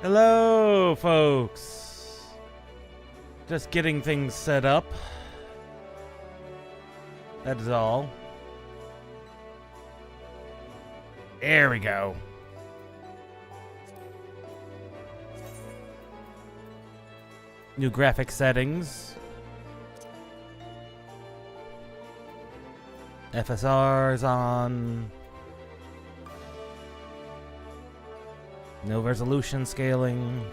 Hello, folks. Just getting things set up. That is all. There we go. New graphic settings. FSR is on. No resolution scaling.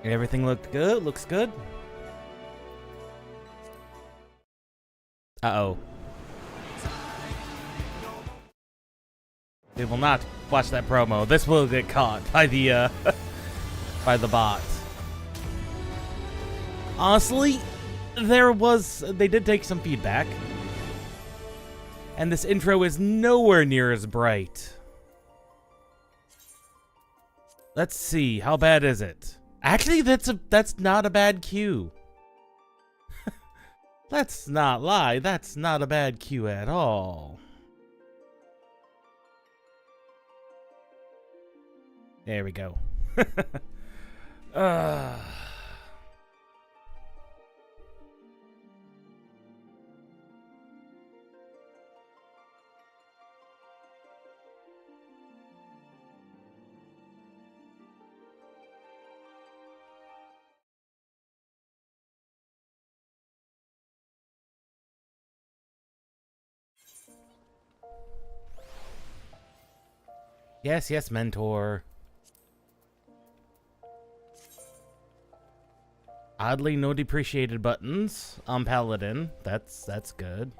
Everything looked good. Looks good. Uh-oh. We will not watch that promo. This will get caught by the by the bot. Honestly, they did take some feedback. And this intro is nowhere near as bright. Let's see, how bad is it? Actually, that's not a bad cue. Let's not lie, that's not a bad cue at all. There we go. Yes, yes, mentor. Oddly, no depreciated buttons on Paladin. That's good.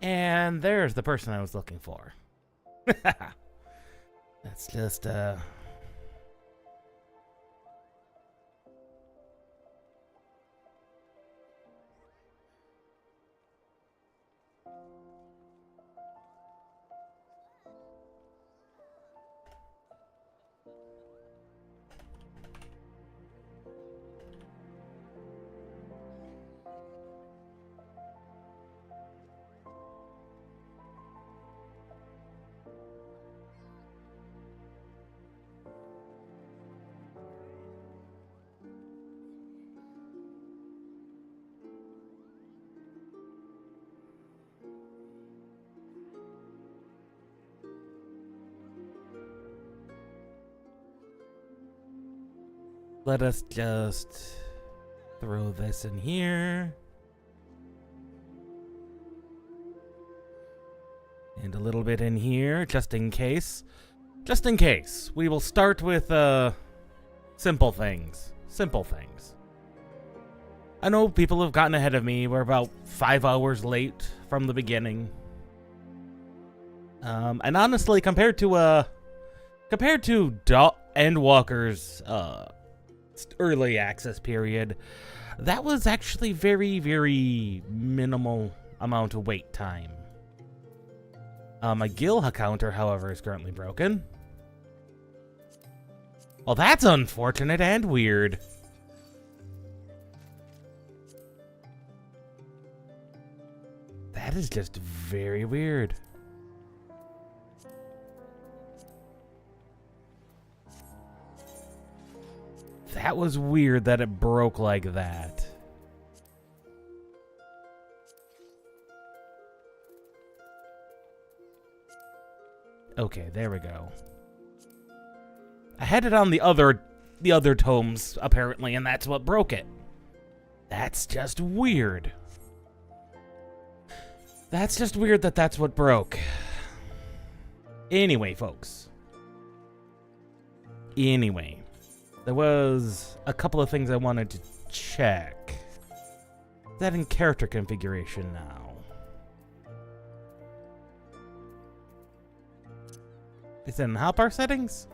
And there's the person I was looking for. That's just, let us just throw this in here. And a little bit in here, just in case. Just in case. We will start with, simple things. Simple things. I know people have gotten ahead of me. We're about 5 hours late from the beginning. And honestly, compared to Endwalker's, early access period, that was actually very, very minimal amount of wait time. My Gil counter, however, is currently broken. Well, that's unfortunate and weird. That is just very weird. That was weird that it broke like that. Okay, there we go. I had it on the other tomes, apparently, and that's what broke it. That's just weird. That's just weird that that's what broke. Anyway, folks. Anyway. There was a couple of things I wanted to check. Is that in character configuration now? Is it in hotbar settings?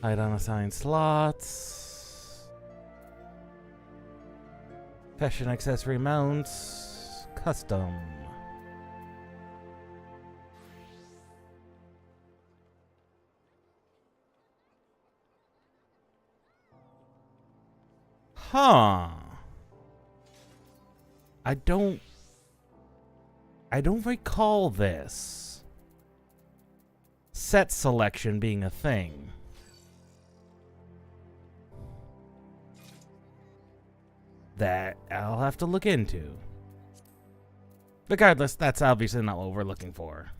Hide unassigned slots. Fashion accessory mounts. Custom. Huh. I don't recall this set selection being a thing. That I'll have to look into. Regardless, that's obviously not what we're looking for.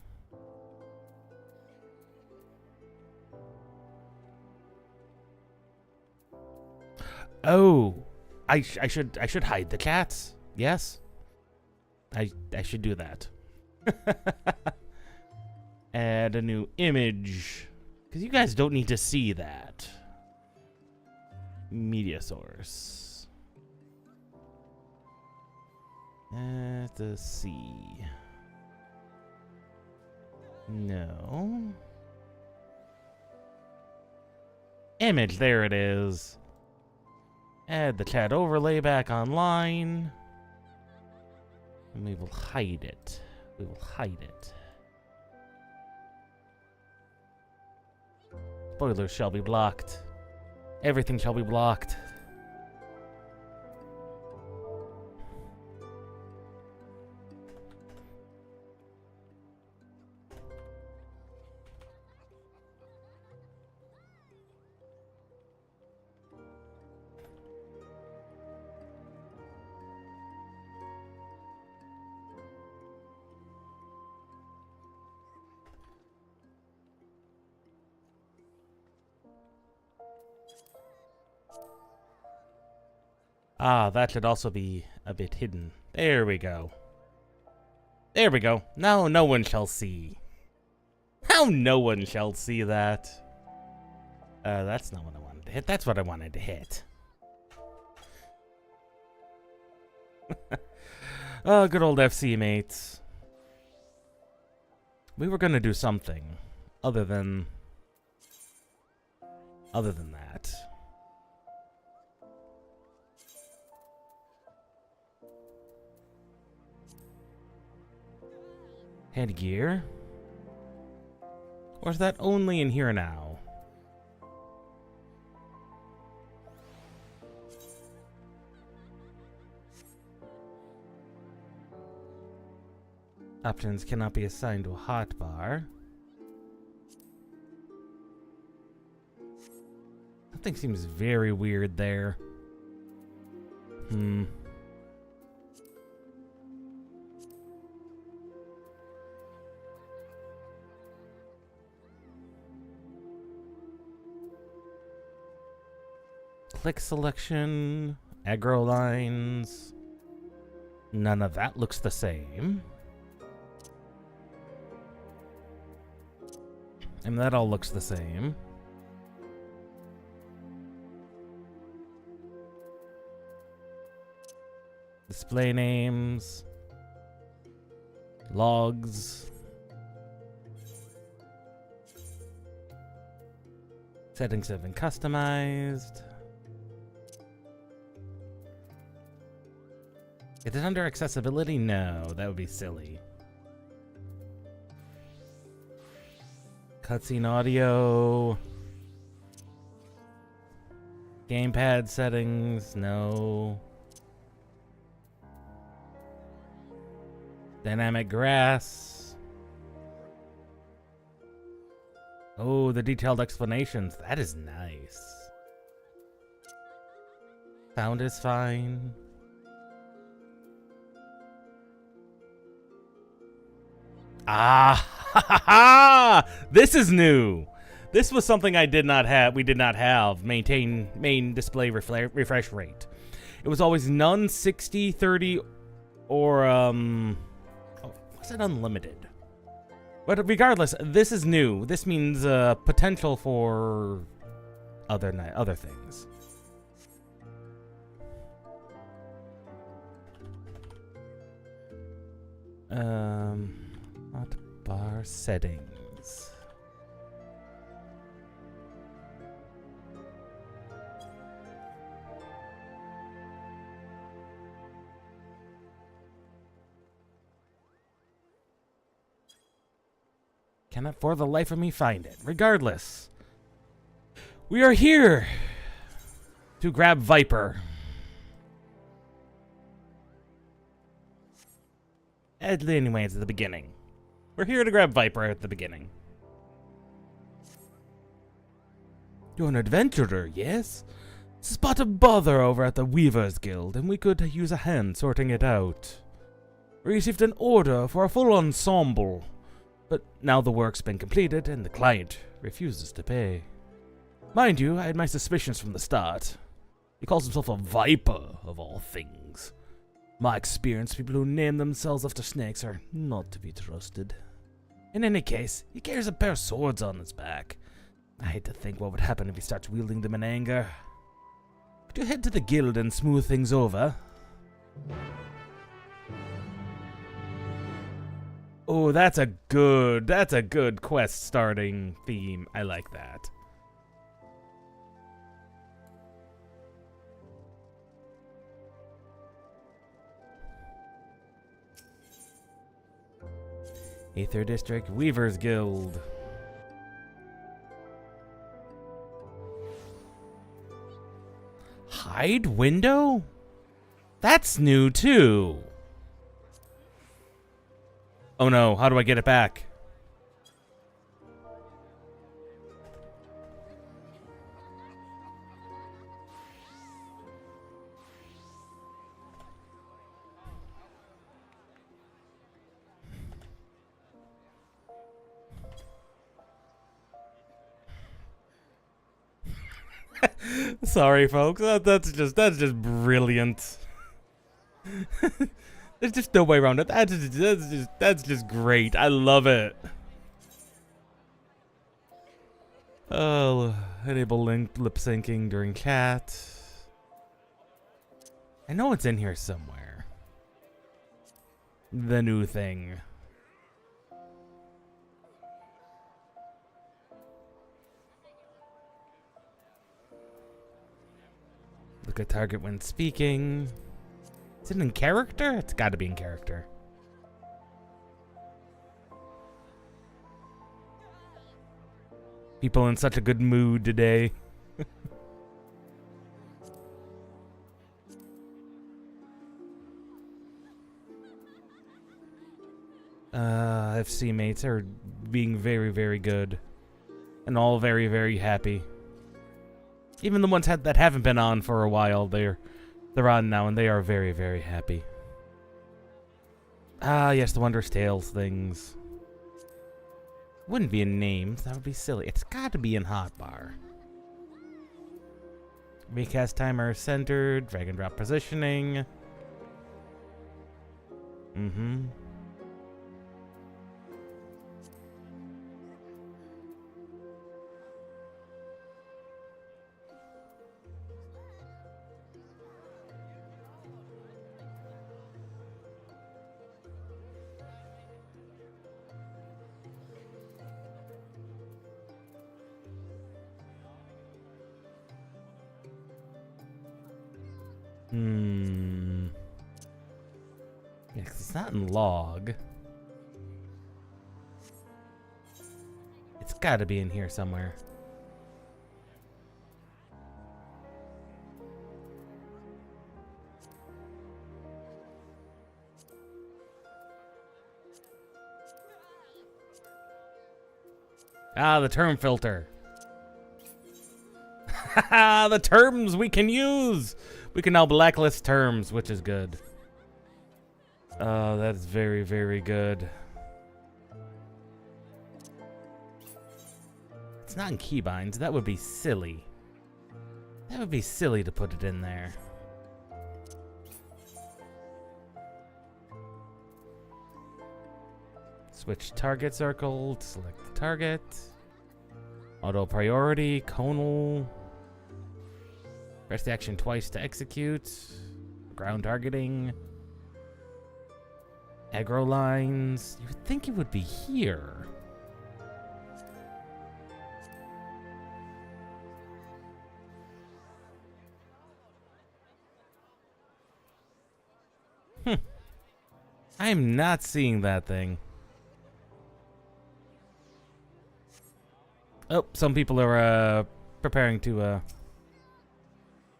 Oh, I should hide the cats. Yes, I should do that. Add a new image, because you guys don't need to see that. Media source. Let's see. No. Image, there it is. Add the chat overlay back online. And we will hide it. We will hide it. Spoilers shall be blocked. Everything shall be blocked. Ah, that should also be a bit hidden. There we go. There we go. Now no one shall see. How no one shall see that. That's not what I wanted to hit. That's what I wanted to hit. Oh, good old FC mates. We were gonna do something other than that. Headgear? Or is that only in here now? Options cannot be assigned to a hotbar. Something seems very weird there. Click selection, aggro lines. None of that looks the same. And that all looks the same. Display names. Logs. Settings have been customized. Is it under accessibility? No, that would be silly. Cutscene audio. Gamepad settings, no. Dynamic grass. Oh, the detailed explanations. That is nice. Sound is fine. Ah, ha, ha, ha! This is new. This was something I did not have. We did not have. Maintain main display refresh rate. It was always none, 60, 30, or was it unlimited? But regardless, this is new. This means potential for other things. Hotbar settings. Cannot for the life of me find it. Regardless, we are here to grab Viper. Anyways, at the beginning. We're here to grab Viper at the beginning. You're an adventurer, yes? Spot a bother over at the Weavers Guild, and we could use a hand sorting it out. We received an order for a full ensemble, but now the work's been completed and the client refuses to pay. Mind you, I had my suspicions from the start. He calls himself a Viper, of all things. My experience, people who name themselves after snakes are not to be trusted. In any case, he carries a pair of swords on his back. I hate to think what would happen if he starts wielding them in anger. Could you head to the guild and smooth things over? Oh, that's a good quest starting theme. I like that. Aether District, Weavers Guild. Hide window? That's new too. Oh no, how do I get it back? Sorry, folks. That's just brilliant. There's just no way around it. That's just great. I love it. Oh, enable lip syncing during chat. I know it's in here somewhere. The new thing. Look at target when speaking. Is it in character? It's got to be in character. People in such a good mood today. FC mates are being very, very good. And all very, very happy. Even the ones that haven't been on for a while, they're on now, and they are very, very happy. Ah, yes, the Wondrous Tales things. Wouldn't be in names. That would be silly. It's got to be in hotbar. Recast timer centered. Drag and drop positioning. Mm-hmm. Yeah, 'cause it's not in log. It's got to be in here somewhere. Ah, the term filter. The terms we can use. We can now blacklist terms, which is good. Oh, that's very, very good. It's not in keybinds. That would be silly. That would be silly to put it in there. Switch target circle. Select the target. Auto priority. Conal. Press the action twice to execute. Ground targeting. Aggro lines. You would think it would be here. I am not seeing that thing. Oh, some people are preparing to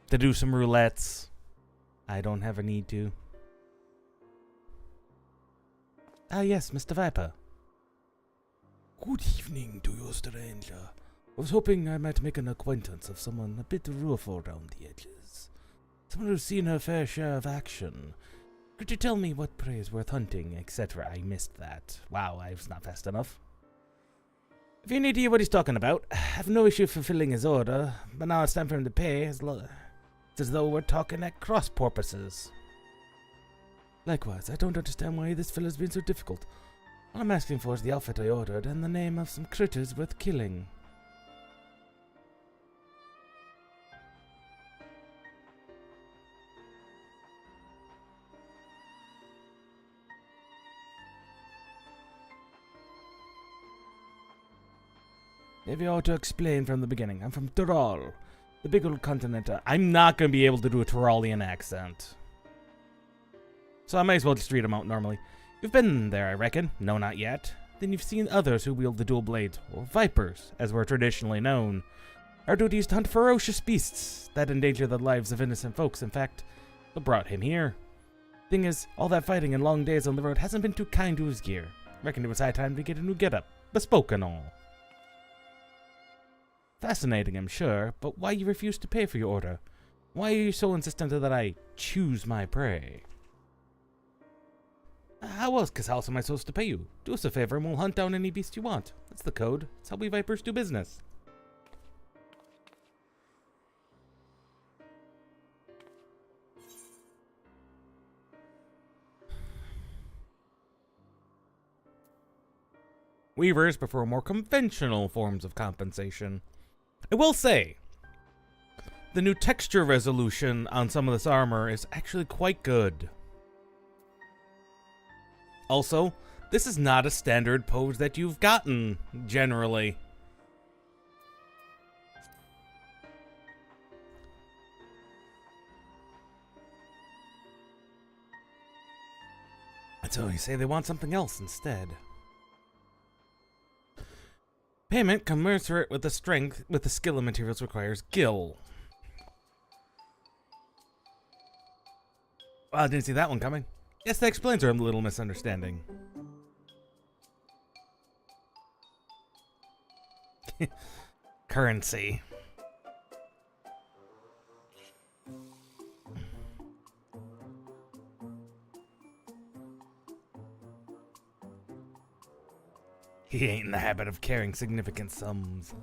do some roulettes. I don't have a need to. Ah, yes, Mr. Viper. Good evening to you, stranger. I was hoping I might make an acquaintance of someone a bit rough around the edges. Someone who's seen her fair share of action. Could you tell me what prey is worth hunting, etc.? I missed that. Wow, I was not fast enough. If you need to hear what he's talking about, I have no issue fulfilling his order, but now it's time for him to pay. It's as though we're talking at cross purposes. Likewise, I don't understand why this fellow's been so difficult. All I'm asking for is the outfit I ordered and the name of some critters worth killing. Maybe I ought to explain from the beginning. I'm from Tyrol, the big old continent. I'm not going to be able to do a Tyrolean accent. So I might as well just read them out normally. You've been there, I reckon. No, not yet. Then you've seen others who wield the dual blades, or vipers, as we're traditionally known. Our duty is to hunt ferocious beasts that endanger the lives of innocent folks. In fact, what brought him here? Thing is, all that fighting and long days on the road hasn't been too kind to his gear. Reckoned it was high time to get a new getup, bespoke and all. Fascinating, I'm sure, but why you refuse to pay for your order? Why are you so insistent that I choose my prey? How else am I supposed to pay you? Do us a favor and we'll hunt down any beast you want. That's the code. That's how we Vipers do business. Weavers prefer more conventional forms of compensation. I will say, the new texture resolution on some of this armor is actually quite good. Also, this is not a standard pose that you've gotten, generally. So you say they want something else instead. Payment commensurate with the strength, with the skill and materials requires gil. Well, I didn't see that one coming. Yes, that explains our little misunderstanding. Currency. He ain't in the habit of carrying significant sums.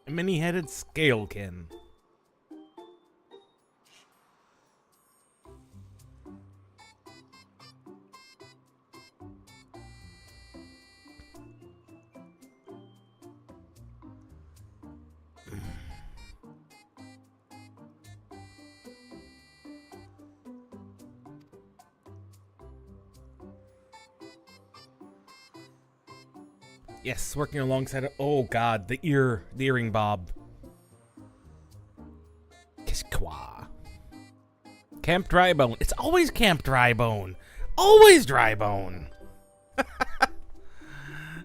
A many-headed scalekin. Yes, working alongside it. Oh god, the earring bob. Kiskwa. Camp Drybone. It's always Camp Drybone. Always Drybone.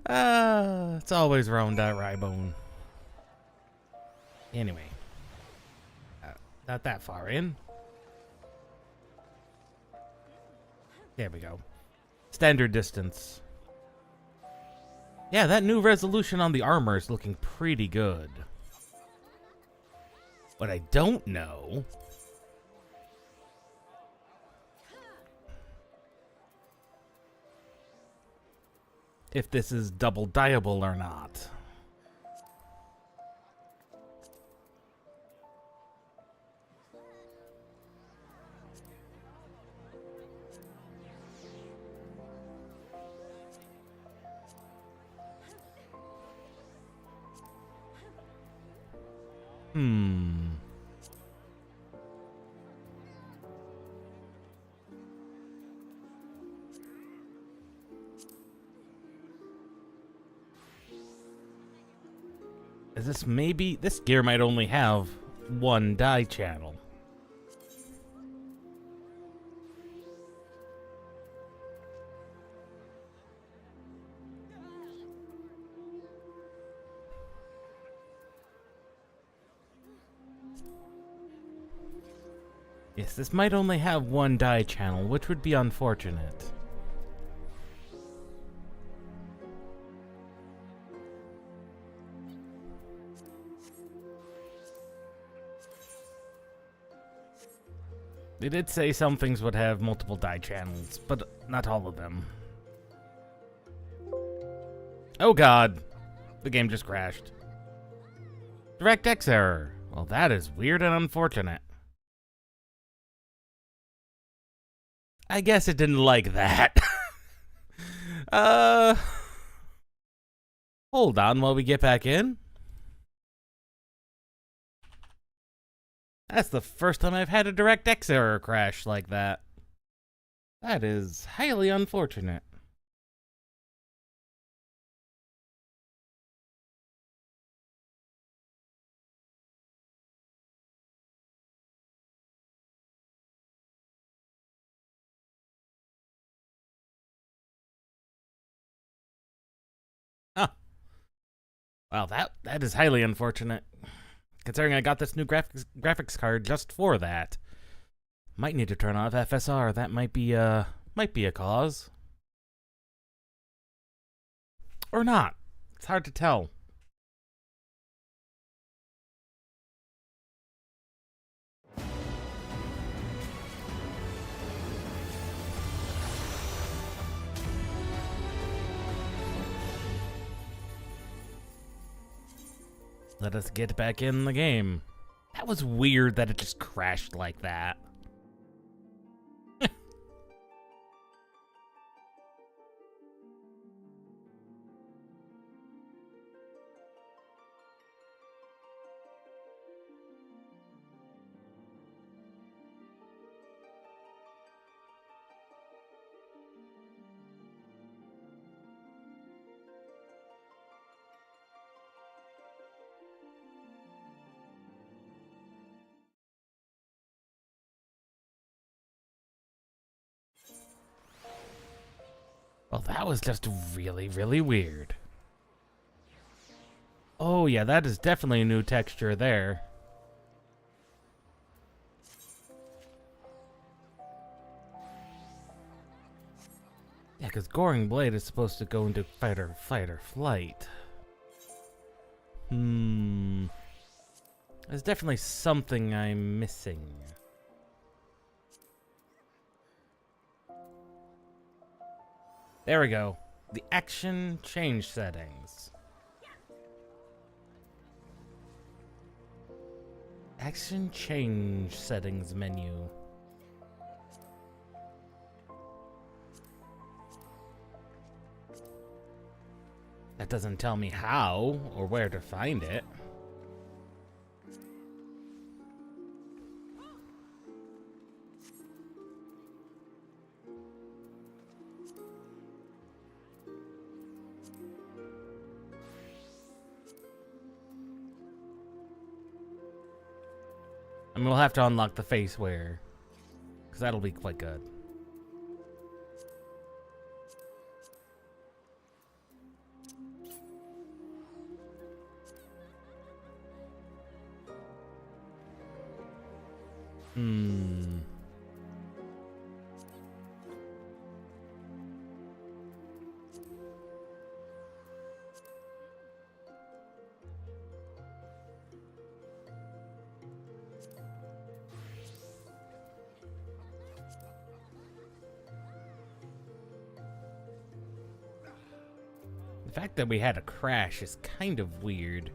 It's always around Drybone. Anyway. Not that far in. There we go. Standard distance. Yeah, that new resolution on the armor is looking pretty good. What I don't know if this is double dyeable or not. Is this maybe... This gear might only have one dye channel. Yes, this might only have one die channel, which would be unfortunate. They did say some things would have multiple die channels, but not all of them. Oh god! The game just crashed. DirectX error. Well, that is weird and unfortunate. I guess it didn't like that. Hold on while we get back in. That's the first time I've had a DirectX error crash like that. That is highly unfortunate. Huh. Well, that is highly unfortunate. Considering I got this new graphics card just for that. Might need to turn off FSR. That might be a cause. Or not. It's hard to tell. Let us get back in the game. That was weird that it just crashed like that. Well, that was just really, really weird. Oh yeah, that is definitely a new texture there. Yeah, because Goring Blade is supposed to go into fight or flight. There's definitely something I'm missing. There we go. The action change settings. Action change settings menu. That doesn't tell me how or where to find it. I mean, we'll have to unlock the face wear, because that'll be quite good. The fact that we had a crash is kind of weird.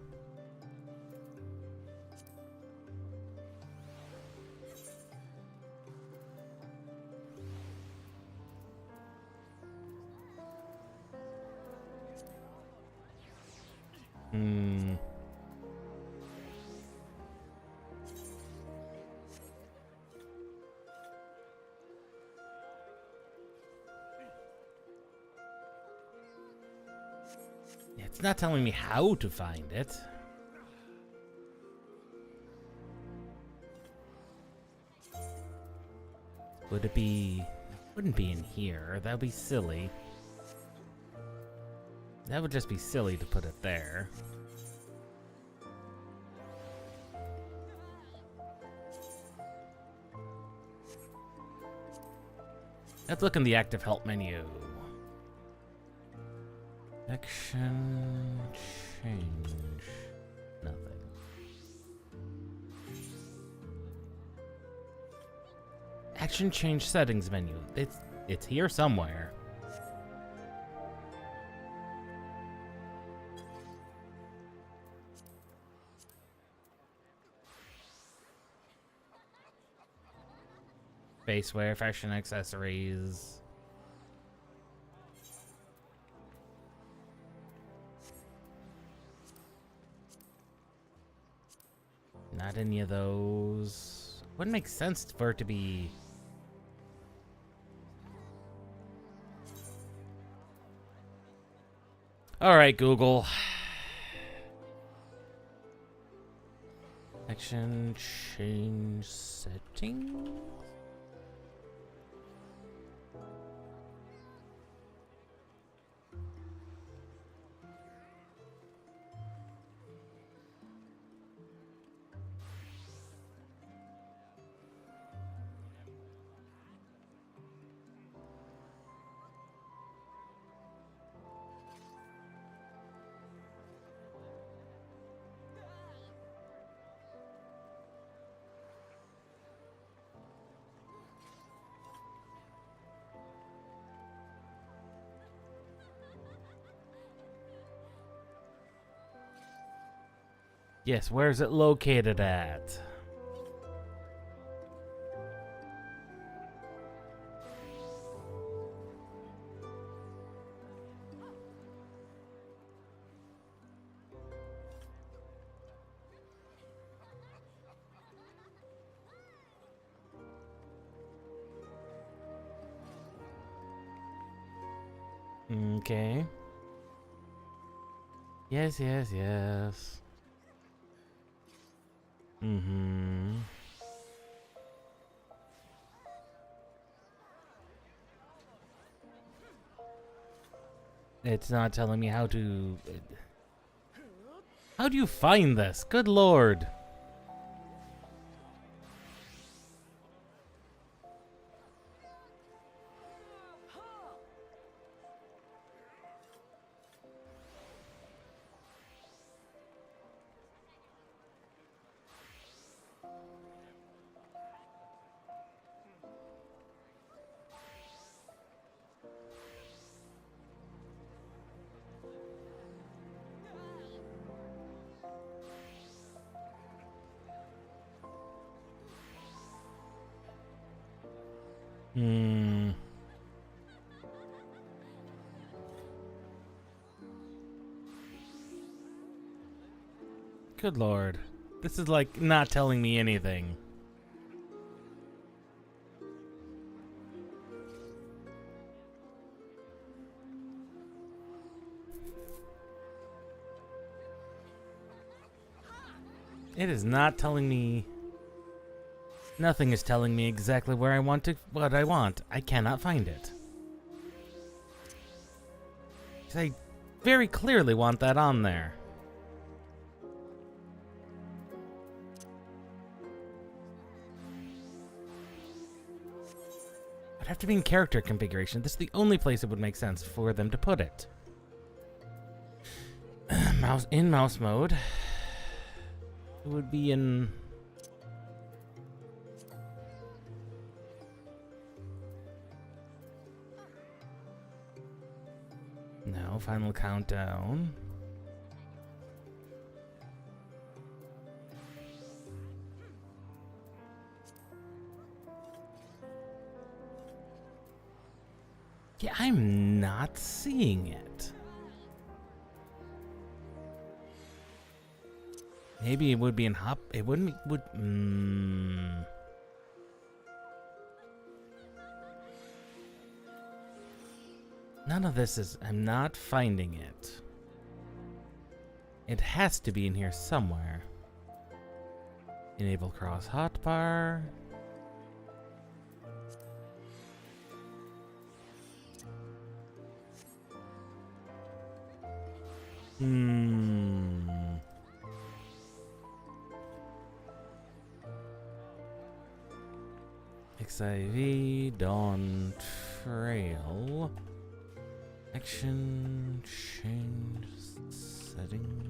It's not telling me how to find it. Would it be... Wouldn't be in here. That would be silly. That would just be silly to put it there. Let's look in the active help menu. Action change. Nothing. Action change settings menu. It's here somewhere. Baseware, fashion accessories. Not any of those. Wouldn't make sense for it to be. All right, Google. Action change settings. Yes, where's it located at? Okay. Yes, yes, yes. Mm-hmm. It's not telling me how to... How do you find this? Good lord. Hmm. Good lord. This is like not telling me anything. It is not telling me. Nothing is telling me exactly where I want to, what I want. I cannot find it. 'Cause I very clearly want that on there. I'd have to be in character configuration. This is the only place it would make sense for them to put it. mouse mode. It would be in. No, final countdown. Yeah, I'm not seeing it. Maybe it would be in hop. It wouldn't. Would. None of this is. I'm not finding it. It has to be in here somewhere. Enable cross hotbar. XIV, Dawntrail. Dawntrail. Action change settings.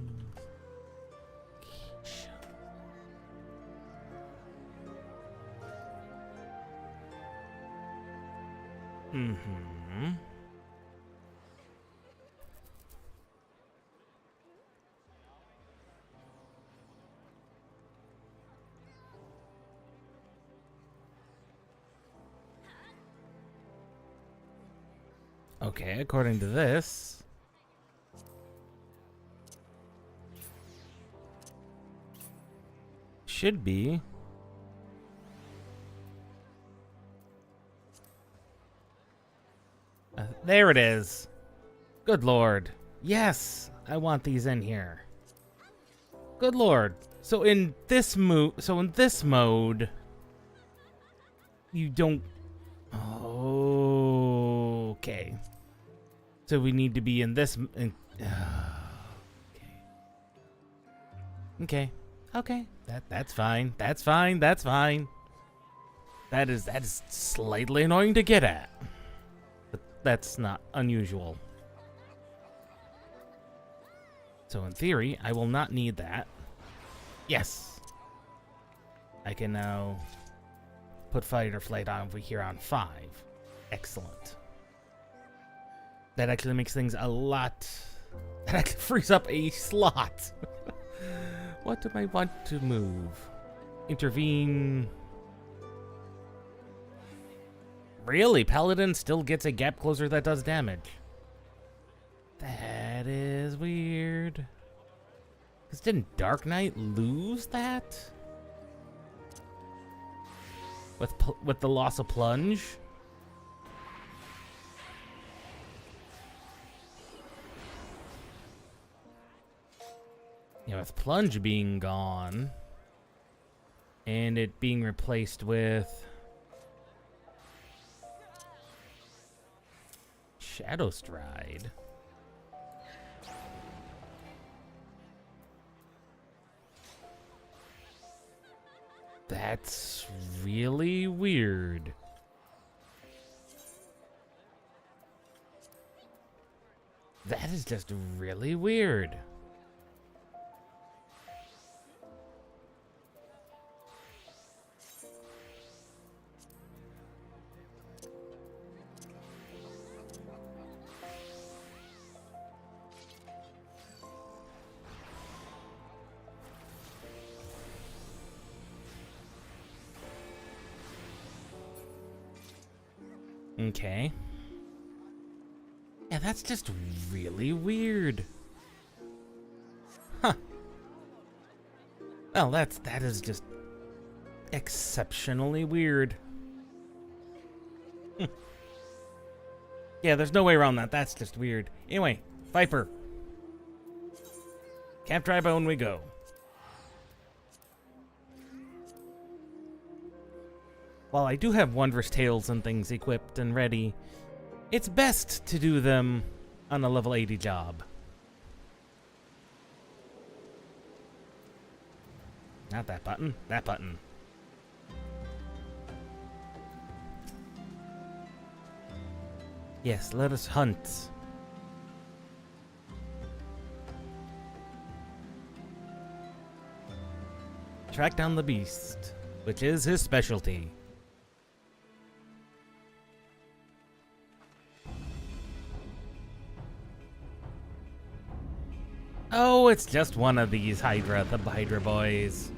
Mm-hmm. Okay, according to this, should be there it is. Good lord. Yes, I want these in here. Good lord. So in this mode, you don't. Okay. So we need to be in this. Okay. Okay. That's fine. That's fine. That's fine. That is slightly annoying to get at. But that's not unusual. So in theory, I will not need that. Yes. I can now put fight or flight on over here on 5. Excellent. That actually makes things a lot. That actually frees up a slot. What do I want to move? Intervene. Really? Paladin still gets a gap closer that does damage. That is weird. Because didn't Dark Knight lose that? With the loss of plunge? Yeah, with plunge being gone and it being replaced with Shadow Stride. That's really weird. That is just really weird. Okay. Yeah, that's just really weird. Huh. Well, that is just exceptionally weird. Yeah, there's no way around that. That's just weird. Anyway, Viper. Camp Tribone we go. While I do have Wondrous Tales and things equipped and ready, it's best to do them on a level 80 job. Not that button, that button. Yes, let us hunt. Track down the beast, which is his specialty. Oh, it's just one of these the Hydra boys.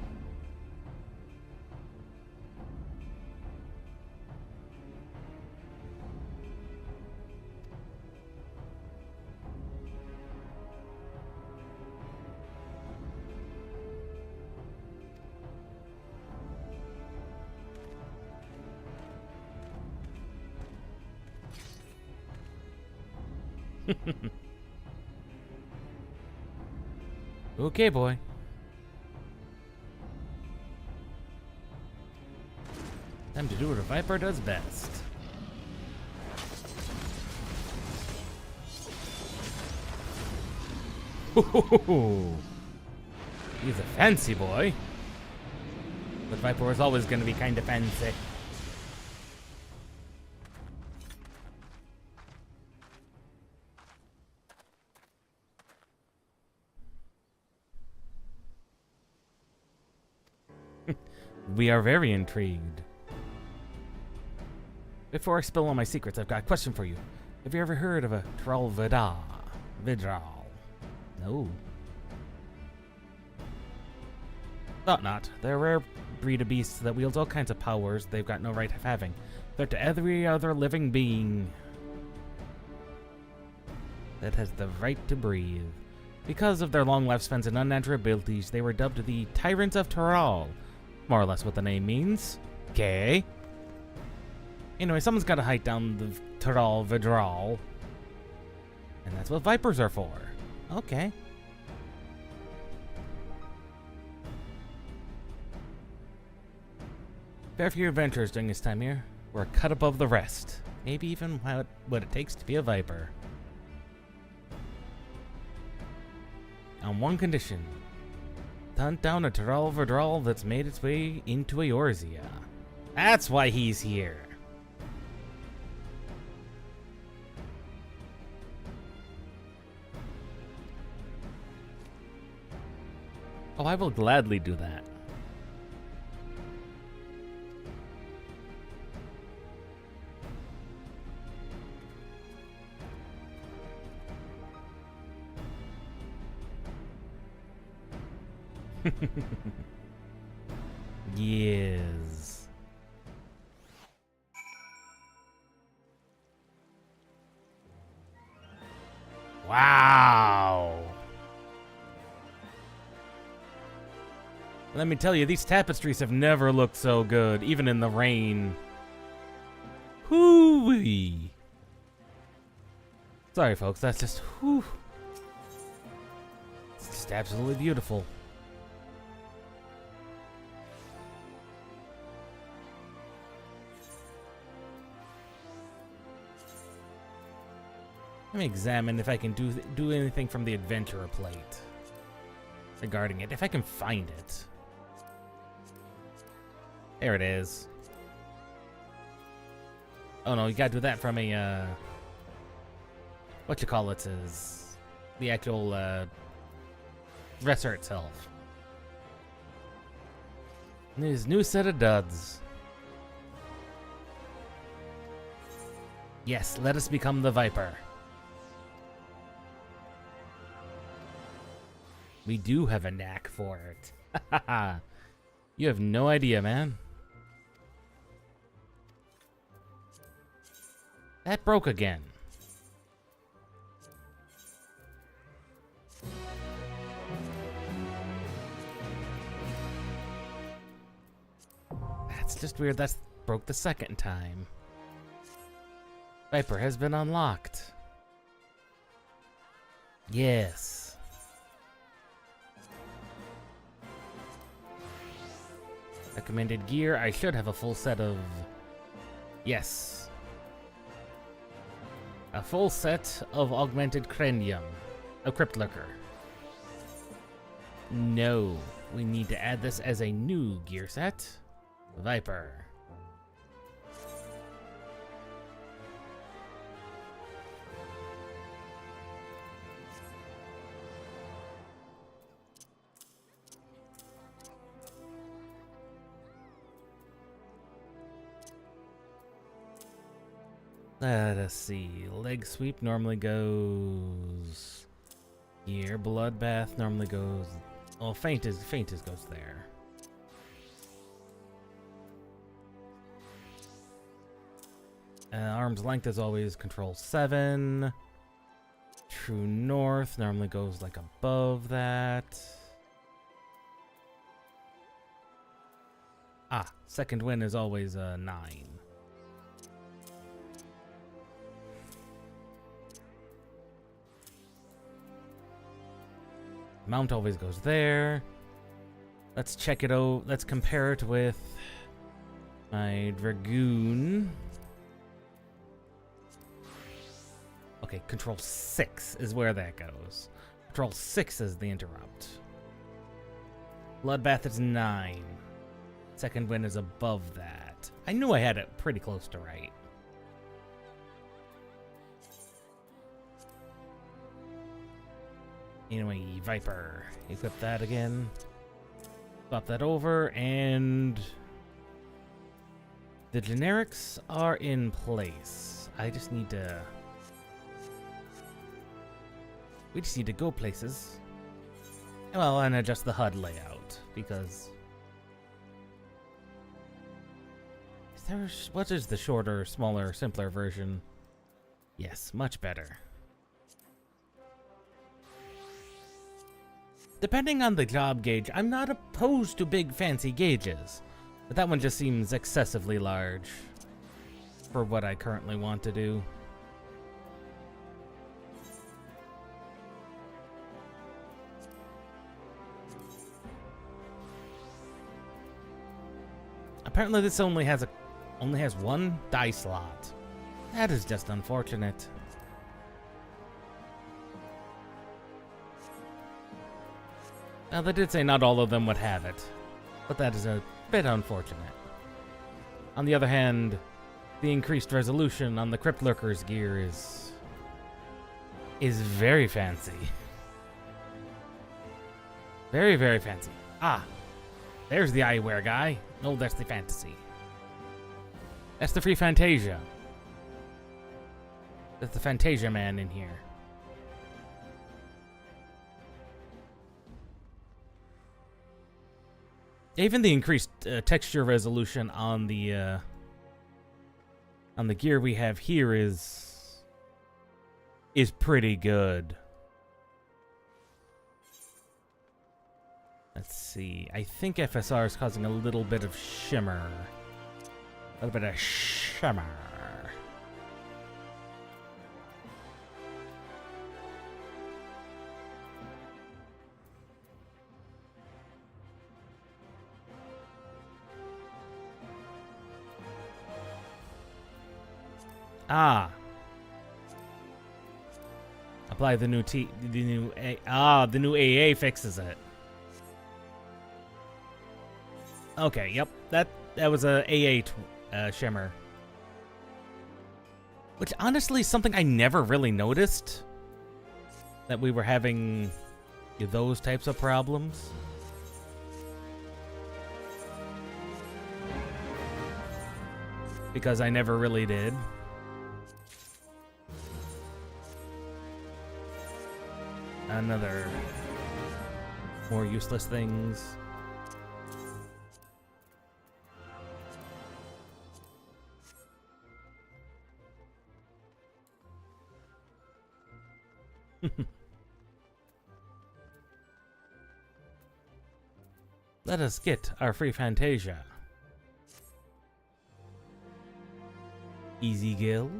Okay, boy. Time to do what a Viper does best. Ooh, he's a fancy boy. But Viper is always going to be kind of fancy. We are very intrigued. Before I spill all my secrets, I've got a question for you. Have you ever heard of a Trollvidal? Vidral? No. Thought not. They're a rare breed of beasts that wields all kinds of powers they've got no right of having. They're to every other living being that has the right to breathe. Because of their long lifespans and unnatural abilities, they were dubbed the Tyrants of Taral. More or less what the name means. Okay. Anyway, someone's got to hike down the Taral Vidral. And that's what Vipers are for. Okay. Fair few adventures during this time here. We're cut above the rest. Maybe even what it takes to be a Viper. On one condition. Hunt down a Taral Vidral that's made its way into Eorzea. That's why he's here. Oh, I will gladly do that. Yes. Wow. Let me tell you, these tapestries have never looked so good, even in the rain. Hoo-wee. Sorry, folks, that's just, whew. It's just absolutely beautiful. Let me examine if I can do anything from the adventurer plate regarding it, if I can find it. There it is. Oh no, you gotta do that from a, what you call it is the actual, dresser itself. And his new set of duds. Yes, let us become the Viper. We do have a knack for it. You have no idea, man. That broke again. That's just weird. That's broke the second time. Viper has been unlocked. Yes. Recommended gear. I should have a full set of... Yes. A full set of augmented cranium. A crypt lurker. No. We need to add this as a new gear set. Viper. Let us see. Leg sweep normally goes here. Bloodbath normally goes. Oh, faint is goes there. Arm's length is always control 7. True north normally goes like above that. Ah, second wind is always 9. Mount always goes there. Let's check it out. Let's compare it with my Dragoon. Okay, control 6 is where that goes. Control 6 is the interrupt. Bloodbath is 9. Second wind is above that. I knew I had it pretty close to right. Anyway, Viper. Equip that again. Swap that over, and the generics are in place. I just need to... We just need to go places. Well, and adjust the HUD layout, because... What is the shorter, smaller, simpler version? Yes, much better. Depending on the job gauge, I'm not opposed to big fancy gauges, but that one just seems excessively large for what I currently want to do. Apparently this only has one die slot. That is just unfortunate. Now, they did say not all of them would have it, but that is a bit unfortunate. On the other hand, the increased resolution on the Crypt Lurker's gear is very fancy. Very, very fancy. Ah, there's the eyewear guy. No, that's the fantasy. That's the free Fantasia. That's the Fantasia man in here. Even the increased texture resolution on the gear we have here is pretty good. Let's see. I think FSR is causing a little bit of shimmer. A little bit of shimmer. Ah. Apply the new the new AA fixes it. Okay, yep. That was a AA shimmer. Which honestly is something I never really noticed, that we were having those types of problems. Because I never really did. Another more useless things. Let us get our free Fantasia. Easy Gill.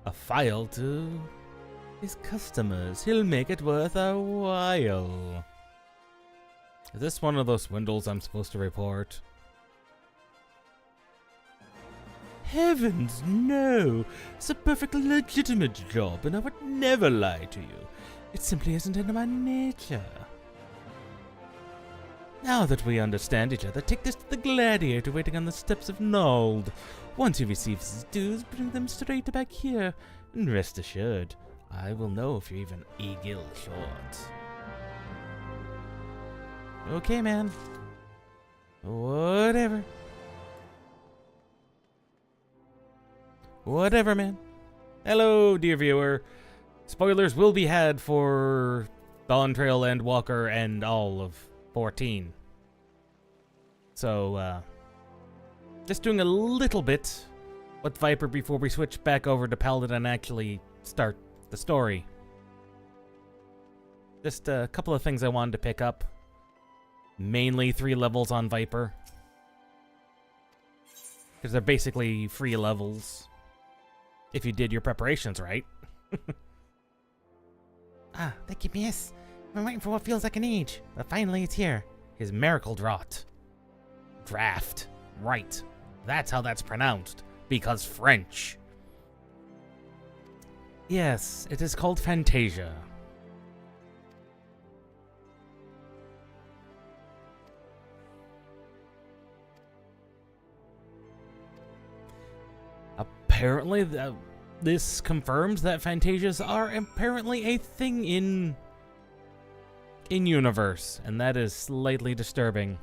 A file to his customers. He'll make it worth our while. Is this one of those swindles I'm supposed to report? Heavens, no! It's a perfectly legitimate job, and I would never lie to you. It simply isn't in my nature. Now that we understand each other, take this to the gladiator waiting on the steps of Nald. Once he receives his dues, bring them straight back here, and rest assured, I will know if you're even a gill short. Okay, man. Whatever. Whatever, man. Hello, dear viewer. Spoilers will be had for Dawntrail, Endwalker, and all of 14. So, just doing a little bit with Viper before we switch back over to Paladin and actually start the story. Just a couple of things I wanted to pick up. Mainly 3 levels on Viper. Because they're basically free levels. If you did your preparations right. Ah, thank you, miss. I've been waiting for what feels like an age, but finally it's here. His miracle draught. Draft. Right. That's how that's pronounced. Because French. Yes, it is called Fantasia. Apparently, this confirms that Fantasias are apparently a thing in in universe, and that is slightly disturbing.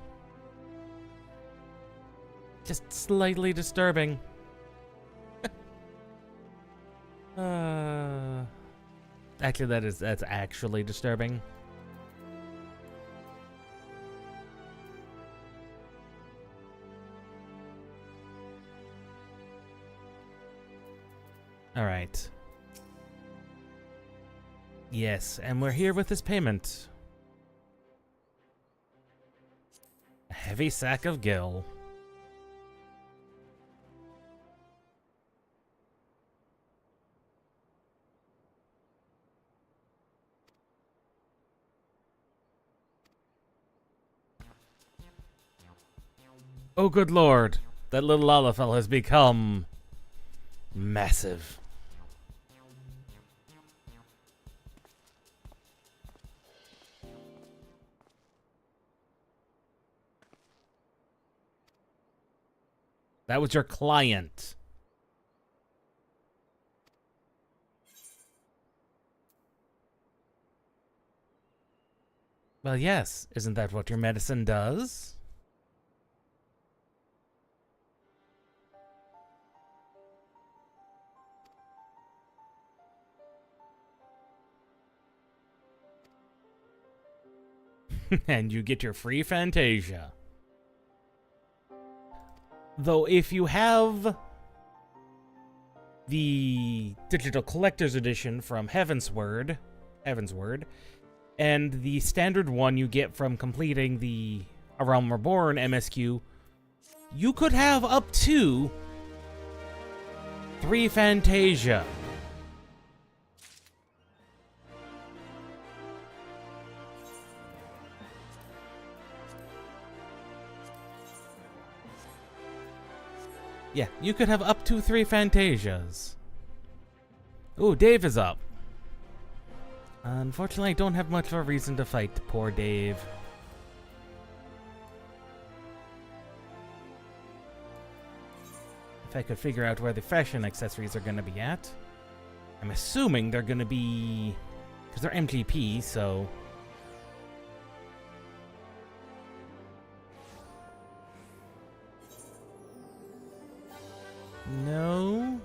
Just slightly disturbing. Actually, that's actually disturbing. All right. Yes, and we're here with this payment. A heavy sack of gill. Oh, good lord. That little Olafel has become massive. That was your client. Well, yes. Isn't that what your medicine does? And you get your free Fantasia. Though if you have the digital collector's edition from Heavensward, and the standard one you get from completing the A Realm Reborn MSQ, you could have up to 3 Fantasia. Yeah, you could have up to 3 Fantasias. Ooh, Dave is up. Unfortunately, I don't have much of a reason to fight poor Dave. If I could figure out where the fashion accessories are going to be at. I'm assuming they're going to be... because they're MGP, so... No.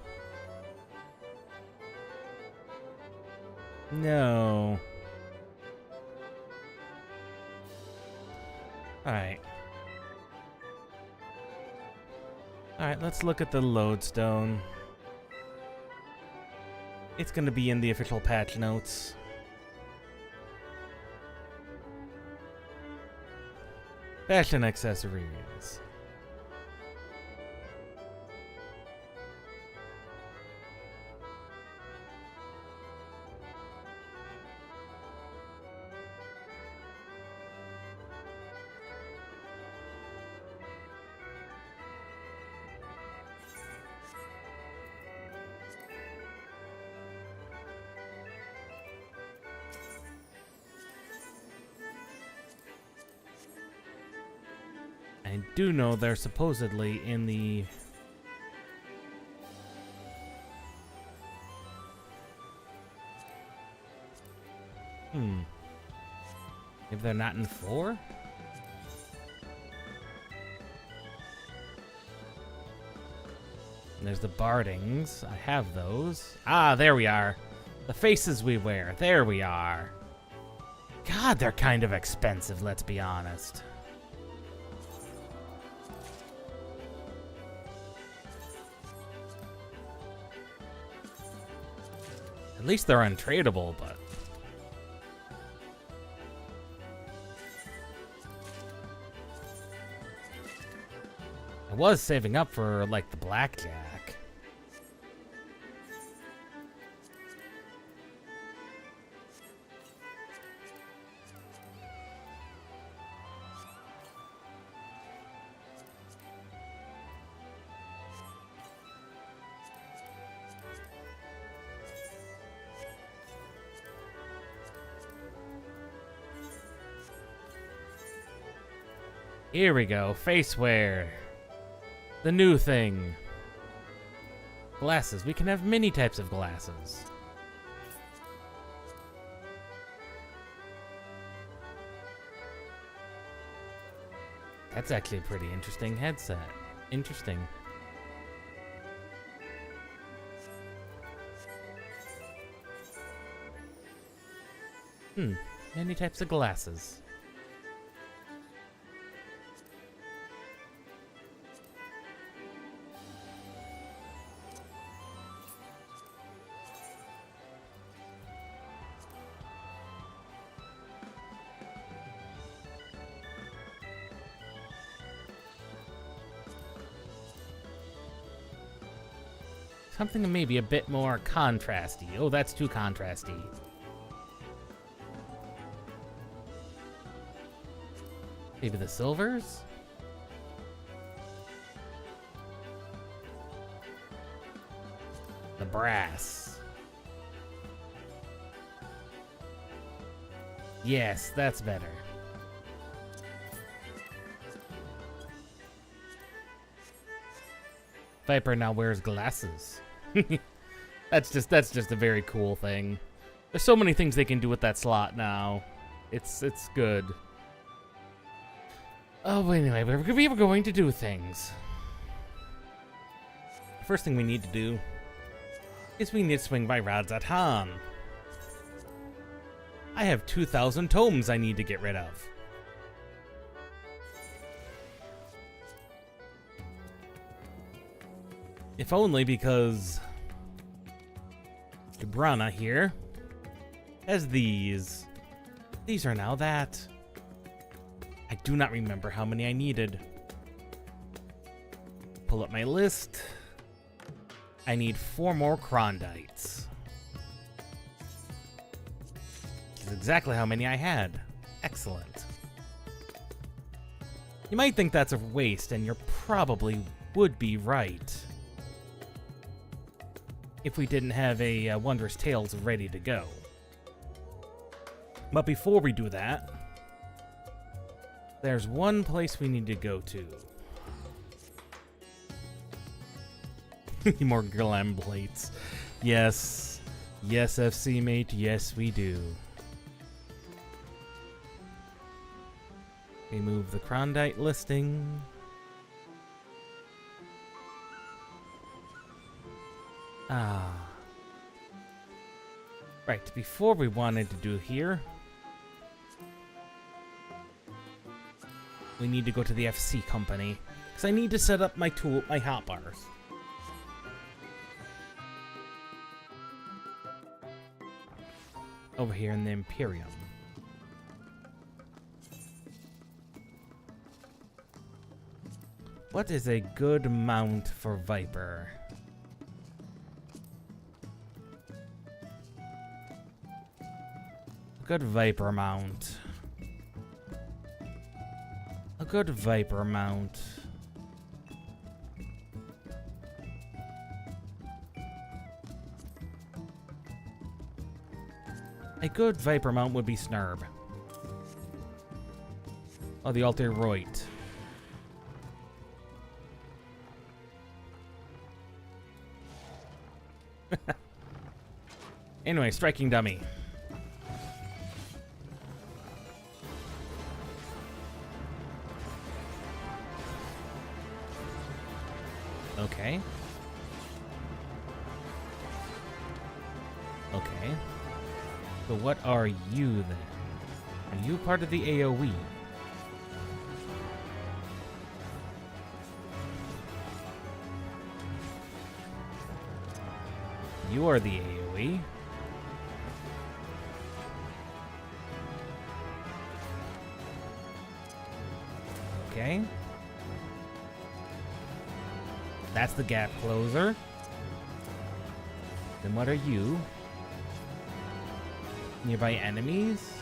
No. Alright. Alright, let's look at the lodestone. It's gonna be in the official patch notes. Fashion accessories. I do know they're supposedly in the... If they're not in 4? And there's the bardings. I have those. Ah, there we are. The faces we wear. There we are. God, they're kind of expensive, let's be honest. At least they're untradeable, but... I was saving up for, like, the blackjack. Here we go, face wear. The new thing. Glasses. We can have many types of glasses. That's actually a pretty interesting headset. Interesting. Many types of glasses. Something maybe a bit more contrasty. Oh, that's too contrasty. Maybe the silvers? The brass. Yes, that's better. Viper now wears glasses. That's just a very cool thing. There's so many things they can do with that slot now. It's good. Oh, but anyway, we were going to do things. First thing we need to do is we need to swing by Radzat Han. I have 2,000 tomes I need to get rid of. If only because Ibrana here has these. These are now that. I do not remember how many I needed. Pull up my list. I need 4 more Krondites. Which is exactly how many I had. Excellent. You might think that's a waste, and you probably would be right. If we didn't have a Wondrous Tales ready to go. But before we do that, there's one place we need to go to. More glam plates. Yes. Yes, FC mate. Yes, we do. Remove the Krondite listing. Right, before we wanted to do here, we need to go to the FC company, because I need to set up my hotbars. Over here in the Imperium. What is a good mount for Viper? Good Viper mount. A good Viper mount. A good Viper mount would be Snurb. Oh, the Alter Roit. Anyway, striking dummy. Okay. Okay. So what are you then? Are you part of the AoE? You are the AoE. Okay. That's the gap closer. Then what are you? Nearby enemies?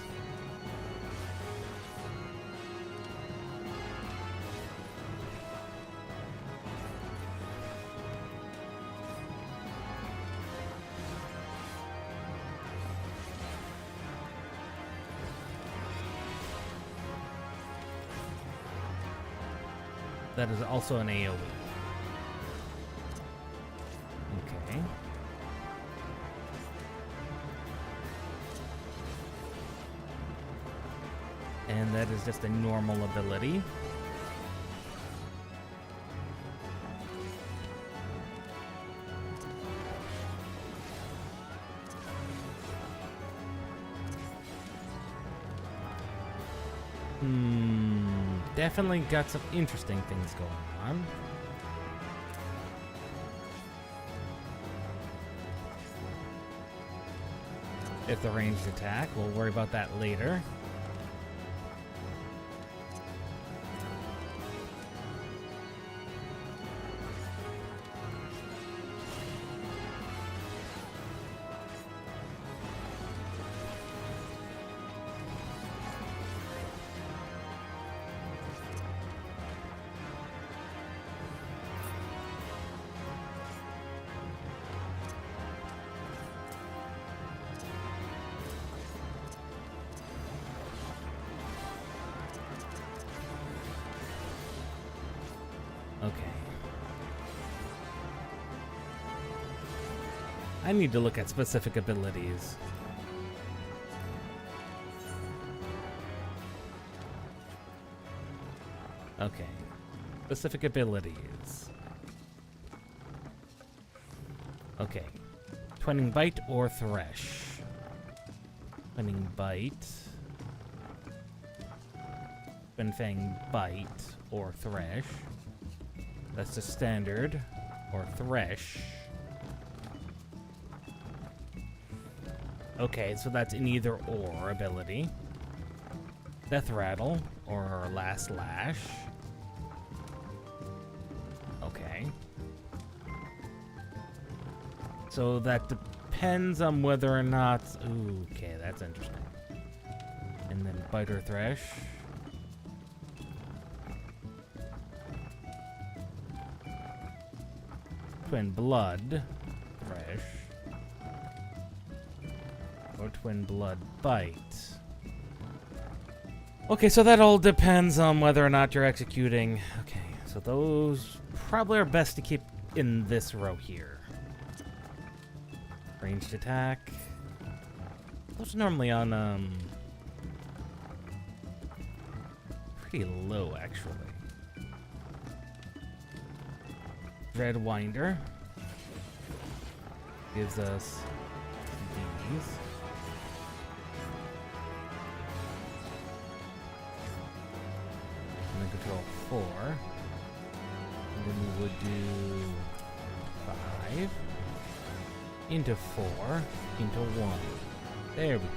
That is also an AoE. Okay. And that is just a normal ability. Definitely got some interesting things going on. If the ranged attack, we'll worry about that later. Okay. I need to look at specific abilities. Okay. Specific abilities. Okay. Twinning Bite or Thresh? Twinning Bite. Twin Fang Bite or Thresh. That's the standard, or Thresh. Okay, so that's an either or ability. Death Rattle, or Last Lash. Okay. So that depends on whether or not... Ooh, okay, that's interesting. And then Bite or Thresh. Twin Blood Thresh or Twin Blood Bite. Okay, so that all depends on whether or not you're executing. Okay, so those probably are best to keep in this row here. Ranged attack. Those are normally on pretty low actually. Dreadwinder gives us these. And then control 4. And then we would do 5 into 4 into 1. There we go.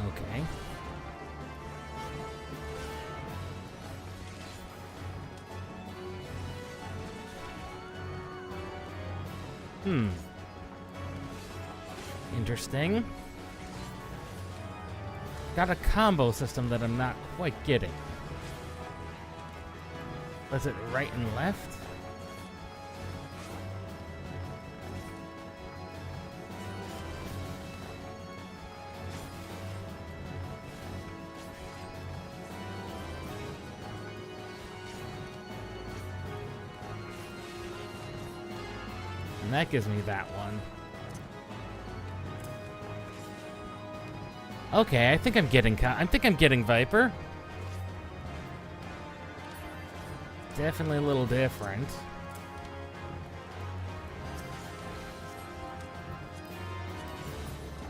Okay. Interesting. Got a combo system that I'm not quite getting. Was it right and left? And that gives me that one. Okay, I think I'm getting Viper. Definitely a little different.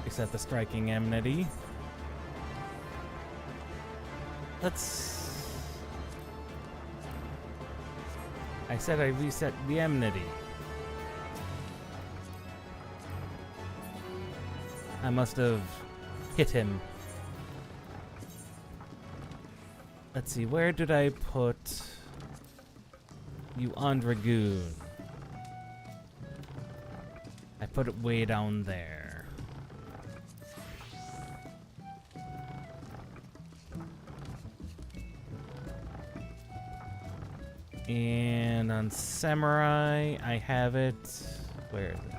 Except the striking enmity. I said I reset the enmity. I must have hit him. Let's see, where did I put you on Dragoon? I put it way down there. And on Samurai, I have it. Where is it?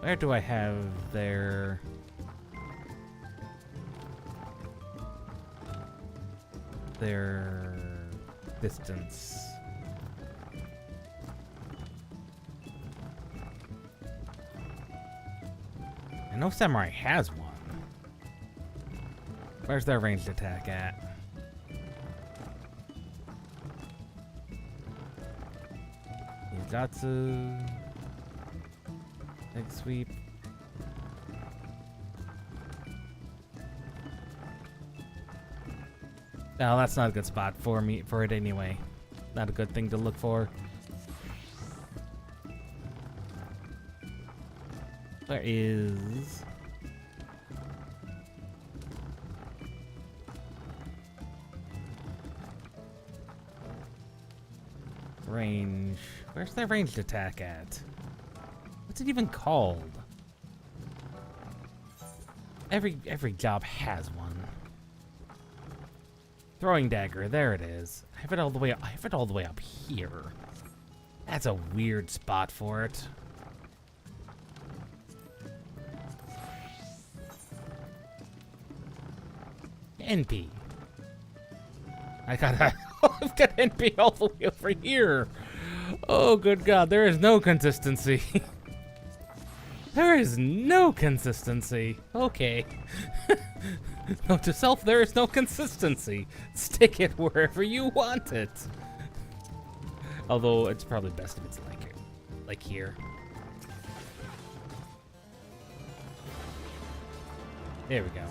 Where do I have their... distance? I know Samurai has one. Where's their ranged attack at? Yugatsu. Big sweep. No, that's not a good spot for it anyway. Not a good thing to look for. There is... range. Where's their ranged attack at? What's it even called? Every job has one. Throwing dagger, there it is. I have it all the way up here. That's a weird spot for it. NP. I've got NP all the way over here. Oh, good God, there is no consistency. There is no consistency. Okay. Note to self, there is no consistency. Stick it wherever you want it. Although, it's probably best if it's like here. There we go.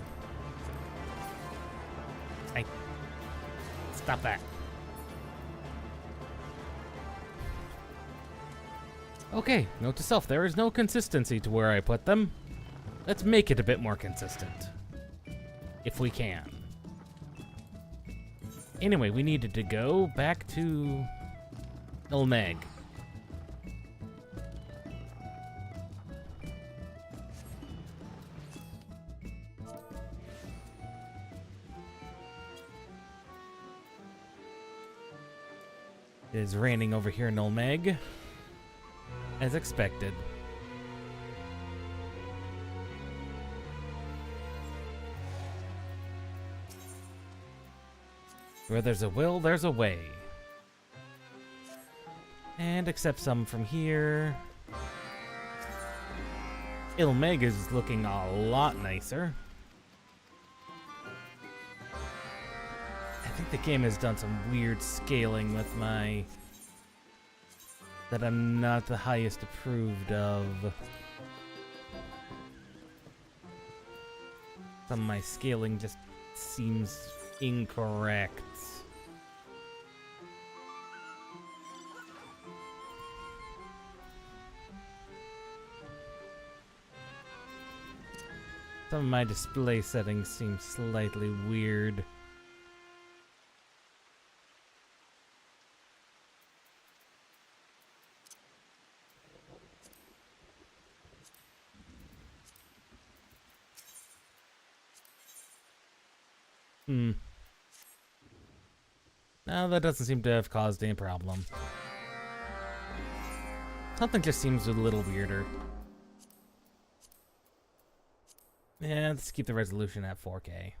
Hey. Stop that. Okay, note to self, there is no consistency to where I put them. Let's make it a bit more consistent. If we can. Anyway, we needed to go back to Ilmeg. It is raining over here in Ilmeg, as expected. Where there's a will, there's a way. And accept some from here. Ilmeg is looking a lot nicer. I think the game has done some weird scaling with my... that I'm not the highest approved of. Some of my scaling just seems incorrect. Some of my display settings seem slightly weird. No, that doesn't seem to have caused any problem. Something just seems a little weirder. Yeah, let's keep the resolution at 4K.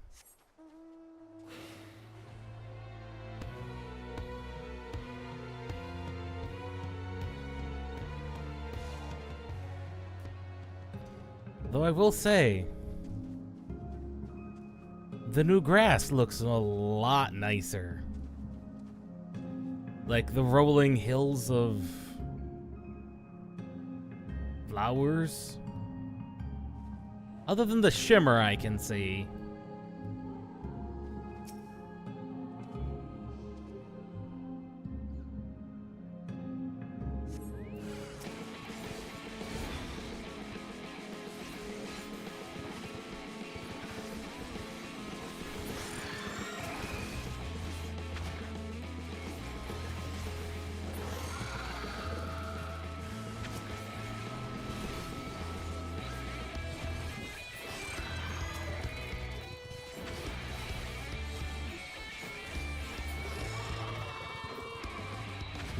Though I will say, the new grass looks a lot nicer. Like the rolling hills of flowers. Other than the shimmer I can see.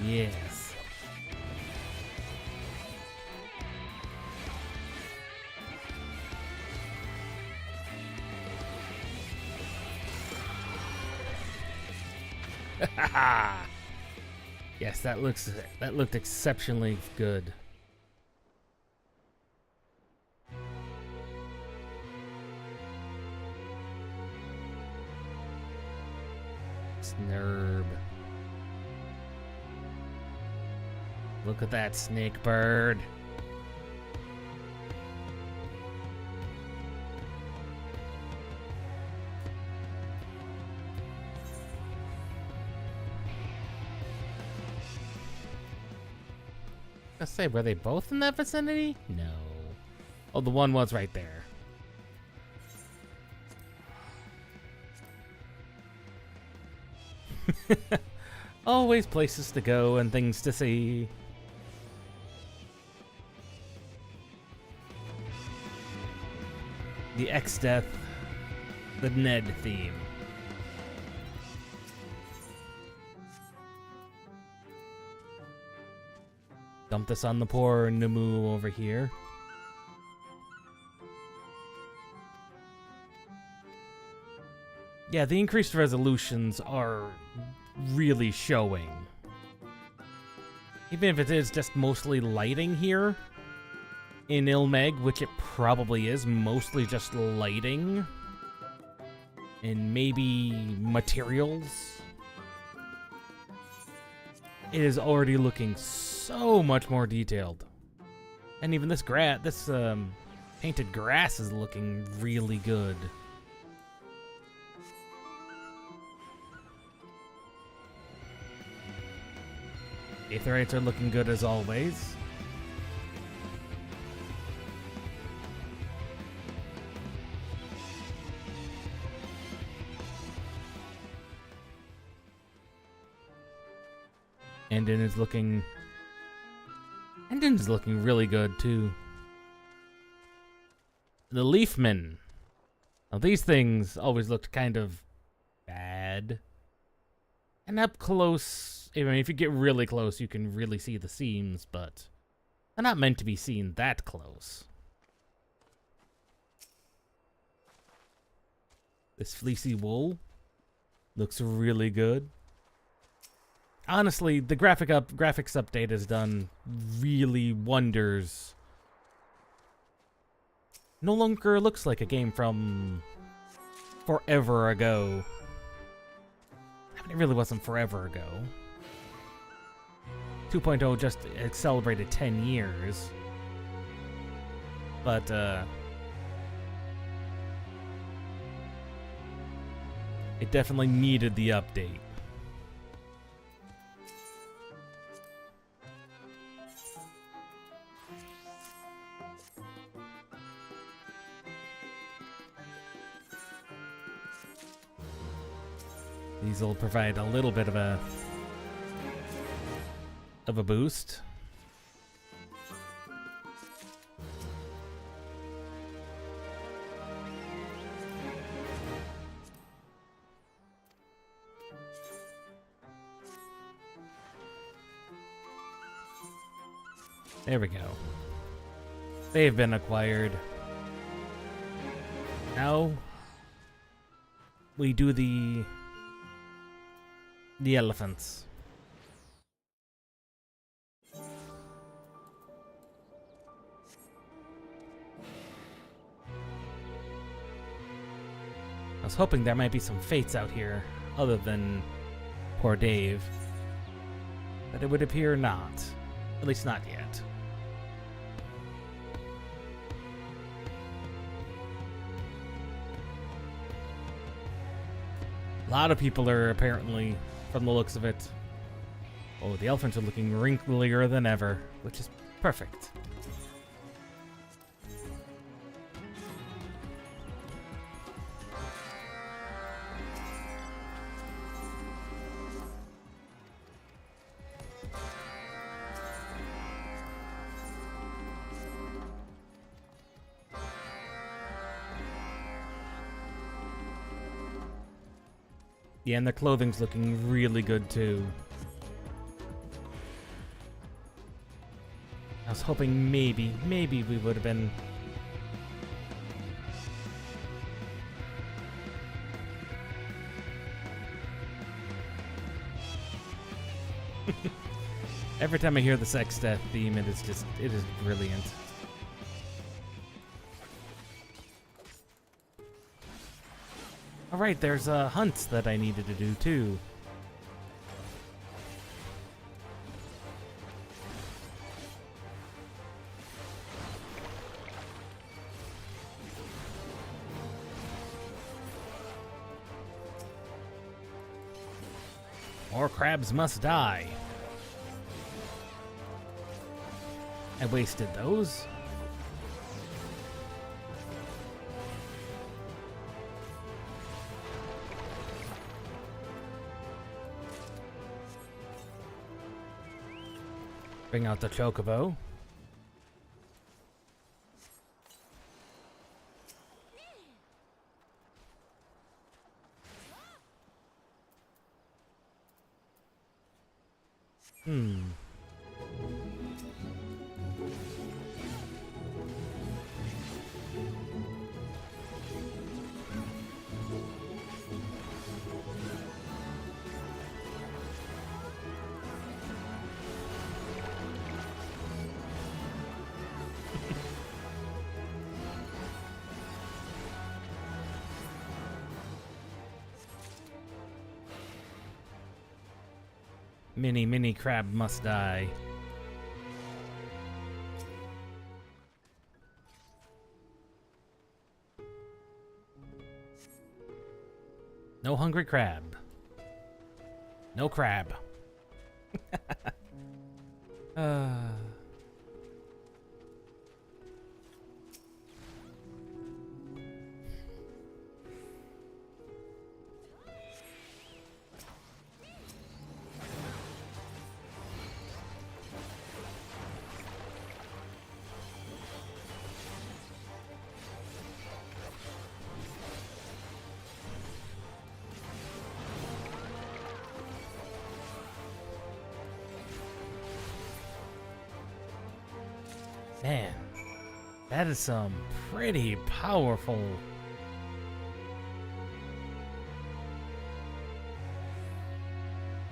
Yes. Yes, that looked exceptionally good. Snurb. Look at that snake bird. I say, were they both in that vicinity? No. Oh, the one was right there. Always places to go and things to see. The XIV, the Ned theme. Dump this on the poor Namu over here. Yeah, the increased resolutions are really showing. Even if it is just mostly lighting here in Ilmeg, which it probably is mostly just lighting and maybe materials, it is already looking so much more detailed. And even this painted grass is looking really good. Aetherites are looking good as always. Endin's looking really good too. The Leafmen. Now these things always looked kind of bad. And up close, I mean, if you get really close, you can really see the seams, but they're not meant to be seen that close. This fleecy wool looks really good. Honestly, the graphics update has done really wonders. No longer looks like a game from forever ago. I mean, it really wasn't forever ago. 2.0 just celebrated 10 years. But, it definitely needed the update. These will provide a little bit of a boost. There we go. They've been acquired. Now we do the elephants. I was hoping there might be some fates out here other than poor Dave, but it would appear not. At least not yet. A lot of people are apparently, from the looks of it. Oh, the elephants are looking wrinklier than ever, which is perfect. Yeah, and their clothing's looking really good too. I was hoping maybe we would have been... Every time I hear the sex death theme, it is brilliant. Alright, there's hunts that I needed to do too. More crabs must die. I wasted those. Bring out the chocobo. Mini crab must die. No hungry crab. No crab. Man, that is some pretty powerful.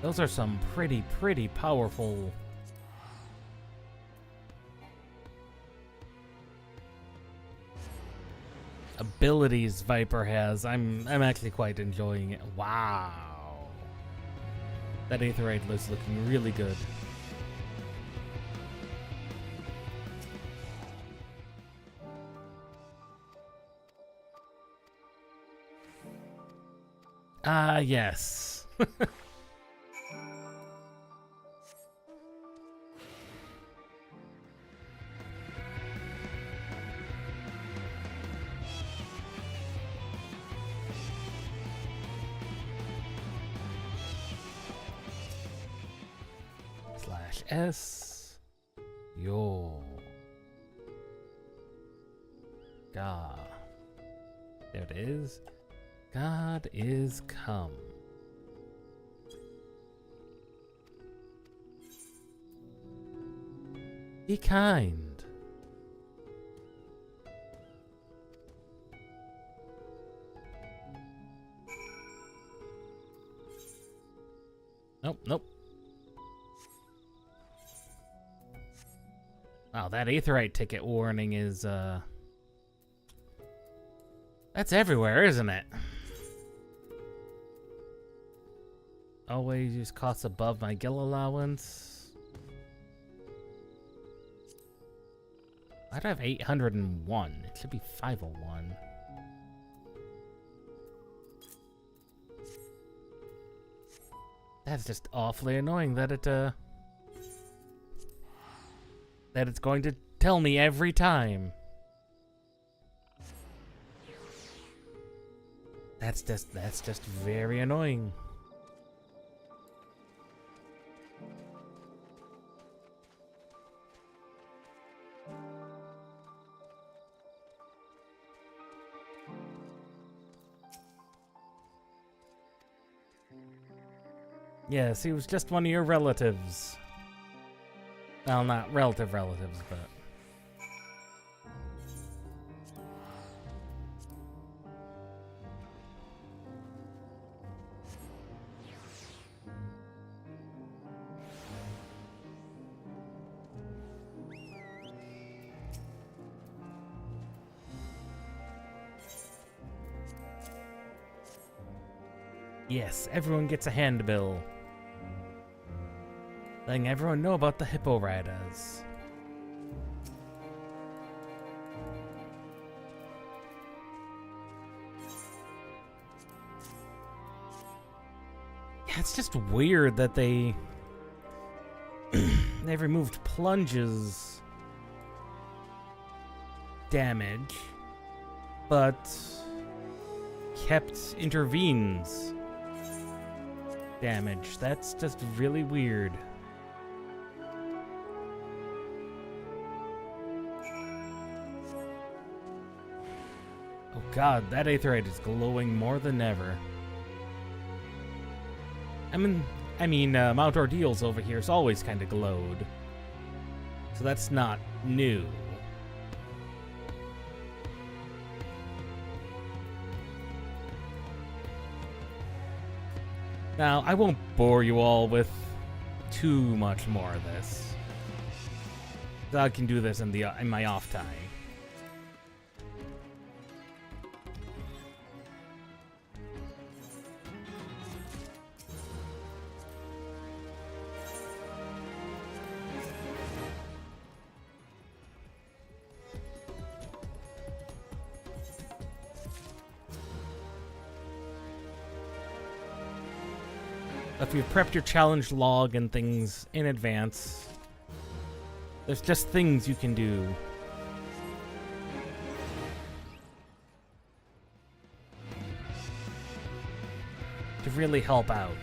Those are some pretty powerful abilities Viper has. I'm actually quite enjoying it. Wow. That Aetherite is looking really good. Ah, yes. /S. Yo. God. There it is. God is come. Be kind. Nope. Wow, that Aetherite ticket warning is, that's everywhere, isn't it? Always use costs above my gil allowance. I'd have 801. It should be 501. That's just awfully annoying that it's going to tell me every time. That's just very annoying. Yes, he was just one of your relatives. Well, not relatives, but... Yes, everyone gets a handbill. Letting everyone know about the hippo riders. Yeah, it's just weird that they've removed plunges damage, but kept intervenes damage. That's just really weird. Oh god, that aetherite is glowing more than ever. I mean, Mount Ordeal's over here is always kind of glowed. So that's not new. Now, I won't bore you all with too much more of this. I can do this in my off time. If you've prepped your challenge log and things in advance, there's just things you can do. To really help out.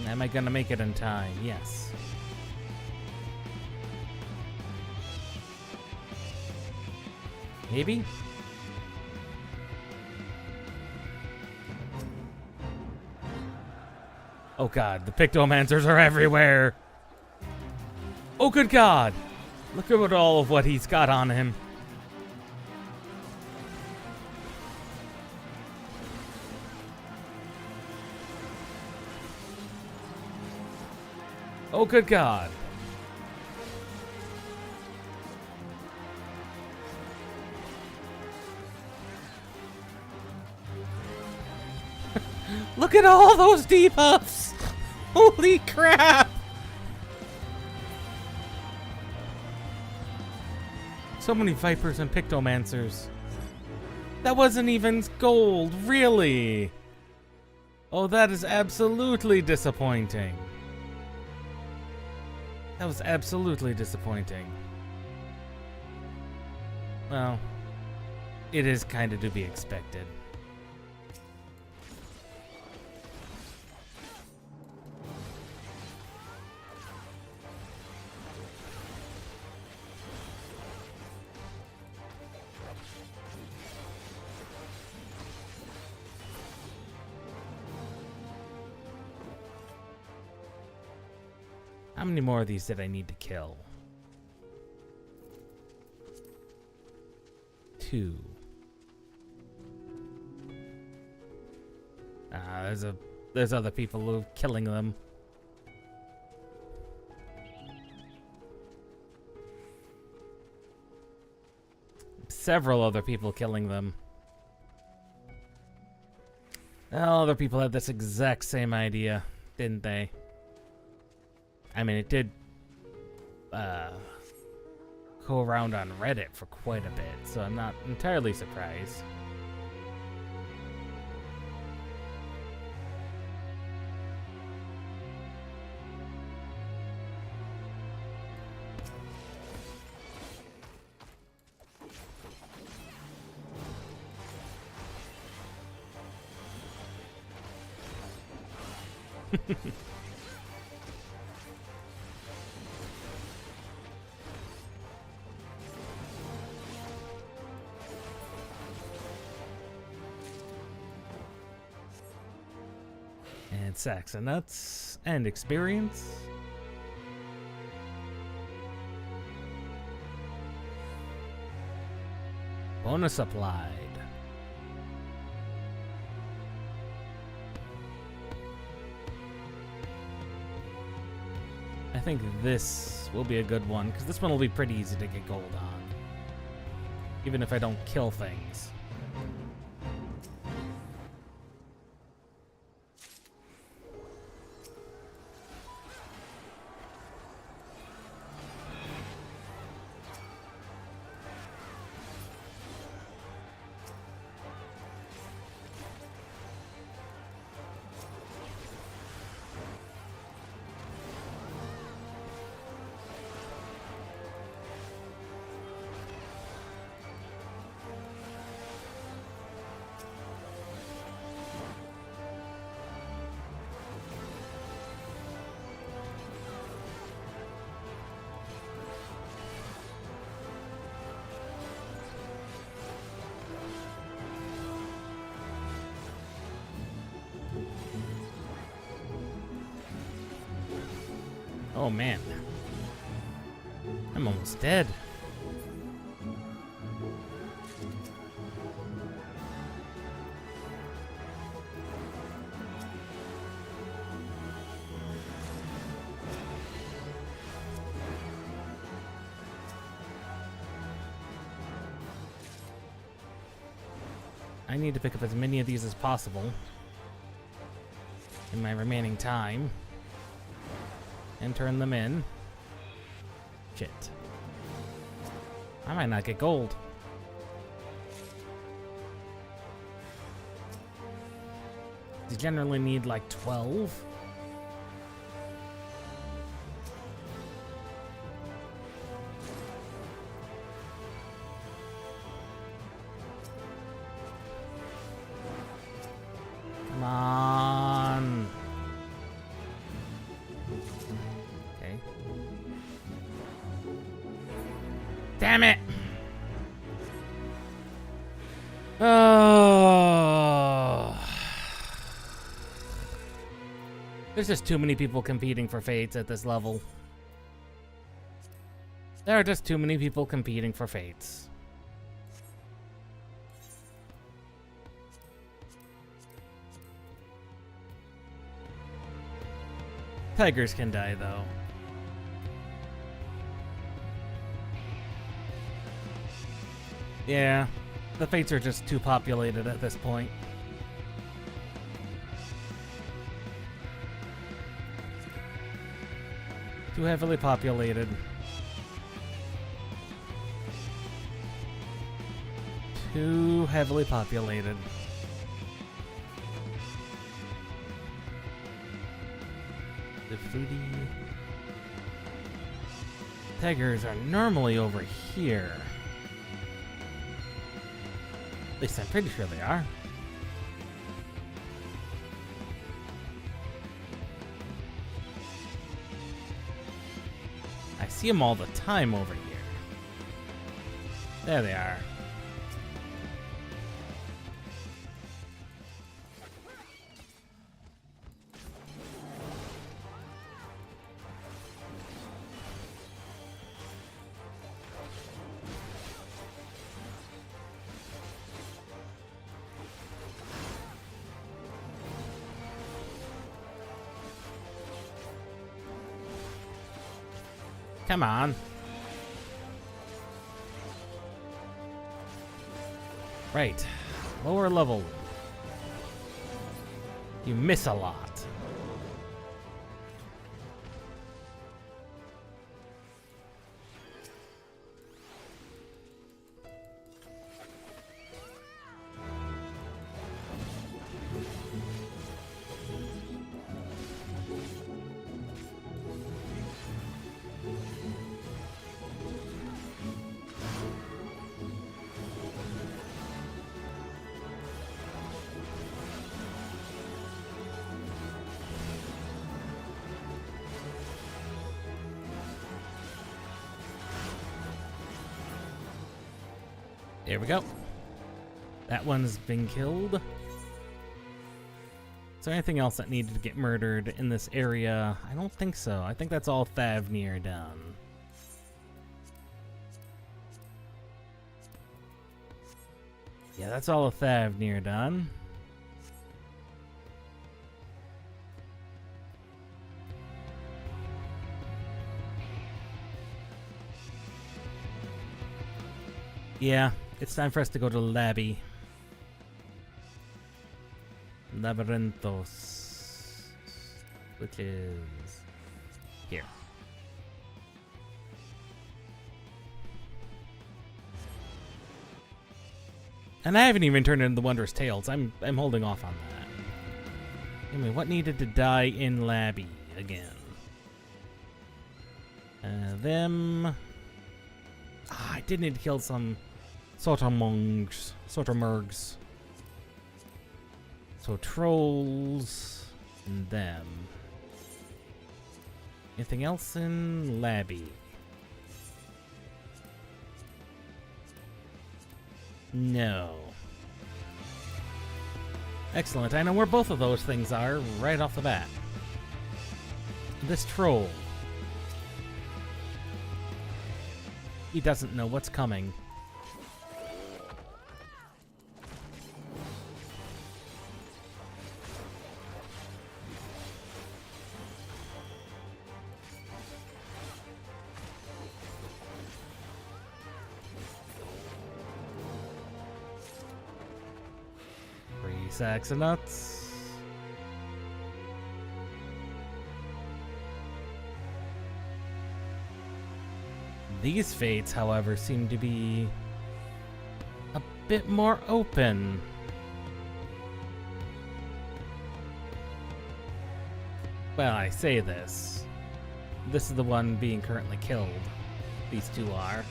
Am I gonna make it in time? Yes. Maybe? Oh god, the Pictomancers are everywhere! Oh good god! Look at all of what he's got on him. Oh good god. Look at all those debuffs! Holy crap! So many Vipers and Pictomancers. That wasn't even gold, really? Oh, that is absolutely disappointing. That was absolutely disappointing. Well, it is kind of to be expected. How many more of these did I need to kill? 2. There's other people who are killing them. Several other people killing them. Well, other people had this exact same idea, didn't they? I mean, it did go around on Reddit for quite a bit, so I'm not entirely surprised. And sacks of nuts and experience. Bonus applied. I think this will be a good one, because this one will be pretty easy to get gold on. Even if I don't kill things. Oh man. I'm almost dead. I need to pick up as many of these as possible in my remaining time and turn them in. Shit. I might not get gold. You generally need like 12. Come on. Okay. Damn it. Oh. There's just too many people competing for fates at this level. There are just too many people competing for fates. Tigers can die, though. Yeah, the fates are just too populated at this point. Too heavily populated. Too heavily populated. The fruity tigers are normally over here. At least I'm pretty sure they are. I see them all the time over here. There they are. Come on. Right. Lower level. You miss a lot. There we go. That one's been killed. Is there anything else that needed to get murdered in this area? I don't think so. I think that's all Thavnir done. Yeah, that's all of Thavnir done. Yeah, it's time for us to go to Labby. Labyrinthos. Which is here. And I haven't even turned in the Wondrous Tales. I'm holding off on that. Anyway, what needed to die in Labby again? Them. I did need to kill some Sotomurgs. So trolls and them. Anything else in Labby? No. Excellent. I know where both of those things are right off the bat. This troll. He doesn't know what's coming. Three sacks of nuts. These fates, however, seem to be a bit more open. Well, I say this. This is the one being currently killed. These two are.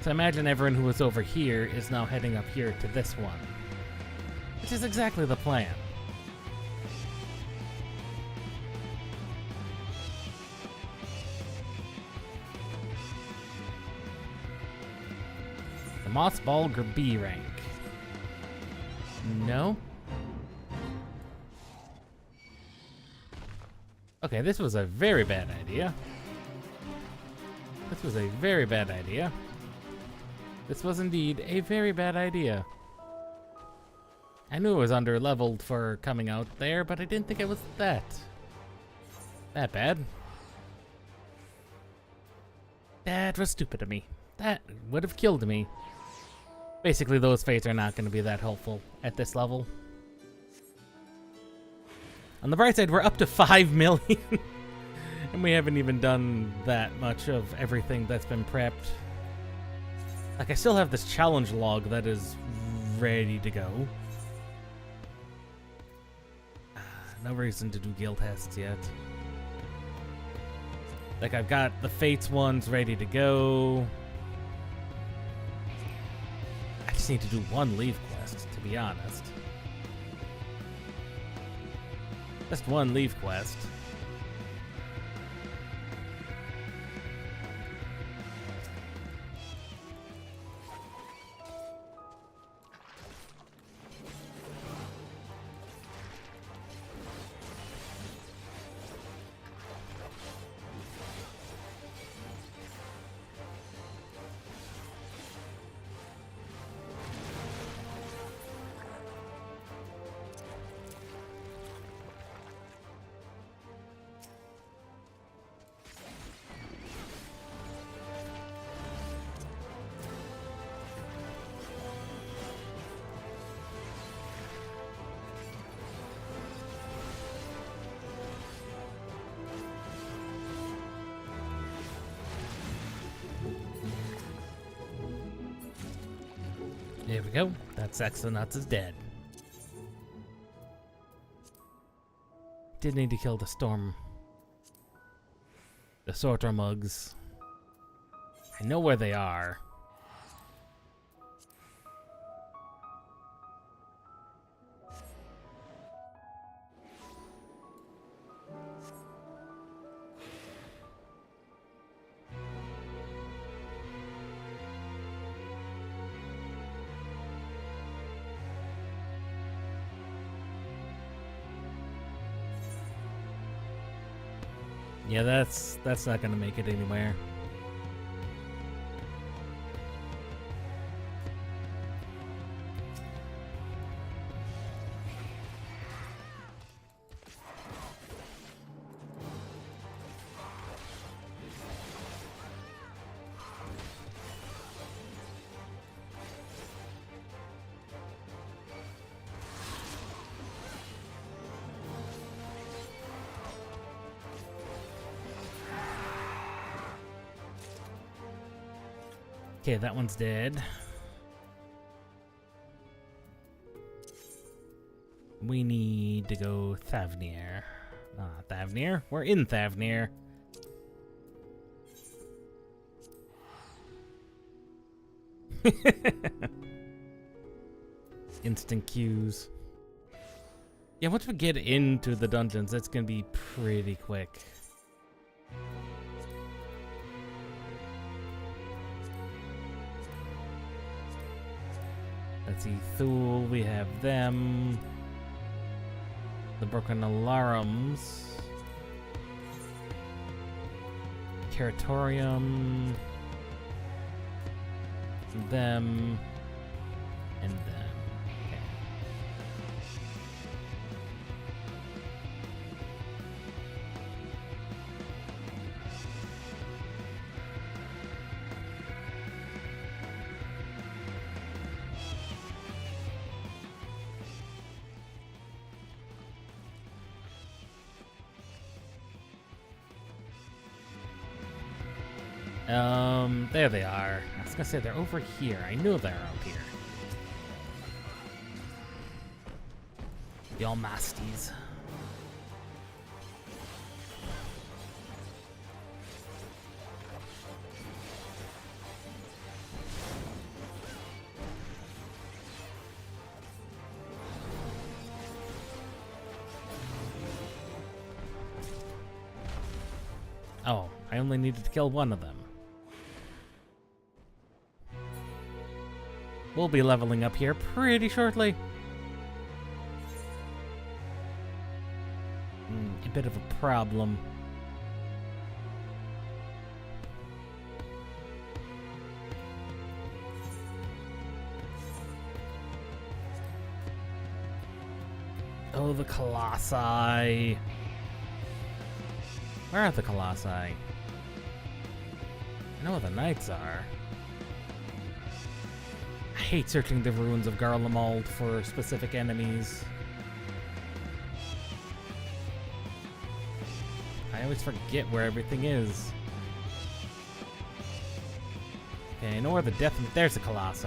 So imagine everyone who was over here is now heading up here to this one. Which is exactly the plan. The Mossbalger B rank. No? Okay, this was a very bad idea. This was a very bad idea. This was indeed a very bad idea. I knew it was under-leveled for coming out there, but I didn't think it was that bad. That was stupid of me. That would have killed me. Basically, those fates are not going to be that helpful at this level. On the bright side, we're up to 5 million. And we haven't even done that much of everything that's been prepped. Like, I still have this challenge log that is ready to go. No reason to do guild tests yet. Like, I've got the Fates ones ready to go. I just need to do one leave quest, to be honest. Just one leave quest. There we go. That XIV nuts is dead. Did need to kill the storm. The sorter mugs. I know where they are. Yeah, that's not gonna make it anywhere. Okay, that one's dead. We need to go Thavnir. Thavnir? We're in Thavnir. Instant queues. Yeah, once we get into the dungeons, that's gonna be pretty quick. Let's see, Thule, we have them. The broken alarums. Territorium. Them. And them. Okay. There they are. I was gonna say they're over here. I knew they're out here. The Almasties. Oh, I only needed to kill one of them. We'll be leveling up here pretty shortly. A bit of a problem. Oh, the Colossi. Where are the Colossi? I know where the Knights are. I hate searching the ruins of Garlemald for specific enemies. I always forget where everything is. Okay, I know where the death... There's the Colossi.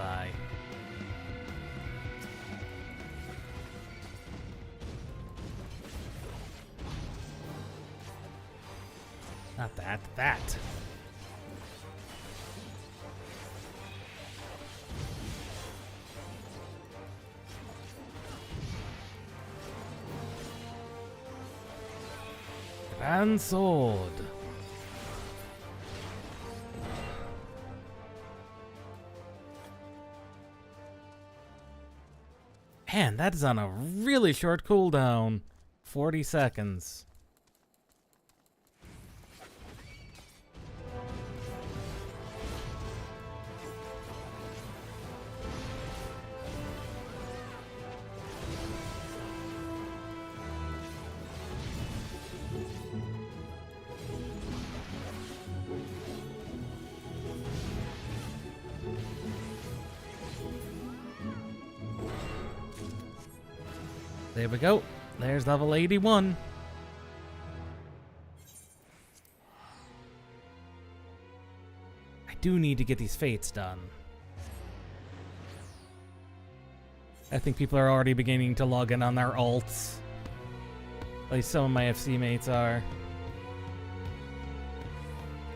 Not that, that. And sword. Man, that is on a really short cooldown. 40 seconds. There we go. There's level 81. I do need to get these fates done. I think people are already beginning to log in on their alts. At least some of my FC mates are.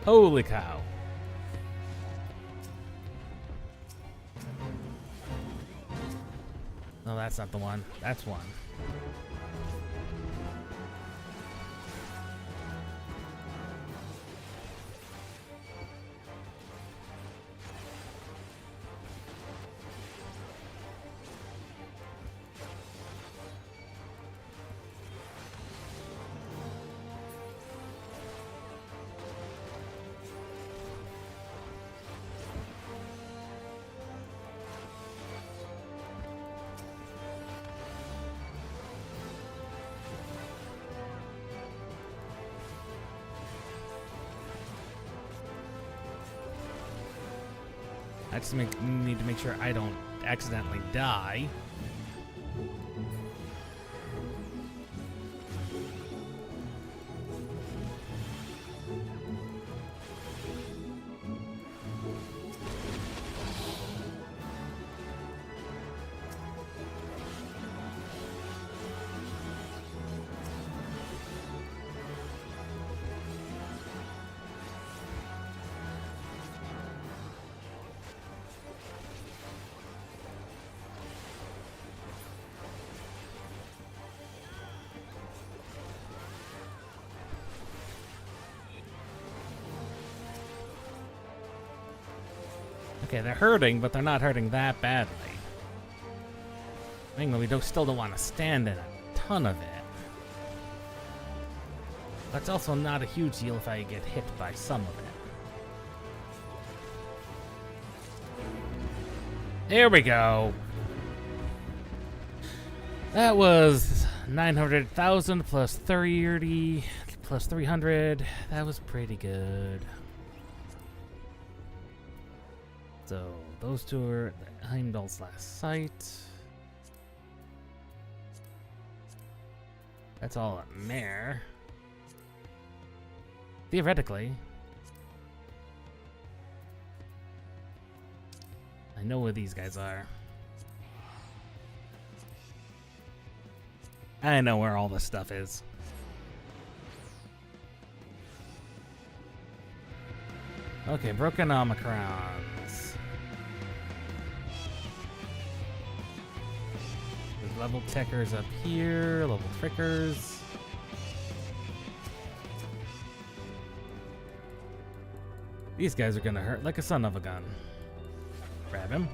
Holy cow. No, that's not the one. That's one. I just need to make sure I don't accidentally die. Okay, they're hurting, but they're not hurting that badly. I think we still don't want to stand in a ton of it. That's also not a huge deal if I get hit by some of it. There we go. That was 900,000 plus 30 plus 300. That was pretty good. So those two are Heimdall's last sight. That's all a mare. Theoretically. I know where these guys are. I know where all this stuff is. Okay, broken Omicrons. There's level techers up here, level trickers. These guys are gonna hurt like a son of a gun. Grab him.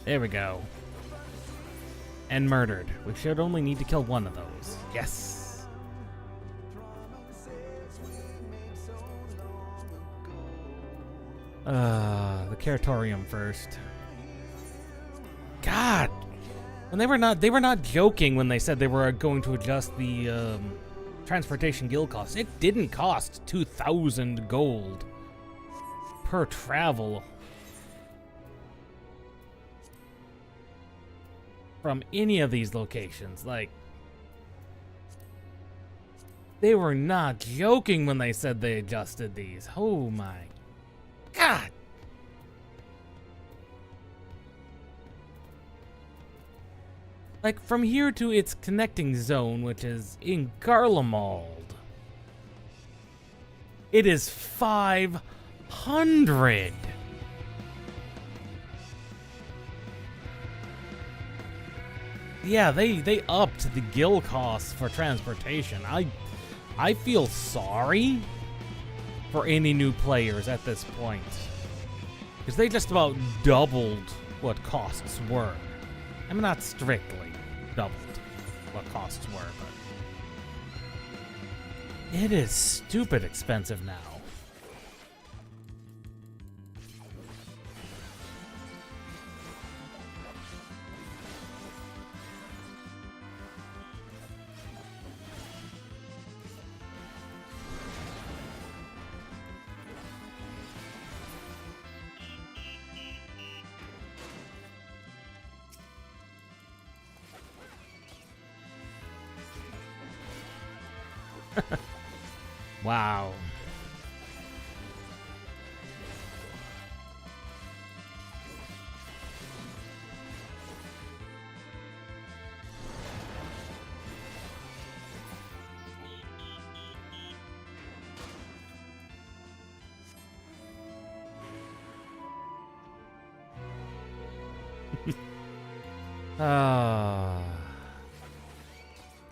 There we go. And murdered. We should only need to kill one of those. Yes. The Curatorium first. God. And they were not joking when they said they were going to adjust the transportation guild cost. It didn't cost 2,000 gold per travel. From any of these locations. Like, they were not joking when they said they adjusted these. Oh my God. Like, from here to its connecting zone, which is in Garlemald, it is 500. Yeah, they upped the guild costs for transportation. I feel sorry for any new players at this point, because they just about doubled what costs were. I mean, not strictly doubled what costs were, but it is stupid expensive now. Wow.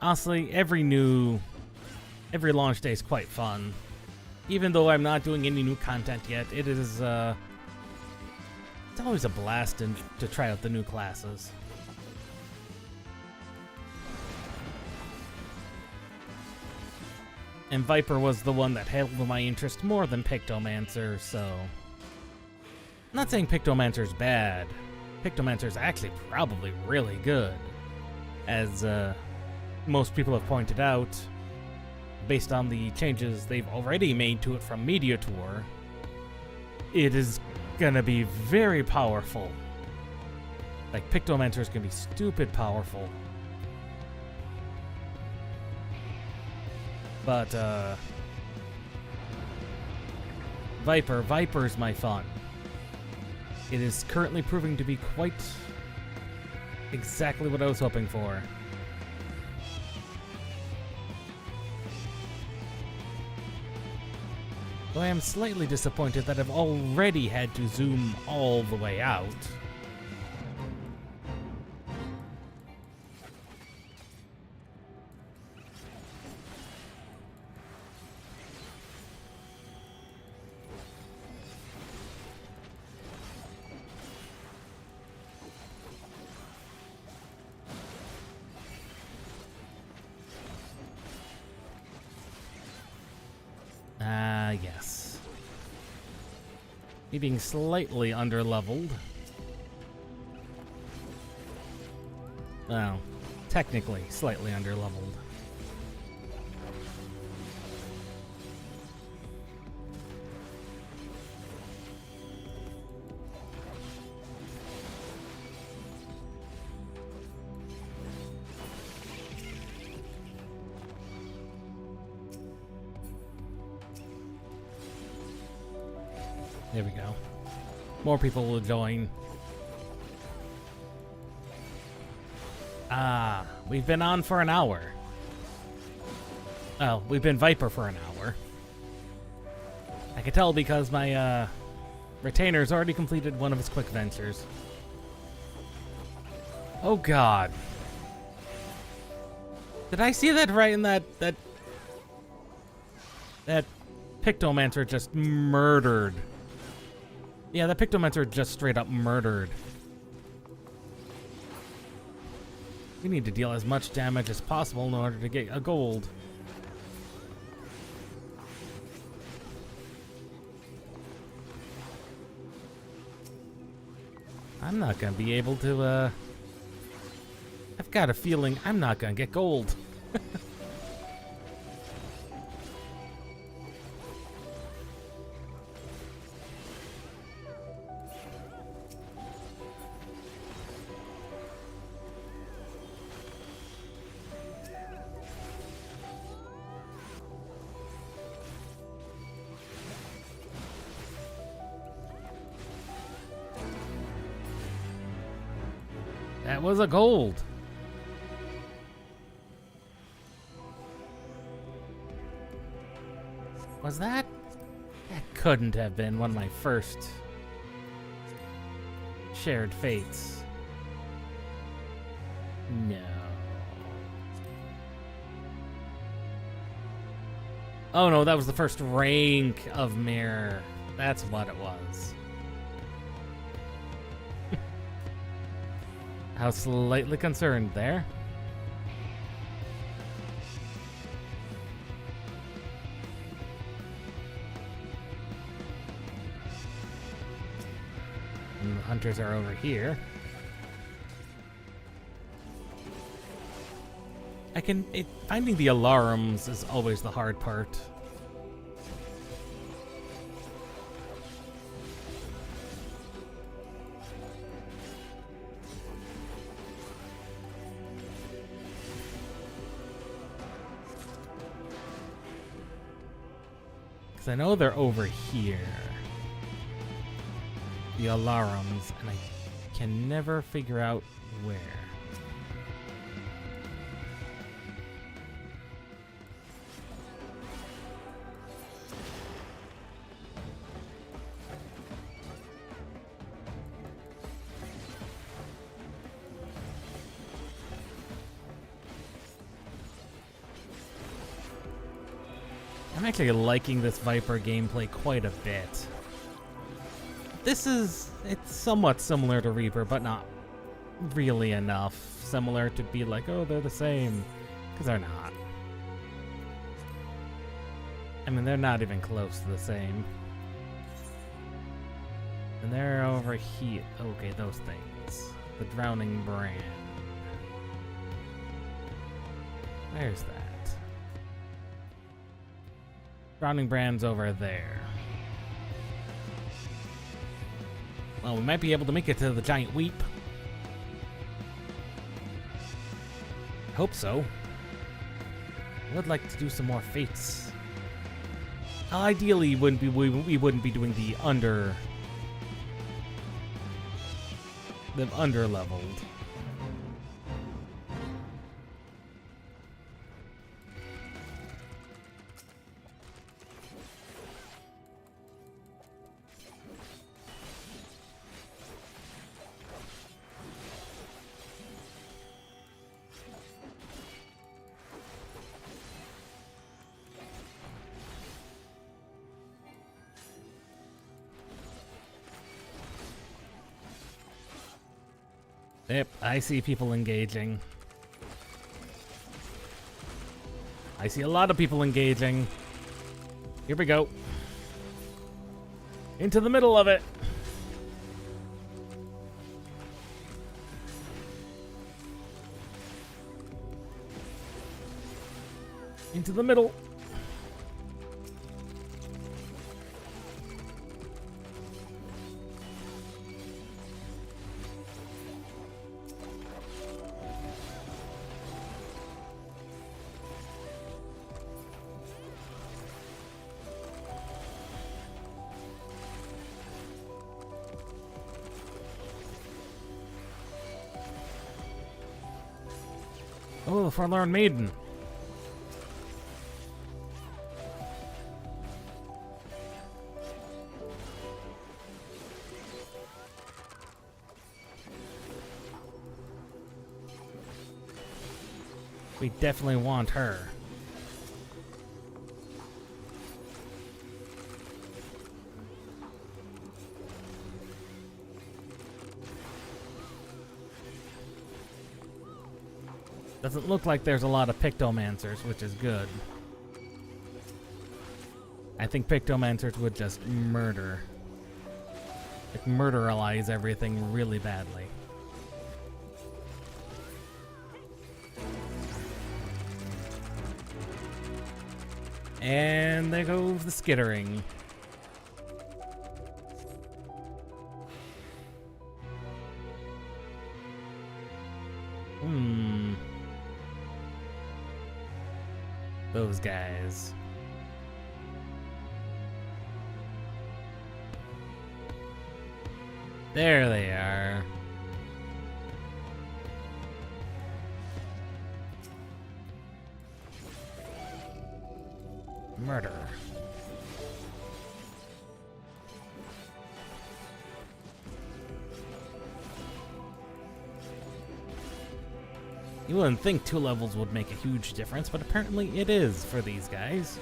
Honestly, every launch day is quite fun. Even though I'm not doing any new content yet, it is it's always a blast to try out the new classes. And Viper was the one that held my interest more than Pictomancer, so I'm not saying Pictomancer's bad. Pictomancer's actually probably really good, as most people have pointed out. Based on the changes they've already made to it from Media Tour, it is gonna be very powerful. Like, Pictomancer is gonna be stupid powerful. But, Viper's my fun. It is currently proving to be quite exactly what I was hoping for. Though I am slightly disappointed that I've already had to zoom all the way out. Yes. Me being slightly underleveled. Well, technically slightly underleveled. There we go. More people will join. Ah, we've been on for an hour. Oh, we've been Viper for an hour. I can tell because my retainer's already completed one of his quick ventures. Oh god. Did I see that right in that Pictomancer just murdered? Yeah, that Pictomancer just straight up murdered. We need to deal as much damage as possible in order to get a gold. I'm not gonna be able to, I've got a feeling I'm not gonna get gold. That was a gold. Was that? That couldn't have been one of my first shared fates. No. Oh no, that was the first rank of mirror. That's what it was. I was slightly concerned there. And the hunters are over here. Finding the alarms is always the hard part. Because I know they're over here. The alarms, and I can never figure out where. I'm actually liking this Viper gameplay quite a bit. It's somewhat similar to Reaper, but not really enough similar to be like, oh, they're the same, because they're not. I mean, they're not even close to the same. And they're over here. Okay, those things. The Drowning Brand. Where's that? Drowning Brand's over there. Well, we might be able to make it to the Giant Weep. Hope so. I would like to do some more fates. Ideally, we wouldn't be doing the under-leveled. Yep, I see people engaging. I see a lot of people engaging. Here we go. Into the middle of it. Into the middle. Oh, the Forlorn Maiden. We definitely want her. Doesn't look like there's a lot of Pictomancers, which is good. I think Pictomancers would just murder. Like, murderalize everything really badly. And there goes the skittering. Those guys. There they are. Murder. You wouldn't think 2 levels would make a huge difference, but apparently it is for these guys.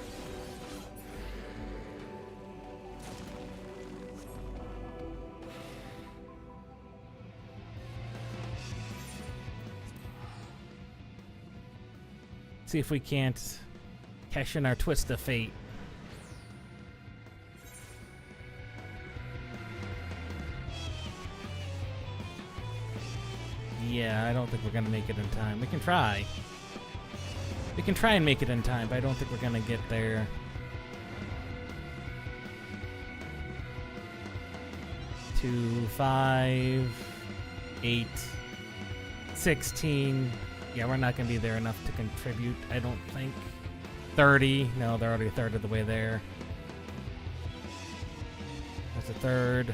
See if we can't cash in our twist of fate. Yeah, I don't think we're gonna make it in time. We can try. We can try and make it in time, but I don't think we're gonna get there. Two, 5, 8, 16. Yeah, we're not gonna be there enough to contribute, I don't think. 30. No, they're already a third of the way there. That's a third.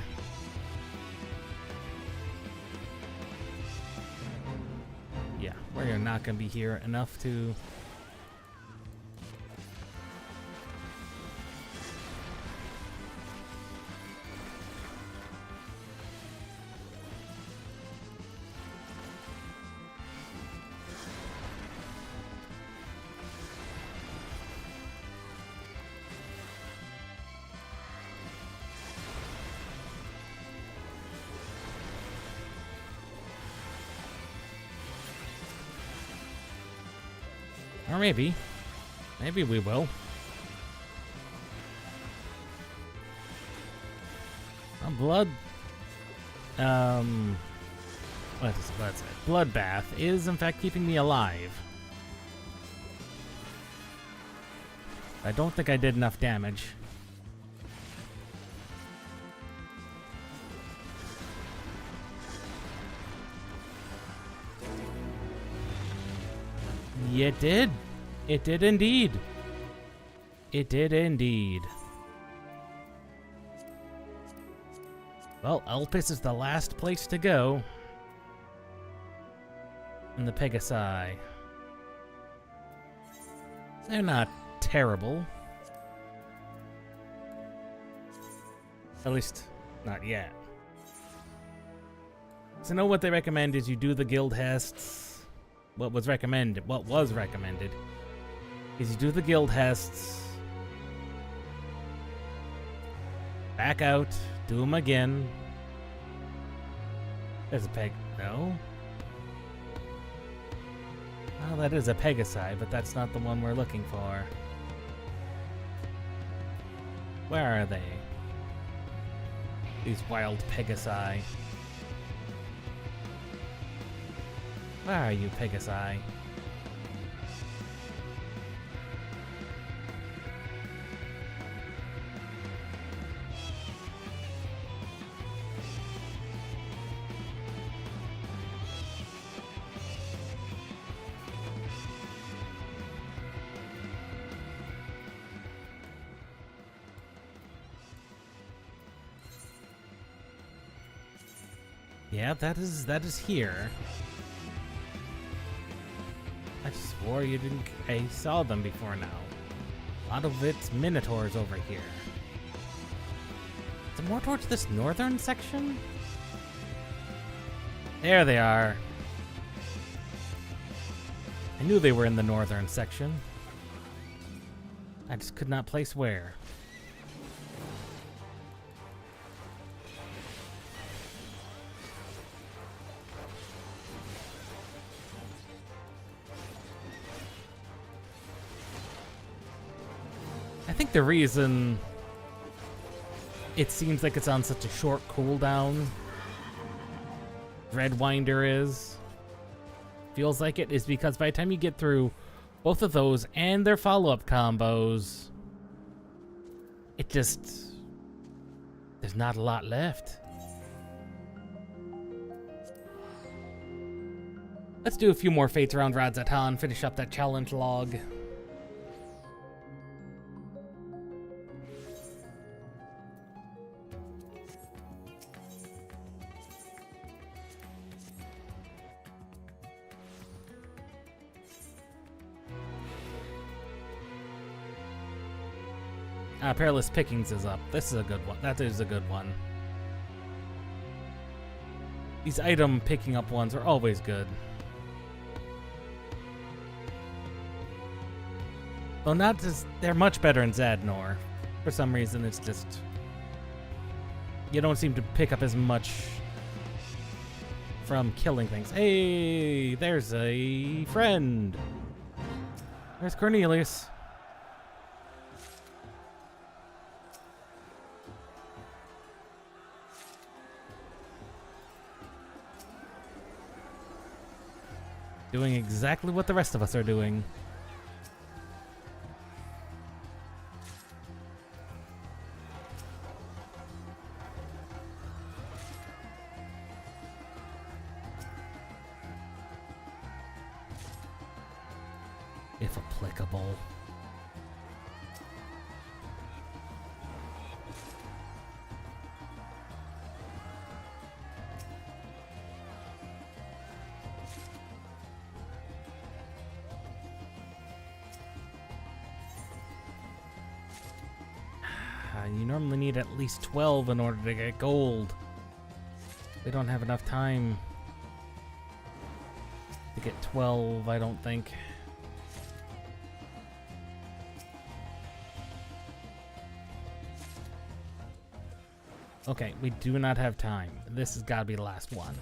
Yeah, we're not gonna be here enough to... Or maybe. Maybe we will. A blood... What's it? Bloodbath is, in fact, keeping me alive. I don't think I did enough damage. It did. It did indeed. It did indeed. Well, Elpis is the last place to go. In the Pegasi. They're not terrible. At least, not yet. So know what they recommend is you do the guild hests. What was recommended is you do the guild hests, back out, do them again. There's a peg. No? Well, that is a Pegasi, but that's not the one we're looking for. Where are they? These wild Pegasi. Where are you, Pegasi? Yeah, that is here. I swore you didn't. I saw them before now. A lot of it's minotaurs over here. Is it more towards this northern section? There they are. I knew they were in the northern section. I just could not place where. I think the reason it seems like it's on such a short cooldown, Dreadwinder feels like it, is because by the time you get through both of those and their follow-up combos, it just, there's not a lot left. Let's do a few more Fates around Radzatan, finish up that challenge log. Perilous Pickings is up. This is a good one. That is a good one. These item picking up ones are always good. Though not just, they're much better in Zadnor. For some reason, it's just, you don't seem to pick up as much from killing things. Hey, there's a friend. There's Cornelius. Doing exactly what the rest of us are doing. If applicable. You normally need at least 12 in order to get gold. We don't have enough time to get 12, I don't think. Okay, we do not have time. This has got to be the last one.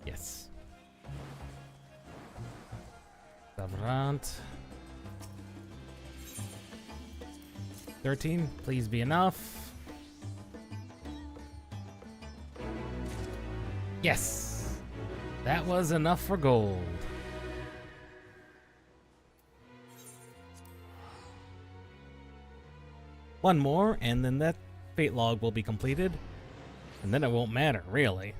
Yes. Savrant. 13, please be enough. Yes! That was enough for gold. One more, and then that fate log will be completed. And then it won't matter, really.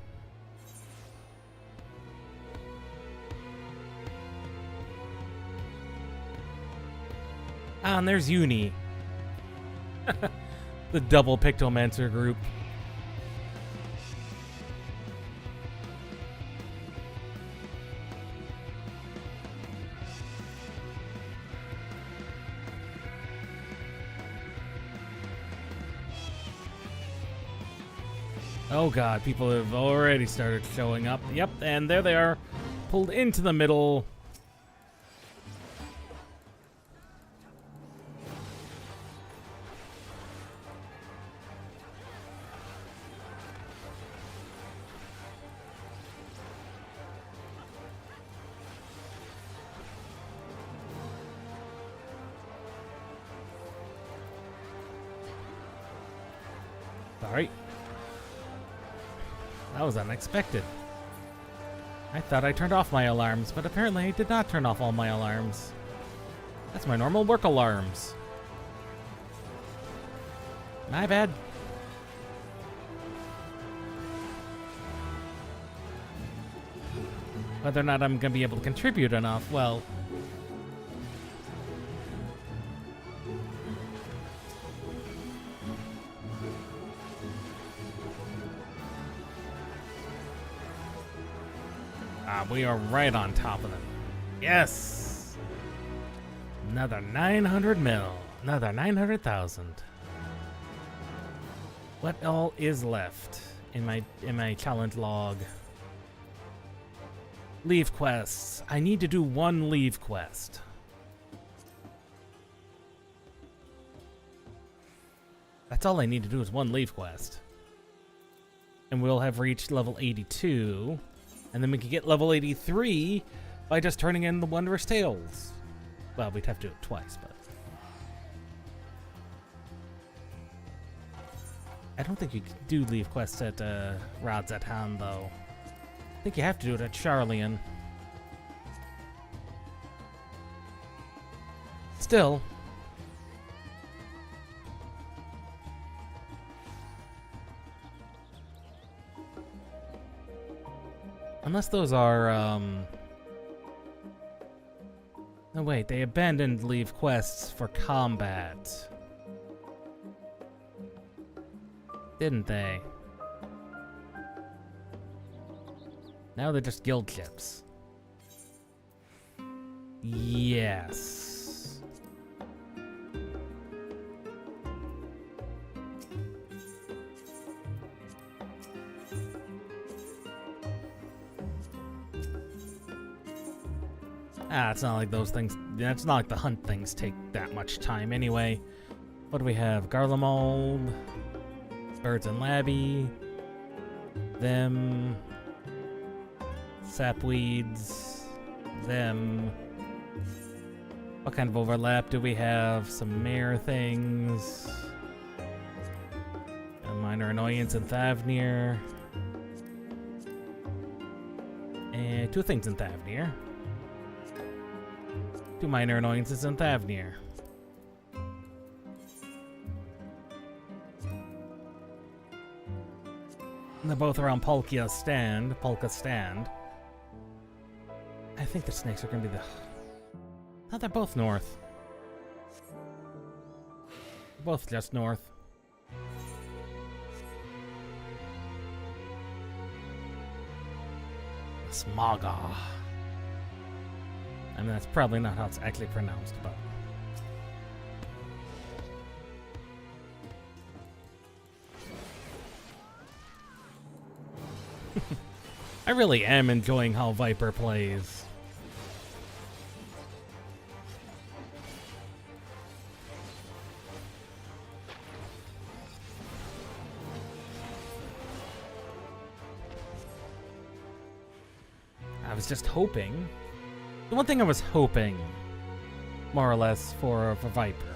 Ah, and there's Uni. The double Pictomancer group. Oh god, people have already started showing up. Yep, and there they are, pulled into the middle. Sorry. That was unexpected. I thought I turned off my alarms, but apparently I did not turn off all my alarms. That's my normal work alarms. My bad. Whether or not I'm going to be able to contribute enough, well... we are right on top of them. Yes! Another 900 mil. Another 900,000. What all is left in my challenge log? Leave quests. I need to do one leave quest. That's all I need to do is one leave quest. And we'll have reached level 82. And then we can get level 83 by just turning in the Wondrous Tales. Well, we'd have to do it twice, but... I don't think you can do leave quests at Rods at Hand, though. I think you have to do it at Charlian. Still. Unless those are, No, wait, they abandoned leave quests for combat. Didn't they? Now they're just guild ships. Yes. It's not like those things. It's not like the hunt things take that much time anyway. What do we have? Garlemald, Birds and Labby, them, Sapweeds, them. What kind of overlap do we have? Some mare things. A minor annoyance in Thavnir. And two things in Thavnir. Two minor annoyances in Thavnir. And they're both around Polka Stand. I think the snakes are gonna be the... No, they're both north. They're both just north. Smaga. I mean, that's probably not how it's actually pronounced, but... I really am enjoying how Viper plays. I was just hoping... The one thing I was hoping, more or less, for Viper,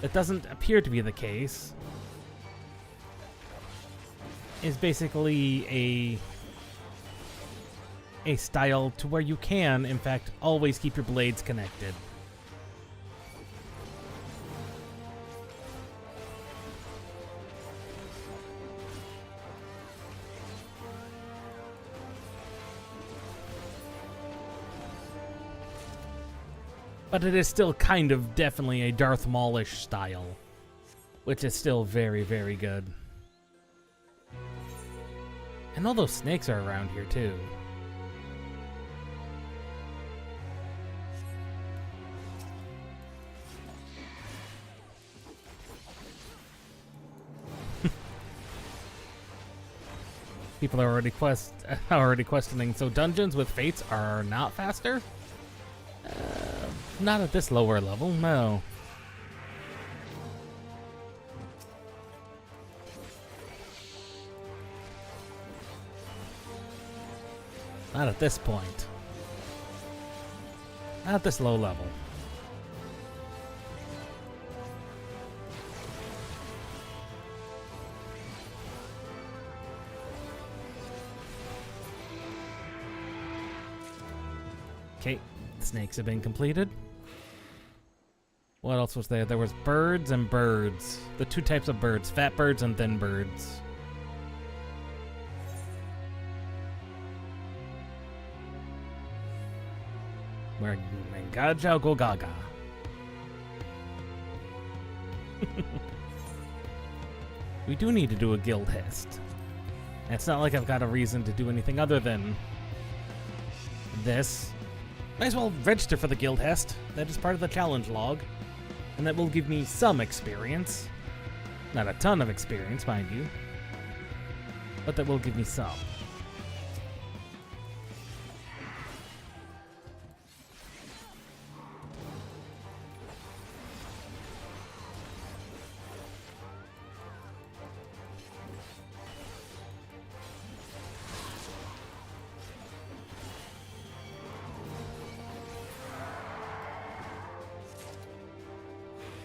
that doesn't appear to be the case, is basically a style to where you can, in fact, always keep your blades connected. But it is still kind of definitely a Darth Maulish style, which is still very, very good. And all those snakes are around here too. People are already questioning. So dungeons with fates are not faster? Not at this lower level, no. Not at this point. Not at this low level. Okay, snakes have been completed. What else was there? There was birds and birds. The two types of birds, fat birds and thin birds. We're Gaja Go Gaga. We do need to do a guild hest. It's not like I've got a reason to do anything other than this. Might as well register for the guild hest. That is part of the challenge log. And that will give me some experience. Not a ton of experience, mind you. But that will give me some.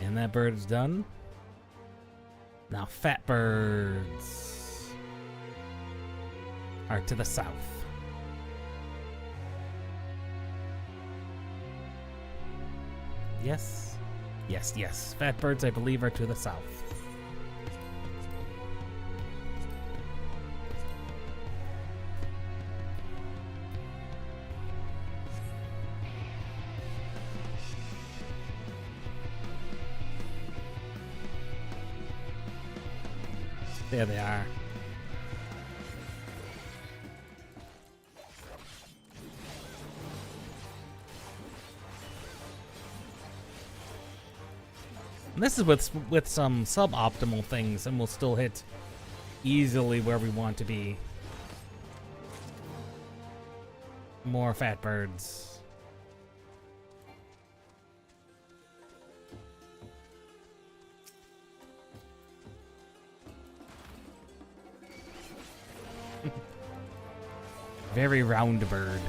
And that bird is done. Now fat birds are to the south. Yes. Yes, yes. Fat birds, I believe, are to the south. There they are. And this is with some suboptimal things, and we'll still hit easily where we want to be. More fat birds. Very round bird.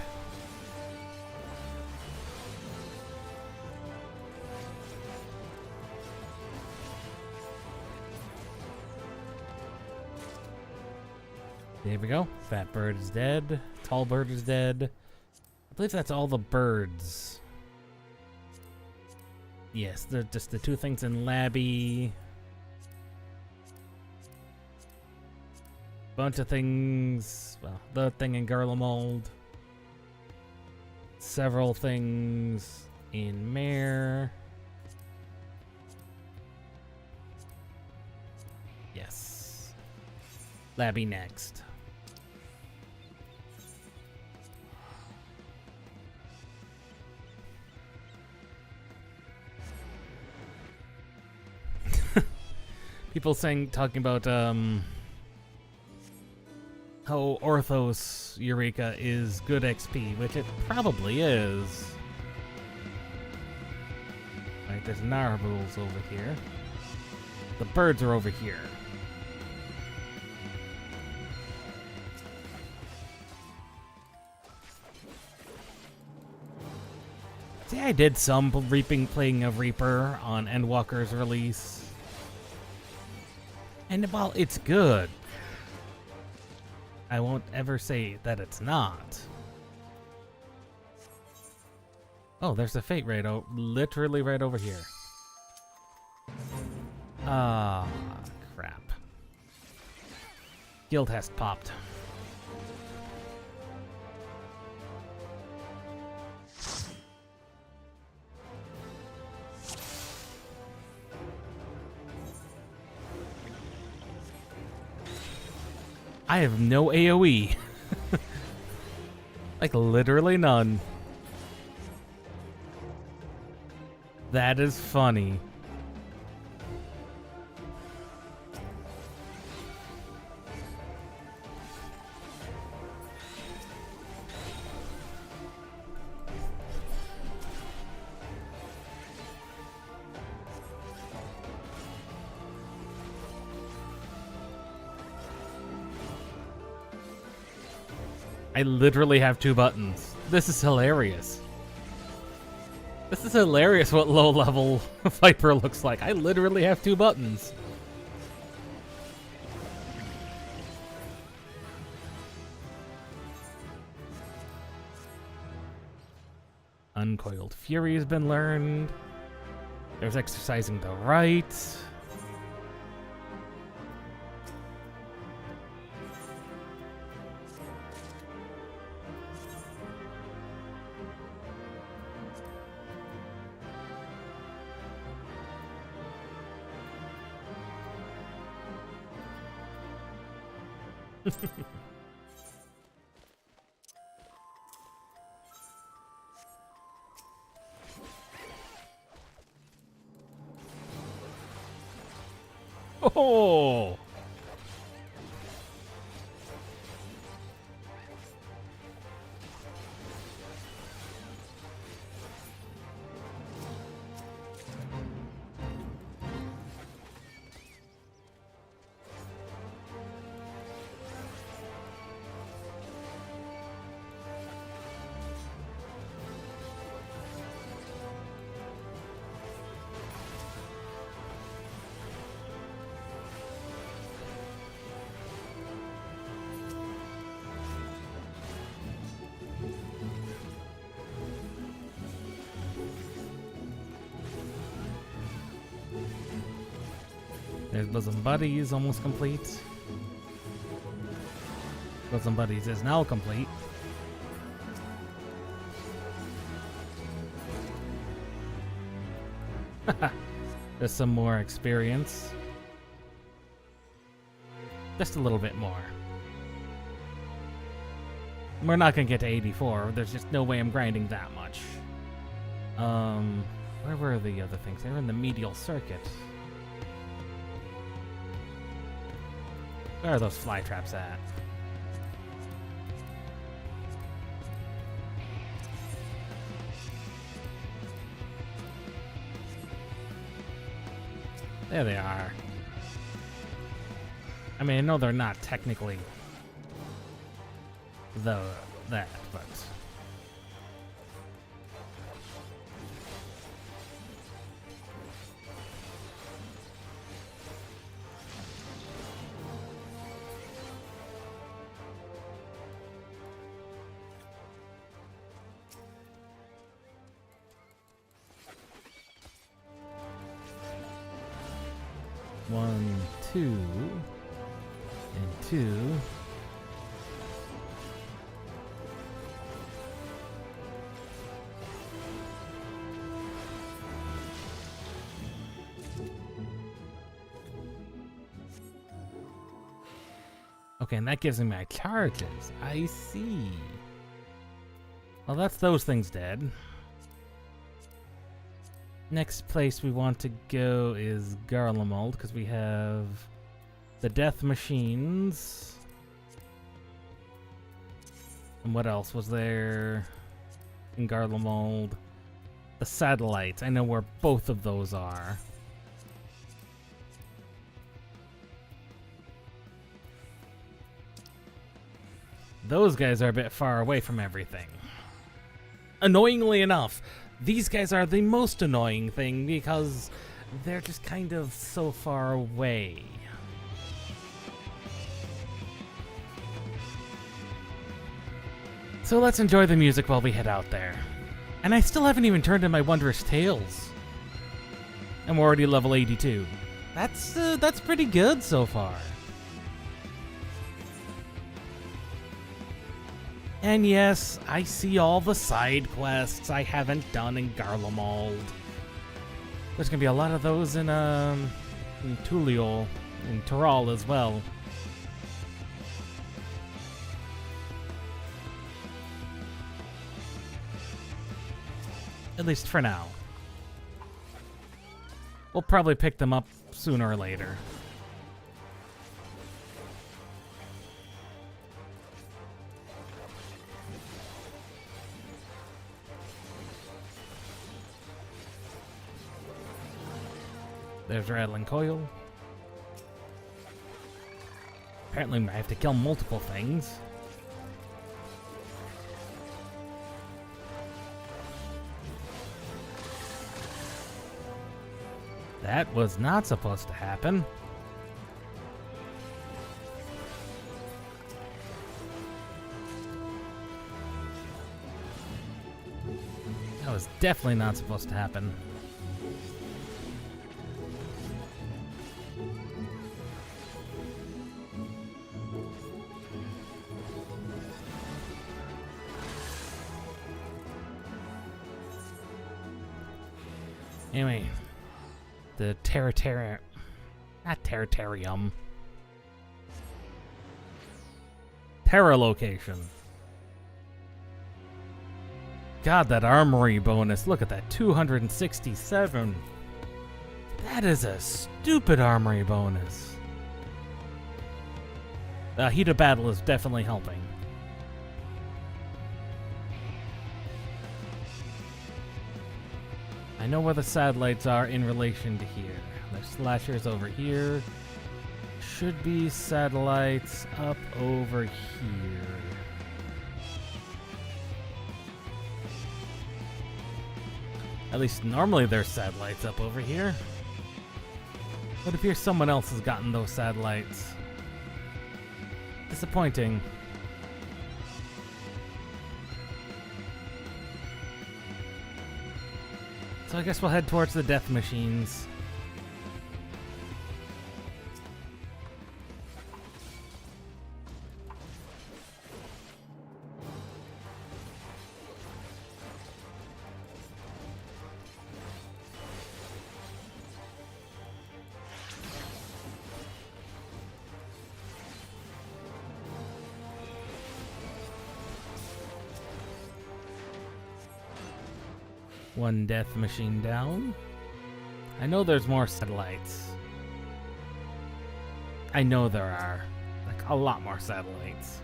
There we go. Fat bird is dead. Tall bird is dead. I believe that's all the birds. Yes, they're just the two things in Labby. Bunch of things. Well, the thing in Garlemald. Several things in Mare. Yes. Labby next. People talking about how Orthos Eureka is good XP, which it probably is. Right, there's Narbles over here. The birds are over here. See, I did some playing of Reaper on Endwalker's release. And while it's good, I won't ever say that it's not. Oh, there's a fate right literally right over here. Ah, crap. Guild has popped. I have no AoE. Like, literally none. That is funny. I literally have 2 buttons. This is hilarious. This is hilarious what low-level Viper looks like. I literally have 2 buttons. Uncoiled Fury has been learned. There's exercising the right. Oh! There's Bosom Buddies almost complete. Bosom Buddies is now complete. There's some more experience. Just a little bit more. We're not gonna get to 84. There's just no way I'm grinding that much. Where were the other things? They were in the medial circuit. Where are those fly traps at? There they are. I mean, I know they're not technically that, but... One, two, and two. Okay, and that gives me my charges. I see. Well, that's those things dead. Next place we want to go is Garlemald, because we have the death machines. And what else was there in Garlemald? The satellites. I know where both of those are. Those guys are a bit far away from everything. Annoyingly enough, these guys are the most annoying thing because they're just kind of so far away. So let's enjoy the music while we head out there. And I still haven't even turned in my Wondrous Tales. I'm already level 82. That's pretty good so far. And yes, I see all the side quests I haven't done in Garlemald. There's gonna be a lot of those in Tuliol, in Tural as well. At least for now. We'll probably pick them up sooner or later. There's Rattling Coil. Apparently I have to kill multiple things. That was not supposed to happen. That was definitely not supposed to happen. Anyway, the not Terratarium. Terra location. God, that armory bonus. Look at that, 267. That is a stupid armory bonus. Heat of battle is definitely helping. I know where the satellites are in relation to here. There's slashers over here. Should be satellites up over here. At least normally there's satellites up over here. But it appears someone else has gotten those satellites. Disappointing. So I guess we'll head towards the death machines. One death machine down. I know there's more satellites. I know there are. Like, a lot more satellites.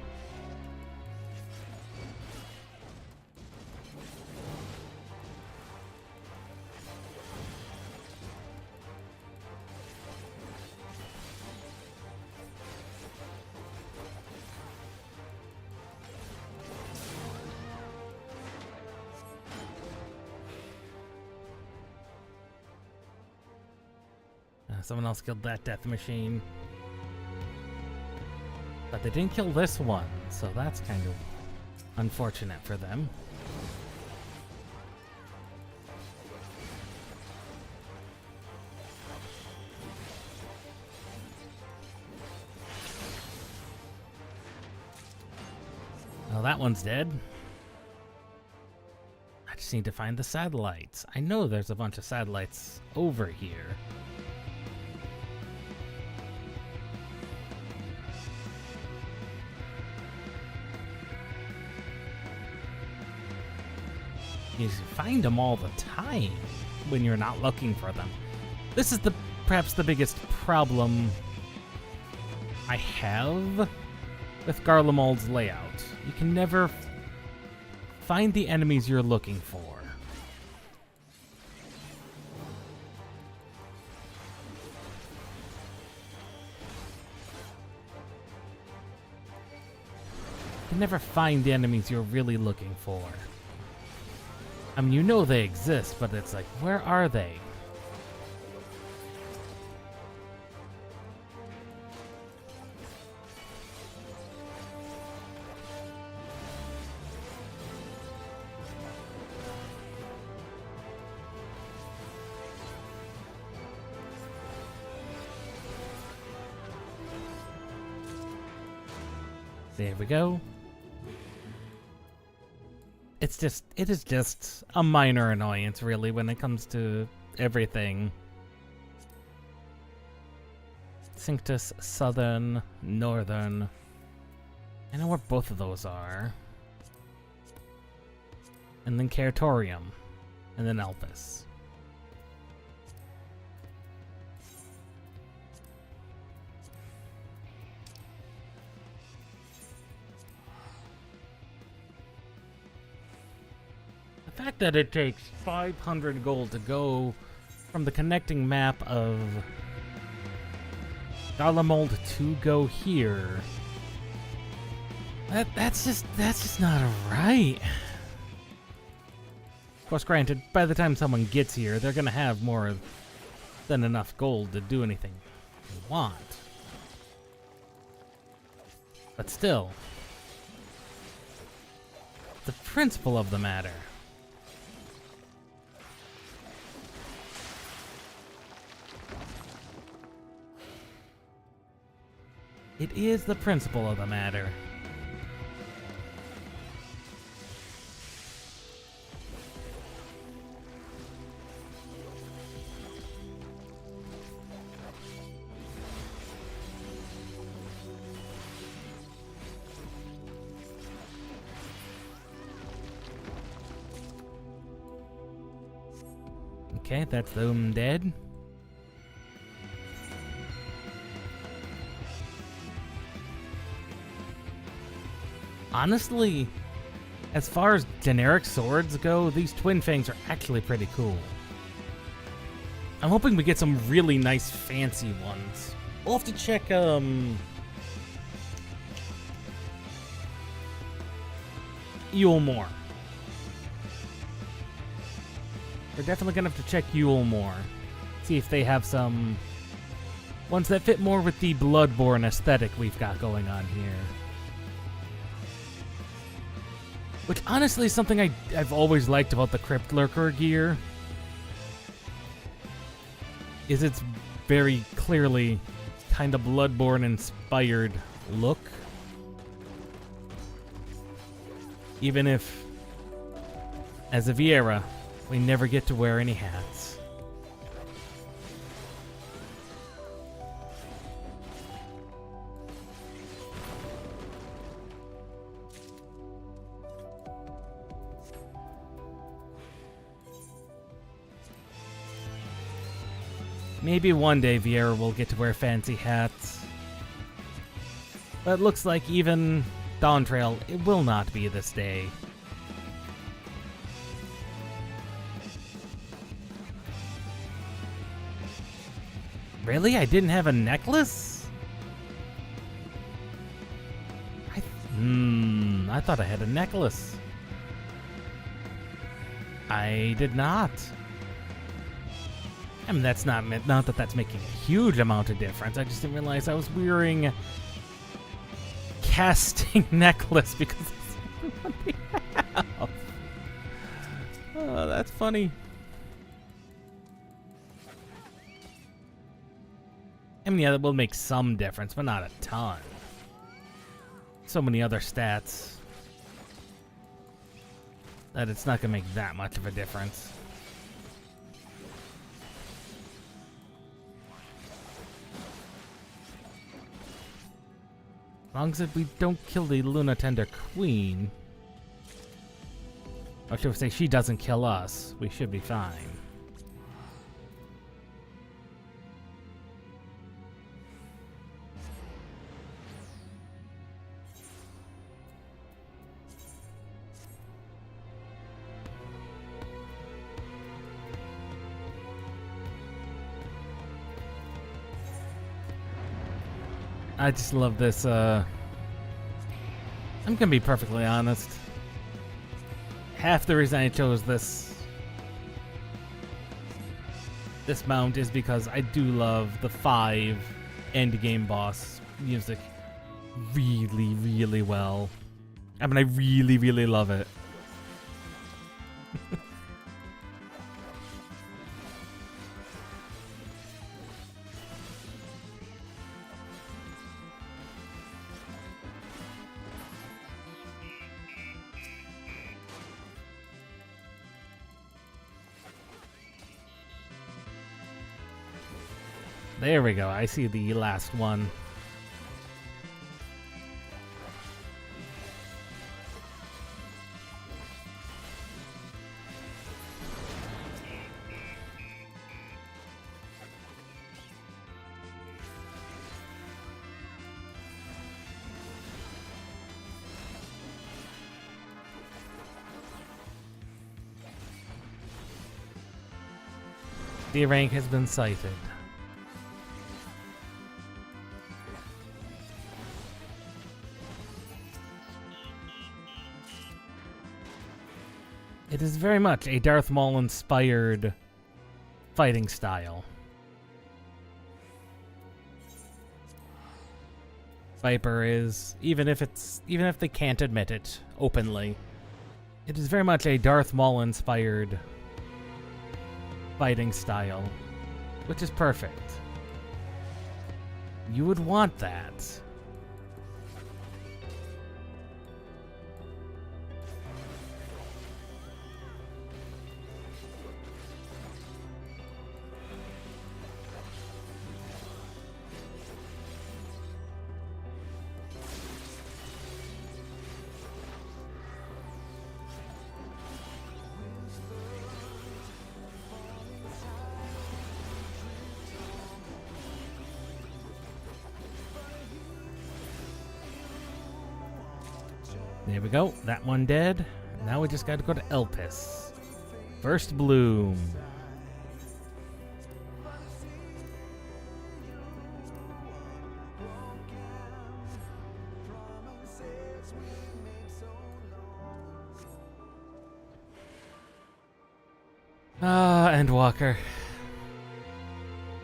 Someone else killed that death machine. But they didn't kill this one, so that's kind of unfortunate for them. Well, that one's dead. I just need to find the satellites. I know there's a bunch of satellites over here. You find them all the time when you're not looking for them. This is perhaps the biggest problem I have with Garlemald's layout. You can never find the enemies you're looking for. You can never find the enemies you're really looking for. I mean, you know they exist, but it's like, where are they? There we go. It is just a minor annoyance, really, when it comes to everything. Cinctus, Southern, Northern. I know where both of those are. And then Caratorium. And then Elpis. The fact that it takes 500 gold to go from the connecting map of Garlemald to go here, that's just not right. Of course, granted, by the time someone gets here, they're gonna have more than enough gold to do anything they want. But still, the principle of the matter. It is the principle of the matter. Okay, that's them dead. Honestly, as far as generic swords go, these Twin Fangs are actually pretty cool. I'm hoping we get some really nice fancy ones. We'll have to check, Yule more. We're definitely gonna have to check Yule more. See if they have some ones that fit more with the Bloodborne aesthetic we've got going on here. Which honestly is something I've always liked about the Crypt Lurker gear. Is its very clearly kind of Bloodborne inspired look. Even if, as a Vieira, we never get to wear any hats. Maybe one day Vieira will get to wear fancy hats. But it looks like even Dawntrail, it will not be this day. Really? I didn't have a necklace? I thought I had a necklace. I did not. I mean, that's not that that's making a huge amount of difference. I just didn't realize I was wearing casting necklace because it's what we have. Oh, that's funny. I mean, yeah, that will make some difference, but not a ton. So many other stats that it's not going to make that much of a difference. As long as we don't kill the Luna Tender Queen. Or should we say she doesn't kill us, we should be fine. I just love this, I'm gonna be perfectly honest. Half the reason I chose this mount is because I do love the 5 endgame boss music really, really well. I mean, I really, really love it. There we go. I see the last one. The rank has been sighted. It is very much a Darth Maul-inspired fighting style. Viper is, even if they can't admit it openly, it is very much a Darth Maul-inspired fighting style, which is perfect. You would want that. There we go. That one dead. Now we just gotta go to Elpis. First bloom. Endwalker.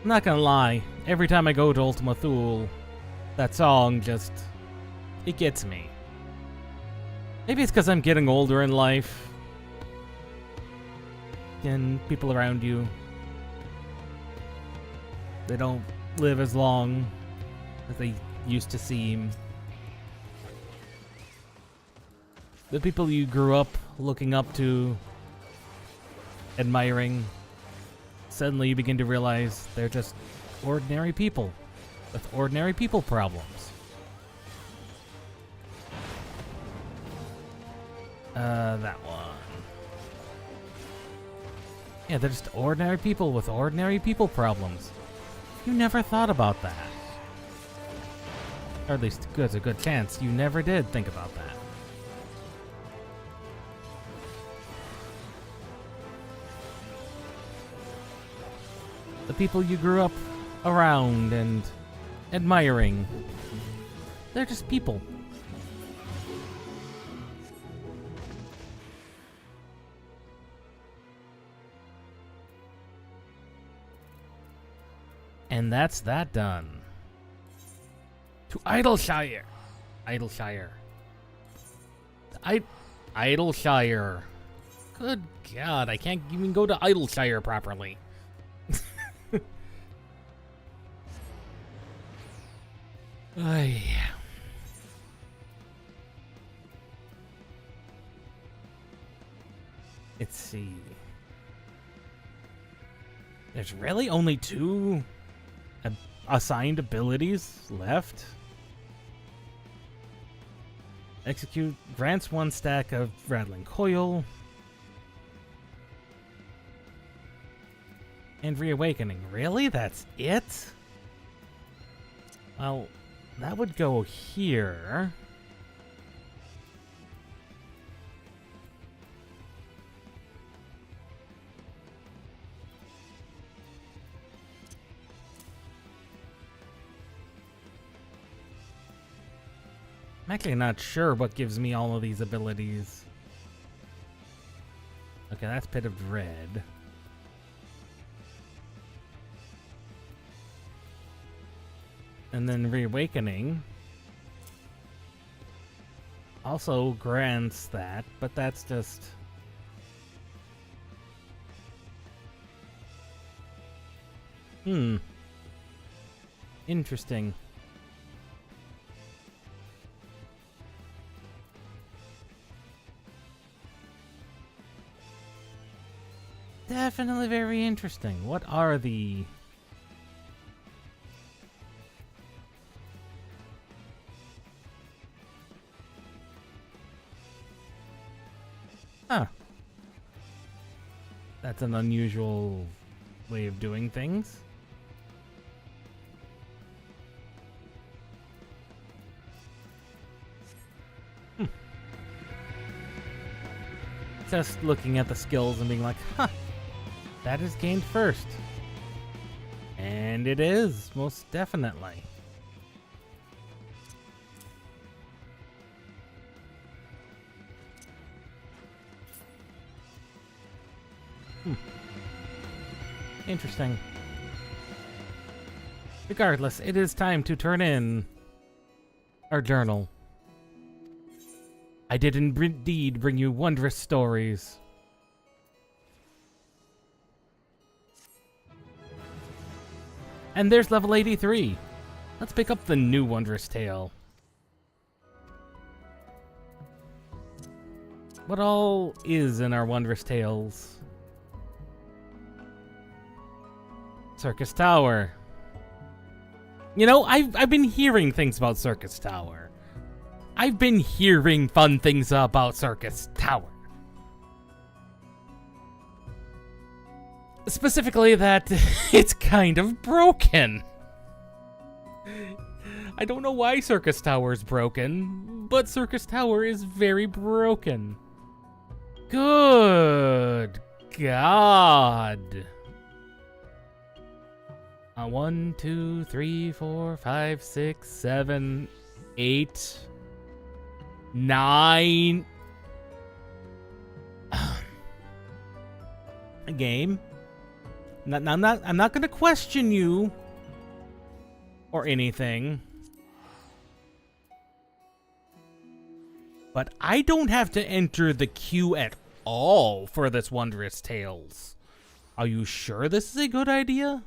I'm not gonna lie. Every time I go to Ultima Thule, that song just... it gets me. Maybe it's because I'm getting older in life. And people around you, they don't live as long as they used to seem. The people you grew up looking up to, admiring, suddenly you begin to realize they're just ordinary people with ordinary people problems. That one. Yeah, they're just ordinary people with ordinary people problems. You never thought about that. Or at least there's a good chance you never did think about that. The people you grew up around and admiring, they're just people. And that's that done. To Idleshire. Idleshire. Idleshire. Good God, I can't even go to Idleshire properly. Ay. Let's see. There's really only 2 assigned abilities left. Execute grants 1 stack of rattling coil. And reawakening. Really? That's it? Well, that would go here. I'm actually not sure what gives me all of these abilities. Okay, that's Pit of Dread. And then Reawakening also grants that, but that's just... Interesting. Definitely very interesting. What are the... Huh. That's an unusual way of doing things. Just looking at the skills and being like, huh, that is gained first. And it is, most definitely. Interesting. Regardless, it is time to turn in our journal. I did indeed bring you wondrous stories. And there's level 83. Let's pick up the new wondrous tale. What all is in our wondrous tales? Circus Tower. You know, I've been hearing things about Circus Tower. I've been hearing fun things about Circus Tower. Specifically that it's kind of broken. I don't know why Circus Tower is broken, but Circus Tower is very broken. Good God. 1, 2, 3, 4, 5, 6, 7, 8, 9. A game. I'm not gonna question you or anything, but I don't have to enter the queue at all for this Wondrous Tales. Are you sure this is a good idea?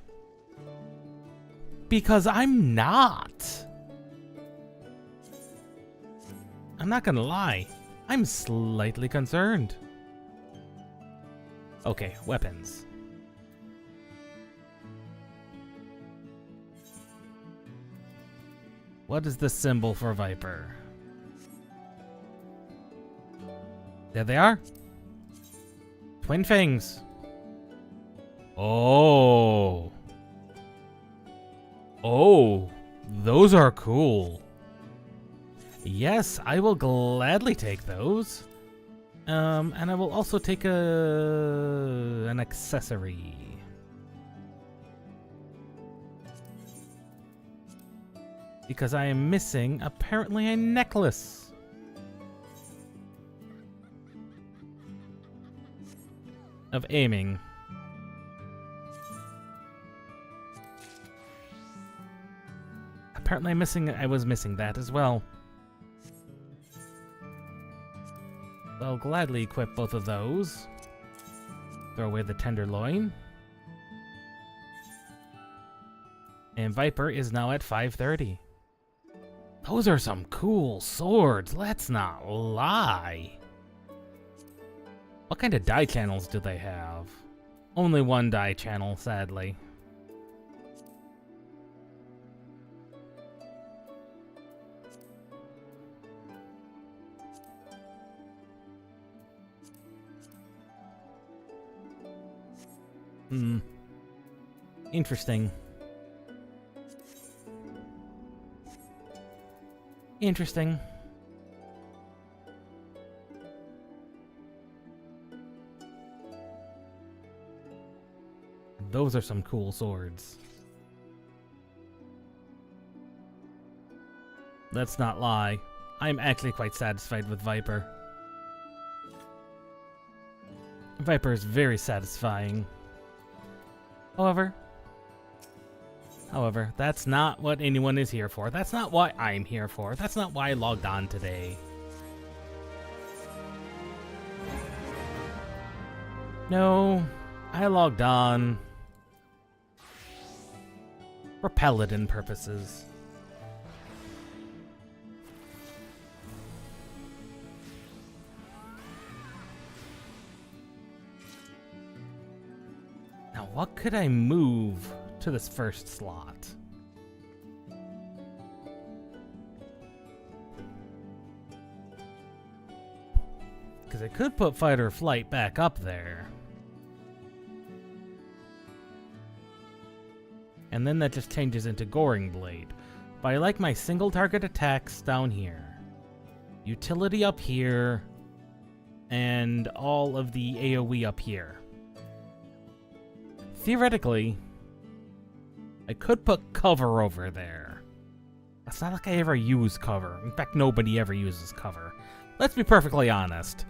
Because I'm not. I'm not gonna lie. I'm slightly concerned. Okay, weapons. What is the symbol for Viper? There they are. Twin fangs. Oh. Oh, those are cool. Yes, I will gladly take those. And I will also take an accessory. Because I am missing, apparently, a necklace. Of aiming. Apparently I was missing that as well. I'll gladly equip both of those. Throw away the Tenderloin. And Viper is now at 530. Those are some cool swords, let's not lie. What kind of die channels do they have? Only one die channel, sadly. Interesting. Interesting. Those are some cool swords. Let's not lie. I'm actually quite satisfied with Viper. Viper is very satisfying. However, that's not what anyone is here for. That's not what I'm here for. That's not why I logged on today. No, I logged on for paladin purposes. Now, what could I move to this first slot? Because I could put Fight or Flight back up there. And then that just changes into Goring Blade. But I like my single target attacks down here. Utility up here. And all of the AoE up here. Theoretically, I could put cover over there. It's not like I ever use cover. In fact, nobody ever uses cover. Let's be perfectly honest.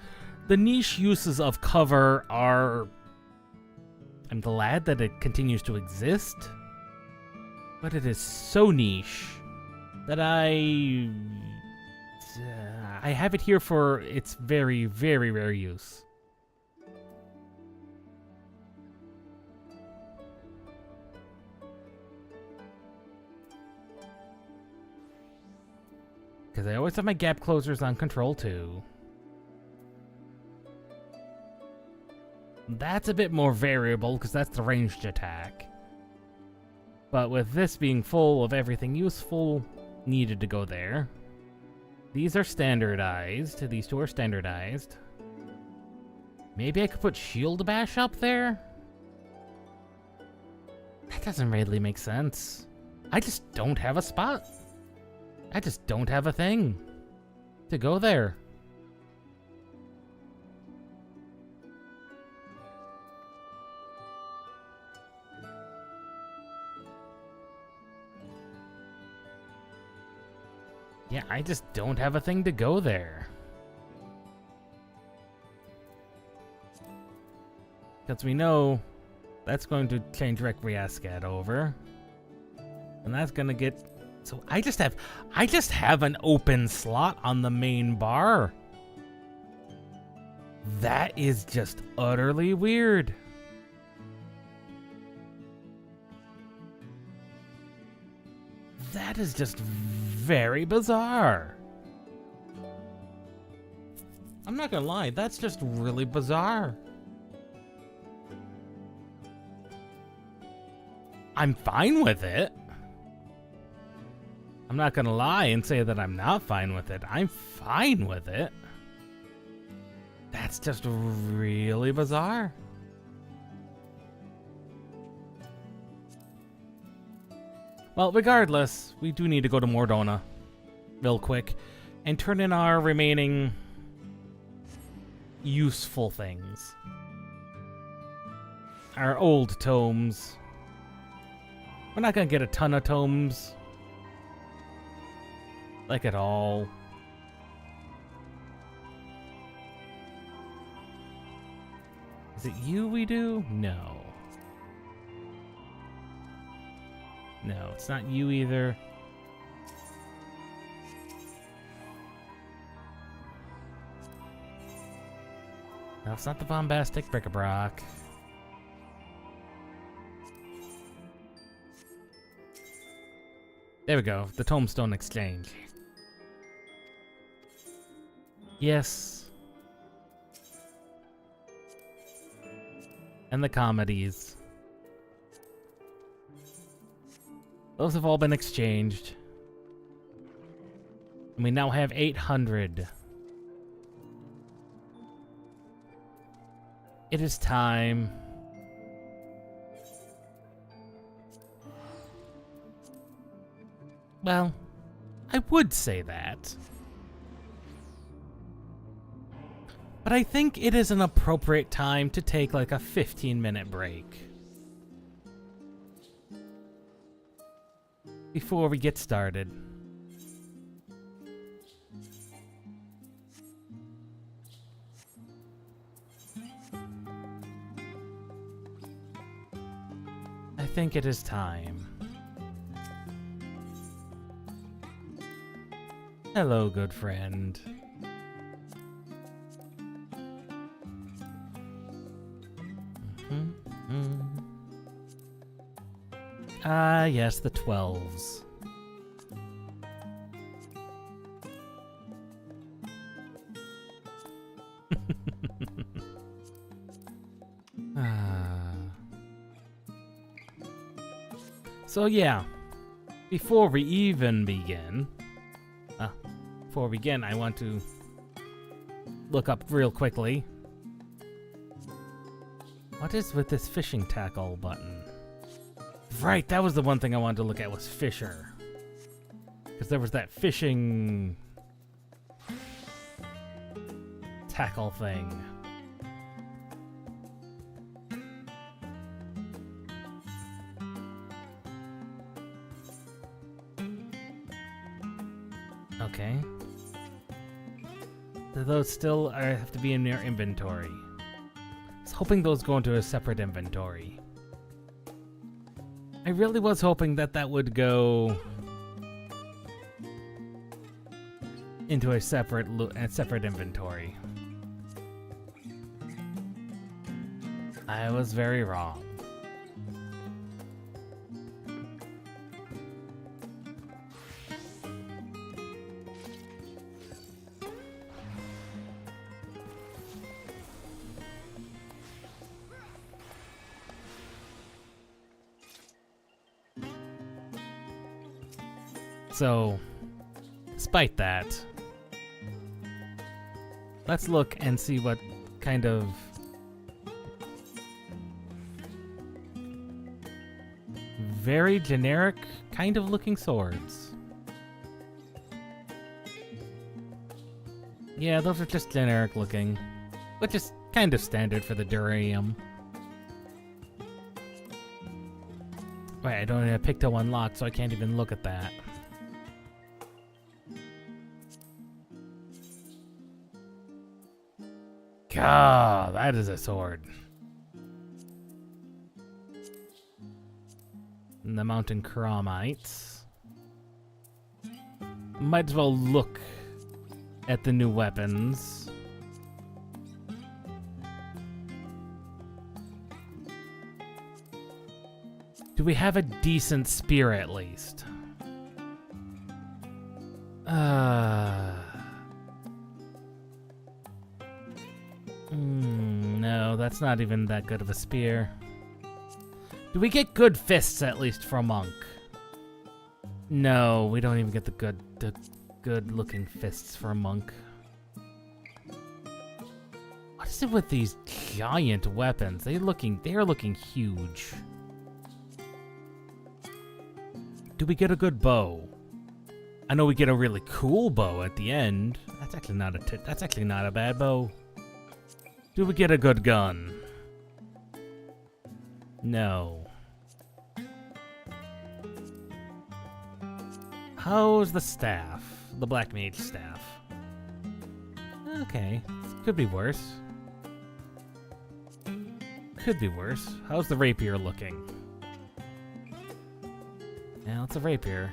The niche uses of cover are... I'm glad that it continues to exist. But it is so niche that I have it here for its very, very rare use. Because I always have my gap closers on control too. That's a bit more variable because that's the ranged attack. But with this being full of everything useful, needed to go there. These are standardized. These two are standardized. Maybe I could put Shield Bash up there? That doesn't really make sense. I just don't have a spot. I just don't have a thing. to go there. Yeah, I just don't have a thing to go there. Because we know that's going to change Requiescat over. And that's going to get... So I just have an open slot on the main bar. That is just utterly weird. That is just very bizarre. I'm not gonna lie, that's just really bizarre. I'm fine with it. I'm not gonna lie and say that I'm not fine with it. I'm fine with it. That's just really bizarre. Well, regardless, we do need to go to Mordona real quick and turn in our remaining useful things. Our old tomes. We're not gonna get a ton of tomes. Like at all. Is it you we do? No. No, it's not you either. No, it's not the bombastic bric-a-brac. There we go, the Tomestone Exchange. Yes. And the comedies. Those have all been exchanged. And we now have 800. It is time. Well, I would say that. But I think it is an appropriate time to take like a 15-minute break. Before we get started. I think it is time. Hello, good friend. Ah, yes, the 12s. So yeah, before we begin, I want to look up real quickly. What is with this fishing tackle button? Right, that was the one thing I wanted to look at was Fisher. Because there was that fishing tackle thing. Okay. Do those still have to be in your inventory? I was hoping those go into a separate inventory. I really was hoping that that would go into a separate inventory. I was very wrong. So, despite that, let's look and see what kind of very generic kind of looking swords. Yeah, those are just generic looking, which is kind of standard for the Durium. Wait, I don't have Picto unlocked, so I can't even look at that. God, that is a sword. And the Mountain Chromites. Might as well look at the new weapons. Do we have a decent spear at least? No, that's not even that good of a spear. Do we get good fists at least for a monk? No, we don't even get the good looking fists for a monk. What is it with these giant weapons? They are looking huge. Do we get a good bow? I know we get a really cool bow at the end. That's actually not a bad bow. Do we get a good gun? No. How's the staff? The Black Mage staff. Okay, could be worse. Could be worse. How's the rapier looking? Yeah, it's a rapier.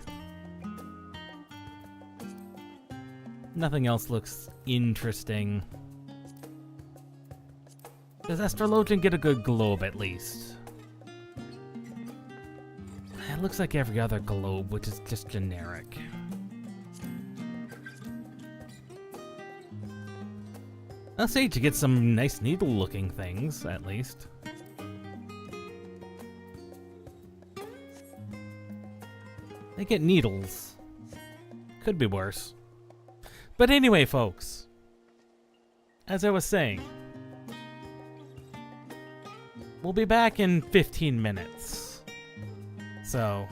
Nothing else looks interesting. Does Astrologian get a good globe at least? It looks like every other globe, which is just generic. I'll say to get some nice needle-looking things, at least. They get needles. Could be worse. But anyway, folks. As I was saying, we'll be back in 15 minutes. So,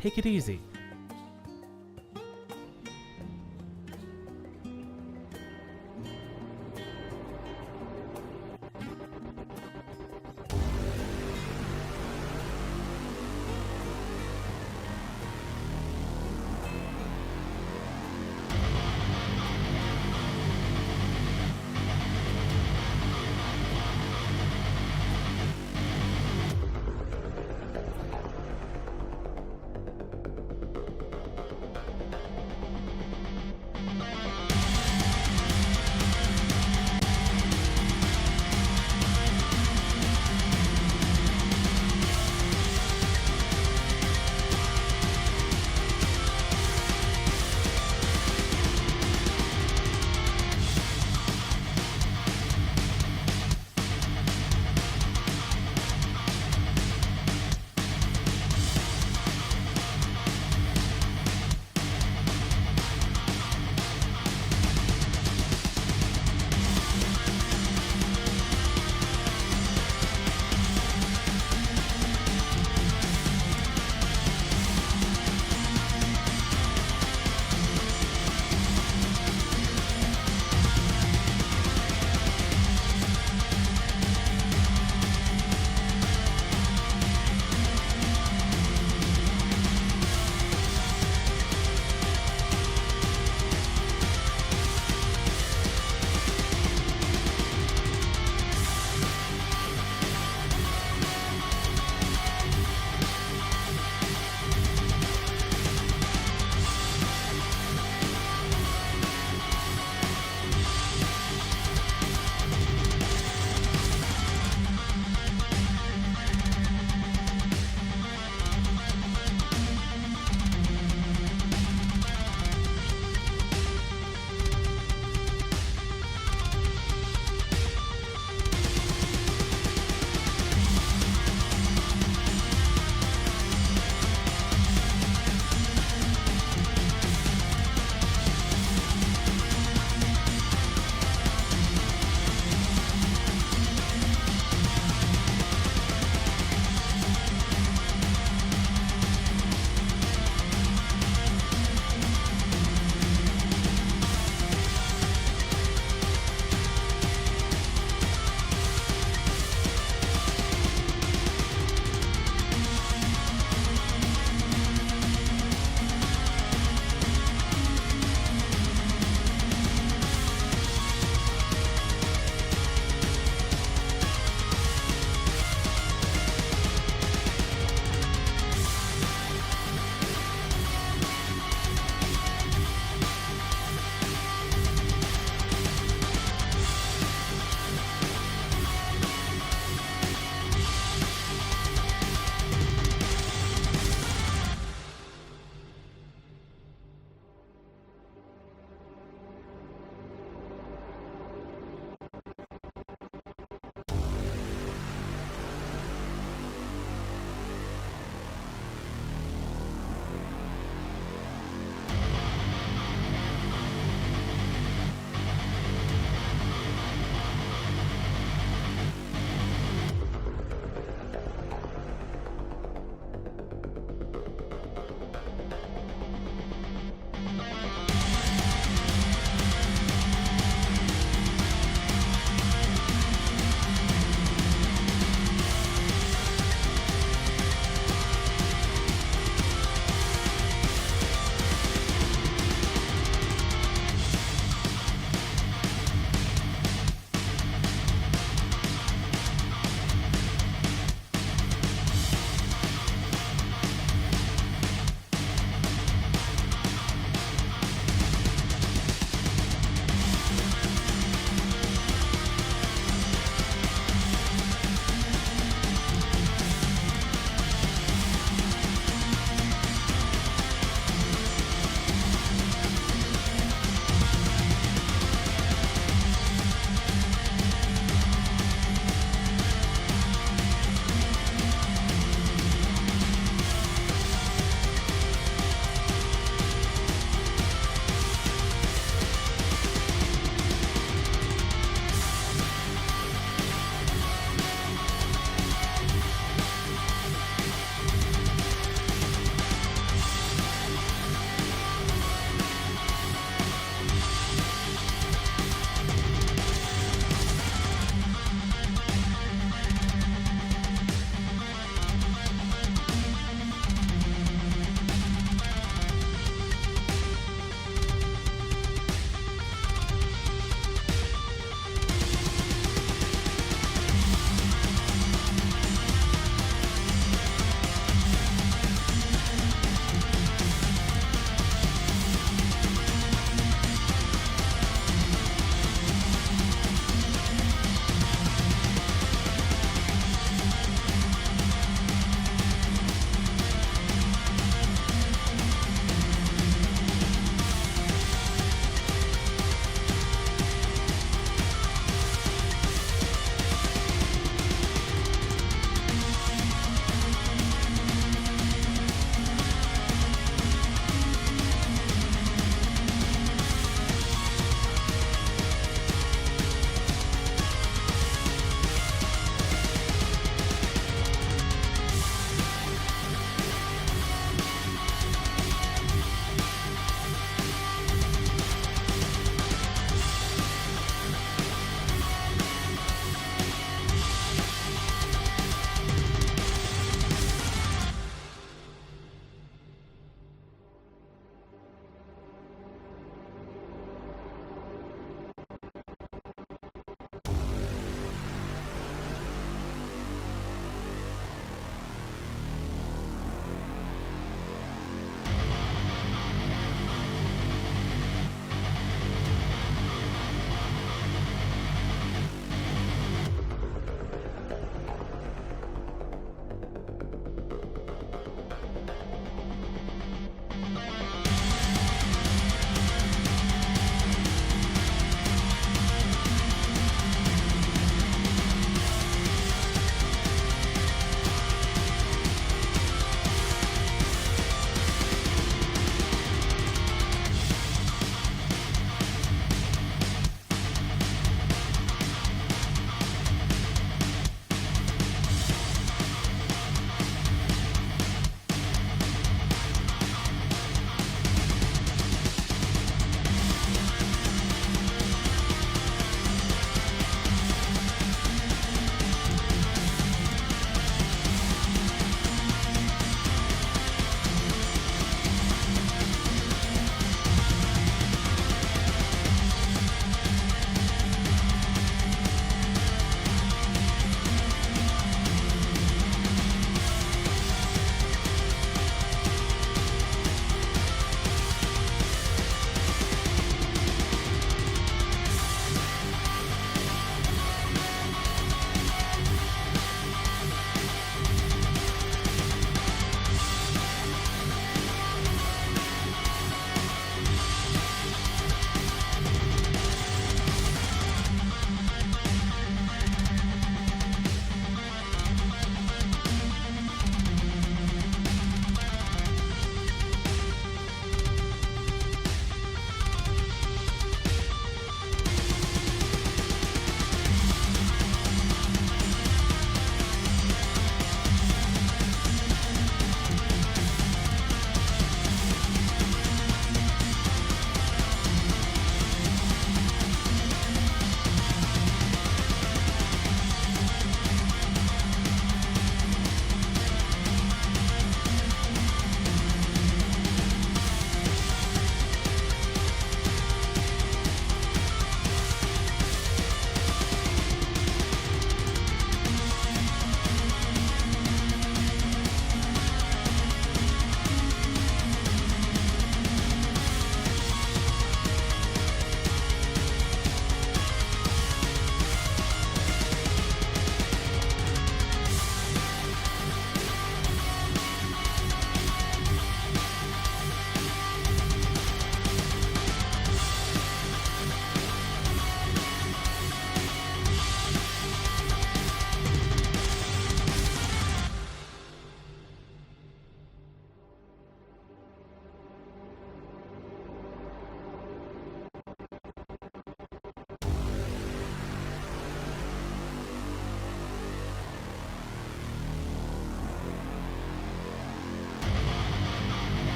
take it easy.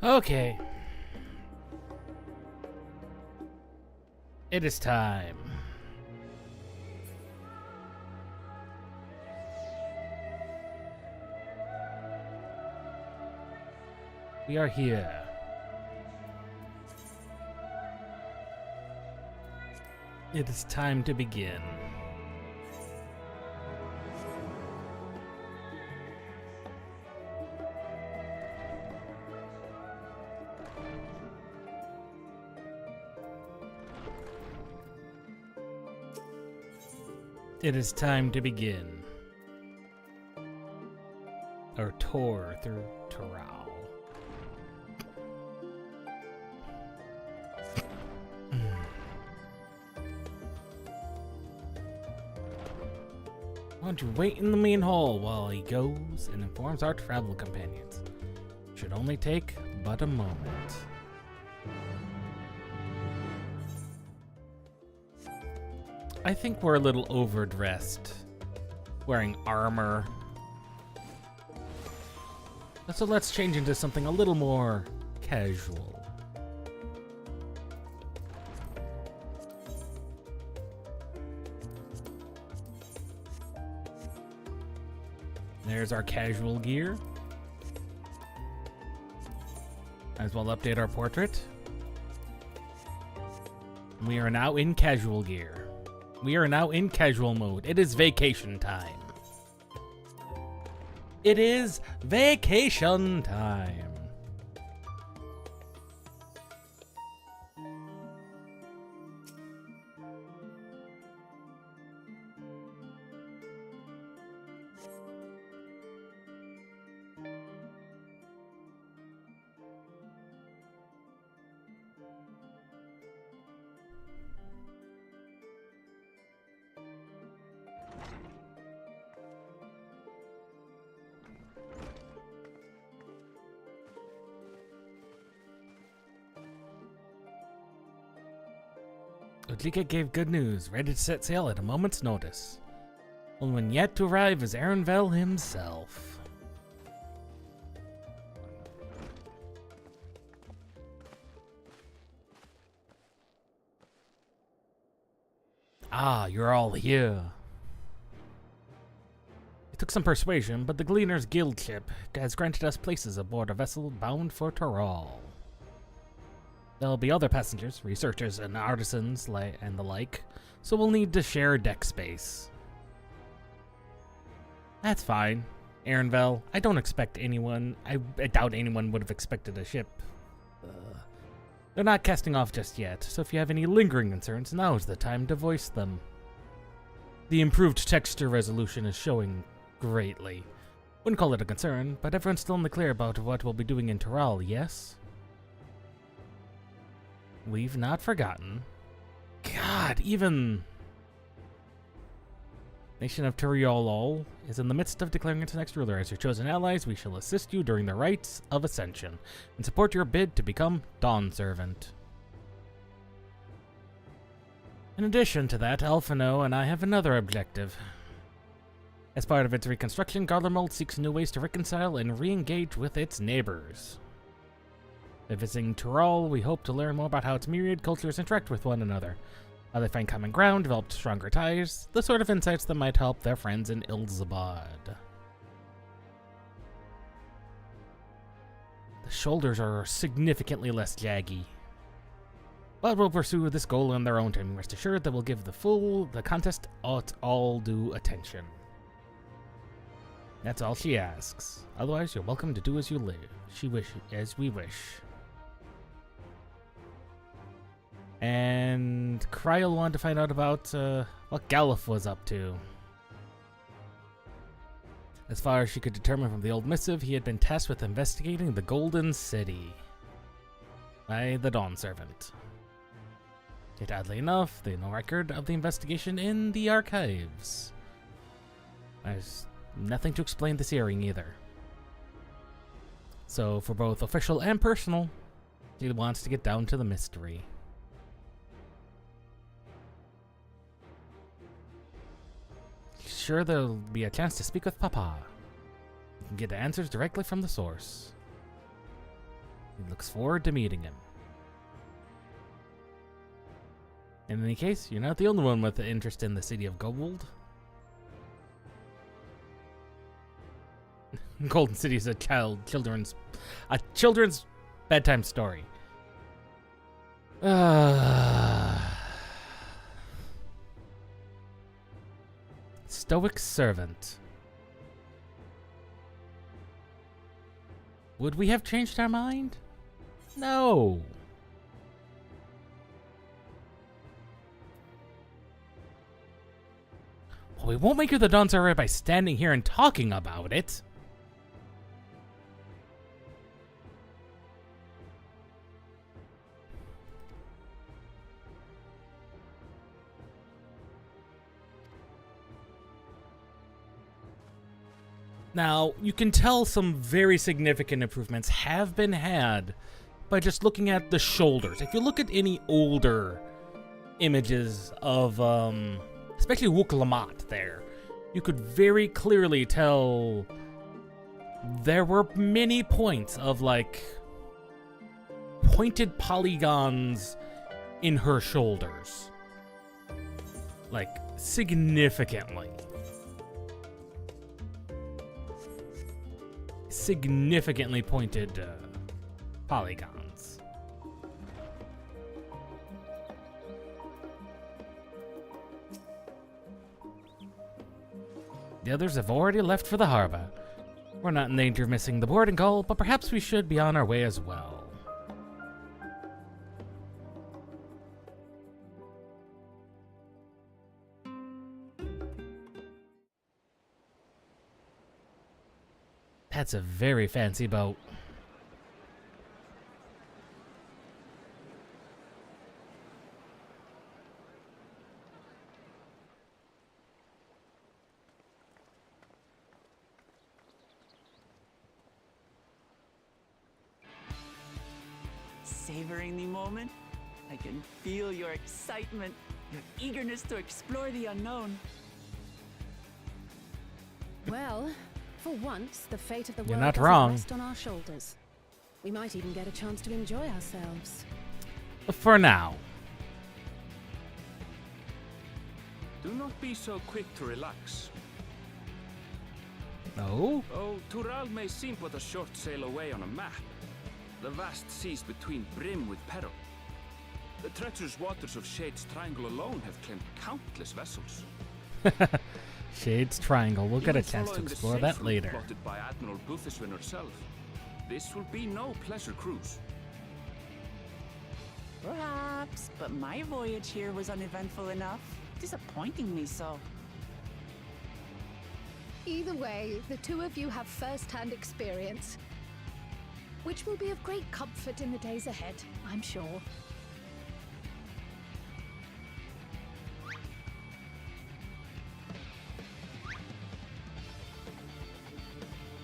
Okay. It is time. We are here. It is time to begin. It is time to begin our tour through Toral. Why don't you wait in the main hall while he goes and informs our travel companions? Should only take but a moment. I think we're a little overdressed, wearing armor. So let's change into something a little more casual. There's our casual gear. Might as well update our portrait. We are now in casual gear. We are now in casual mode. It is vacation time. It is vacation time. Odlika gave good news, ready to set sail at a moment's notice. Only one yet to arrive is Aaronvel himself. Ah, you're all here. It took some persuasion, but the Gleaner's Guild ship has granted us places aboard a vessel bound for Toral. There'll be other passengers, researchers, and artisans and the like, so we'll need to share deck space. That's fine. Aaronvel, I don't expect anyone. I doubt anyone would have expected a ship. They're not casting off just yet, so if you have any lingering concerns, now's the time to voice them. The improved texture resolution is showing greatly. Wouldn't call it a concern, but everyone's still in the clear about what we'll be doing in Toral, yes? We've not forgotten. God, even Nation of Turiolol is in the midst of declaring its next ruler. As your chosen allies, we shall assist you during the rites of ascension and support your bid to become Dawn Servant. In addition to that, Alphino and I have another objective. As part of its reconstruction, Garlemald seeks new ways to reconcile and re-engage with its neighbors. By visiting Toral, we hope to learn more about how its myriad cultures interact with one another, how they find common ground, develop stronger ties, the sort of insights that might help their friends in Ilzabad. The shoulders are significantly less jaggy. But we'll pursue this goal on their own time. Rest assured that we'll give the contest its all due attention. That's all she asks. Otherwise, you're welcome to do as you live. As we wish. And Kryl wanted to find out about what Galuf was up to. As far as she could determine from the old missive, he had been tasked with investigating the Golden City by the Dawn Servant. Yet oddly enough, there's no record of the investigation in the archives. There's nothing to explain this hearing either. So for both official and personal, he wants to get down to the mystery. Sure, there'll be a chance to speak with Papa. You can get the answers directly from the source. He looks forward to meeting him. In any case, you're not the only one with an interest in the city of gold. Golden City is a children's bedtime story. Stoic servant. Would we have changed our mind? No. Well, we won't make her the Dawntrail by standing here and talking about it. Now, you can tell some very significant improvements have been had by just looking at the shoulders. If you look at any older images of, especially Wuk Lamat there, you could very clearly tell there were many points of, like, pointed polygons in her shoulders. Like, significantly. Significantly pointed polygons. The others have already left for the harbor. We're not in danger of missing the boarding call, but perhaps we should be on our way as well. That's a very fancy boat. Savoring the moment? I can feel your excitement, your eagerness to explore the unknown. Well, for once, the fate of the You're world not doesn't wrong. rest on our shoulders. We might even get a chance to enjoy ourselves. For now. Do not be so quick to relax. No? Oh, Tural may seem but a short sail away on a map. The vast seas between brim with peril. The treacherous waters of Shade's Triangle alone have claimed countless vessels. Shade's Triangle. We'll get a Even chance to following the explore safe that route later. plotted by Admiral Buthishwin herself. This will be no pleasure cruise. Perhaps, but my voyage here was uneventful enough. Disappointingly so. Either way, the two of you have first-hand experience, which will be of great comfort in the days ahead, I'm sure.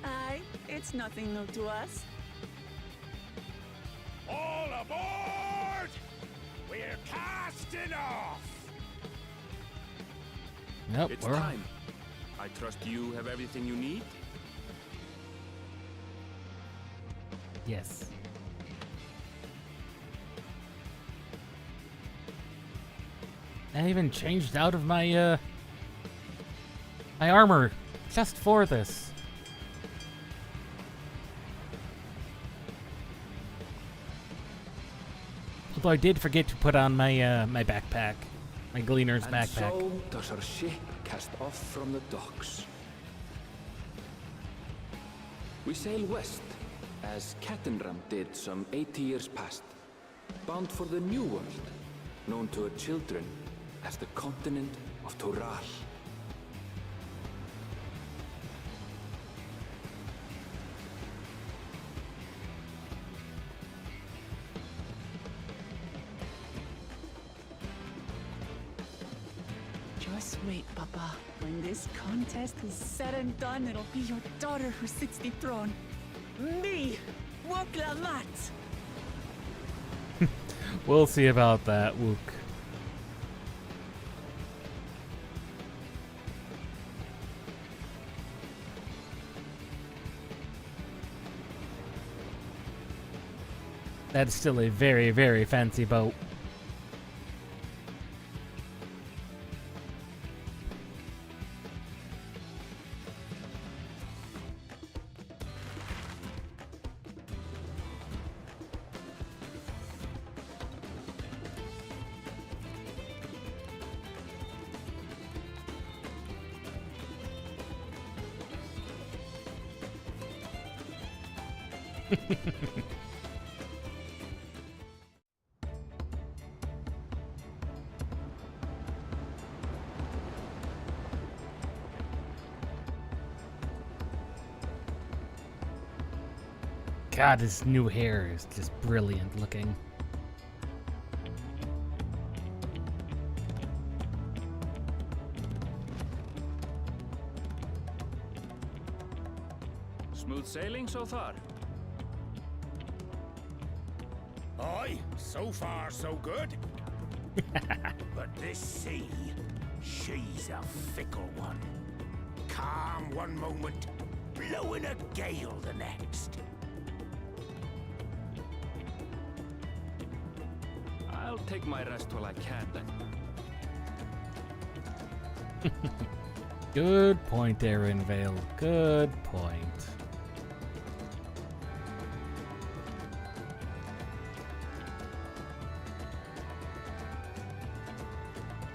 Aye, it's nothing new to us. All aboard! We're casting off! Nope, It's time. I trust you have everything you need. Yes. I even changed out of my my armor just for this. Although I did forget to put on my my backpack, my Gleaner's And backpack. so does our ship cast off from the docks. We sail west, as Kattenram did some 80 years past, bound for the New World, known to her children as the continent of Tural. Just wait, Papa. When this contest is said and done, it'll be your daughter who sits the throne. Me, Wuk Lamat. We'll see about that, Wook. That's still a very, very fancy boat. God, his new hair is just brilliant looking. Smooth sailing so far? Aye, so far so good. But this sea, she's a fickle one. Calm one moment, blowing a gale the next. I'll take my rest while I can then. Good point, Aaron Vale. Good point.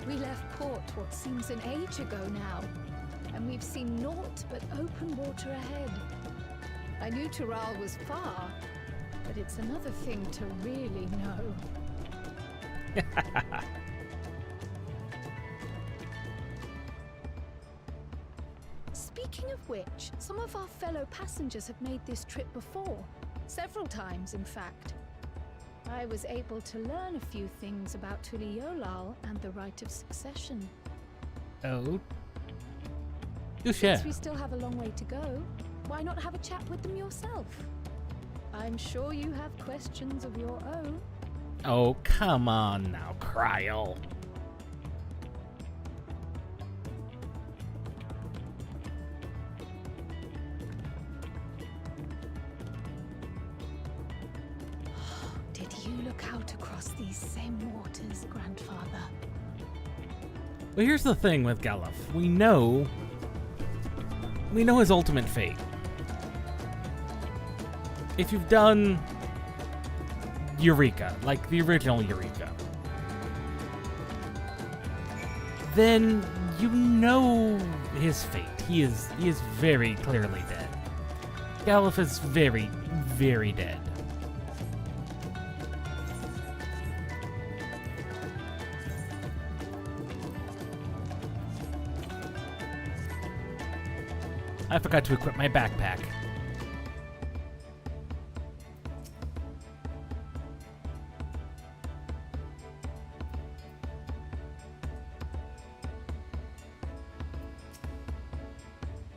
We left port what seems an age ago now, and we've seen naught but open water ahead. I knew Tural was far, but it's another thing to really know. Speaking of which, some of our fellow passengers have made this trip before. Several times, in fact. I was able to learn a few things about Tuliolal and the right of succession. Oh. You Since we still have a long way to go, why not have a chat with them yourself? I'm sure you have questions of your own. Oh, come on now, Cryle. Did you look out across these same waters, Grandfather? Well, here's the thing with Galuf. We know his ultimate fate. If you've done Eureka, like the original Eureka, then you know his fate. He is very clearly dead. Galuf is very, very dead. I forgot to equip my backpack.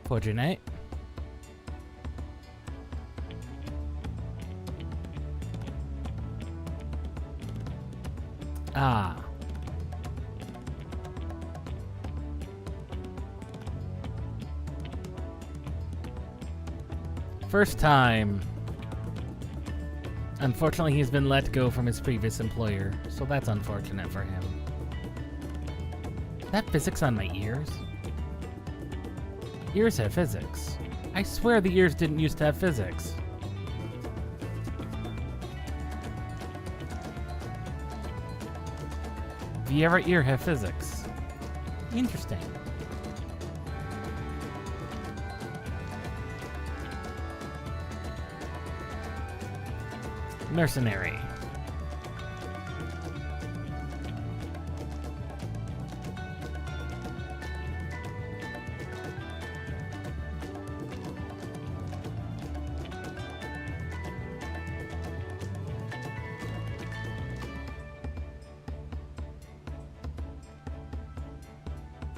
Fortunate. Ah. First time. Unfortunately, he's been let go from his previous employer, so that's unfortunate for him. That physics on my ears? Ears have physics. I swear the ears didn't used to have physics. The ever ear have physics. Interesting. Mercenary.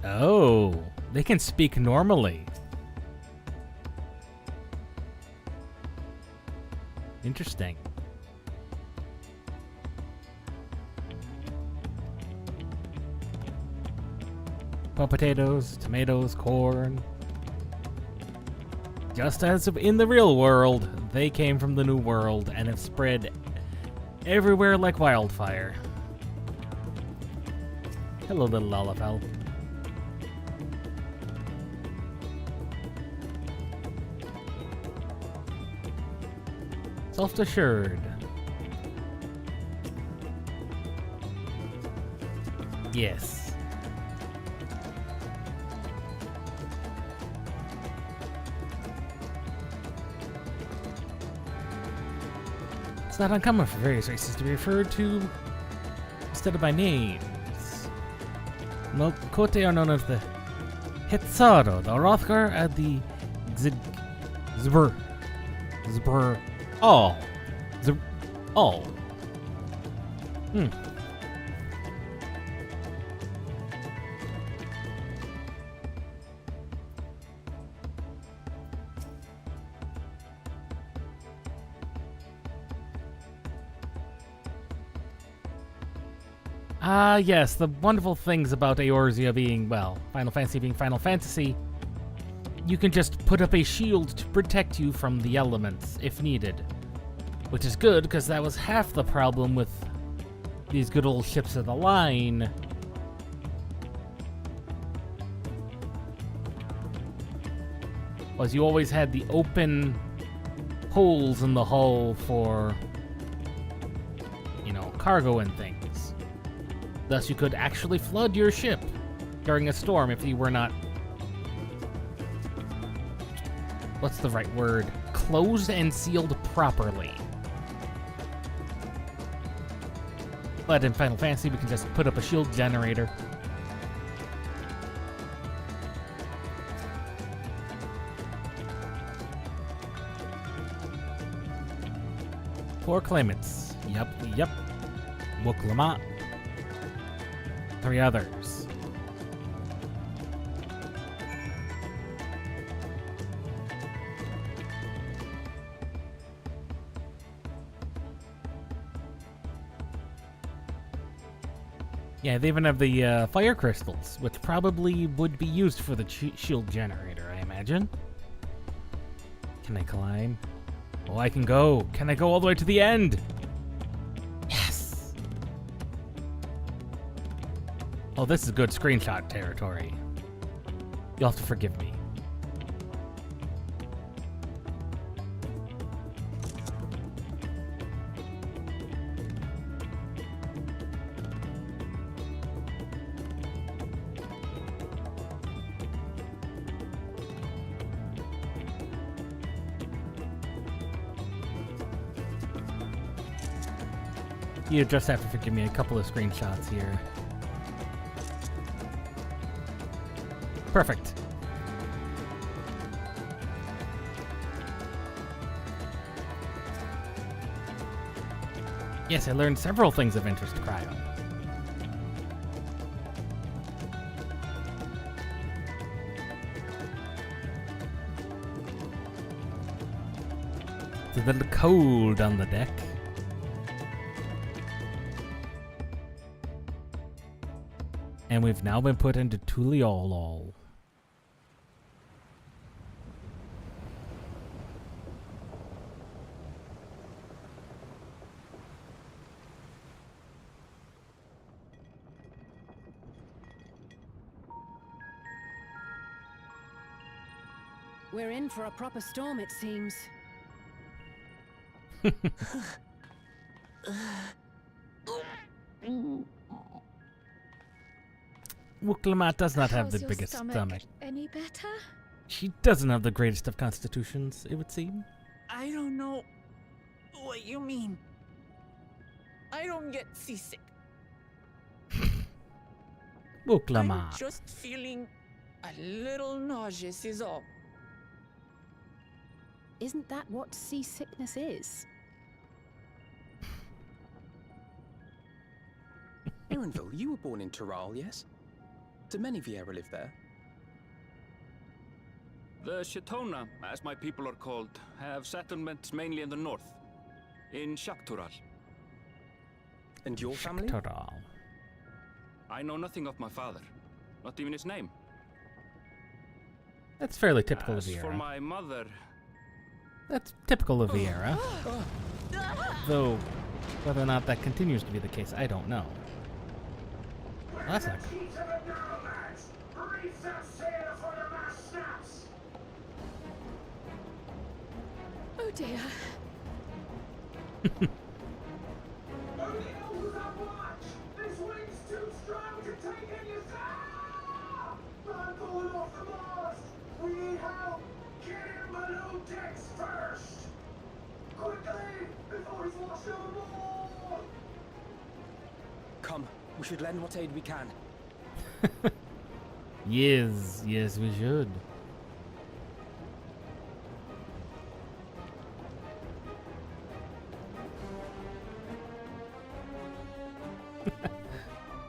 Oh, they can speak normally. Interesting. Well, potatoes, tomatoes, corn. Just as in the real world, they came from the New World and have spread everywhere like wildfire. Hello, little Lalafell. Self-assured. Yes. It's not uncommon for various races to be referred to instead of by names. Mokote are known as the Hetsaro, the Rothgar, and the Zbr. All. All. Yes, the wonderful things about Eorzea being, well, Final Fantasy being Final Fantasy. You can just put up a shield to protect you from the elements, if needed. Which is good, because that was half the problem with these good old ships of the line. Was you always had the open holes in the hull for, you know, cargo and things. Thus, you could actually flood your ship during a storm if you were not... What's the right word? Closed and sealed properly. But in Final Fantasy, we can just put up a shield generator. Four claimants. Yep. Wooklamat. 3 others. Yeah, they even have the fire crystals, which probably would be used for the shield generator, I imagine. Can I climb? Oh, I can go. Can I go all the way to the end? Yes! Oh, this is good screenshot territory. You'll have to forgive me. You just have to forgive me a couple of screenshots here. Perfect. Yes, I learned several things of interest to Cryo. It's a little cold on the deck. And we've now been put into Tuliolol. We're in for a proper storm, it seems. Wooklamat does not have the How's your biggest stomach. Any better? She doesn't have the greatest of constitutions, it would seem. I don't know what you mean. I don't get seasick. I'm Wooklamat. just feeling a little nauseous is all. Isn't that what seasickness is? Erenville, you were born in Tural, yes? Do many Vieira live there? The Shatona, as my people are called, have settlements mainly in the north, in Shaktural. And your family? Shaktural. I know nothing of my father, not even his name. That's fairly typical of As for Vieira. my mother, That's typical of Vieira. Though, Whether or not that continues to be the case, I don't know. Well, that's not good. Oh dear. Come, we should lend what aid we can. Yes, yes, we should.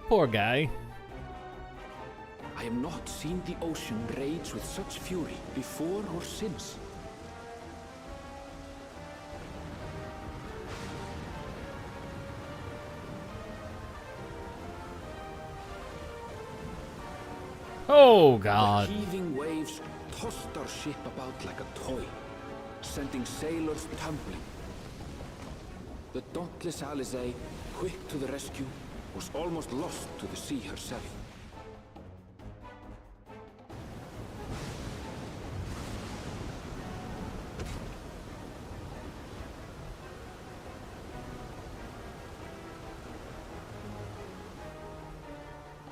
Poor guy. I have not seen the ocean rage with such fury before or since. Oh, God. The heaving waves tossed our ship about like a toy, sending sailors tumbling. The dauntless Alizé, quick to the rescue, was almost lost to the sea herself.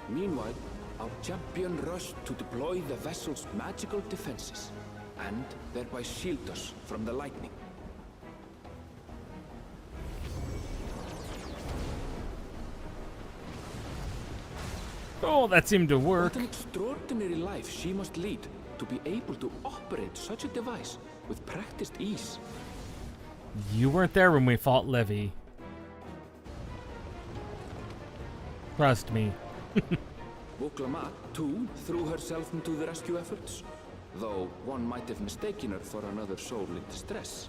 Meanwhile, our champion rushed to deploy the vessel's magical defenses, and thereby shield us from the lightning. Oh, that seemed to work. What an extraordinary life she must lead to be able to operate such a device with practiced ease. You weren't there when we fought Levy. Trust me. Wuklamat, too, threw herself into the rescue efforts, though one might have mistaken her for another soul in distress.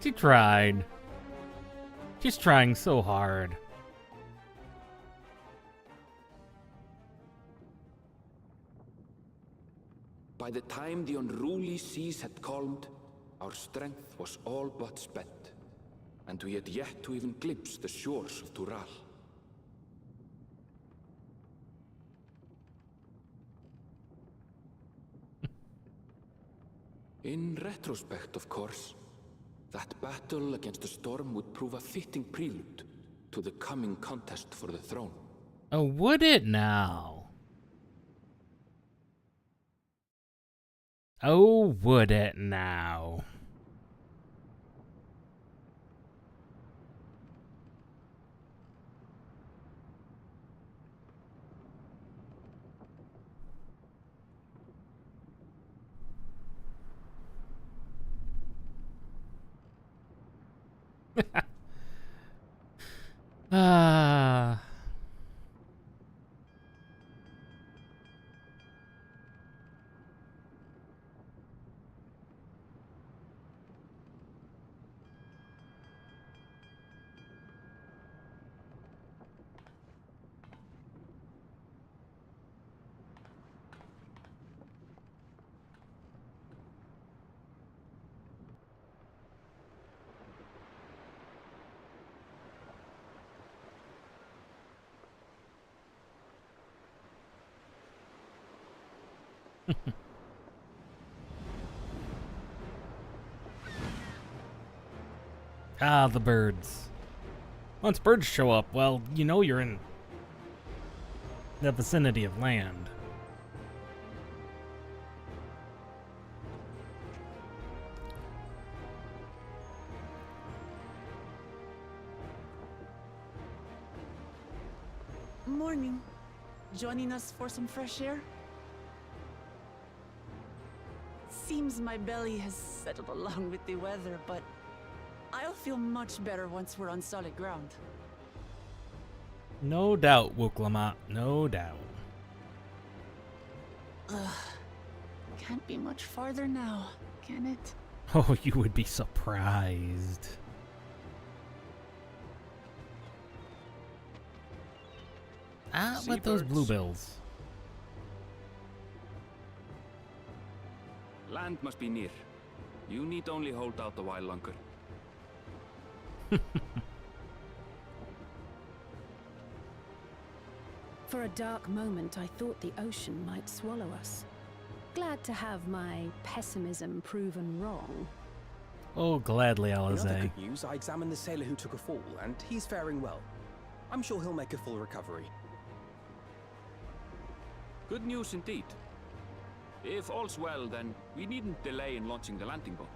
She tried. She's trying so hard. By the time the unruly seas had calmed, our strength was all but spent, and we had yet to even glimpse the shores of Tural. In retrospect, of course, that battle against the storm would prove a fitting prelude to the coming contest for the throne. Oh, would it now? Oh, would it now? Ah. Ah, the birds. Once birds show up, well, you know you're in the vicinity of land. Morning. Joining us for some fresh air? Seems my belly has settled along with the weather, but I'll feel much better once we're on solid ground. No doubt, Wuklamat, no doubt. Can't be much farther now, can it? Oh, you would be surprised. Ah, let those Seabirds. bluebills. Land must be near. You need only hold out a while longer. For a dark moment, I thought the ocean might swallow us. Glad to have my pessimism proven wrong. Oh, gladly, In other Alize. good news, I examined the sailor who took a fall, and he's faring well. I'm sure he'll make a full recovery. Good news indeed. If all's well, then we needn't delay in launching the landing boat.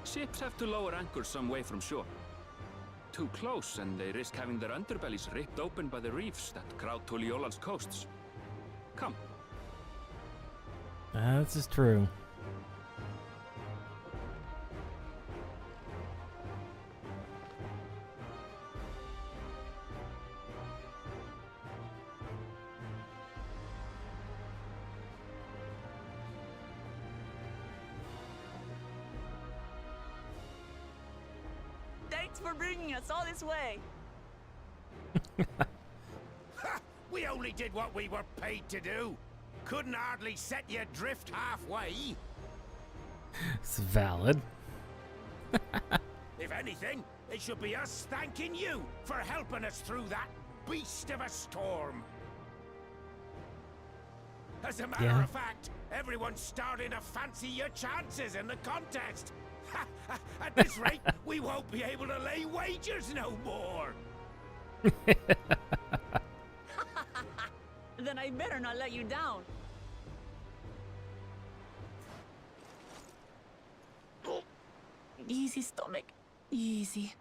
Ships have to lower anchors some way from shore. Too close, and they risk having their underbellies ripped open by the reefs that crowd Tuliola's coasts. Come. This is true. Thanks for bringing us all this way. Ha! We only did what we were paid to do. Couldn't hardly set you adrift halfway. It's valid. If anything, it should be us thanking you for helping us through that beast of a storm. As a matter of fact, everyone's starting to fancy your chances in the contest. At this rate, we won't be able to lay wagers no more. Then I better not let you down. Easy, stomach. Easy.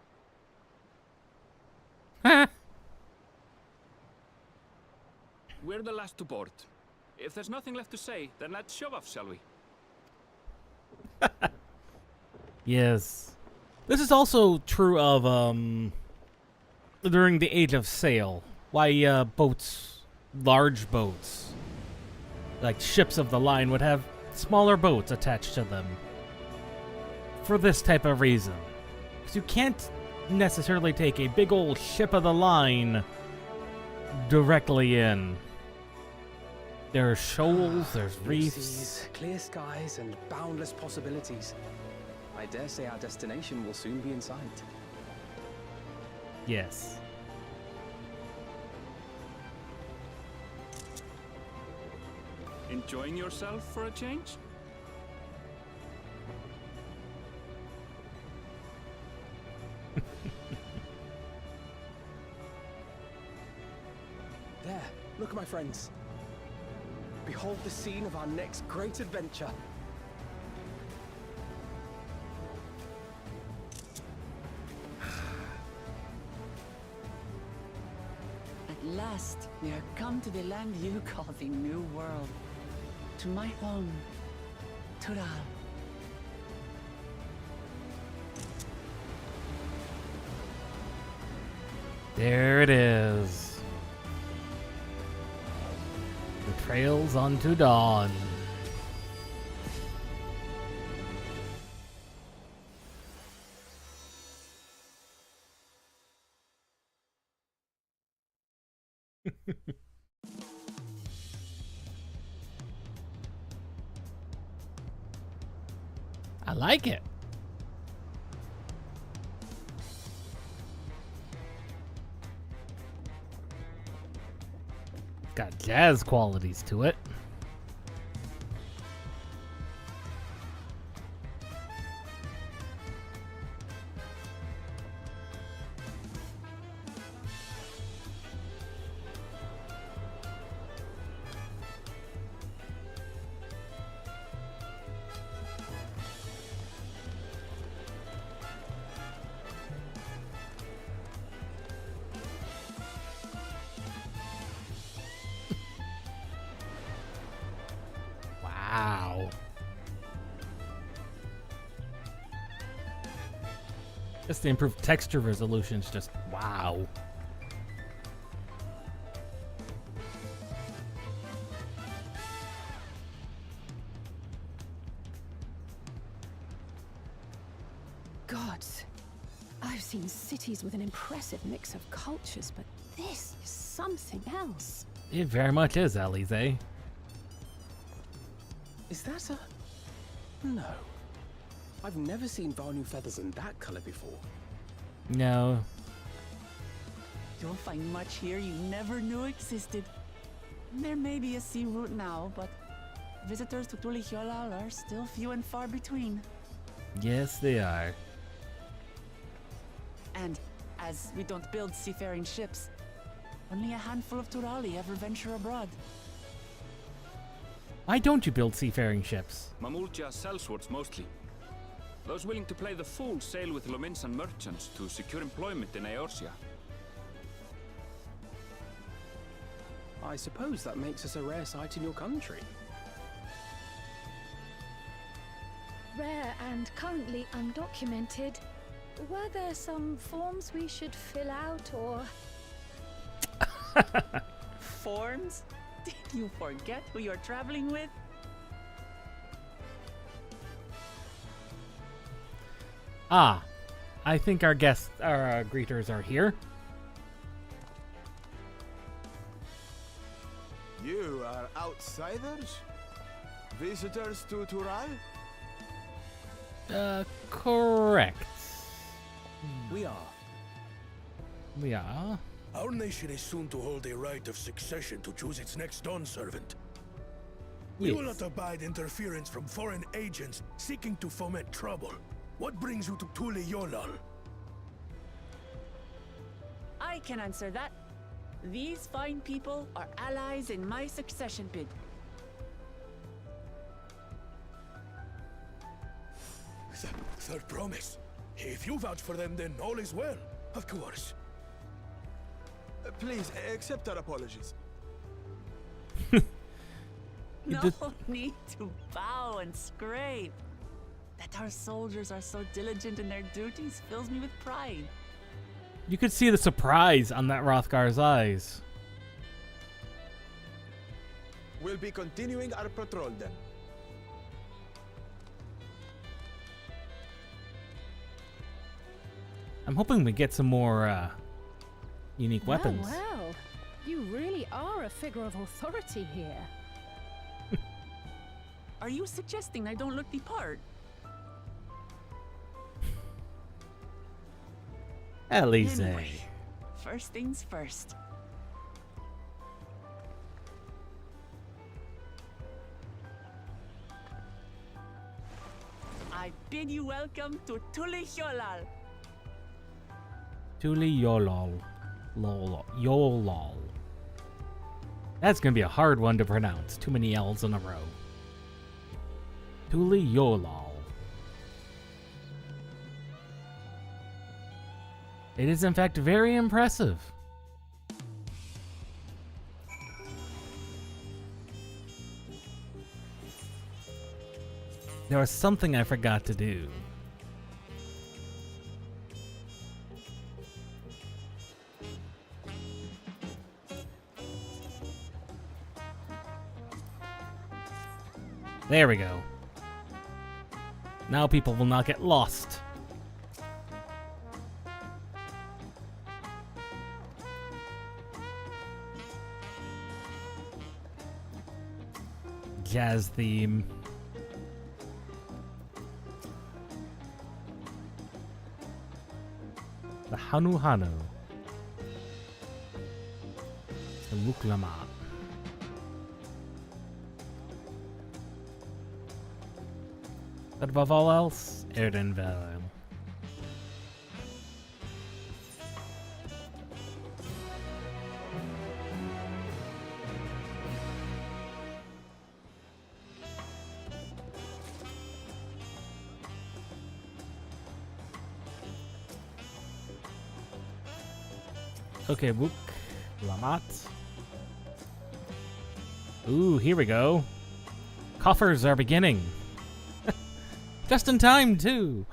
We're the last to board. If there's nothing left to say, then let's shove off, shall we? Yes. This is also true of, during the Age of Sail. Why, boats, large boats, like ships of the line, would have smaller boats attached to them. For this type of reason. Because you can't necessarily take a big old ship of the line directly in. There are shoals, there's Blue reefs. seas, clear skies, and boundless possibilities. I dare say our destination will soon be in sight. Yes. Enjoying yourself for a change? There, look, my friends. Behold the scene of our next great adventure. At last, we are come to the land you call the New World. To my home, Tural. There it is. The trails unto dawn. I like it. Got jazz qualities to it. Wow. Just the improved texture resolution's just wow. Gods, I've seen cities with an impressive mix of cultures, but this is something else. It very much is, Alize. Is that a... No. I've never seen Vanu feathers in that color before. No. You'll find much here you never knew existed. There may be a sea route now, but visitors to Tulihyolal are still few and far between. Yes, they are. And as we don't build seafaring ships, only a handful of Turali ever venture abroad. Why don't you build seafaring ships? Mamulja sellswords mostly. Those willing to play the fool sail with Lominsan merchants to secure employment in Eorzea. I suppose that makes us a rare sight in your country. Rare and currently undocumented. Were there some forms we should fill out or... Forms? Did you forget who you're traveling with? Ah, I think our guests, our greeters are here. You are outsiders? Visitors to Tural? Correct. We are. We are. Our nation is soon to hold a right of succession to choose its next Dawn servant. We will not abide interference from foreign agents seeking to foment trouble. What brings you to Tulihyolal? I can answer that. These fine people are allies in my succession bid. Third promise. If you vouch for them, then all is well. Of course. Please, accept our apologies. No need to bow and scrape. That our soldiers are so diligent in their duties fills me with pride. You could see the surprise on that Rothgar's eyes. We'll be continuing our patrol then. I'm hoping we get some more unique weapons. Well, you really are a figure of authority here. Are you suggesting I don't look the part? Elise. Anyway, first things first. I bid you welcome to Tulihyolal. Tulihyolal. Yolal. That's gonna be a hard one to pronounce. Too many L's in a row. Tulihyolal. It is in fact very impressive. There was something I forgot to do. There we go. Now people will not get lost. Jazz theme. The Hanu Hanu. The Muklama. But above all else, Erdenvale. Okay, Book. Lamat. Ooh, here we go. Coffers are beginning. Just in time, too.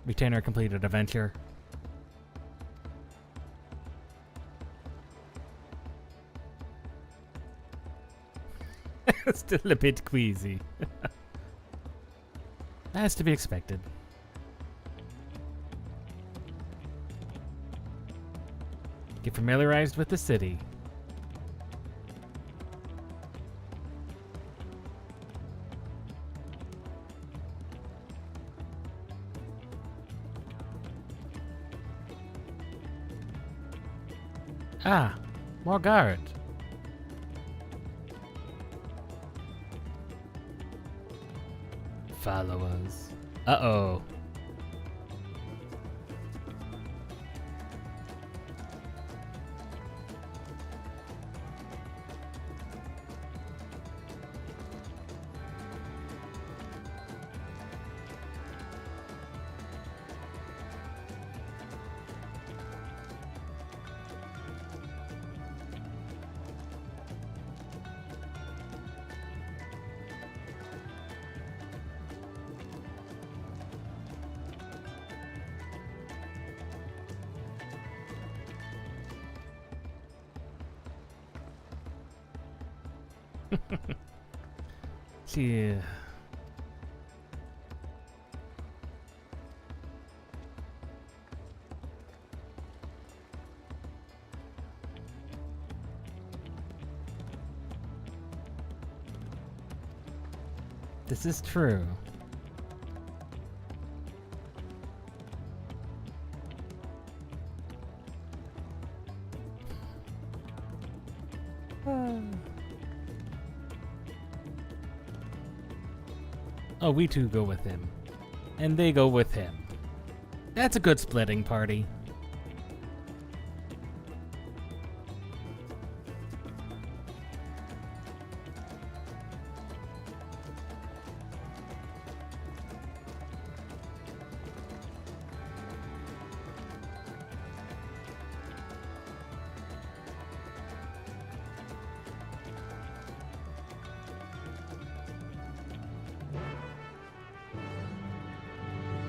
Retainer completed adventure. Still a bit queasy. That's to be expected. Get familiarized with the city. Ah, more guard. Follow us. Uh-oh. Yeah. This is true. Oh, we two go with him. And they go with him. That's a good splitting party.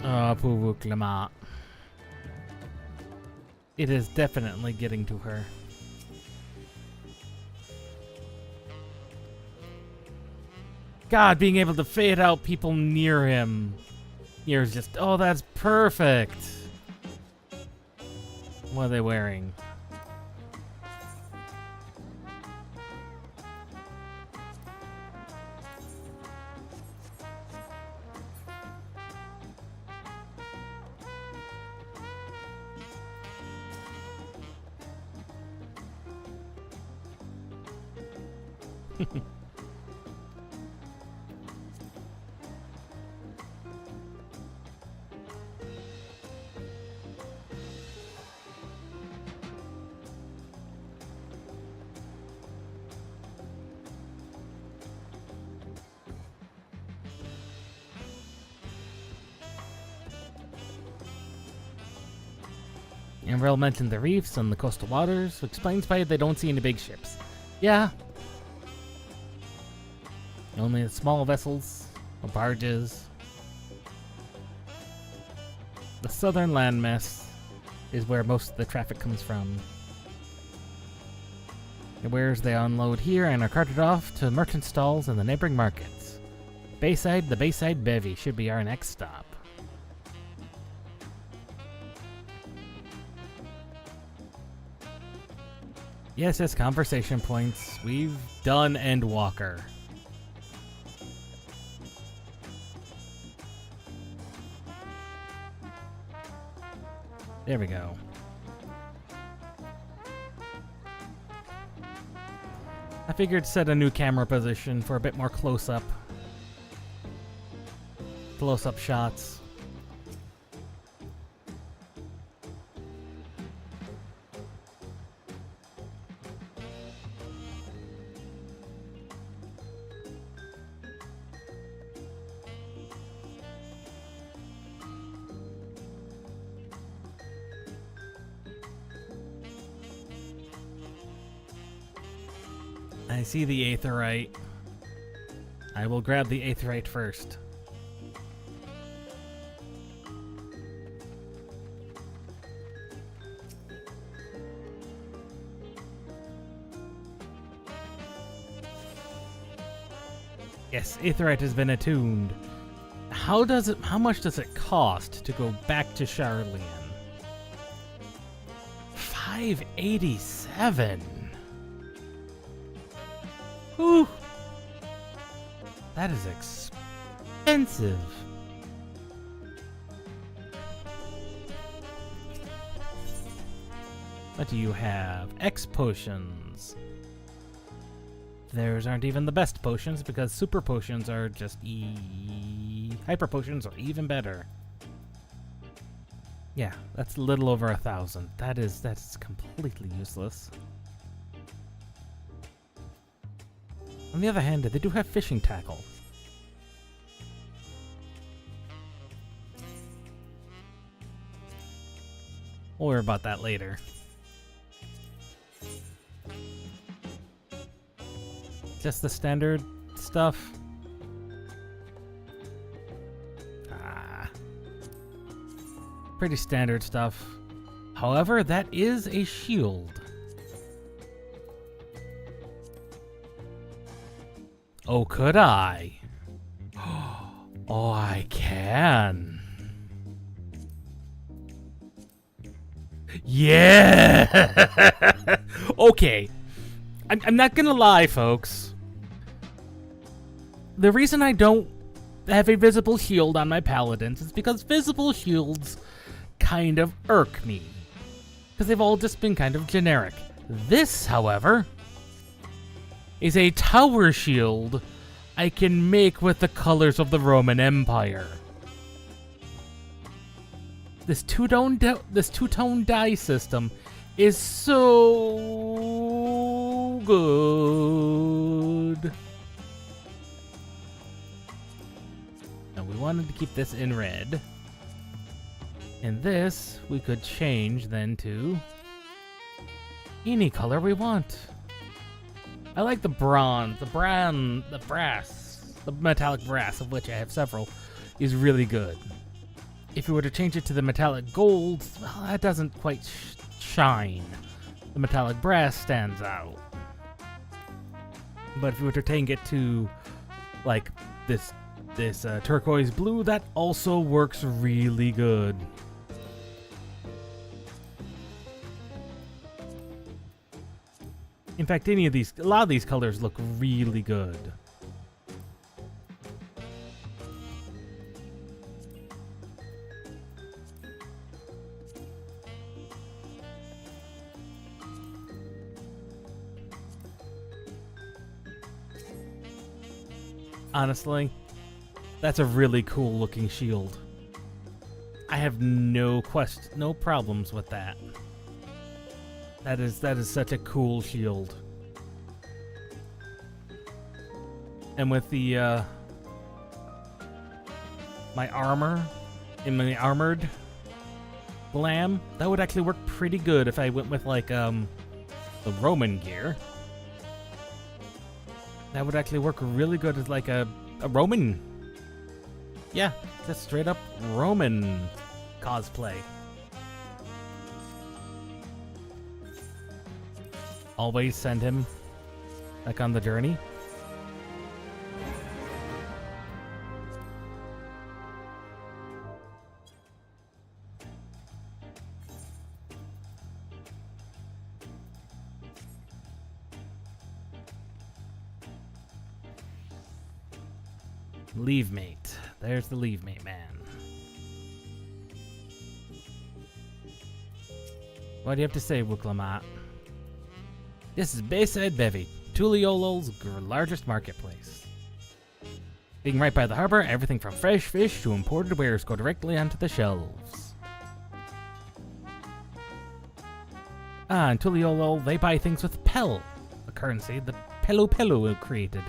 Oh, poor Clement. It is definitely getting to her. God, being able to fade out people near him. Here's just, oh, that's perfect. What are they wearing? Ambrell mentioned the reefs and the coastal waters, which explains why they don't see any big ships. Yeah. Only the small vessels, or barges. The southern landmass is where most of the traffic comes from. The wares they unload here and are carted off to merchant stalls in the neighboring markets. Bayside, the Bayside Bevy should be our next stop. Yes, conversation points. We've done Endwalker. There we go. I figured set a new camera position for a bit more close-up. Close-up shots. I see the aetherite. I will grab the aetherite first. Yes, aetherite has been attuned. How much does it cost to go back to Charlian? 587. Whew. That is expensive. What do you have? X potions. Theirs aren't even the best potions because super potions are just hyper potions are even better. Yeah, that's a little over 1,000. That's completely useless. On the other hand, they do have fishing tackle. We'll worry about that later. Just the standard stuff. Pretty standard stuff. However, that is a shield. Oh, could I? Oh, I can. Yeah! Okay. I'm not gonna lie, folks. The reason I don't have a visible shield on my paladins is because visible shields kind of irk me. Because they've all just been kind of generic. This, however, is a tower shield I can make with the colors of the Roman Empire. This two-tone dye system is so good. Now we wanted to keep this in red. And this we could change then to any color we want. I like the bronze, the brass, the metallic brass, of which I have several, is really good. If you were to change it to the metallic gold, well, that doesn't quite shine. The metallic brass stands out. But if you were to change it to, like, this turquoise blue, that also works really good. In fact, a lot of these colors look really good. Honestly, that's a really cool looking shield. I have no problems with that. That is such a cool shield. And with the my armor in my armored glam, that would actually work pretty good if I went with like the Roman gear. That would actually work really good as like a Roman. Yeah, just straight up Roman cosplay. Always send him back on the journey. Leave mate. There's the leave mate man. What do you have to say, Wuklamat? This is Bayside Bevy, Tuliolo's largest marketplace. Being right by the harbor, everything from fresh fish to imported wares go directly onto the shelves. In Tuliolo, they buy things with Pel, a currency that Pelu created.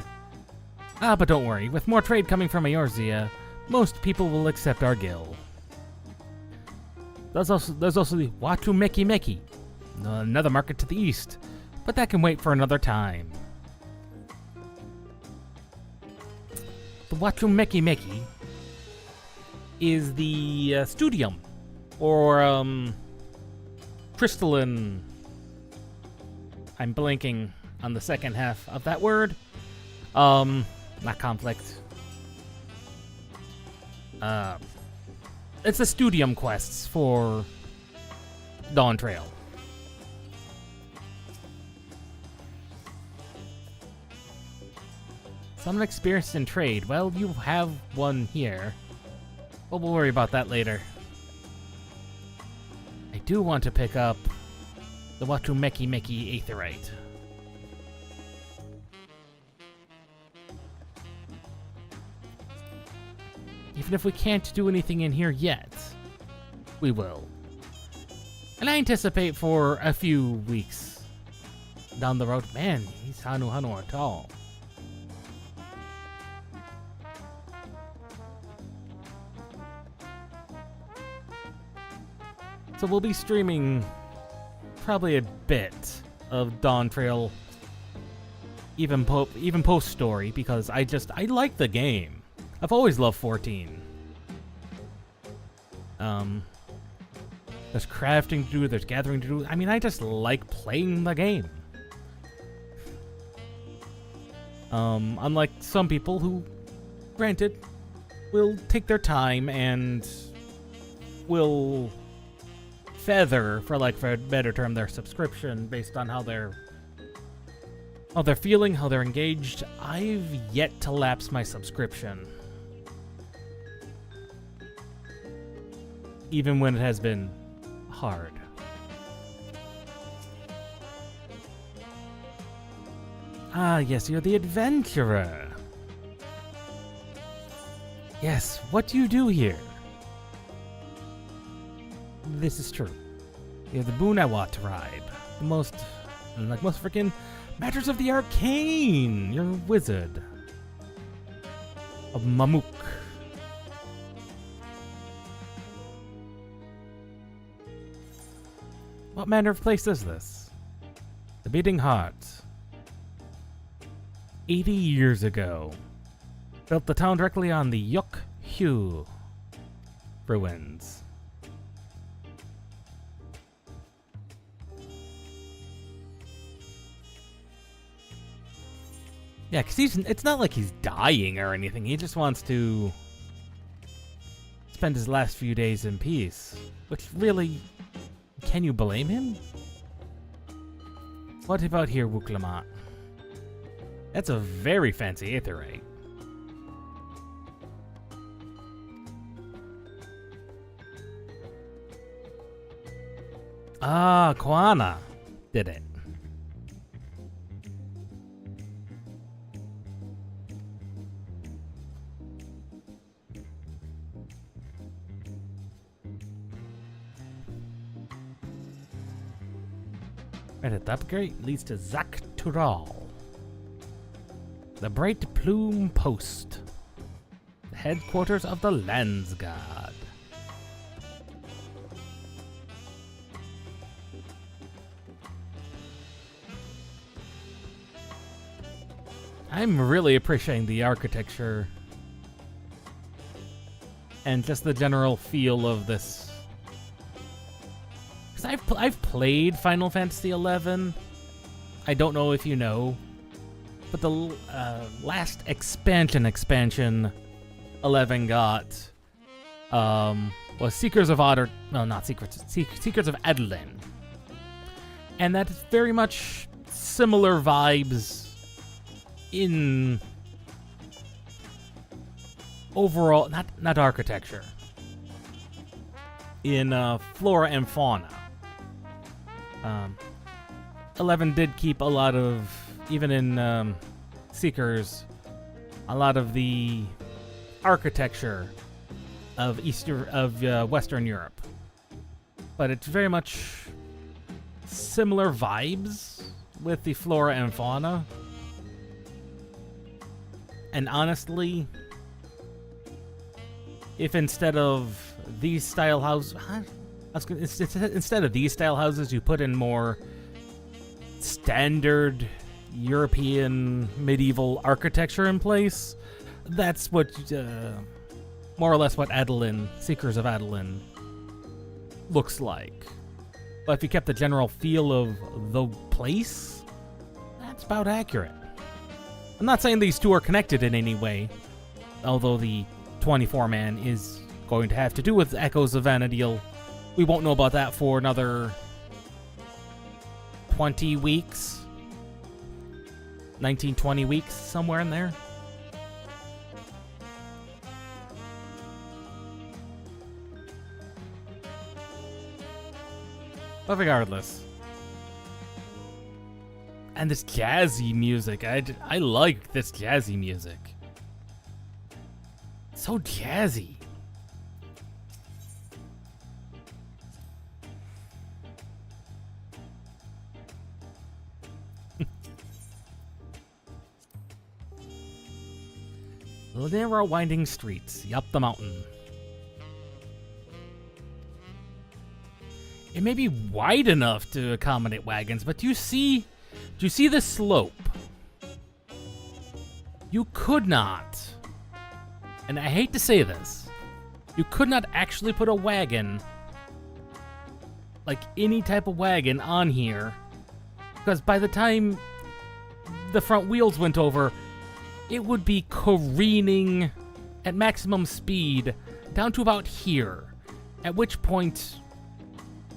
But don't worry, with more trade coming from Eorzea, most people will accept our guild. There's also the Watu Meki, another market to the east, but that can wait for another time. The Watu Meki is the studium, or crystalline. I'm blanking on the second half of that word. Not conflict. It's the studium quests for Dawntrail. Someone experienced in trade. Well, you have one here. But we'll worry about that later. I do want to pick up The Watu Meki Meki Aetherite. Even if we can't do anything in here yet, we will. And I anticipate for a few weeks down the road. Man, he's Hanu Hanu at all. So we'll be streaming probably a bit of Dawntrail, even post story, because I like the game. I've always loved 14. There's crafting to do, there's gathering to do. I mean, I just like playing the game. Unlike some people who, granted, will take their time and will feather, for a better term, their subscription based on how they're feeling, how they're engaged. I've yet to lapse my subscription. Even when it has been hard. Ah, yes, you're the adventurer. Yes, what do you do here? This is true. You're the Bunawa tribe. The most freaking matters of the arcane. You're a wizard. Of Mamuk. What manner of place is this? The Beating Heart. 80 years ago. Built the town directly on the Yok Hugh ruins. Yeah, because it's not like he's dying or anything. He just wants to spend his last few days in peace. Which really, can you blame him? What about here, Wuklamat? That's a very fancy aetherite. Ah, Kwana did it. Right, the upgrade leads to Zaktural, the Bright Plume Post, the headquarters of the Lens God. I'm really appreciating the architecture and just the general feel of this. Because I've played Final Fantasy XI. I don't know if you know, but the last expansion 11 got was Seekers of Otter. No, not Secrets. Seekers of Adeline, and that's very much similar vibes in overall, not architecture, in flora and fauna. 11 did keep a lot of, even in Seekers, a lot of the architecture of Western Europe, but it's very much similar vibes with the flora and fauna. And honestly, if instead of these style houses, instead of these style houses, you put in more standard European medieval architecture in place, that's what, more or less what Adeline, Seekers of Adeline, looks like. But if you kept the general feel of the place, that's about accurate. I'm not saying these two are connected in any way, although the 24-man is going to have to do with Echoes of Vana'diel. We won't know about that for another 20 weeks. 19, 20 weeks, somewhere in there. But regardless, And this jazzy music. I like this jazzy music. So jazzy. Narrow winding streets up the mountain. It may be wide enough to accommodate wagons, but do you see the slope? You could not, and I hate to say this, you could not actually put a wagon, like any type of wagon, on here, because by the time the front wheels went over, it would be careening at maximum speed down to about here, at which point,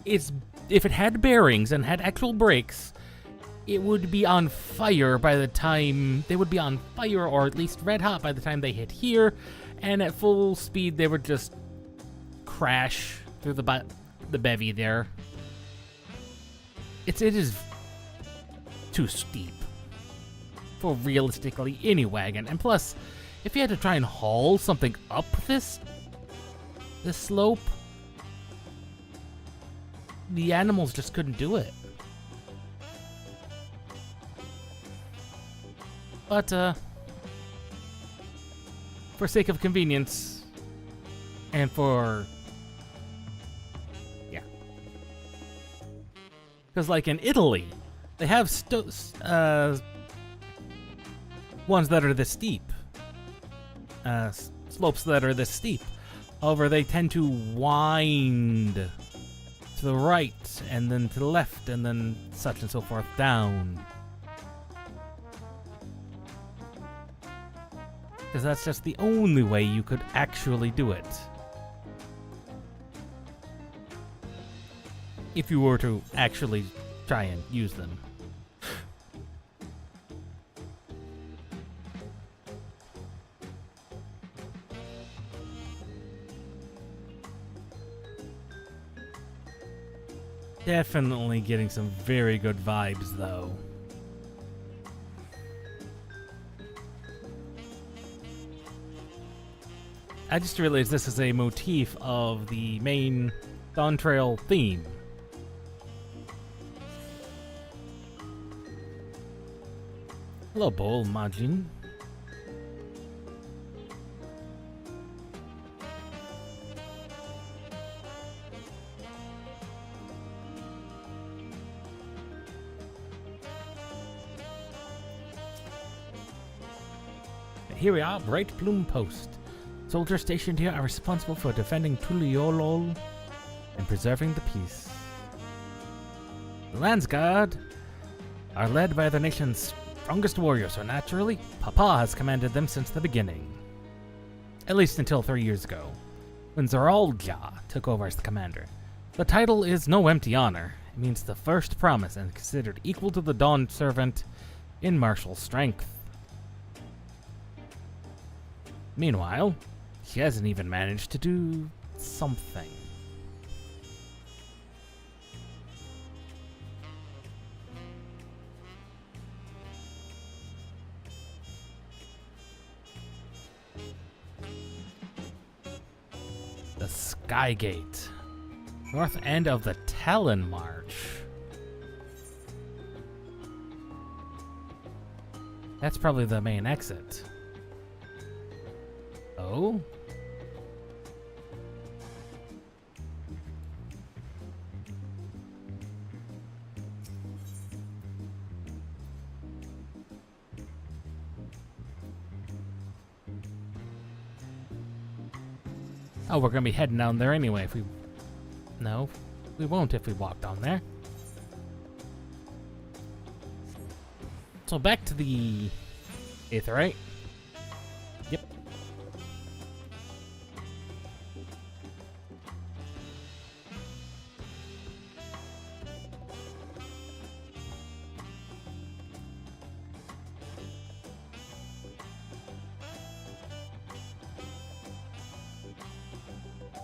if it had bearings and had actual brakes, it would be on fire by the time, they would be on fire, or at least red hot by the time they hit here, and at full speed they would just crash through the bevy there. It is too steep for realistically any wagon, and plus, if you had to try and haul something up this slope, the animals just couldn't do it. But, for sake of convenience, and for, yeah. Because, like, in Italy, they have ones that are this steep. Slopes that are this steep. However, they tend to wind to the right, and then to the left, and then such and so forth down. Because that's just the only way you could actually do it. If you were to actually try and use them. Definitely getting some very good vibes, though. I just realized this is a motif of the main Dawntrail theme. Hello, Bull Majin. Here we are, Bright Plume Post. Soldiers stationed here are responsible for defending Tuliolol and preserving the peace. The Lands Guard are led by the nation's strongest warriors, so naturally, Papa has commanded them since the beginning. At least until 3 years ago, when Zeralja took over as the commander. The title is no empty honor. It means the first promise and considered equal to the Dawn Servant in martial strength. Meanwhile, he hasn't even managed to do something. The Skygate. North end of the Talon March. That's probably the main exit. Oh? Oh, we're gonna be heading down there anyway if we... No, we won't if we walk down there. So back to the Aetheryte. Yep.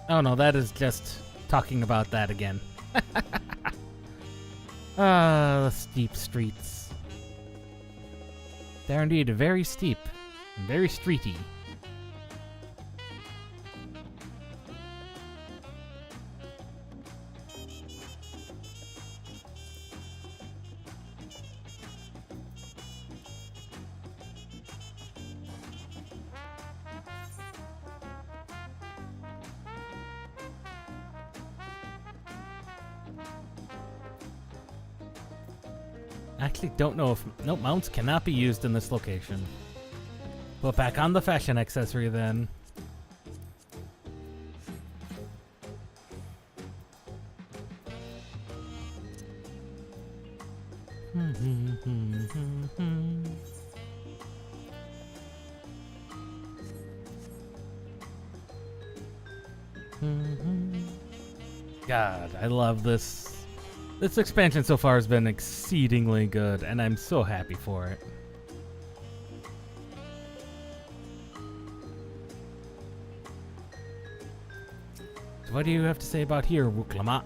Oh no, that is just talking about that again. Ah, the steep streets. They're indeed very steep and very streety. Actually, don't know if... Nope, mounts cannot be used in this location. Put back on the fashion accessory then. God, I love this. This expansion so far has been exceedingly good, and I'm so happy for it. So what do you have to say about here, Wuklama?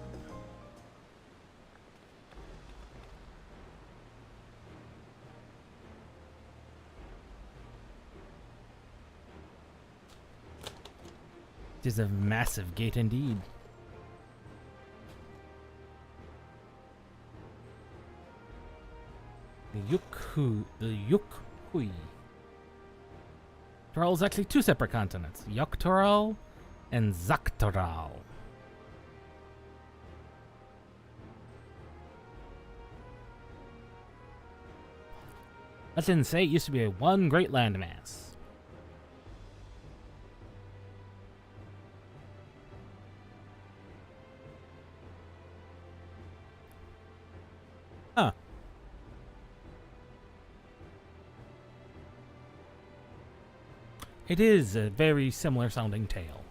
It is a massive gate indeed. The Yukhui. Toral is actually two separate continents. Yuktoral and Zaktoral. That didn't say it used to be a one great landmass. Huh. It is a very similar sounding tale.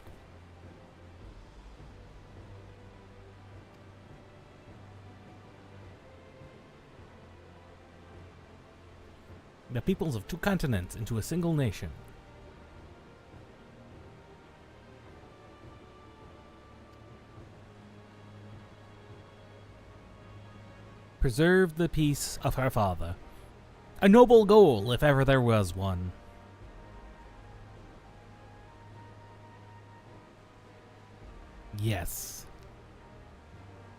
The peoples of two continents into a single nation. Preserve the peace of her father. A noble goal, if ever there was one. Yes.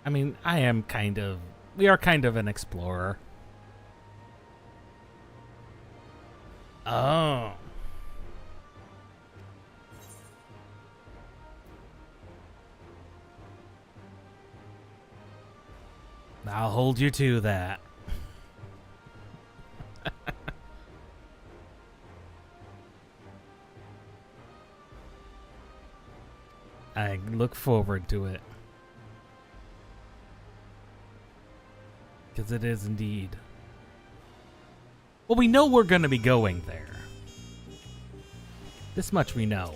I mean, we are kind of an explorer. Oh. I'll hold you to that. I look forward to it. Because it is indeed. Well, we know we're going to be going there. This much we know.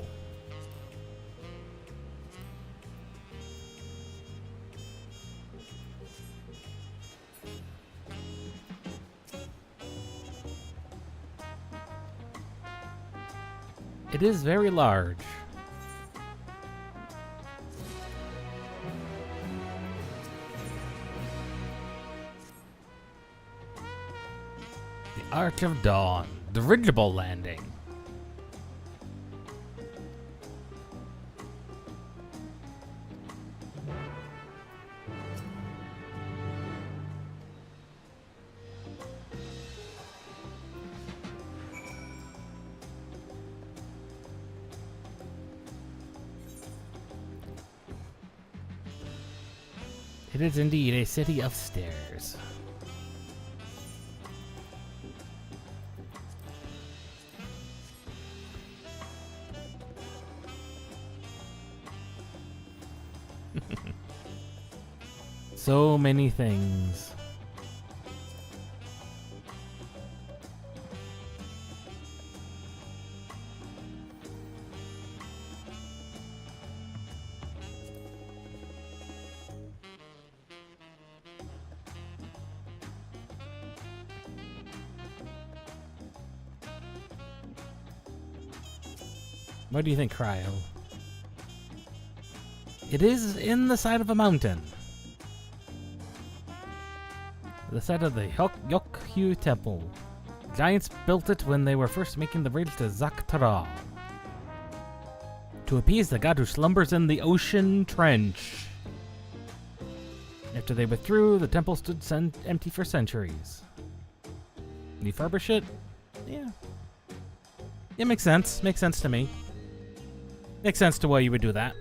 It is very large. The Arch of Dawn, dirigible landing. It is indeed a city of stairs. So many things. What do you think, Cryo? It is in the side of a mountain. The side of the Yokhu Temple. Giants built it when they were first making the bridge to Zaktara to appease the god who slumbers in the ocean trench. After they withdrew, the temple stood empty for centuries. Refurbish it? Yeah. It makes sense. Makes sense to me. Makes sense to why you would do that.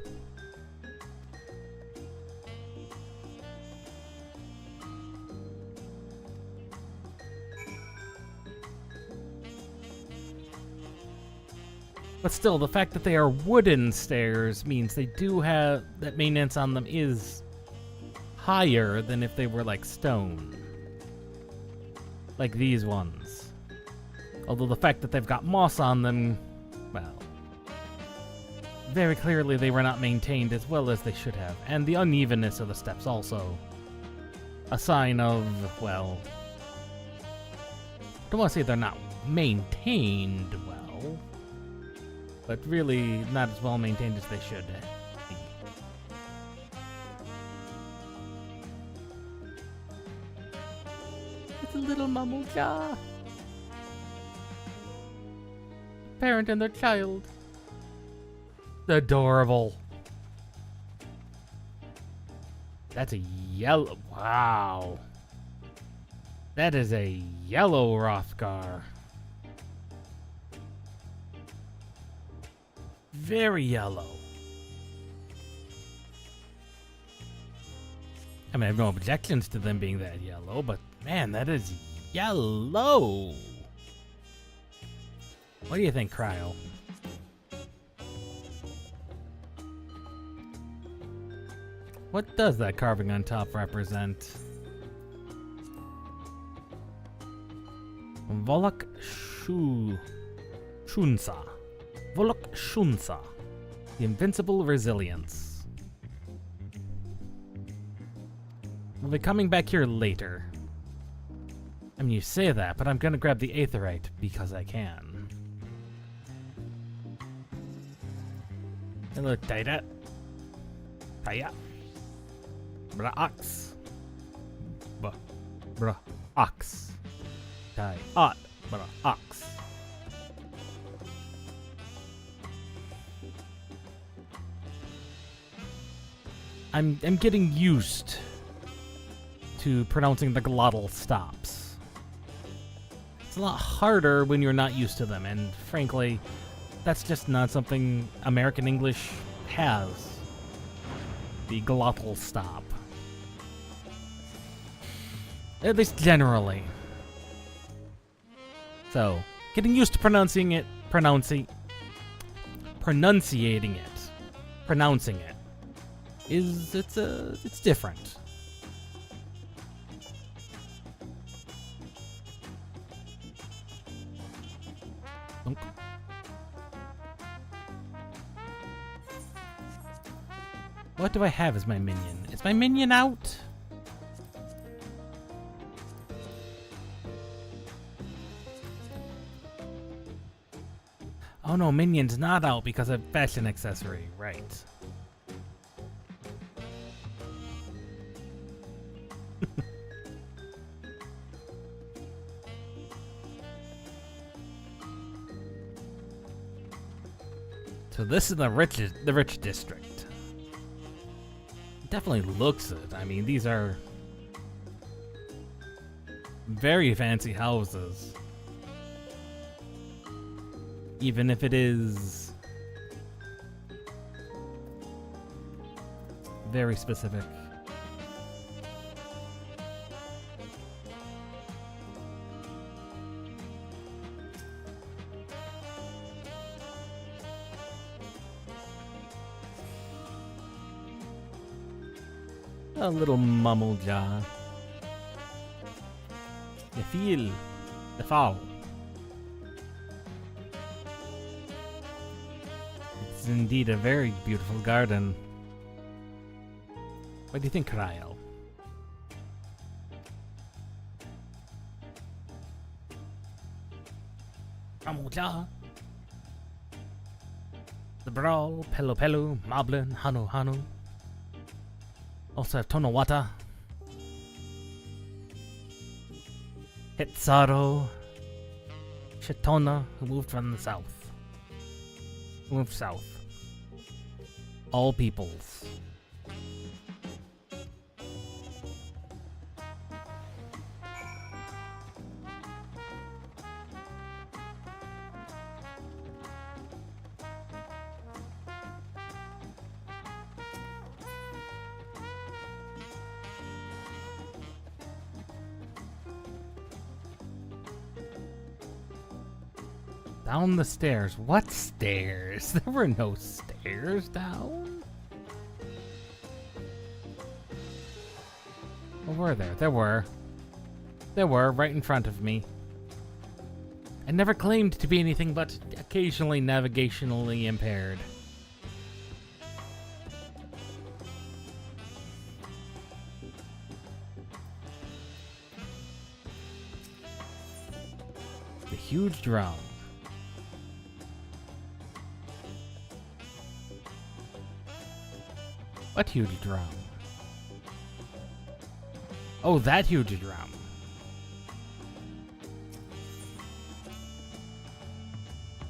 But still, the fact that they are wooden stairs means they do have that maintenance on them is higher than if they were like stone. Like these ones. Although the fact that they've got moss on them, well, very clearly they were not maintained as well as they should have. And the unevenness of the steps also a sign of, well, I don't want to say they're not maintained well, but really not as well maintained as they should be. It's a little Mamuja. Parent and their child. Adorable. That's a yellow. Wow. That is a yellow Rothgar. Very yellow. I mean, I have no objections to them being that yellow, but man, that is yellow. What do you think, Cryo? What does that carving on top represent? Volok Shunsa. Volok Shunsa. The invincible resilience. We'll be coming back here later. I mean, you say that, but I'm gonna grab the Aetherite because I can. Hello, Taita. Taya. Bra ox. Bra ox. Tai ot. Bra ox. I'm getting used to pronouncing the glottal stops. It's a lot harder when you're not used to them, and frankly, that's just not something American English has. The glottal stop. At least generally. So, getting used to pronouncing it, pronouncing it, it's different. Thunk. What do I have as my minion? Is my minion out? Oh no, minion's not out because of fashion accessory, right. So this is the rich district. It definitely looks it. I mean, these are very fancy houses. Even if it is very specific. A little mumble jaw. You feel the fall. It's indeed a very beautiful garden. What do you think, Cryo? Mumble jaw. The Brawl, Pelo Pelo, Moblin, Hanu Hanu. Also have Tonawata, Hitsaro, Shatona, who moved from the south. Moved south. All peoples. Down the stairs. What stairs? There were no stairs down. Or were there? There were. There were, right in front of me. I never claimed to be anything but occasionally navigationally impaired. The huge drum. What huge drum? Oh, that huge drum.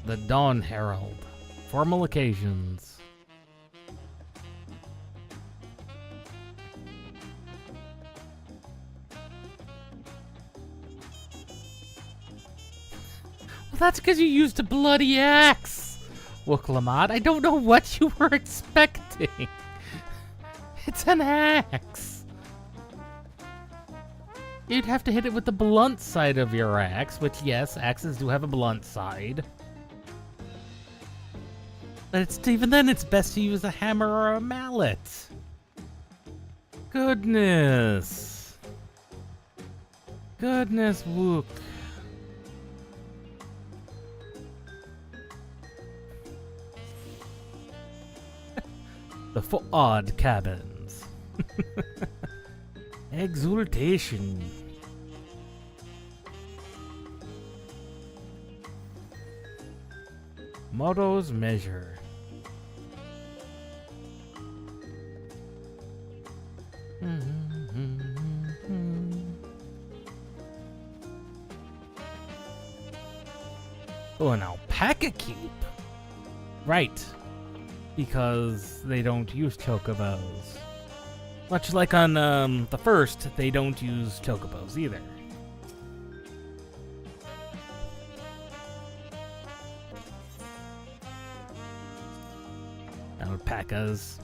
The Dawn Herald. Formal occasions. Well, that's because you used a bloody axe, Wooklamad. I don't know what you were expecting. It's an axe. You'd have to hit it with the blunt side of your axe, which, yes, axes do have a blunt side. But even then, it's best to use a hammer or a mallet. Goodness. Goodness, Wook. The odd cabins. Exultation. Motto's measure. Oh, an alpaca keep. Right. Because they don't use chocobos. Much like on the first, they don't use chocobos either. Alpacas.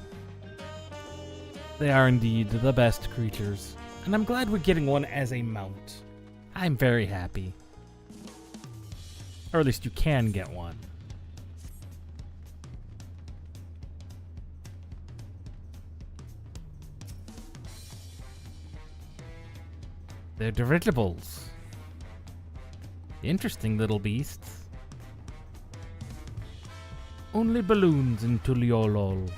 They are indeed the best creatures. And I'm glad we're getting one as a mount. I'm very happy. Or at least you can get one. They're dirigibles. Interesting little beasts. Only balloons in Tuliolol.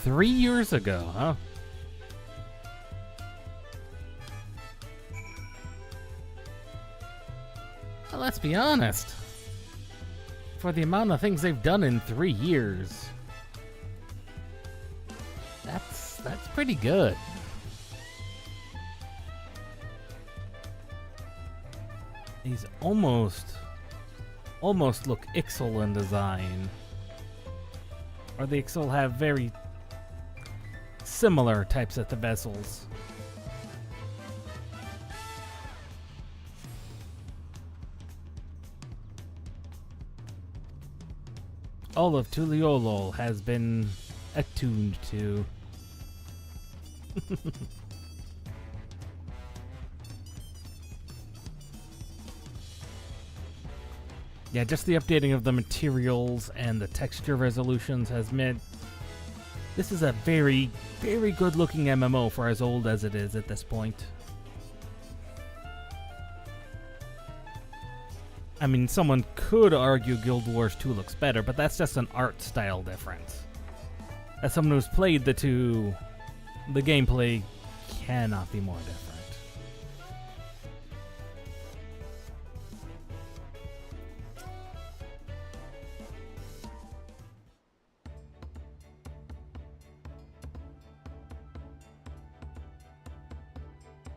Three years ago, huh? Well, let's be honest. For the amount of things they've done in 3 years, that's pretty good. These almost look Ixal in design. Or the Ixal have very similar types of vessels. All of Tuliolol has been attuned to. Yeah, just the updating of the materials and the texture resolutions has meant this is a very, very good looking MMO for as old as it is at this point. I mean, someone could argue Guild Wars 2 looks better, but that's just an art style difference. As someone who's played the two, the gameplay cannot be more different.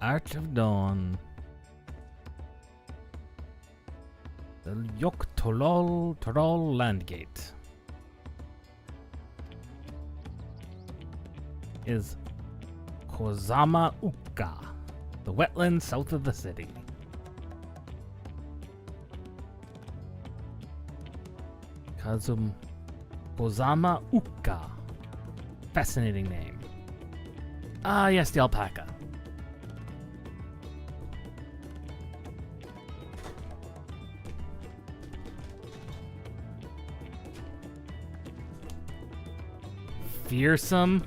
Arch of Dawn. The Yok Tolol Landgate is Kozama Uka, the wetlands south of the city. Kozama Uka. Fascinating name. Ah, yes, the alpaca. Fearsome.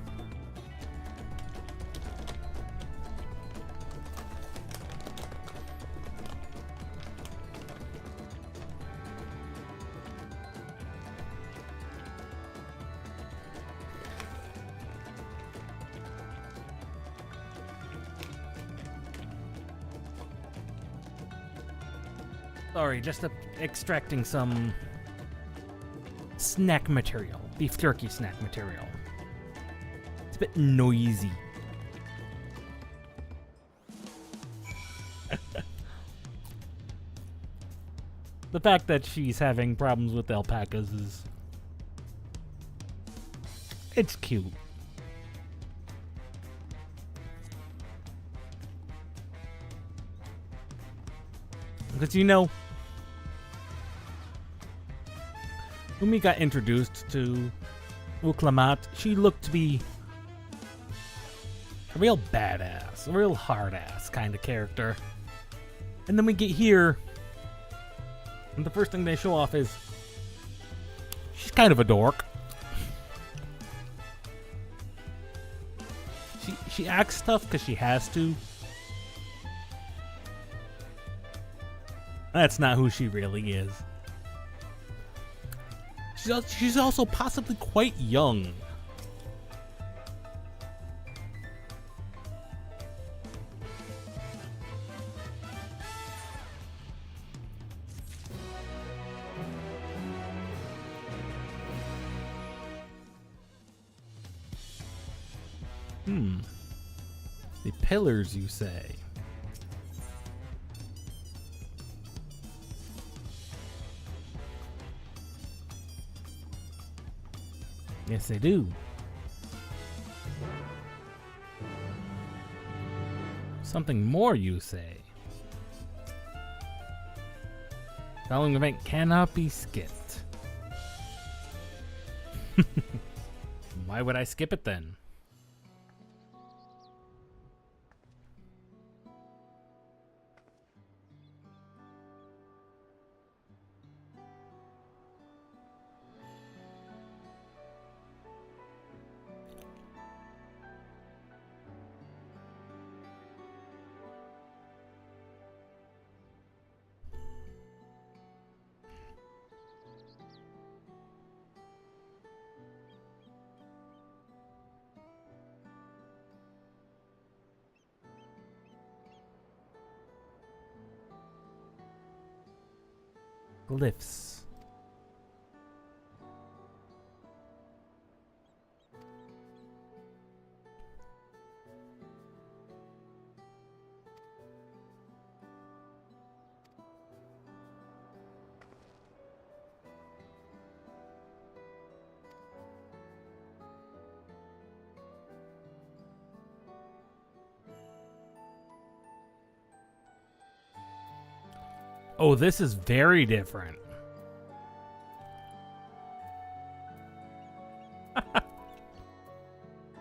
Sorry, just extracting some snack material. Beef jerky snack material. It's a bit noisy. The fact that she's having problems with alpacas is... it's cute. Because, you know, when we got introduced to Uklamat, she looked to be a real badass, a real hard-ass kind of character. And then we get here, and the first thing they show off is she's kind of a dork. She acts tough because she has to. That's not who she really is. She's also possibly quite young. The pillars, you say? Yes, they do. Something more, you say? Following event cannot be skipped. Why would I skip it then? Glyphs. Oh, this is very different.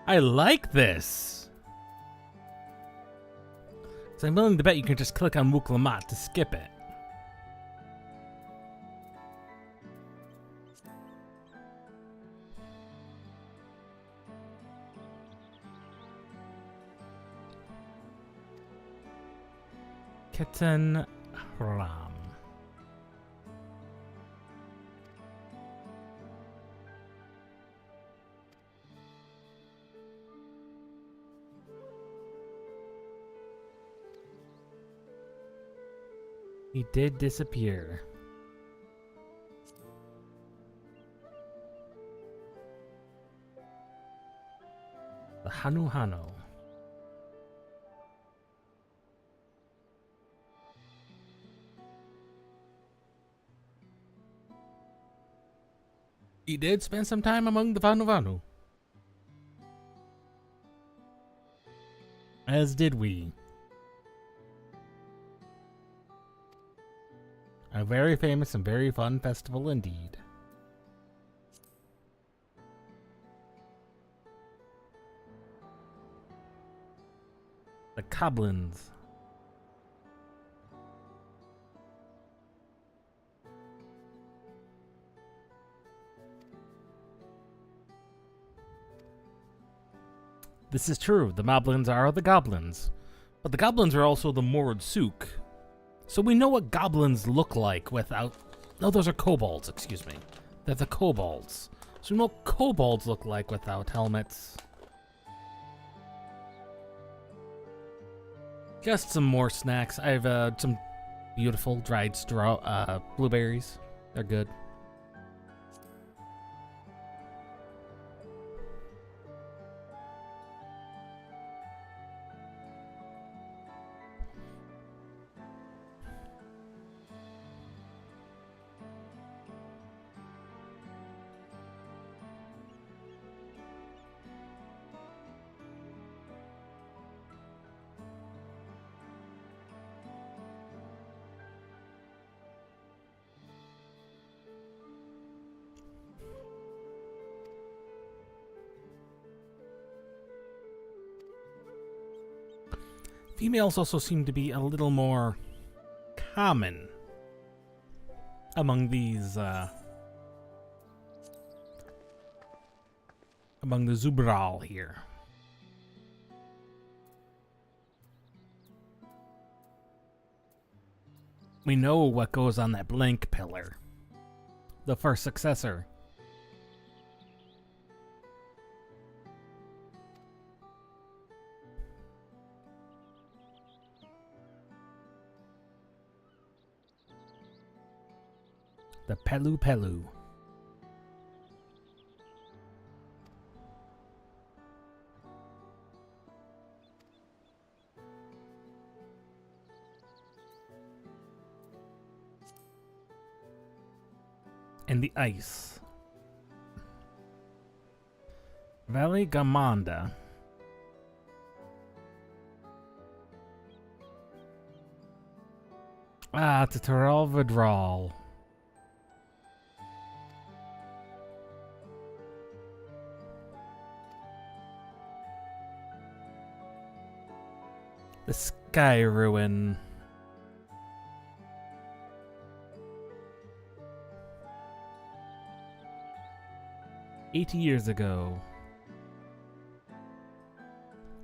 I like this. So I'm willing to bet you can just click on Wuklamat to skip it. Kitten Ram. He did disappear. The Hanu Hano. He did spend some time among the Vanu Vanu. As did we. A very famous and very fun festival indeed. The Goblins. This is true, the Moblins are the goblins. But the goblins are also the Mord Sook. So we know what goblins look like without... No, those are kobolds, excuse me. They're the kobolds. So we know what kobolds look like without helmets. Just some more snacks. I have some beautiful dried straw blueberries. They're good. Females also seem to be a little more common among these, among the Zubral here. We know what goes on that blank pillar. The first successor. The Pelu Pelu. And the ice. Valley Gamanda. Ah, it's a Taral Vidral. The Sky Ruin. "80 years ago.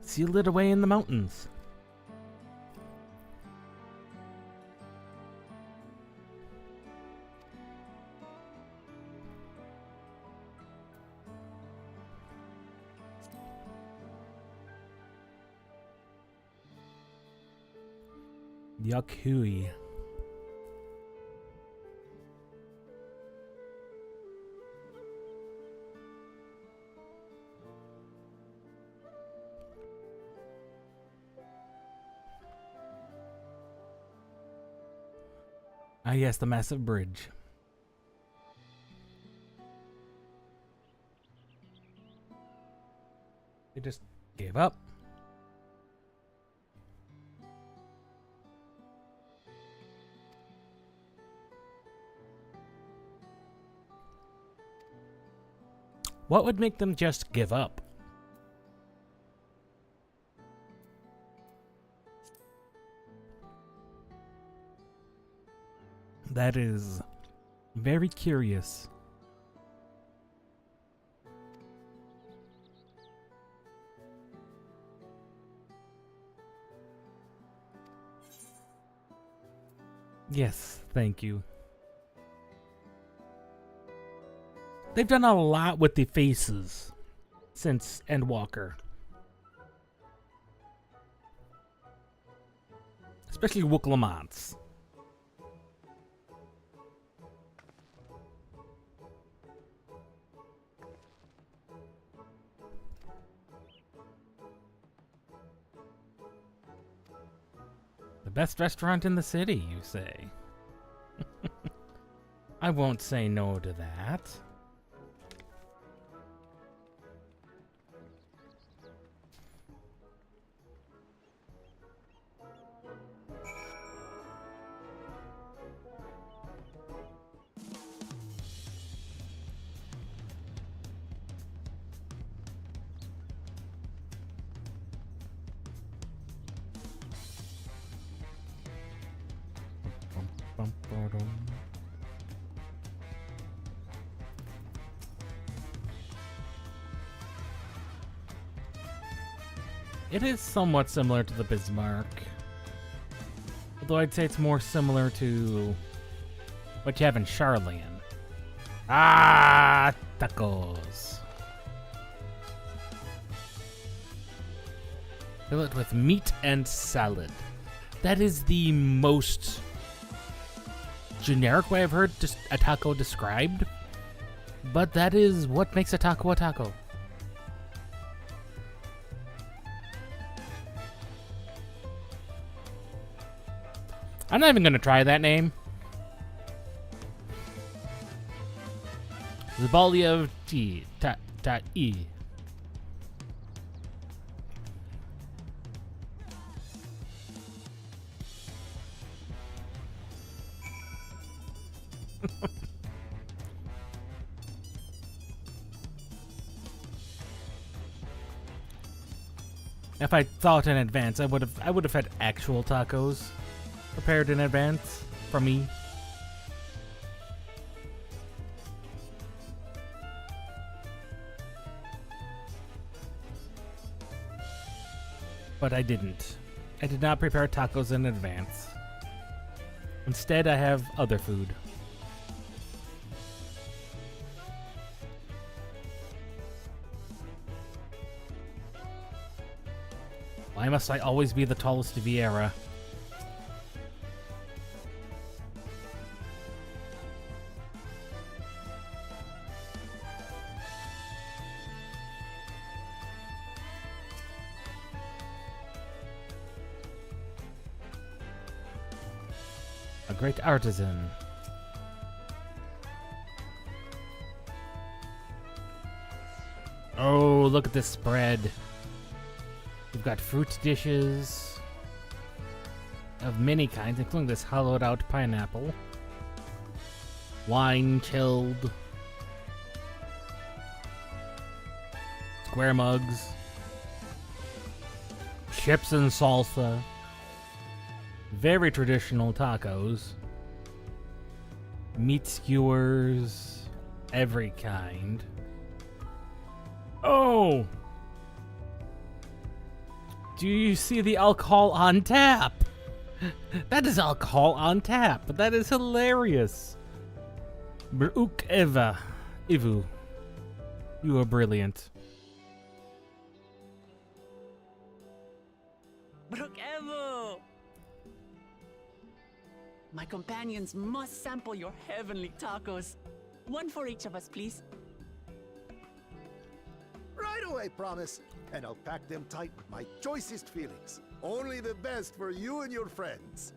Sealed it away in the mountains. Yakui. Ah yes, the massive bridge. They just gave up. What would make them just give up? That is very curious. Yes, thank you. They've done a lot with the faces since Endwalker. Especially Wooklamants. The best restaurant in the city, you say? I won't say no to that. It is somewhat similar to the Bismarck. Although I'd say it's more similar to what you have in Charlian. Ah, tacos. Fill it with meat and salad. That is the most generic way I've heard just a taco described. But that is what makes a taco a taco. I'm not even gonna try that name. Zabalia T ta E. If I thought in advance, I would have had actual tacos prepared in advance for me. But I didn't. I did not prepare tacos in advance. Instead, I have other food. Why must I always be the tallest Vieira? A great artisan. Oh, look at this spread. We've got fruit dishes of many kinds, including this hollowed out pineapple. Wine chilled. Square mugs. Chips and salsa. Very traditional tacos. Meat skewers. Every kind. Oh! Do you see the alcohol on tap? That is alcohol on tap. That is hilarious. Bruk Eva. Ivu. You are brilliant. Brooke Evo! My companions must sample your heavenly tacos. One for each of us, please. Right away, promise. And I'll pack them tight with my choicest feelings. Only the best for you and your friends.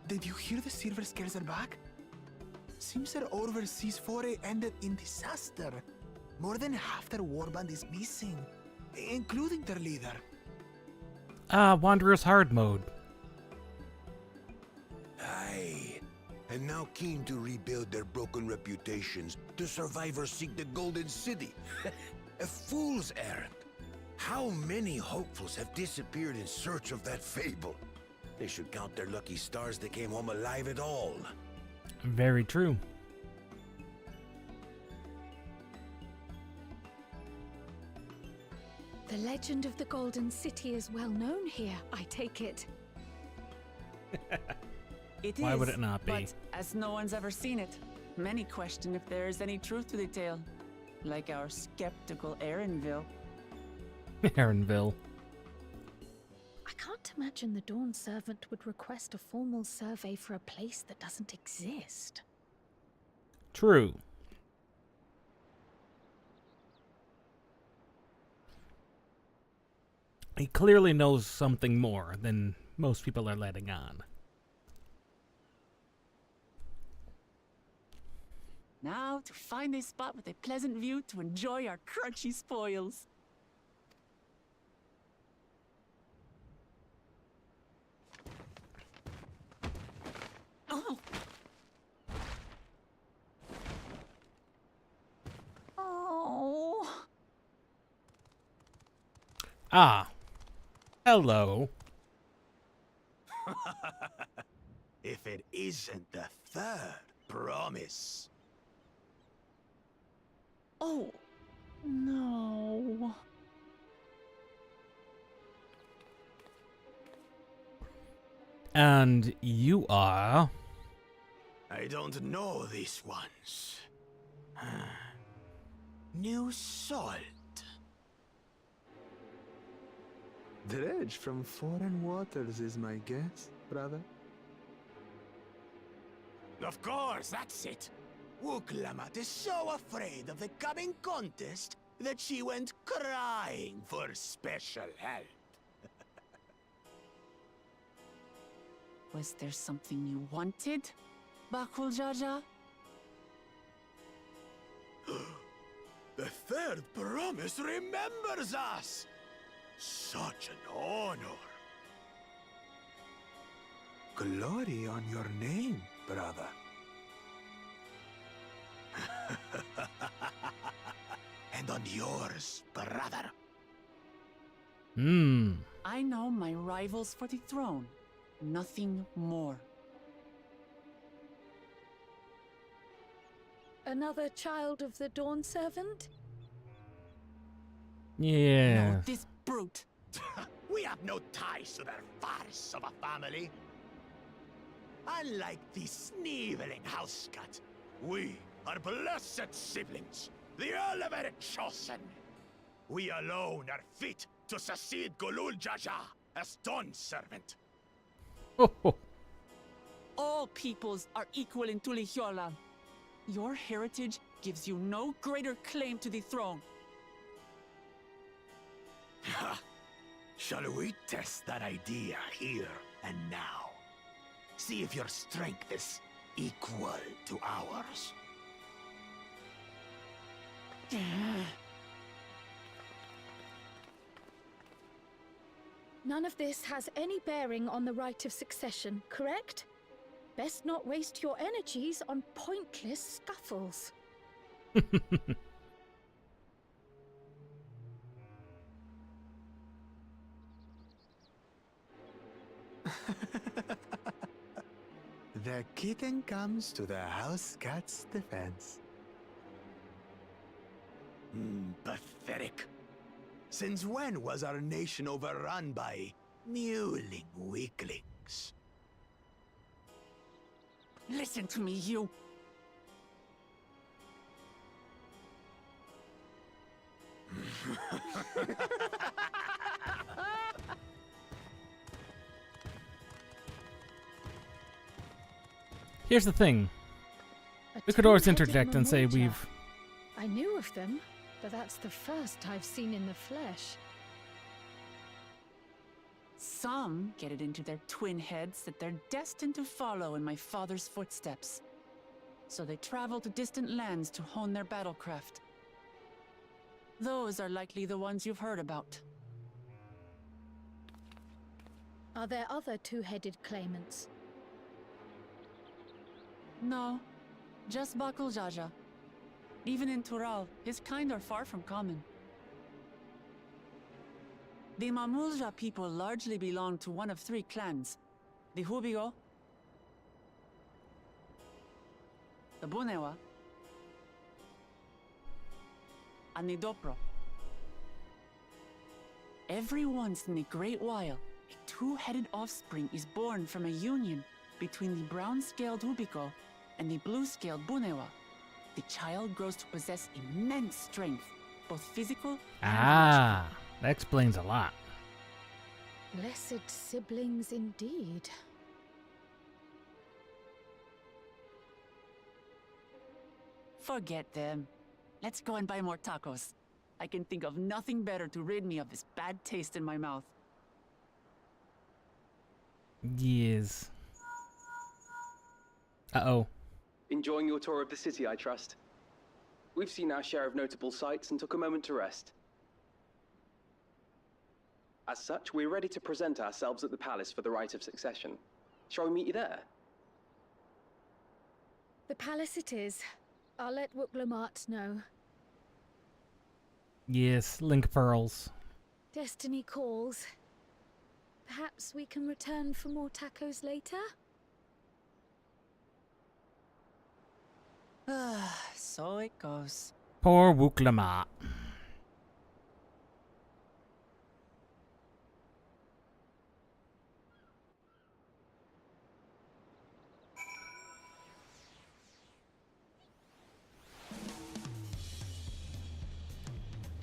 Did you hear the Silver Scales are back? Seems their overseas foray ended in disaster. More than half their warband is missing, including their leader. Wanderer's hard mode. Aye. And now keen to rebuild their broken reputations, the survivors seek the Golden City. A fool's errand. How many hopefuls have disappeared in search of that fable? They should count their lucky stars they came home alive at all. Very true. The legend of the Golden City is well known here, I take it. It Why is, would it not be? But as no one's ever seen it, many question if there is any truth to the tale. Like our skeptical Erinville. Erinville. I can't imagine the Dawn Servant would request a formal survey for a place that doesn't exist. True. He clearly knows something more than most people are letting on. Now to find a spot with a pleasant view to enjoy our crunchy spoils. Oh! Ah. Hello. If it isn't the third promise. Oh, no. And you are... I don't know these ones. New salt. Dredge from foreign waters is my guess, brother. Of course, that's it. Wuklamat is so afraid of the coming contest that she went crying for special help. Was there something you wanted, Bakul Jaja? The third promise remembers us! Such an honor. Glory on your name, brother. And on yours, brother. I know my rivals for the throne. Nothing more. Another child of the Dawn Servant? Yeah. No, this brute. We have no ties to their farce of a family. Unlike the sneevling house cat, we are blessed siblings, the elevated chosen. We alone are fit to succeed Golul Jaja as Dawn Servant. All peoples are equal in Tulihiola. Your heritage gives you no greater claim to the throne. Shall we test that idea here and now? See if your strength is equal to ours. None of this has any bearing on the right of succession, correct? Best not waste your energies on pointless scuffles. The kitten comes to the house cat's defense. Pathetic. Since when was our nation overrun by mewling weaklings? Listen to me, you. Here's the thing. We could always interject and say we've... I knew of them, but that's the first I've seen in the flesh. Some get it into their twin heads that they're destined to follow in my father's footsteps. So they travel to distant lands to hone their battlecraft. Those are likely the ones you've heard about. Are there other two-headed claimants? No, just Bakul Jaja. Even in Tural, his kind are far from common. The Mamulja people largely belong to one of three clans. The Hubigo, the Bunewa, and the Dopro. Every once in a great while, a two-headed offspring is born from a union between the brown-scaled Hubigo and the blue-scaled Bunewa. The child grows to possess immense strength, both physical and Ah, that explains a lot. Blessed siblings indeed. Forget them. Let's go and buy more tacos. I can think of nothing better to rid me of this bad taste in my mouth. Yes. Uh-oh. Enjoying your tour of the city, I trust. We've seen our share of notable sights and took a moment to rest. As such, we're ready to present ourselves at the palace for the rite of succession. Shall we meet you there? The palace it is. I'll let Wuklamat know. Yes, link pearls. Destiny calls. Perhaps we can return for more tacos later? So it goes. Poor Wuklama.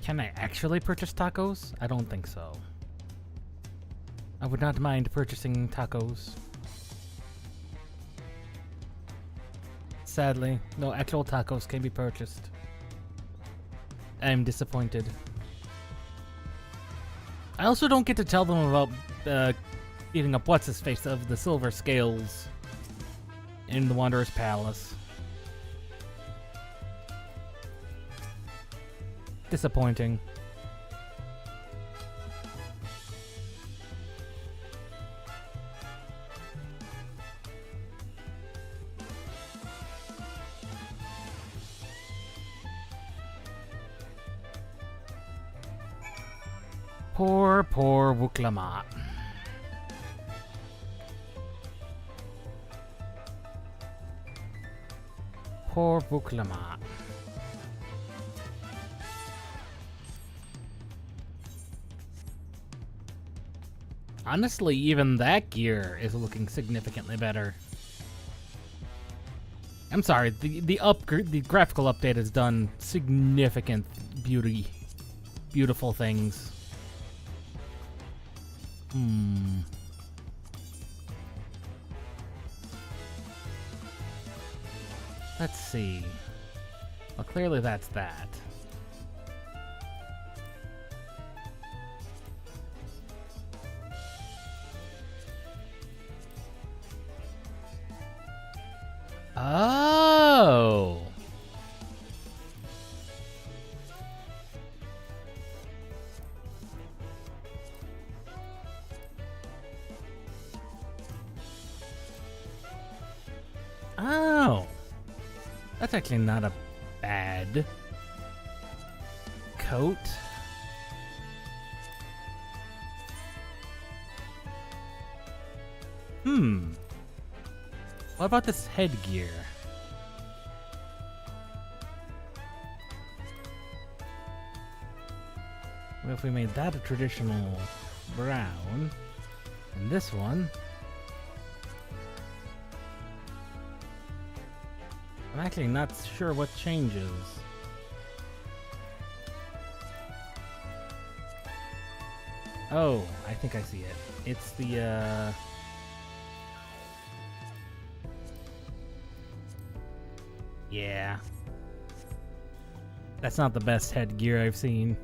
Can I actually purchase tacos? I don't think so. I would not mind purchasing tacos. Sadly, no actual tacos can be purchased. I'm disappointed. I also don't get to tell them about eating up what's-his-face of the silver scales in the Wanderer's Palace. Disappointing. Poor Wuklamat. Poor Wuklamat. Honestly, even that gear is looking significantly better. I'm sorry, the graphical update has done significant beautiful things. Let's see. Well, clearly that's that. Oh. Oh. That's actually not a bad coat. What about this headgear? What if we made that a traditional brown? And this one... I'm actually not sure what changes. Oh, I think I see it. It's the, yeah. That's not the best headgear I've seen.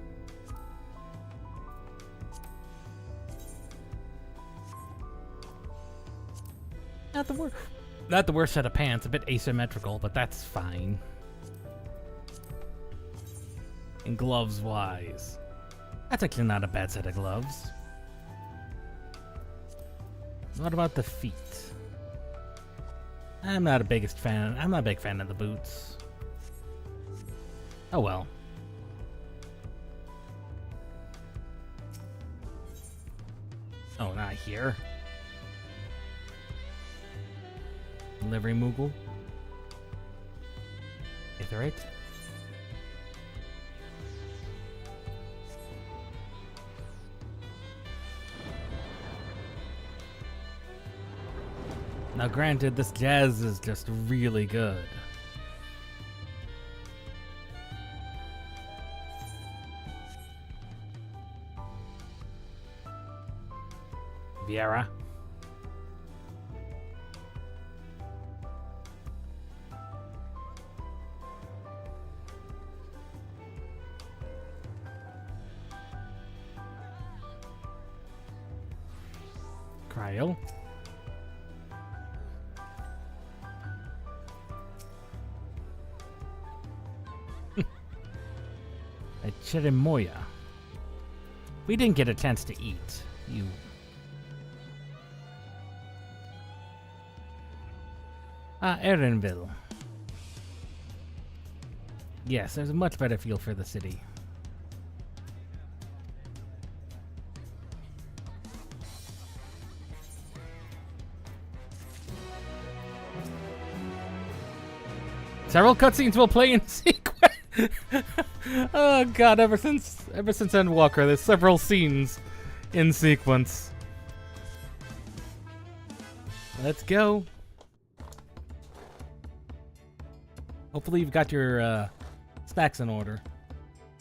Not the worst set of pants, a bit asymmetrical, but that's fine. And gloves-wise, that's actually not a bad set of gloves. What about the feet? I'm not a big fan of the boots. Oh well. Oh, not here. Livery Moogle. Is that right? Now granted, this jazz is just really good. Viera. Cryo. A Cherimoya. We didn't get a chance to eat. You. Erenville. Yes, there's a much better feel for the city. Several cutscenes will play in sequence. Oh god, ever since Endwalker, there's several scenes in sequence. Let's go. Hopefully you've got your snacks in order.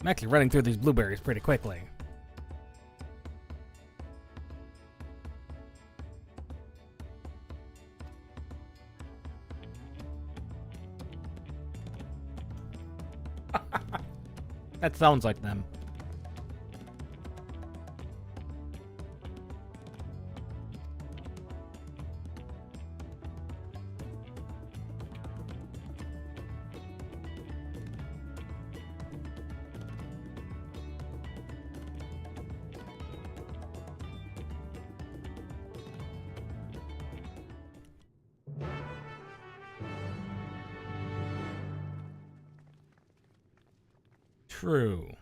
I'm actually running through these blueberries pretty quickly. That sounds like them. True.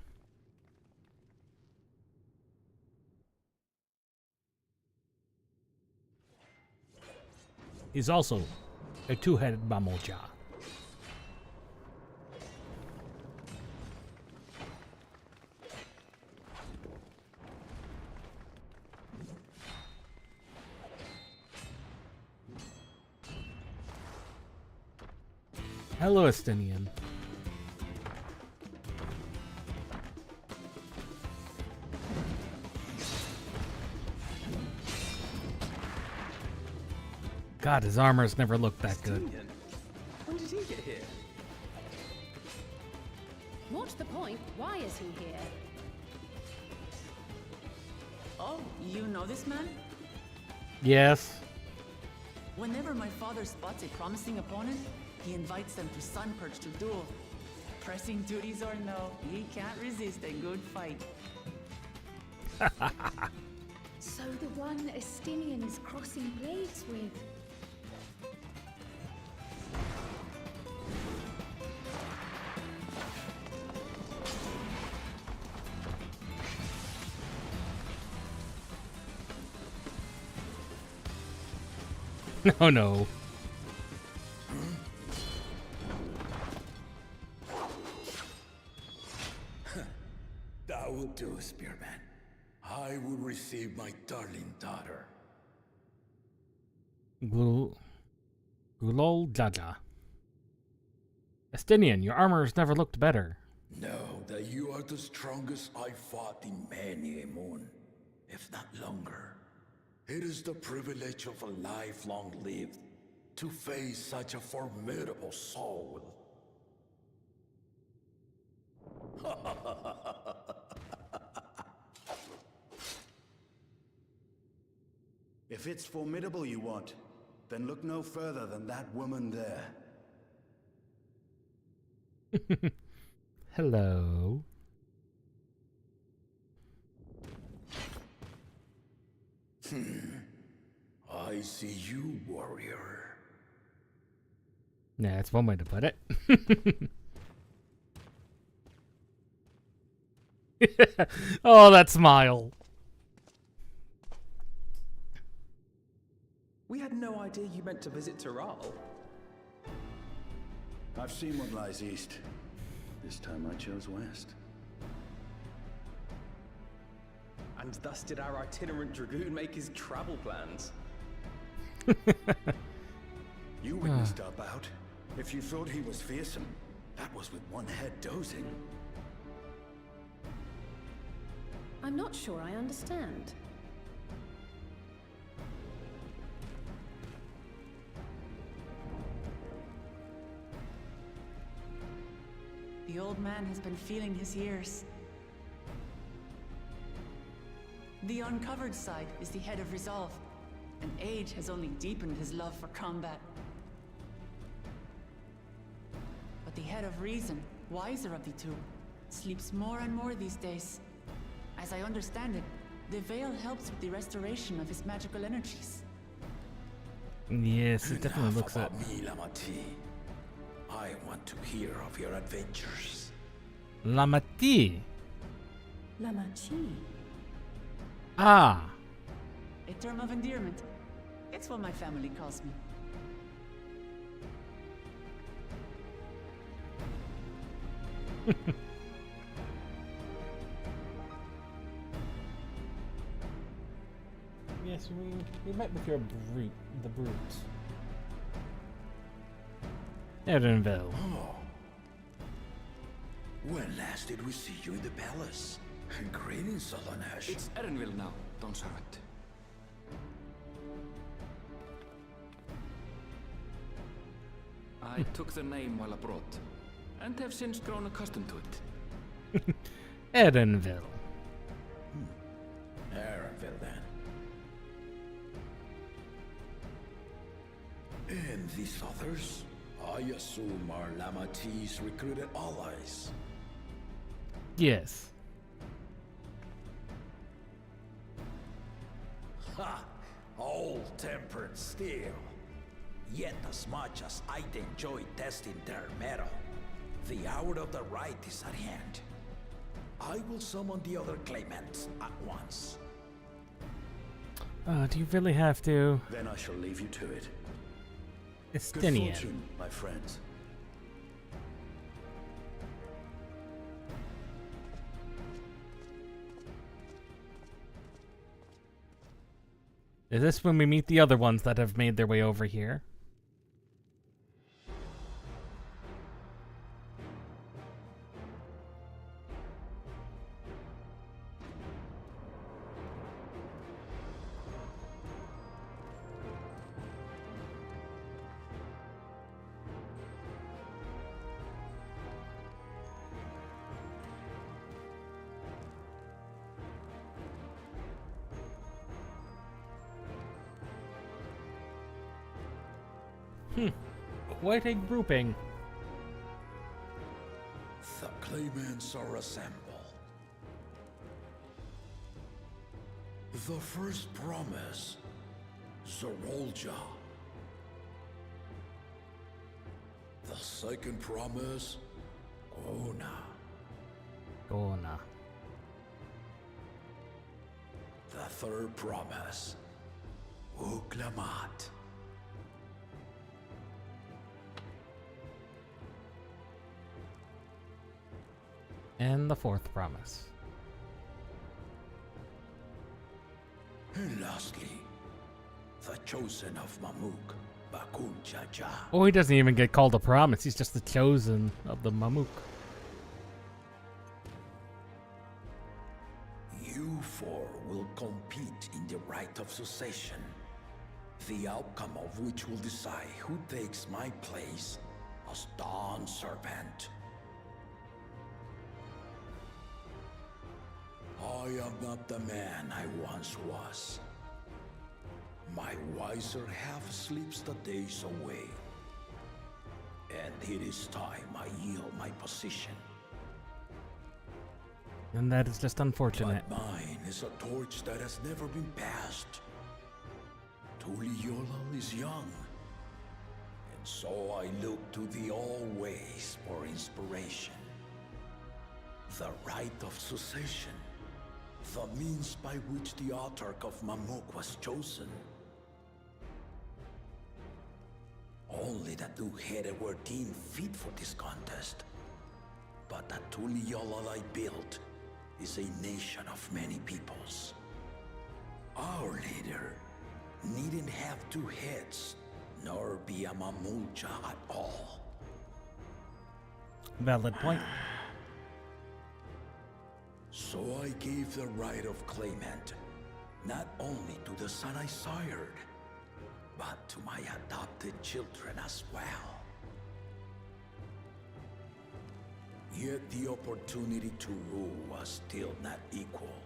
He's also a two-headed Mamoja. Hello, Estinian. God, his armor's never looked that good. When did he get here? What's the point? Why is he here? Oh, you know this man? Yes. Whenever my father spots a promising opponent, he invites them to Sunperch to duel. Pressing duties or no, he can't resist a good fight. So the one Estinian is crossing blades with. Oh no. That will do, Spearman. I will receive my darling daughter. Gulol Jaja. Estinian, your armor has never looked better. Know that you are the strongest I fought in many a moon, if not longer. It is the privilege of a life long lived to face such a formidable soul. If it's formidable you want, then look no further than that woman there. Hello. I see you, warrior. Yeah, that's one way to put it. Oh, that smile. We had no idea you meant to visit Toral. I've seen what lies east. This time I chose west. And thus did our itinerant dragoon make his travel plans. You witnessed our bout. If you thought he was fearsome, that was with one head dozing. I'm not sure I understand. The old man has been feeling his years. The uncovered side is the head of resolve, and age has only deepened his love for combat. But the head of reason, wiser of the two, sleeps more and more these days. As I understand it, the veil helps with the restoration of his magical energies. Yes, it definitely looks Enough it. about me, Lamati. I want to hear of your adventures. Lamati. Lamachi. Ah. A term of endearment. It's what my family calls me. Yes, we met with your brute, the brute. Edenville. Oh. When last did we see you in the palace? Greetings, Solonash. It's Erenville now, Don Servant. I took the name while abroad, and have since grown accustomed to it. Edenville. Erenville, then. And these others? I assume are Lamatis recruited allies. Yes. Ha! All tempered steel. Yet as much as I'd enjoy testing their metal, the hour of the right is at hand. I will summon the other claimants at once. Do you really have to? Then I shall leave you to it. Good Estinian. fortune, my friends. Is this when we meet the other ones that have made their way over here? Quite a grouping. The claimants are assembled. The first promise, Zorolja. The second promise, Ona. Gona. The third promise, Uklamat. And the fourth promise. And lastly, the chosen of Mamuk, Bakun Jaja. Oh, he doesn't even get called a promise. He's just the chosen of the Mamuk. You four will compete in the right of succession, the outcome of which will decide who takes my place as Dawn Servant. I am not the man I once was. My wiser half sleeps the days away. And it is time I yield my position. And that is just unfortunate. But mine is a torch that has never been passed. Tuliyola is young. And so I look to the always for inspiration. The right of succession. The means by which the autarch of Mamuk was chosen. Only the two-headed were deemed fit for this contest. But the Tuliyola I built is a nation of many peoples. Our leader needn't have two heads, nor be a Mamulja at all. Valid point. So I gave the right of claimant, not only to the son I sired, but to my adopted children as well. Yet the opportunity to rule was still not equal.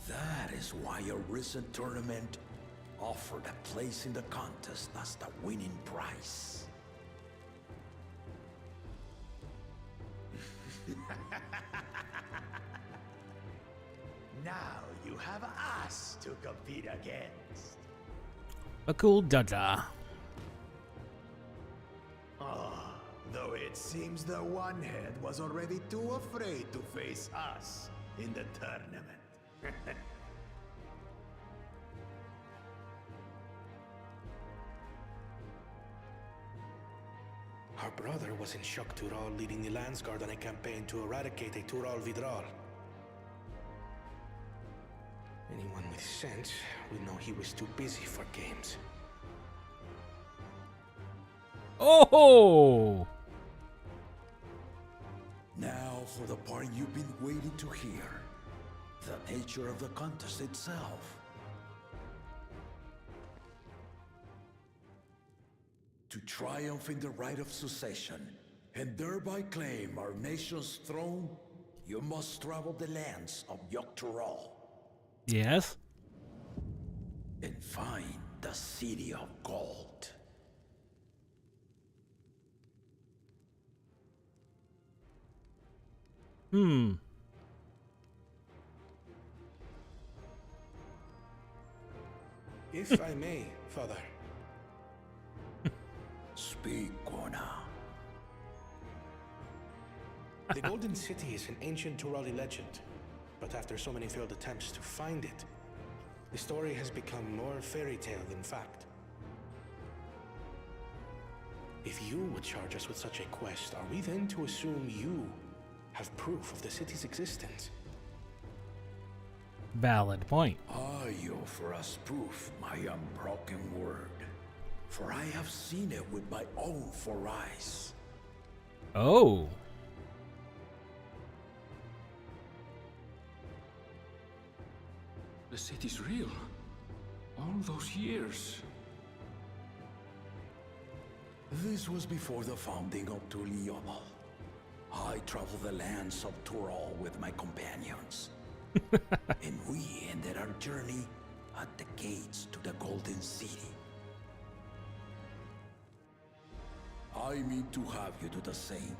That is why a recent tournament offered a place in the contest as the winning prize. Now you have us to compete against. A cool Jaja. Though it seems the one head was already too afraid to face us in the tournament. Our brother was in Shock Tural leading the Landsguard on a campaign to eradicate a Tural Vidral. Anyone with sense will know he was too busy for games. Oh! Now for the part you've been waiting to hear. The nature of the contest itself. To triumph in the right of succession, and thereby claim our nation's throne, you must travel the lands of Yogg-Tural. Yes? And find the City of Gold. If I may, Father. Speak, Kona. The Golden City is an ancient Turali legend, but after so many failed attempts to find it, the story has become more fairy tale than fact. If you would charge us with such a quest, are we then to assume you have proof of the city's existence? Valid point. Are you for us proof, my unbroken word? For I have seen it with my own 4 eyes. Oh. The city's real. All those years. This was before the founding of Tuliyomal. I traveled the lands of Tural with my companions. And we ended our journey at the gates to the Golden City. I mean to have you do the same.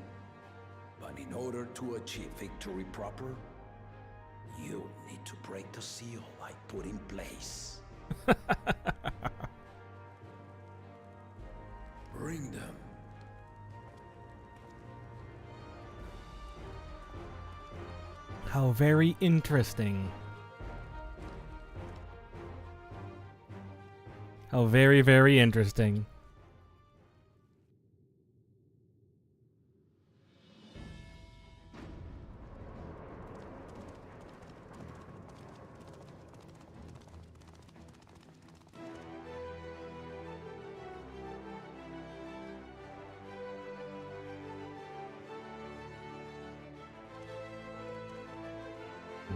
But in order to achieve victory proper, you need to break the seal I put in place. Bring them. How very interesting. How very, very interesting.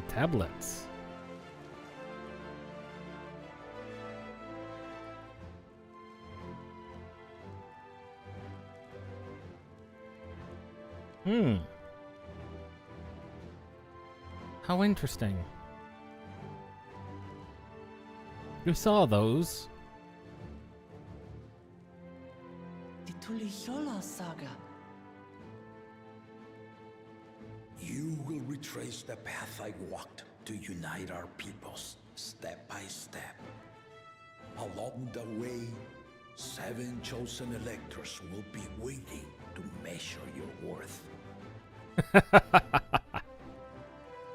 Tablets. How interesting. You saw those. The Tuliyola saga. You will retrace the path I walked to unite our peoples, step by step. Along the way, 7 chosen electors will be waiting to measure your worth.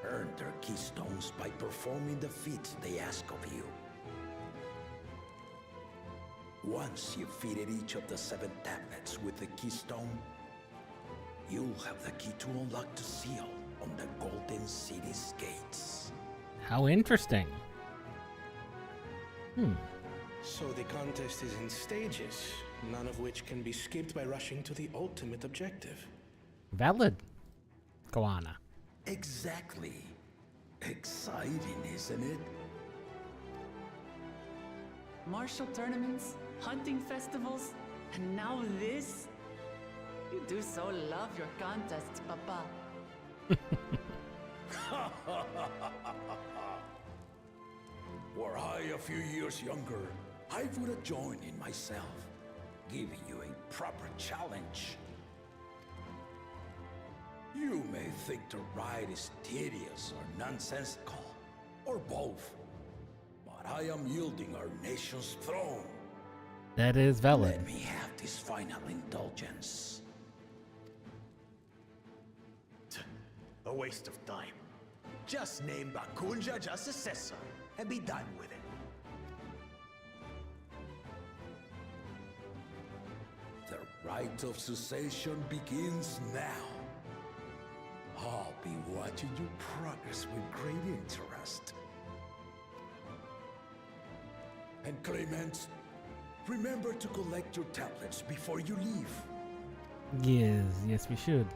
Earn their keystones by performing the feats they ask of you. Once you've fitted each of the 7 tablets with the keystone, you'll have the key to unlock the seal on the Golden City's gates. How interesting. So the contest is in stages, none of which can be skipped by rushing to the ultimate objective. Valid. Koana. Exactly. Exciting, isn't it? Martial tournaments, hunting festivals, and now this? You do so love your contests, Papa. Were I a few years younger, I would have joined in myself, giving you a proper challenge. You may think the ride is tedious or nonsensical, or both, but I am yielding our nation's throne. That is valid. Let me have this final indulgence. A waste of time. Just name Bakunja as successor and be done with it. The Rite of Succession begins now. I'll be watching your progress with great interest. And Clemens, remember to collect your tablets before you leave. Yes, we should.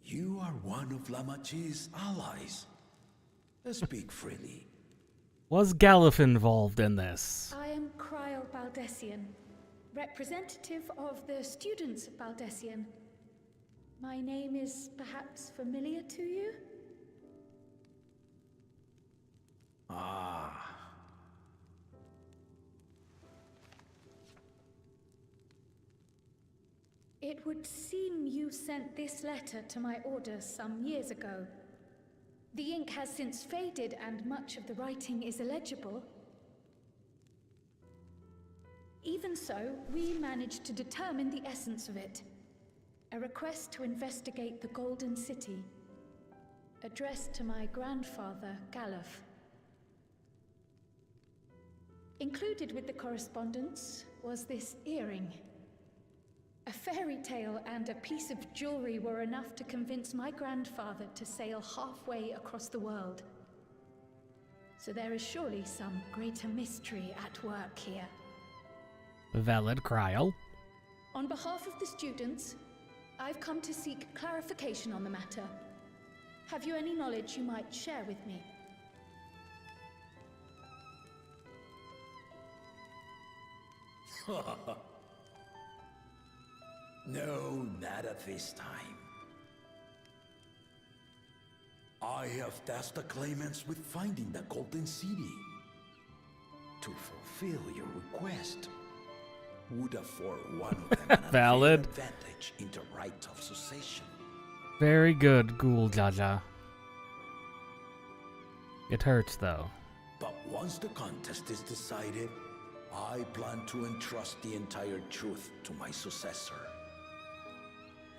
You are one of Lamachi's allies. Speak freely. Was Galif involved in this? I am Kryl Baldessian, representative of the students of Baldessian. My name is perhaps familiar to you? Ah. It would seem you sent this letter to my orders some years ago. The ink has since faded and much of the writing is illegible. Even so, we managed to determine the essence of it. A request to investigate the Golden City, addressed to my grandfather, Galif. Included with the correspondence was this earring. A fairy tale and a piece of jewelry were enough to convince my grandfather to sail halfway across the world. So there is surely some greater mystery at work here. Valid, Kryl. On behalf of the students, I've come to seek clarification on the matter. Have you any knowledge you might share with me? No, not at this time. I have tasked the claimants with finding the Golden City. To fulfill your request would afford one of them an Valid advantage in the Rite of Succession. Very good, Ghoul Jaja. It hurts though. But once the contest is decided, I plan to entrust the entire truth to my successor.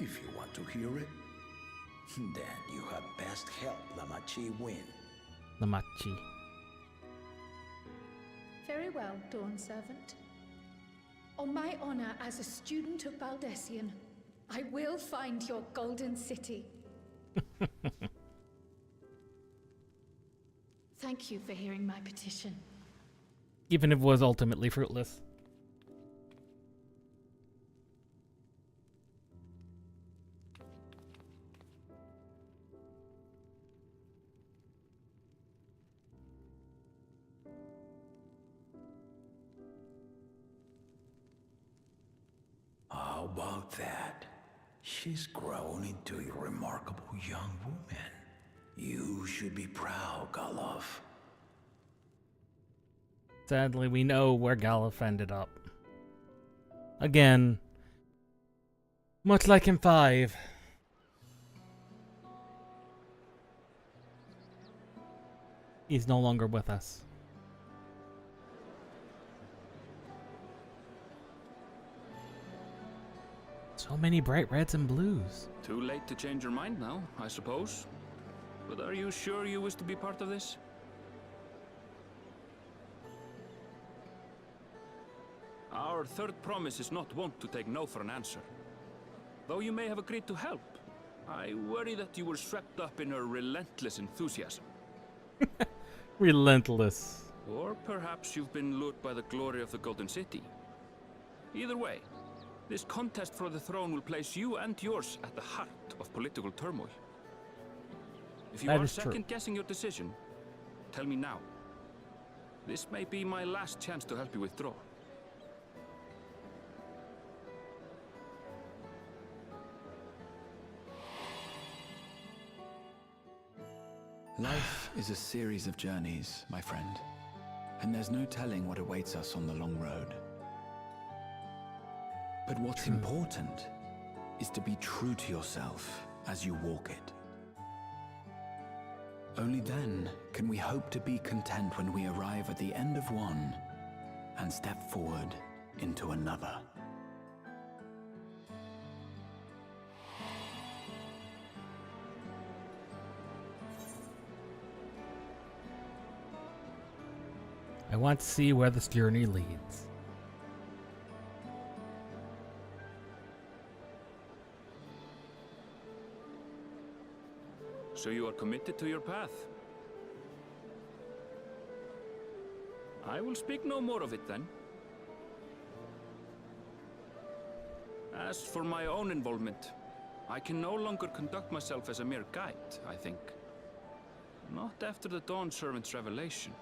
If you want to hear it, then you had best help Lamachi win. Lamachi. Very well, Dawn Servant. On my honor as a student of Baldessian, I will find your Golden City. Thank you for hearing my petition. Even if it was ultimately fruitless. How about that? She's grown into a remarkable young woman. You should be proud, Galif. Sadly, we know where Galif ended up. Again, much like in 5. He's no longer with us. So many bright reds and blues. Too late to change your mind now, I suppose. But are you sure you wish to be part of this? Our third promise is not wont to take no for an answer. Though you may have agreed to help, I worry that you were swept up in her relentless enthusiasm. Relentless. Or perhaps you've been lured by the glory of the Golden City. Either way, this contest for the throne will place you and yours at the heart of political turmoil. If you That are is true. second-guessing your decision, tell me now. This may be my last chance to help you withdraw. Life is a series of journeys, my friend, and there's no telling what awaits us on the long road. But what's important is to be true to yourself as you walk it. Only then can we hope to be content when we arrive at the end of one and step forward into another. want to see where this journey leads. So you are committed to your path? I will speak no more of it then. As for my own involvement, I can no longer conduct myself as a mere guide, I think. Not after the Dawn Servant's revelation.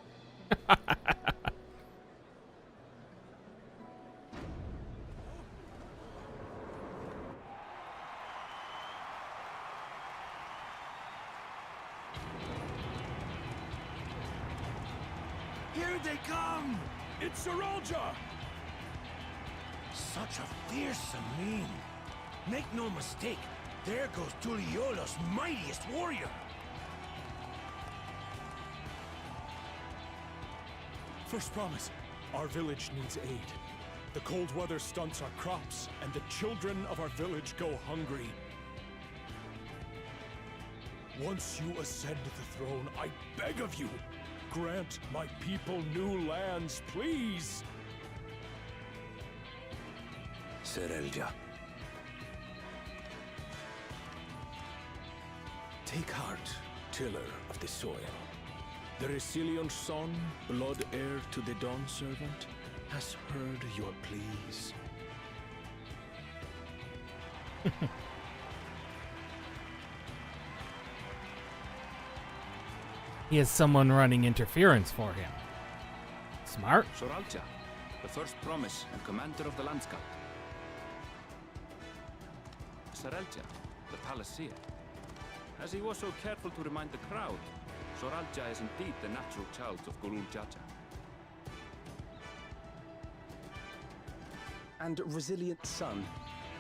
Here they come! It's Saralja! Such a fearsome mien. Make no mistake, there goes Tuliola's mightiest warrior. First promise, our village needs aid. The cold weather stunts our crops, and the children of our village go hungry. Once you ascend the throne, I beg of you, grant my people new lands, please! Saralja. Take heart, tiller of the soil. The resilient son, blood heir to the Dawn Servant, has heard your pleas. He has someone running interference for him. Smart. Saralja, the first promise and commander of the Landscape. Saralja, the Palaceer. As he was so careful to remind the crowd, Saralja is indeed the natural child of Gulul Jaja. And Resilient Son,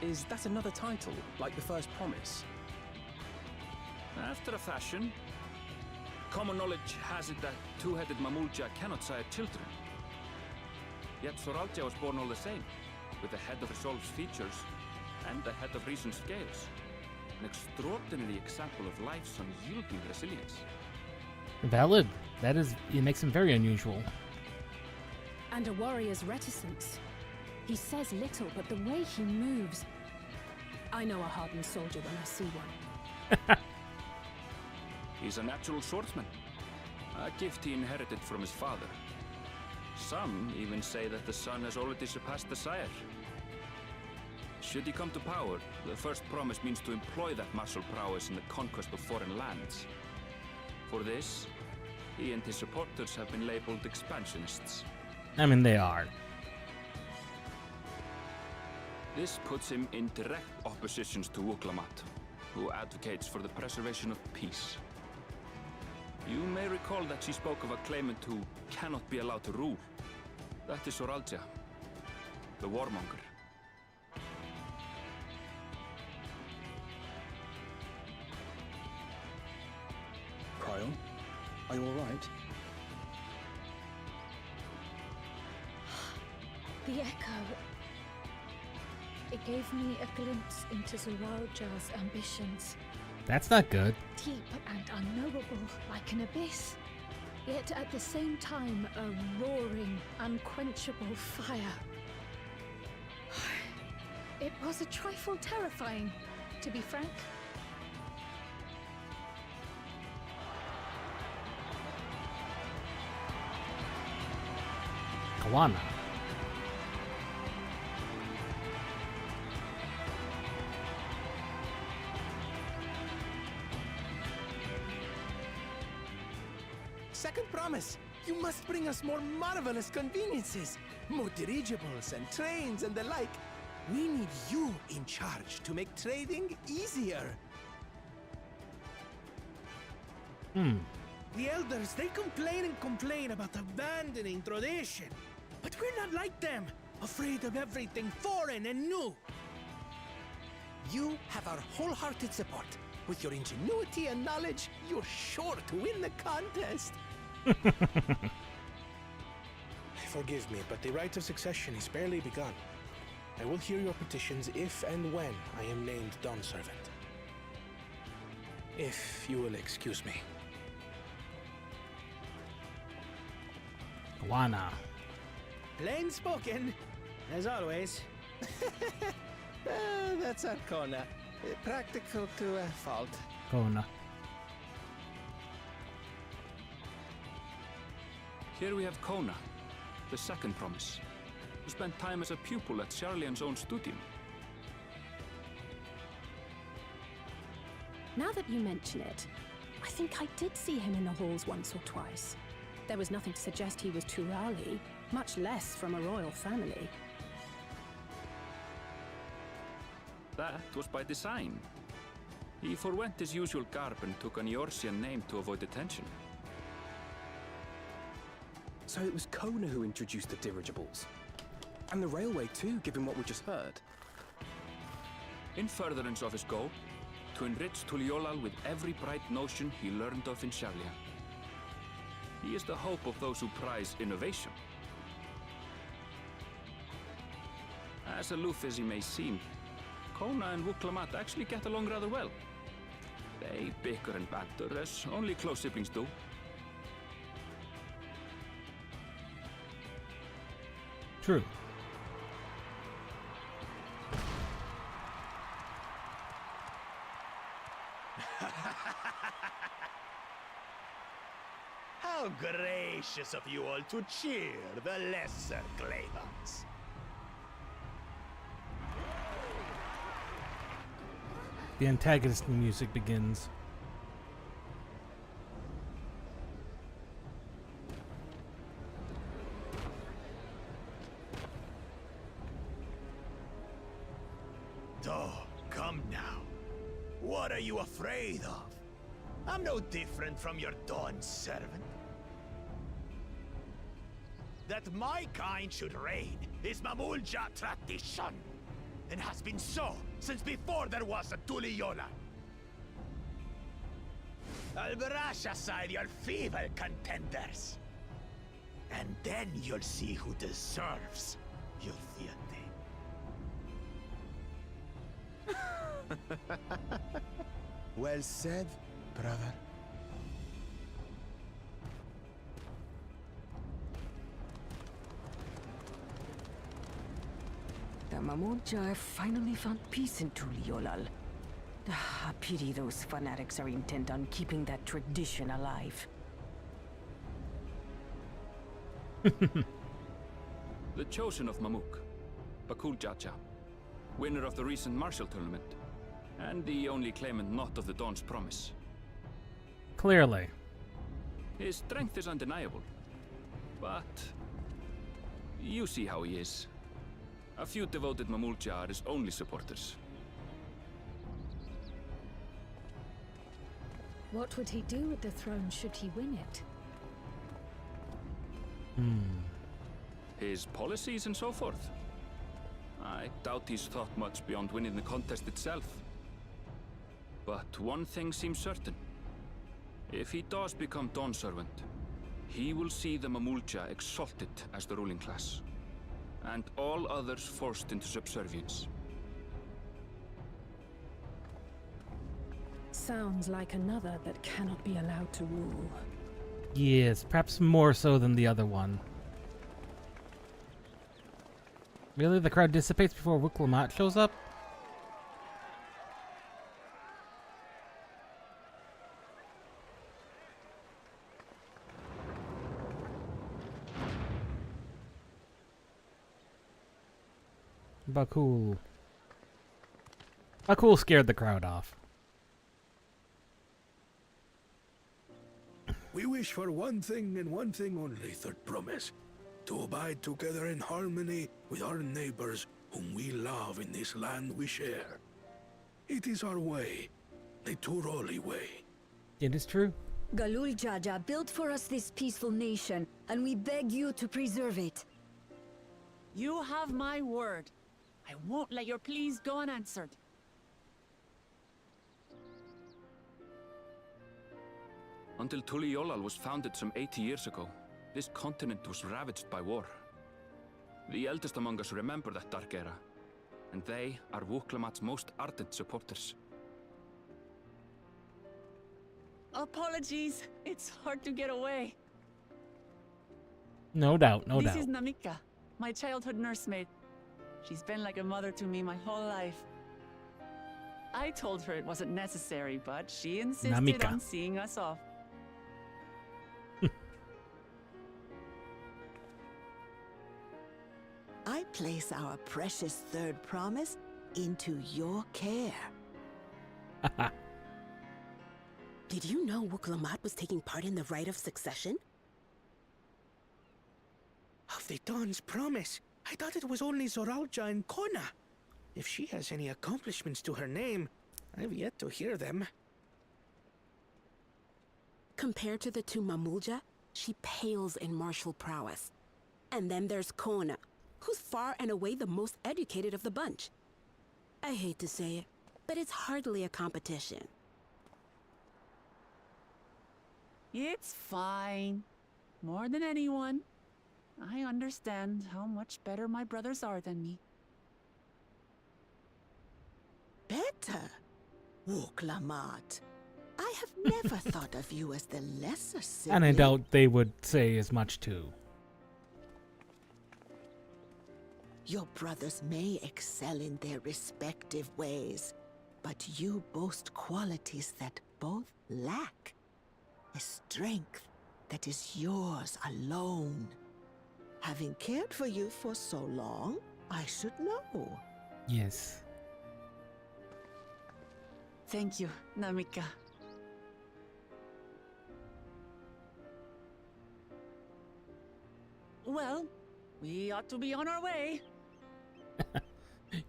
is that another title, like the first promise? After a fashion. Common knowledge has it that two-headed Mamulja cannot sire children. Yet Saralja was born all the same, with a head of resolved features and a head of reasoned scales. An extraordinary example of life's unyielding resilience. Valid. It makes him very unusual. And a warrior's reticence. He says little, but the way he moves... I know a hardened soldier when I see one. He's a natural swordsman, a gift he inherited from his father. Some even say that the son has already surpassed the sire. Should he come to power, the first promise means to employ that martial prowess in the conquest of foreign lands. For this, he and his supporters have been labeled expansionists. I mean, they are. This puts him in direct opposition to Wuklamat, who advocates for the preservation of peace. You may recall that she spoke of a claimant who cannot be allowed to rule. That is Saralja, the warmonger. Cryon, are you alright? The echo. It gave me a glimpse into Saralja's ambitions. That's not good. Deep and unknowable, like an abyss. Yet at the same time, a roaring, unquenchable fire. It was a trifle terrifying, to be frank. Kawana. Second promise, you must bring us more marvelous conveniences. More dirigibles and trains and the like. We need you in charge to make trading easier. The elders, they complain and complain about abandoning tradition. But we're not like them, afraid of everything foreign and new. You have our wholehearted support. With your ingenuity and knowledge, you're sure to win the contest. Forgive me, but the rite of succession is barely begun. I will hear your petitions if and when I am named Dawn Servant. If you will excuse me. Wana. Plain spoken, as always. That's Arcona. Practical to a fault. Kona. Here we have Kona, the second promise, who spent time as a pupil at Charlian's own studium. Now that you mention it, I think I did see him in the halls once or twice. There was nothing to suggest he was Turali, much less from a royal family. That was by design. He forwent his usual garb and took an Eorzean name to avoid attention. So it was Kona who introduced the dirigibles. And the railway too, given what we just heard. In furtherance of his goal, to enrich Tuliolal with every bright notion he learned of in Charlia. He is the hope of those who prize innovation. As aloof as he may seem, Kona and Wuklamat actually get along rather well. They bicker and banter as only close siblings do. True. How gracious of you all to cheer the lesser claimants. The antagonist music begins. Oh, come now. What are you afraid of? I'm no different from your Dawn servant. That my kind should reign is Mamulja tradition, and has been so since before there was a Tuliola. I'll brush aside your feeble contenders, and then you'll see who deserves your deity. Well said, brother. The Mamulja finally found peace in Tuliolal. I pity those fanatics are intent on keeping that tradition alive. The chosen of Mamuk, Bakul Jaja, winner of the recent martial tournament, and the only claimant not of the Dawn's promise. Clearly. His strength is undeniable, but you see how he is. A few devoted Mamulja are his only supporters. What would he do with the throne should he win it? His policies and so forth. I doubt he's thought much beyond winning the contest itself. But one thing seems certain. If he does become Dawn Servant, he will see the Mamulja exalted as the ruling class, and all others forced into subservience. Sounds like another that cannot be allowed to rule. Yes, perhaps more so than the other one. Really? The crowd dissipates before Wuklamat shows up? Bakul. Bakul scared the crowd off. We wish for one thing and one thing only, Third Promise. To abide together in harmony with our neighbors whom we love in this land we share. It is our way, the Turoli way. It is true. Galul Jaja built for us this peaceful nation, and we beg you to preserve it. You have my word. I won't let your pleas go unanswered. Until Tuliolal was founded some 80 years ago, this continent was ravaged by war. The eldest among us remember that dark era, and they are Wuklamat's most ardent supporters. Apologies. It's hard to get away. No doubt, no This doubt. is Namika, my childhood nursemaid. She's been like a mother to me my whole life. I told her it wasn't necessary, but she insisted Namika. on seeing us off. I place our precious third promise into your care. Did you know Wuklamat was taking part in the rite of succession? Of the Dawn's promise? I thought it was only Zoralja and Kona. If she has any accomplishments to her name, I've yet to hear them. Compared to the two Mamulja, she pales in martial prowess. And then there's Kona, who's far and away the most educated of the bunch. I hate to say it, but it's hardly a competition. It's fine. More than anyone, I understand how much better my brothers are than me. Better? Wuklamat. I have never thought of you as the lesser sibling. And I doubt they would say as much too. Your brothers may excel in their respective ways, but you boast qualities that both lack. A strength that is yours alone. Having cared for you for so long, I should know. Yes. Thank you, Namika. Well, we ought to be on our way.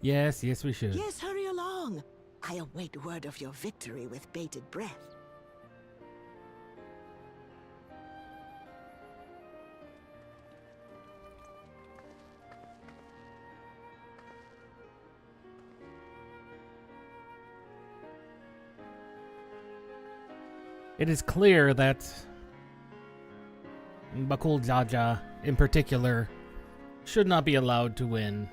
Yes, yes, we should. Yes, hurry along. I await word of your victory with bated breath. It is clear that Bakul Jaja, in particular, should not be allowed to win.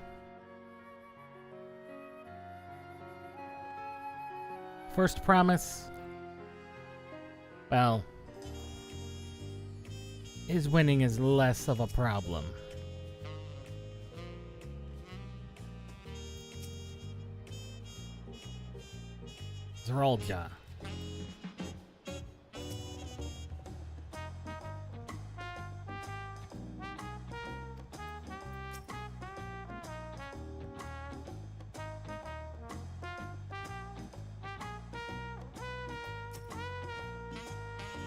First promise, well, his winning is less of a problem. Zeralja.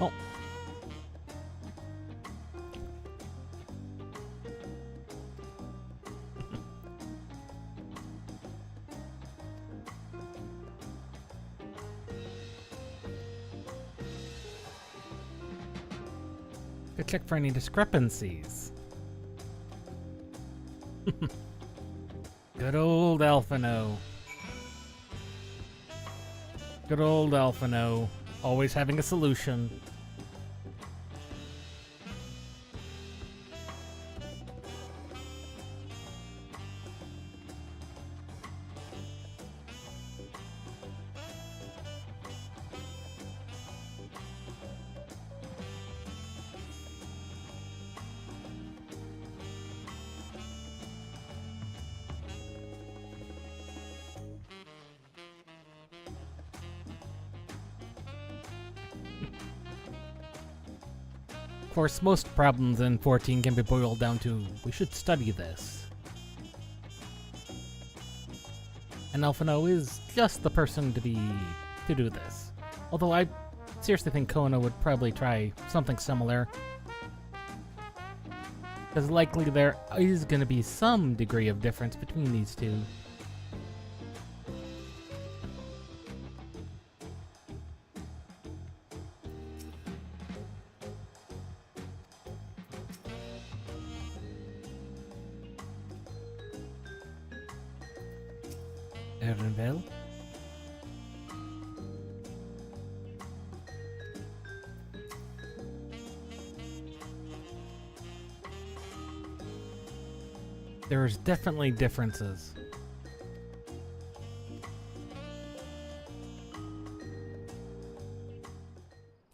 Oh. Could check for any discrepancies. Good old Alphino. Good old Alphino. Always having a solution. Of course, most problems in 14 can be boiled down to, we should study this. And Alphino is just the person to do this. Although I seriously think Kona would probably try something similar. Because likely there is going to be some degree of difference between these two. Erenville. There's definitely differences.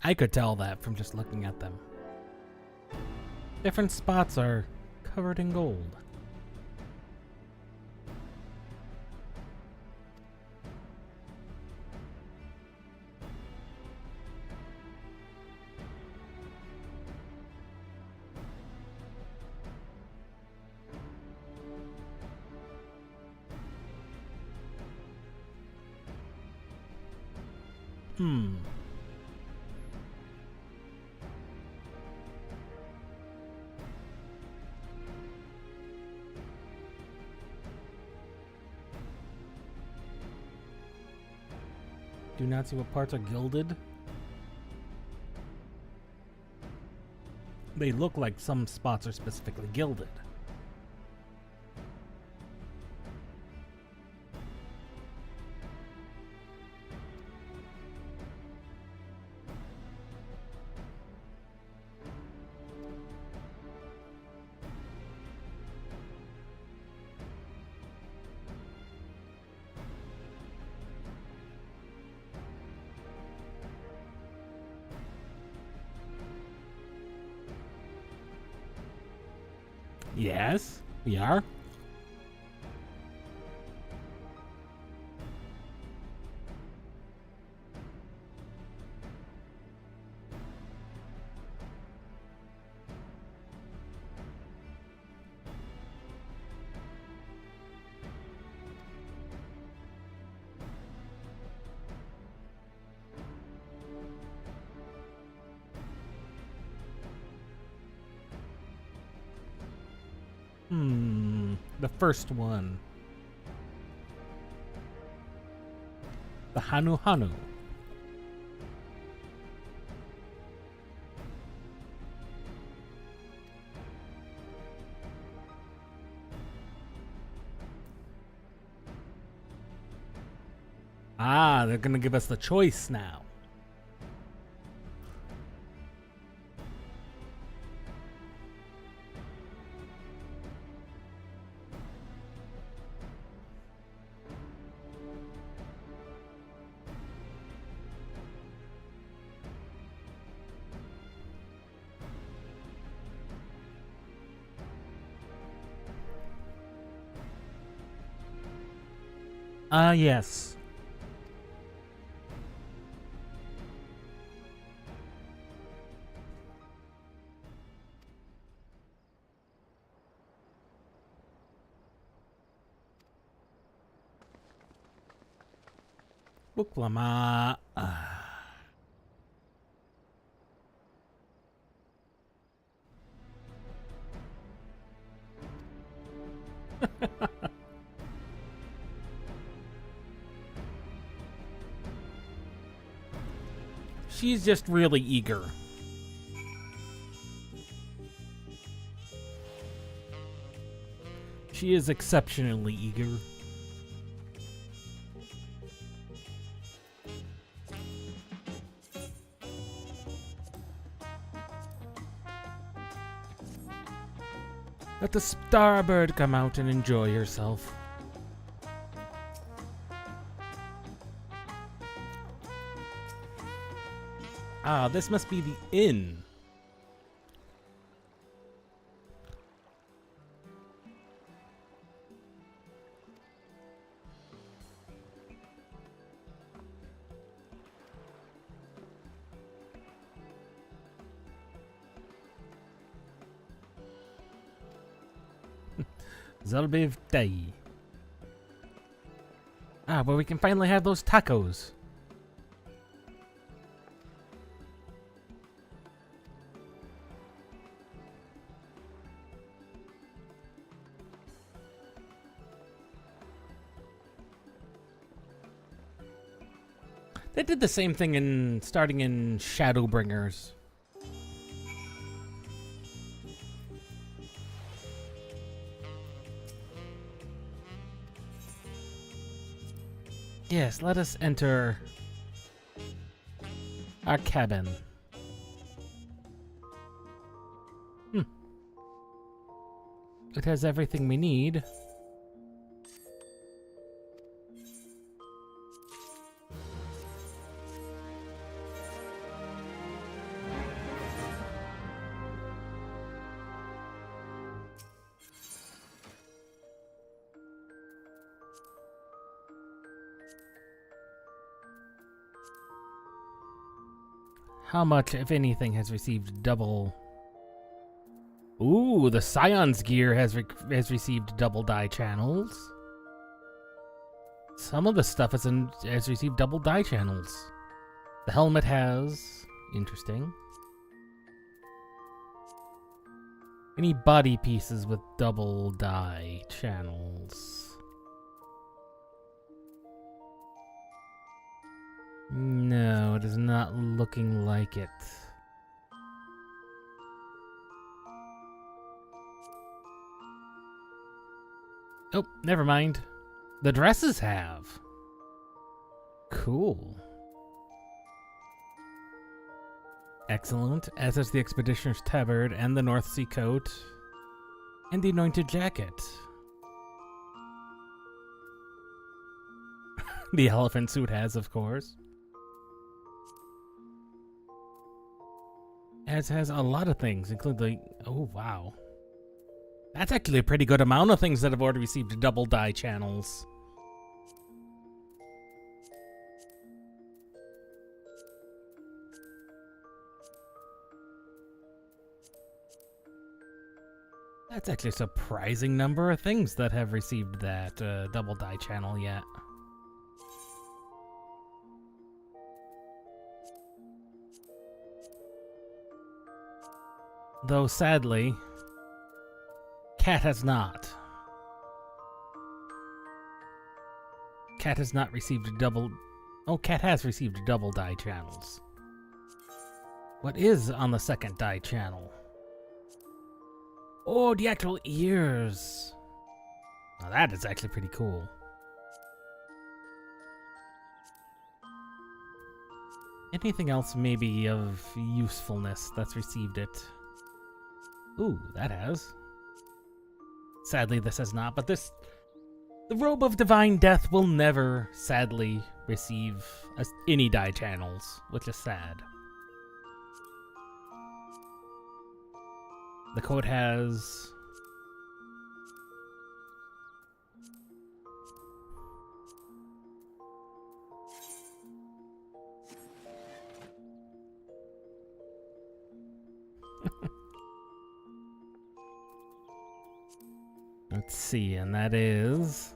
I could tell that from just looking at them. Different spots are covered in gold. Do not see what parts are gilded. They look like some spots are specifically gilded. Yes, we are. The first one. The Hanu Hanu. Ah, they're gonna give us the choice now. Yes. Buklama. She's just really eager. She is exceptionally eager. Let the starbird come out and enjoy herself. Ah, this must be the inn. Zalbiv Day. Ah, where we can finally have those tacos. They did the same thing in starting in Shadowbringers. Yes, let us enter our cabin. It has everything we need. How much, if anything, has received double... Ooh, the Scion's gear has received double die channels. Some of the stuff has received double die channels. The helmet has. Interesting. Any body pieces with double die channels? No, it is not looking like it. Oh, never mind. The dresses have. Cool. Excellent, as is the Expeditioner's Tabard and the North Sea Coat and the Anointed Jacket. The elephant suit has, of course. As has a lot of things, including the... Oh, wow. That's actually a pretty good amount of things that have already received double die channels. That's actually a surprising number of things that have received that double die channel yet. Though sadly, Cat has not. Cat has not received a double... Oh, Cat has received double die channels. What is on the second die channel? Oh, the actual ears. Now that is actually pretty cool. Anything else maybe of usefulness that's received it? Ooh, that has. Sadly, this has not, but this... The Robe of Divine Death will never, sadly, receive any die channels, which is sad. The coat has... Let's see, and that is...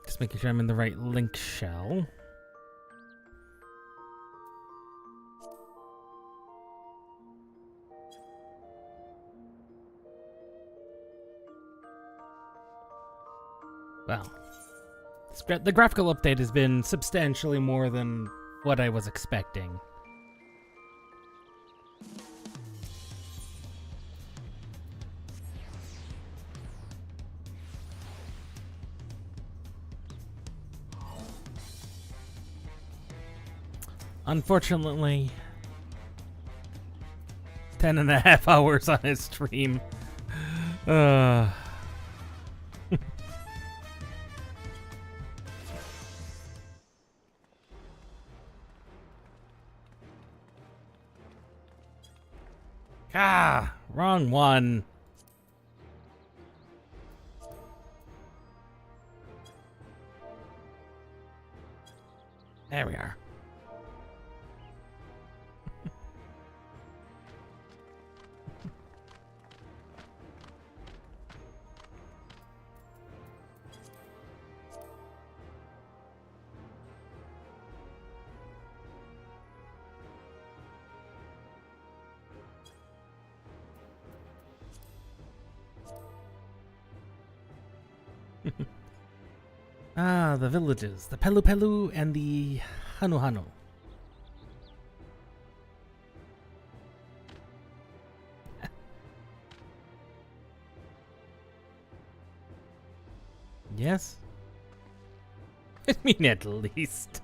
Just making sure I'm in the right link shell. Well, the graphical update has been substantially more than what I was expecting. Unfortunately, 10.5 hours on his stream. Wrong one. There we are. The villages. The Pelu Pelu and the Hanu Hanu. Yes? I mean, at least.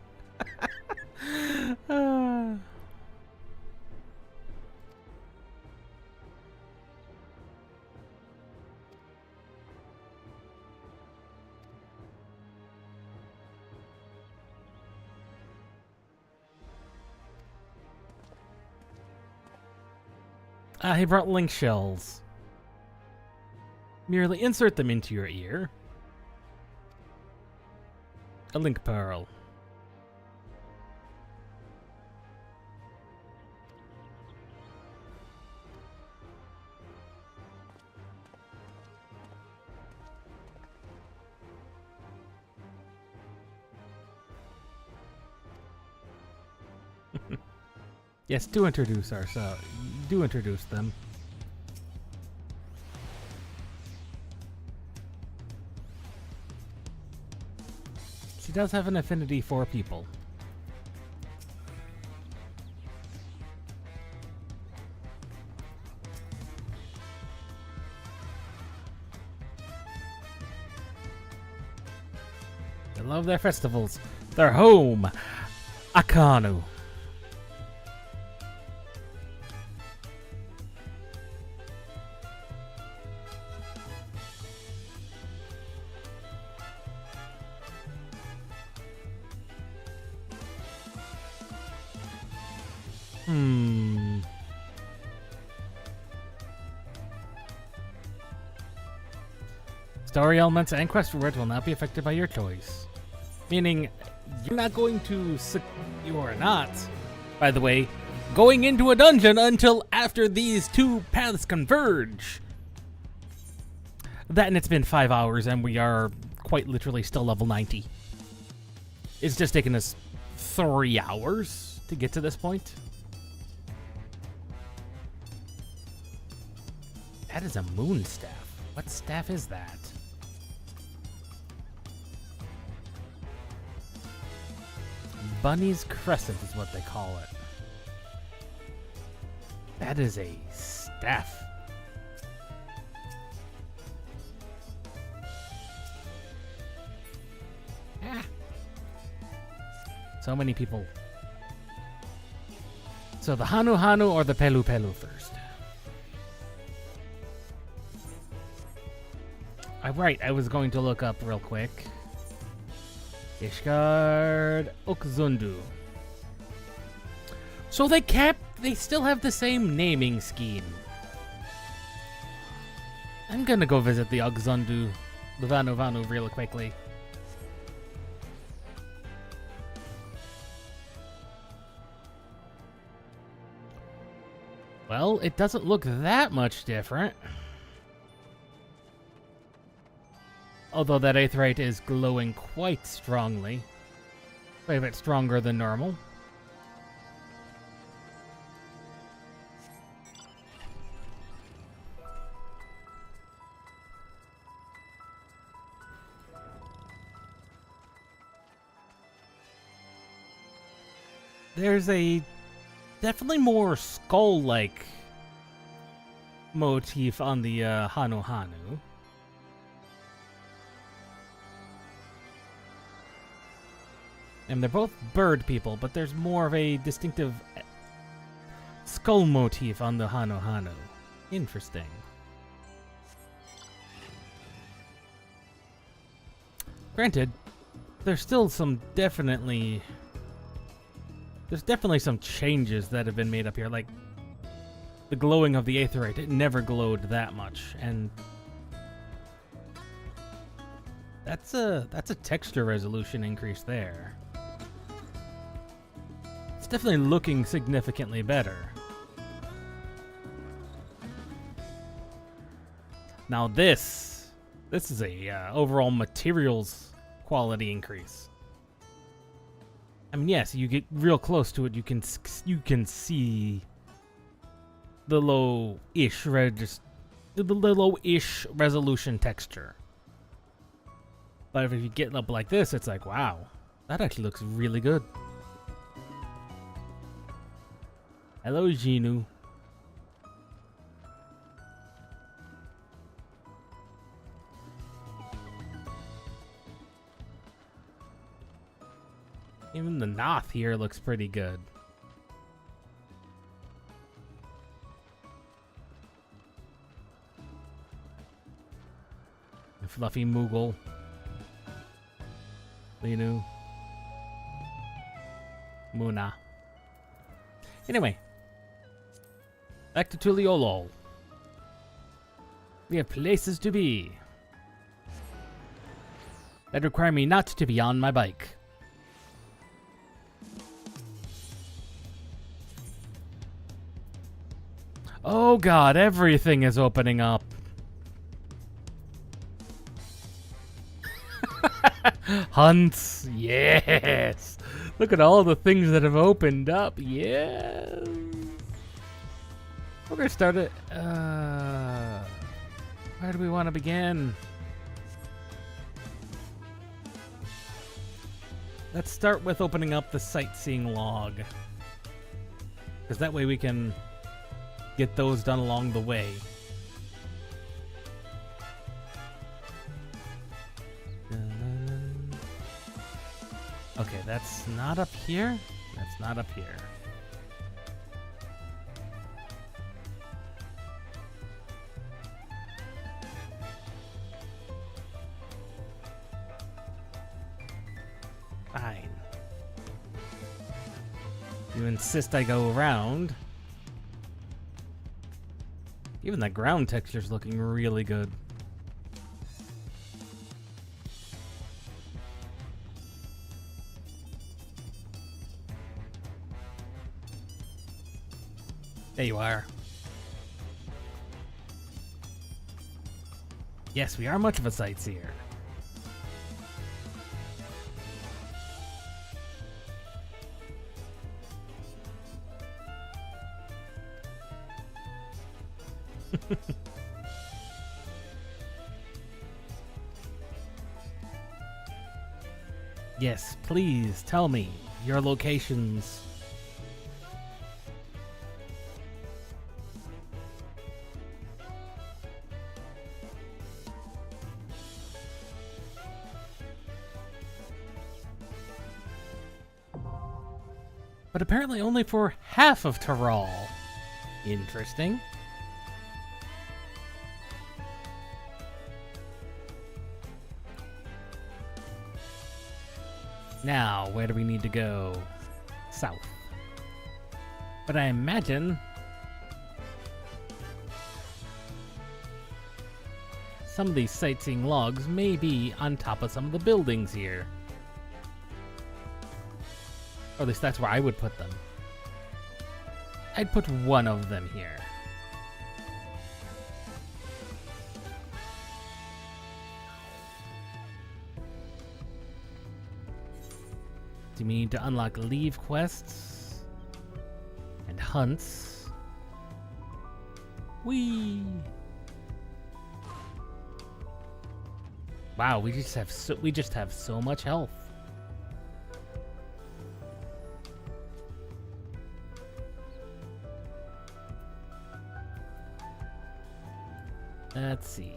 He brought link shells. Merely insert them into your ear. A link pearl. Yes, do introduce ourselves. Do introduce them. She does have an affinity for people. They love their festivals. Their home, Akanu. Story elements and quest rewards will not be affected by your choice. Meaning, you're not going to... You are not, by the way, going into a dungeon until after these two paths converge. That and it's been 5 hours and we are quite literally still level 90. It's just taken us 3 hours to get to this point. That is a moon staff. What staff is that? Bunny's Crescent is what they call it. That is a staff. Ah. So many people. So the Hanu Hanu or the Pelu Pelu first? Right, I was going to look up real quick. Ishgard Okzundu. So they still have the same naming scheme. I'm gonna go visit the Okzundu, the Vanu Vanu real quickly. Well, it doesn't look that much different. Although that aetheryte is glowing quite strongly. Quite a bit stronger than normal. There's a definitely more skull-like motif on the Hanu Hanu. And they're both bird people, but there's more of a distinctive skull motif on the Hanu Hanu. Interesting. Granted, there's still some definitely... There's definitely some changes that have been made up here, like the glowing of the aetheryte. It never glowed that much, and that's a texture resolution increase there. It's definitely looking significantly better. Now this is a overall materials quality increase. I mean, yes, you get real close to it, you can see the low-ish resolution texture. But if you get up like this, it's like, wow, that actually looks really good. Hello, Genu. Even the Noth here looks pretty good. The Fluffy Moogle. Linu. Muna. Anyway. Back to Tuliolol. We have places to be. that require me not to be on my bike. Oh god, everything is opening up. Hunts, yes. Look at all the things that have opened up, yes. We're gonna start it. Where do we want to begin? Let's start with opening up the sightseeing log, because that way we can get those done along the way. Okay, that's not up here. That's not up here. Fine. You insist I go around. Even the ground texture's looking really good. There you are. Yes, we are much of a sightseer. Yes, please tell me your locations. But apparently only for half of Tyrol. Interesting. Now, where do we need to go? South. But I imagine some of these sightseeing logs may be on top of some of the buildings here. Or at least that's where I would put them. I'd put one of them here. Do you mean to unlock leave quests and hunts? Whee! Wow, we just have so much health. Let's see.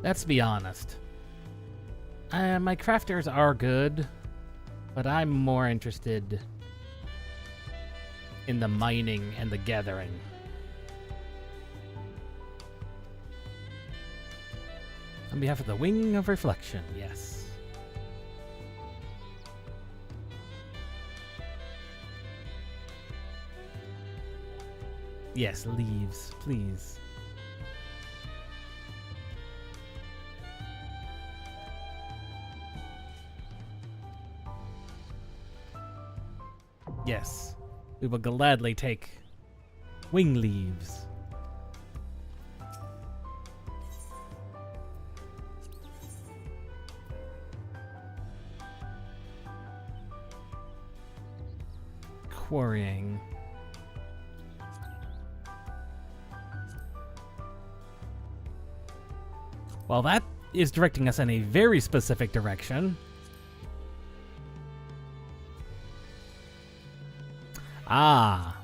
Let's be honest. My crafters are good, but I'm more interested in the mining and the gathering. On behalf of the Wing of Reflection, yes. Yes, leaves, please. Yes, we will gladly take wing leaves. Quarrying. Well, that is directing us in a very specific direction. Ah.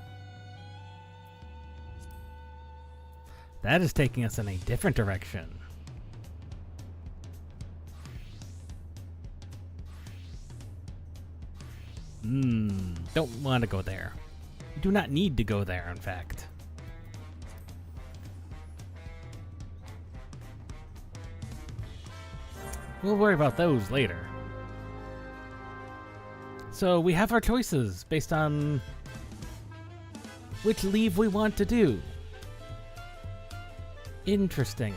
That is taking us in a different direction. Don't want to go there. You do not need to go there, in fact. We'll worry about those later. So we have our choices based on which leave we want to do. Interesting.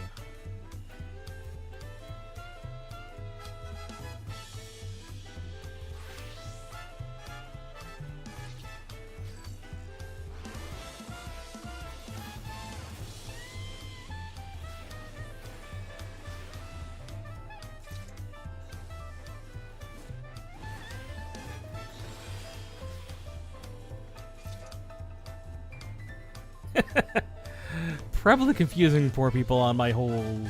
Probably confusing poor people on my whole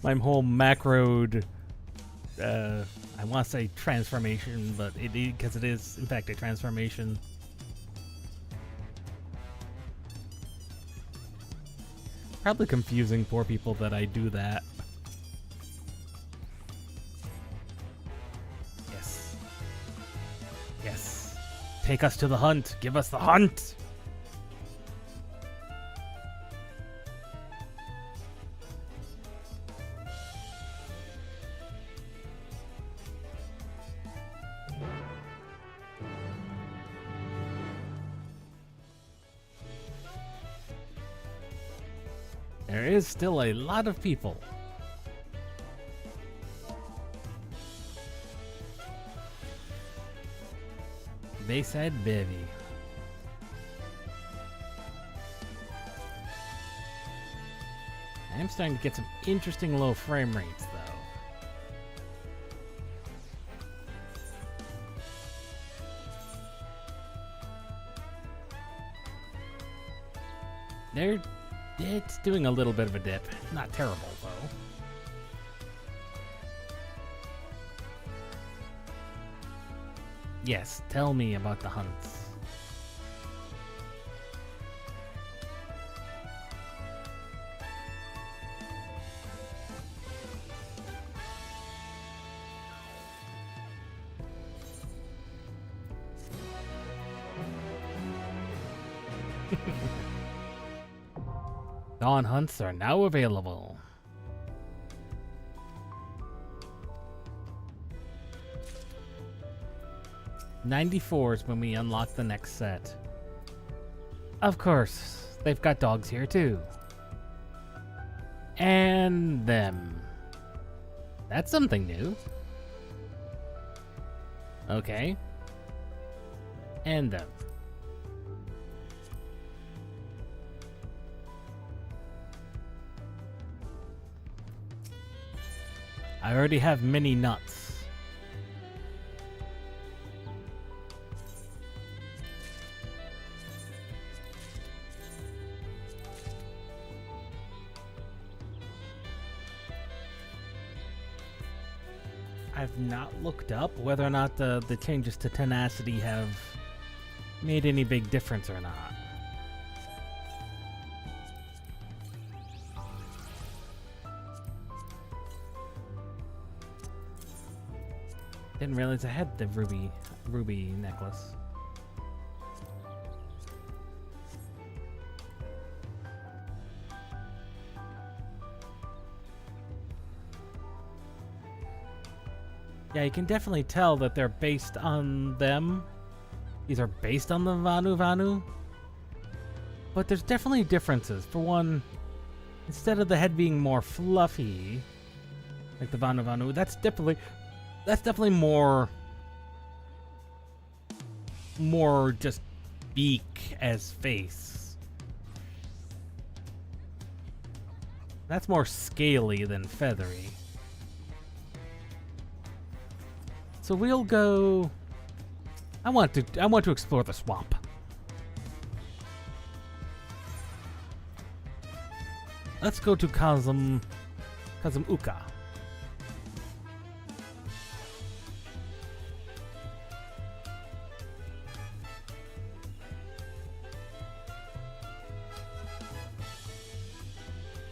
macroed I want to say transformation, but because it is in fact a transformation. Probably confusing poor people that I do that. Yes. Yes. Take us to the hunt. Give us the hunt. There is still a lot of people. Bayside Bevy. I'm starting to get some interesting low frame rates, though. It's doing a little bit of a dip. Not terrible, though. Yes, tell me about the hunts. Dawn hunts are now available. $94 is when we unlock the next set. Of course, they've got dogs here too. And them. That's something new. Okay. And them. I already have many nuts. I've not looked up whether or not the changes to tenacity have made any big difference or not. Didn't realize I had the ruby necklace. Yeah, you can definitely tell that they're based on them. These are based on the Vanu. But there's definitely differences. For one, instead of the head being more fluffy, like the Vanu, that's definitely more just beak as face. That's more scaly than feathery. So we'll go. I want to explore the swamp. Let's go to Kazum Uka.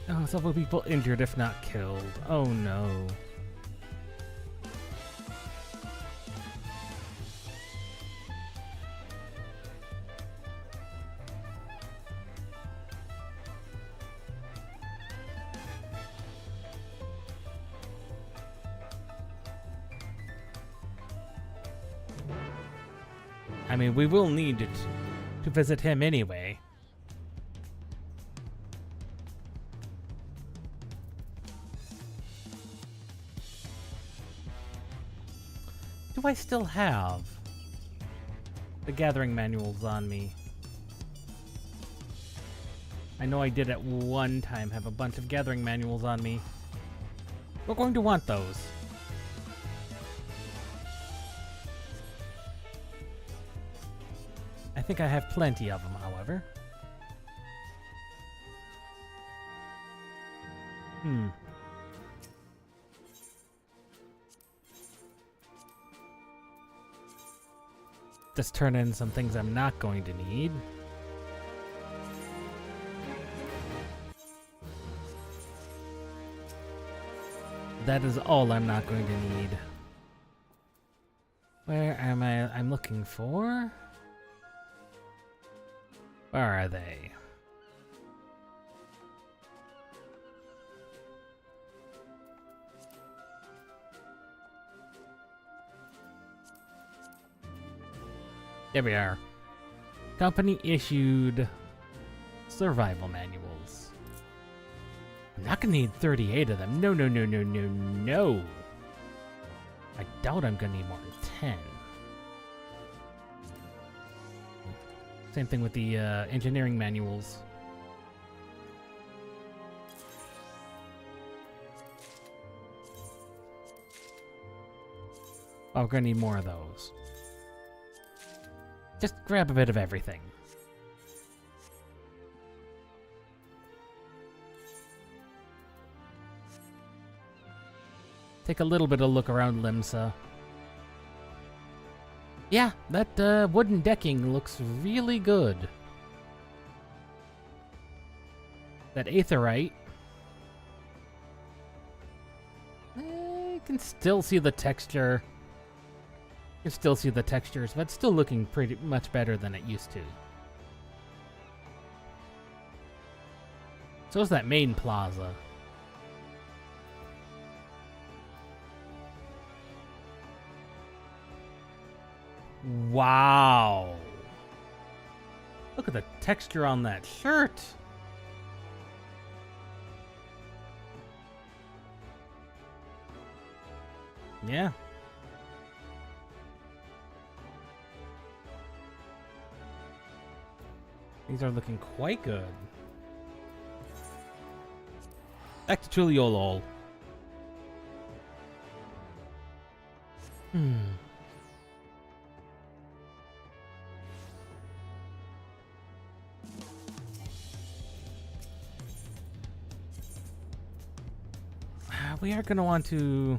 Oh, several people injured, if not killed. Oh no. I mean, we will need to visit him anyway. Do I still have the gathering manuals on me? I know I did at one time have a bunch of gathering manuals on me. We're going to want those. I think I have plenty of them, however. Just turn in some things I'm not going to need. That is all I'm not going to need. Where am I? I'm looking for... Where are they? There we are. Company issued survival manuals. I'm not gonna need 38 of them. No, no, no, no, no, no. I doubt I'm gonna need more than 10. Same thing with the engineering manuals. Oh, we're gonna need more of those. Just grab a bit of everything. Take a little bit of look around Limsa. Yeah, that wooden decking looks really good. That aetherite. You can still see the texture. You can still see the textures, but it's still looking pretty much better than it used to. So is that main plaza. Wow. Look at the texture on that shirt. Yeah. These are looking quite good. Back to Tuliolol. We are going to want to...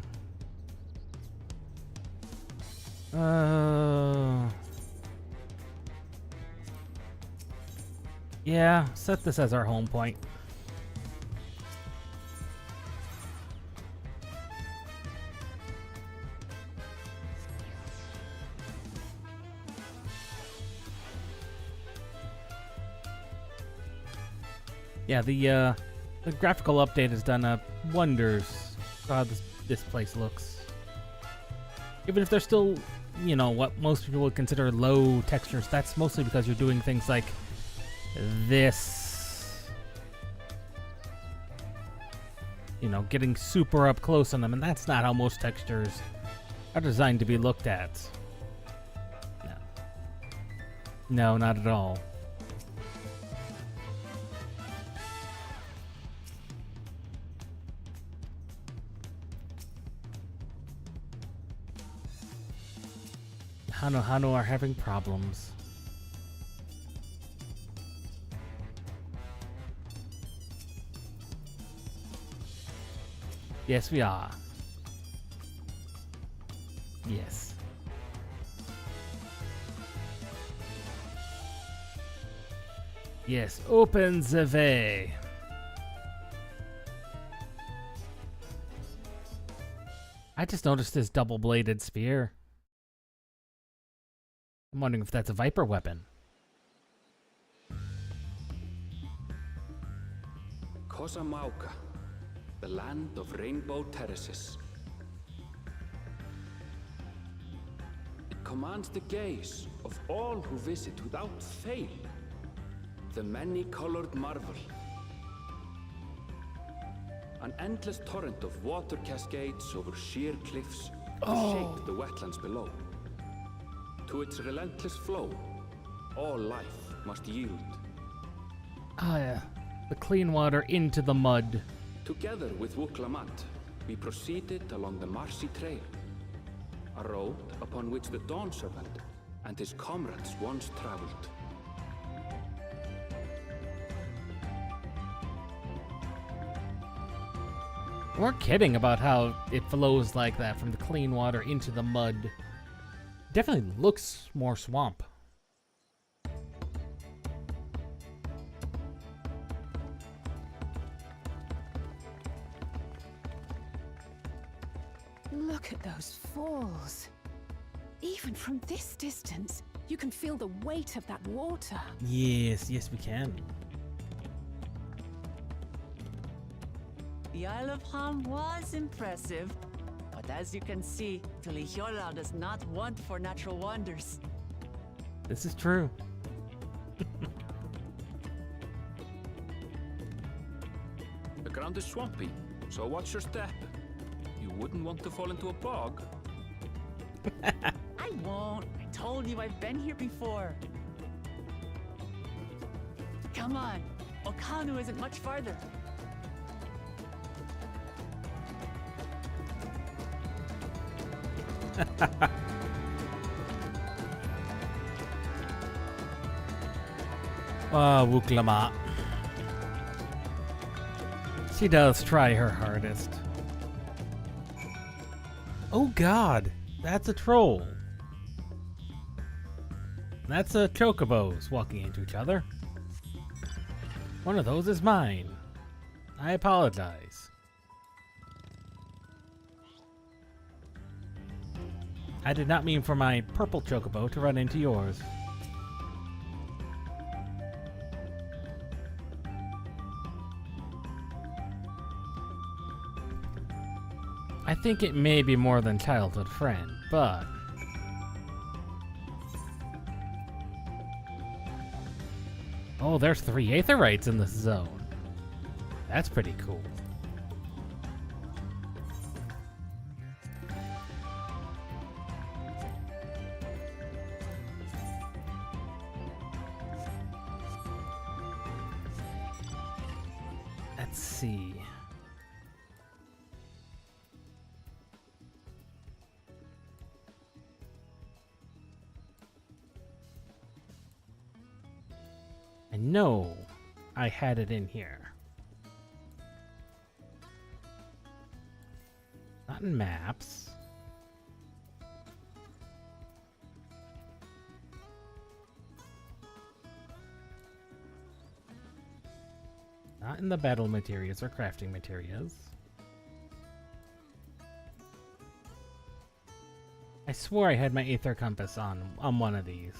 Yeah, set this as our home point. Yeah, the graphical update has done wonders for how this place looks. Even if they're still, you know, what most people would consider low textures, that's mostly because you're doing things like this. You know, getting super up close on them, and that's not how most textures are designed to be looked at. No. No, not at all. Hano are having problems. Yes, we are. Yes. Yes, open the way. I just noticed this double-bladed spear. I'm wondering if that's a Viper weapon. Kosamauka, the land of rainbow terraces. commands the gaze of all who visit without fail. The many-colored marvel. An endless torrent of water cascades over sheer cliffs to shape the wetlands below. To its relentless flow, all life must yield. Ah, yeah. The clean water into the mud. Together with Wuklamat, we proceeded along the marshy trail, a road upon which the Dawn Servant and his comrades once traveled. We're kidding about how it flows like that from the clean water into the mud. Definitely looks more swamp. Look at those falls. Even from this distance, you can feel the weight of that water. Yes, yes we can. The Isle of Ham was impressive, but as you can see, Tuliyollal does not want for natural wonders. This is true. The ground is swampy, so watch your step. You wouldn't want to fall into a bog. I won't. I told you I've been here before. Come on. Okanu isn't much farther. Wuklama. She does try her hardest. Oh god, that's a troll. That's a chocobos walking into each other. One of those is mine. I apologize. I did not mean for my purple chocobo to run into yours. I think it may be more than childhood friend, but... Oh, there's 3 Aetherites in this zone. That's pretty cool. Let's see. I know I had it in here. Not in maps. Not in the battle materials or crafting materials. I swore I had my Aether Compass on one of these.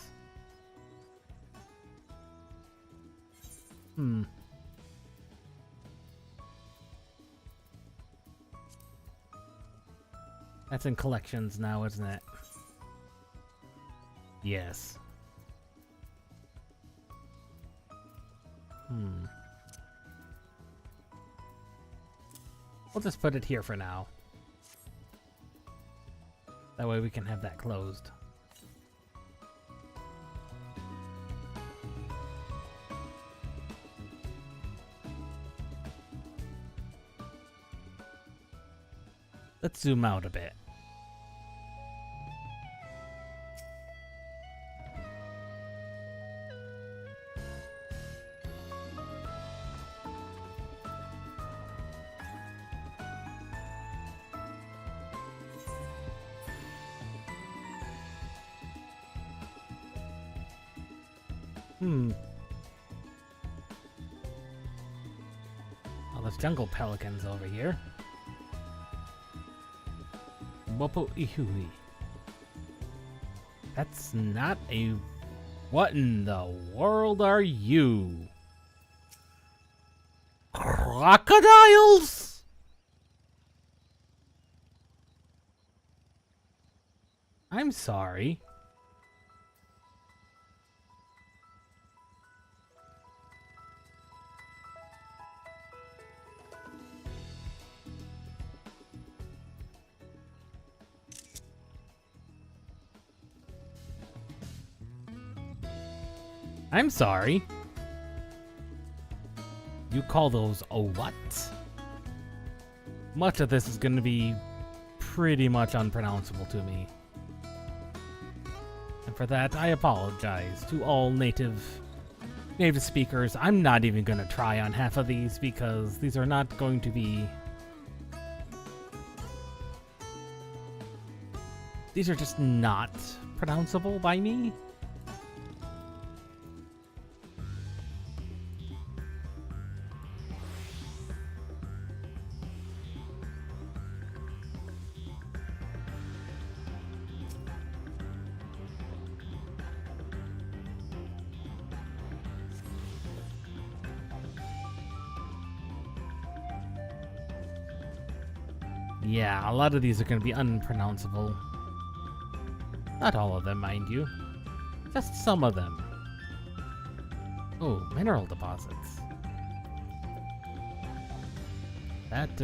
That's in collections now, isn't it? Yes. We'll just put it here for now. That way we can have that closed. Let's zoom out a bit. Oh, there's jungle pelicans over here. Bopo Ihui. That's not a... What in the world are you? Crocodiles? I'm sorry. I'm sorry. You call those a what? Much of this is going to be pretty much unpronounceable to me. And for that, I apologize to all native speakers. I'm not even going to try on half of these because these are not going to be... These are just not pronounceable by me. Yeah, a lot of these are going to be unpronounceable. Not all of them, mind you. Just some of them. Oh, mineral deposits. That's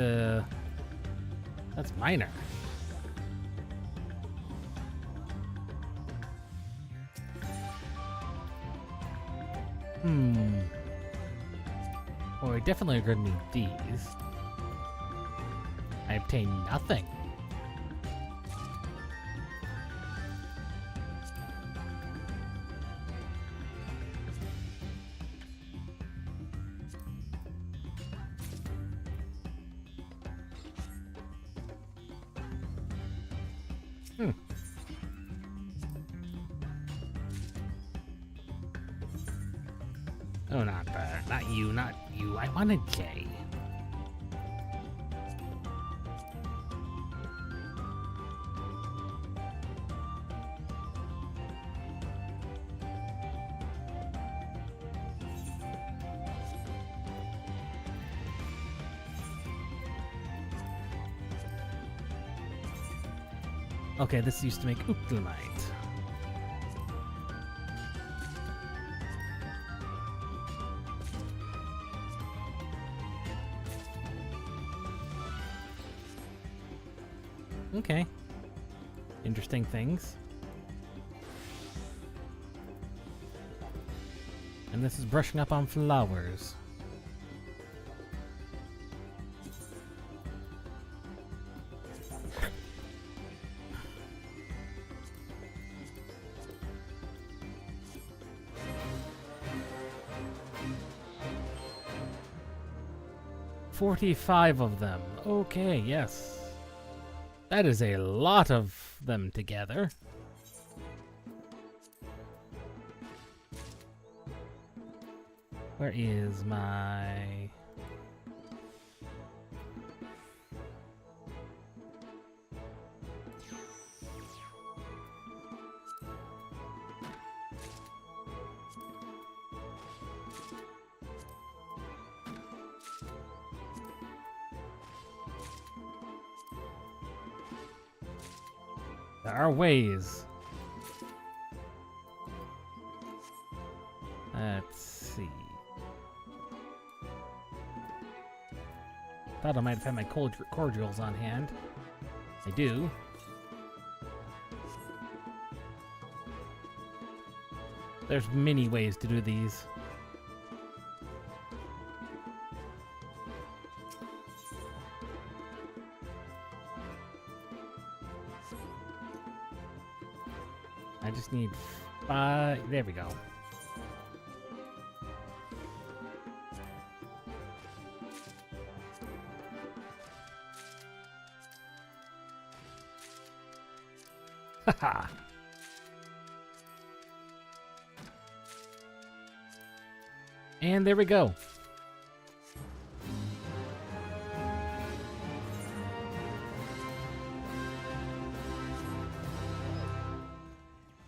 minor. Well, we definitely are going to need these. I obtain nothing. Oh, not bad. Not you, not you. I want a J. Okay, this used to make Ooptlimite. Okay. Interesting things. And this is brushing up on flowers. $45 of them. Okay, yes. That is a lot of them together. Where is my... There are ways. Let's see. Thought I might have had my cordials on hand. I do. There's many ways to do these. I just need 5. There we go. Haha. And there we go.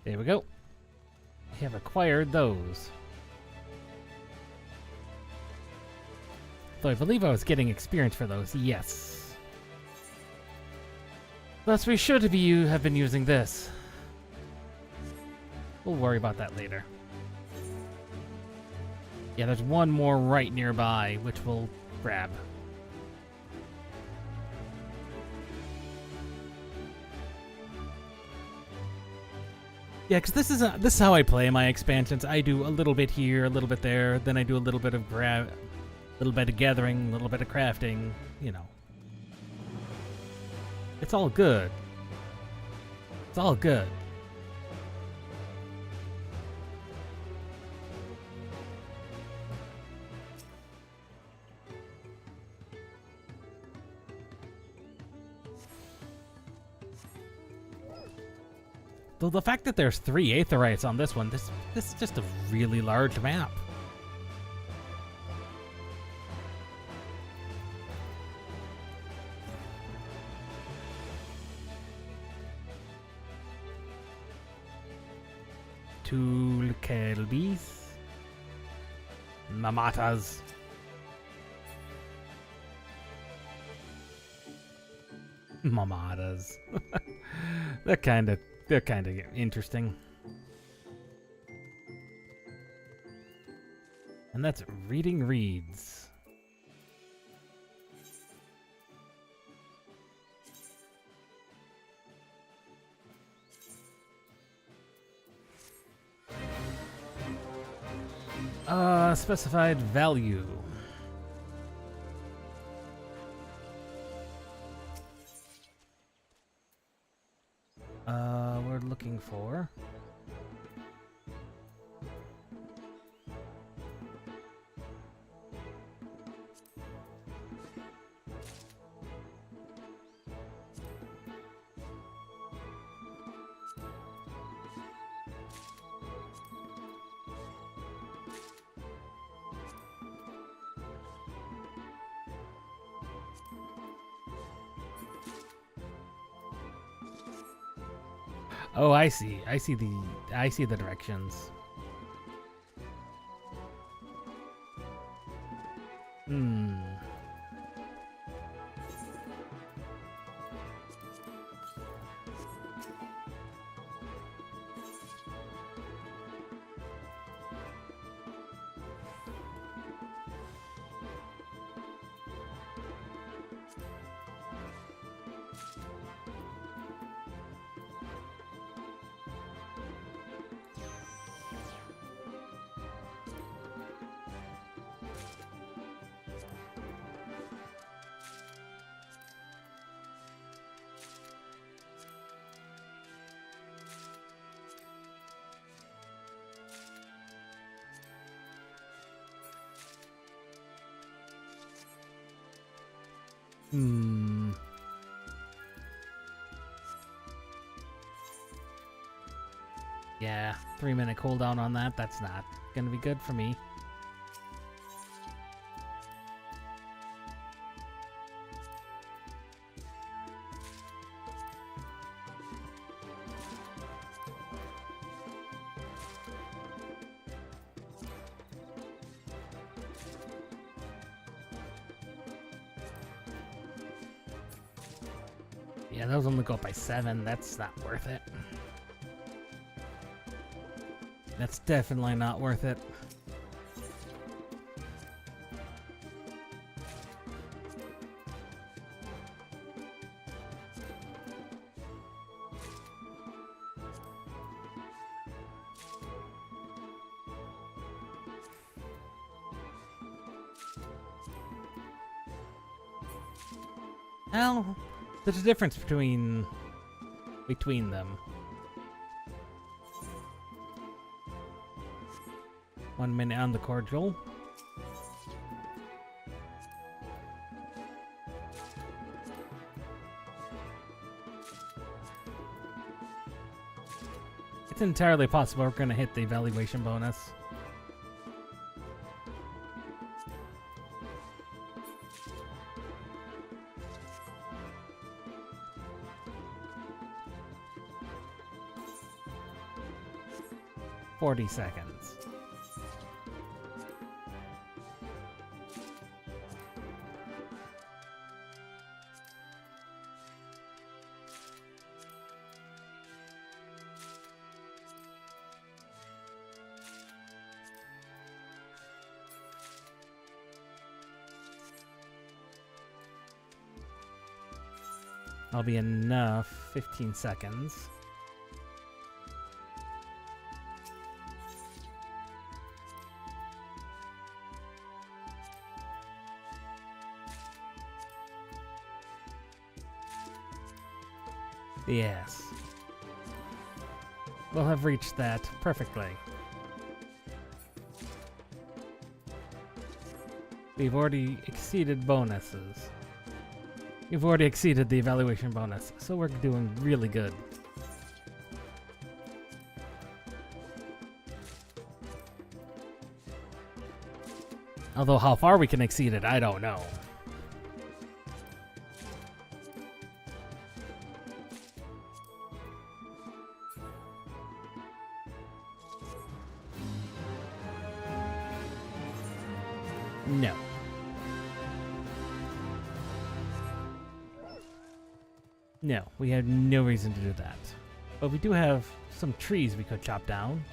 There we go. We have acquired those. Though I believe I was getting experience for those, yes. Thus we should have been using this. We'll worry about that later. Yeah, there's one more right nearby, which we'll grab. Yeah, because this is how I play my expansions. I do a little bit here, a little bit there, then I do a little bit of gathering, a little bit of crafting. You know, it's all good. It's all good. Though the fact that there's 3 Aetherites on this one, this is just a really large map. Tulkelbis. Mamatas. Mamatas. They're kind of interesting. And that's reading reads. Specified value. We're looking for Oh, I see. I see the directions. Yeah, 3-minute cooldown on that. That's not gonna be good for me. Yeah, those only go up by 7. That's not worth it. That's definitely not worth it. Well, there's a difference between them. 1 minute on the cordial. It's entirely possible we're going to hit the evaluation bonus. "40 seconds. That'll be enough. 15 seconds. Yes. We'll have reached that perfectly. We've already exceeded bonuses. We've already exceeded the evaluation bonus, so we're doing really good. Although how far we can exceed it, I don't know. No. No, we have no reason to do that. But we do have some trees we could chop down.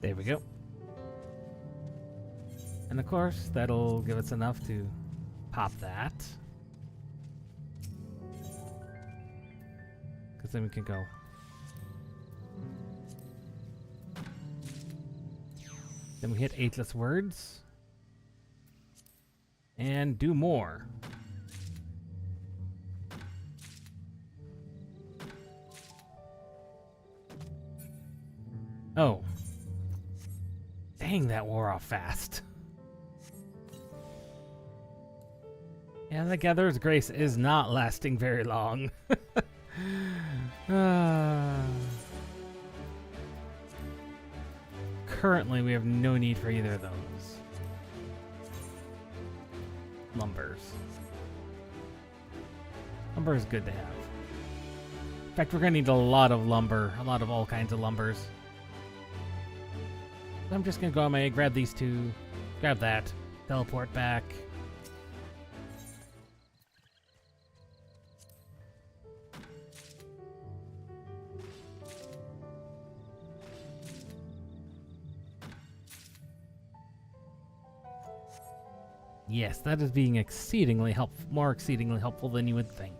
There we go. And of course, that'll give us enough to pop that. Because then we can go. Then we hit Ageless Words. And do more. Oh. Dang, that wore off fast. Yeah, the Gatherer's Grace is not lasting very long. Currently, we have no need for either of those. Lumbers. Lumber is good to have. In fact, we're going to need a lot of lumber. A lot of all kinds of lumbers. I'm just gonna go on my grab these two, grab that, teleport back. Yes, that is being exceedingly helpful, more exceedingly helpful than you would think.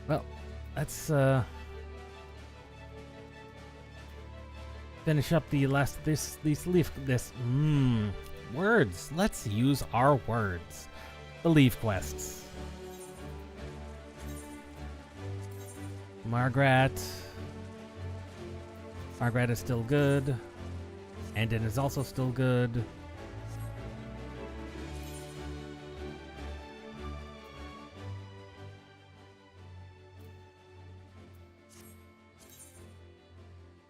Well, let's finish up the last words. Let's use our words. The leaf quests. Margaret is still good. Andon is also still good.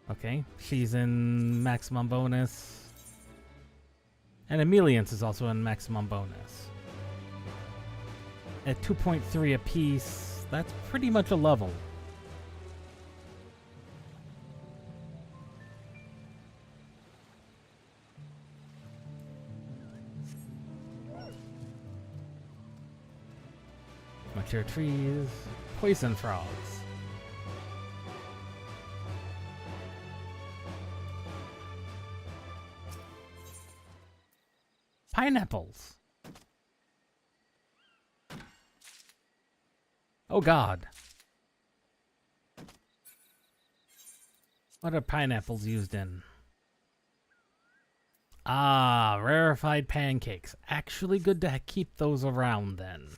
Okay, she's in maximum bonus. And Emelian's is also in maximum bonus. At 2.3 apiece, that's pretty much a level. Mature trees, poison frogs. Pineapples. Oh God. What are pineapples used in? Ah, rarefied pancakes. Actually good to keep those around then.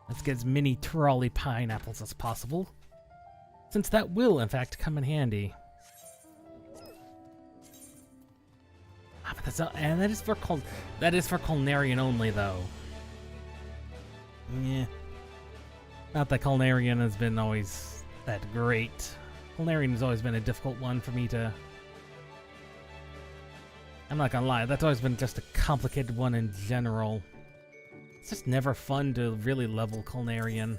Let's get as many trolley pineapples as possible, since that will, in fact, come in handy. Ah, but that's and that is for Culinarian only, though. Yeah. Not that Culinarian has been always that great Valerian has always been a difficult one for me to... I'm not gonna lie, that's always been just a complicated one in general. It's just never fun to really level Culinarian.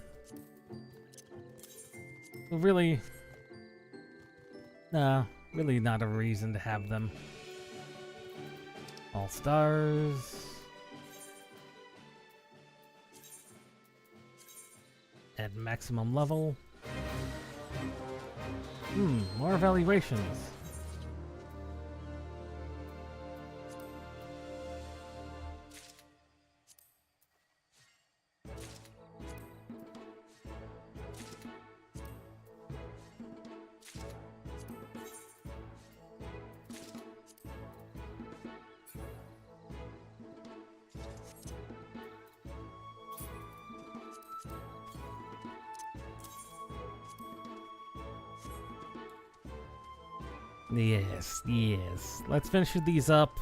Well, really... Nah, really not a reason to have them. All stars... At maximum level. More evaluations. Yes, yes. Let's finish these up.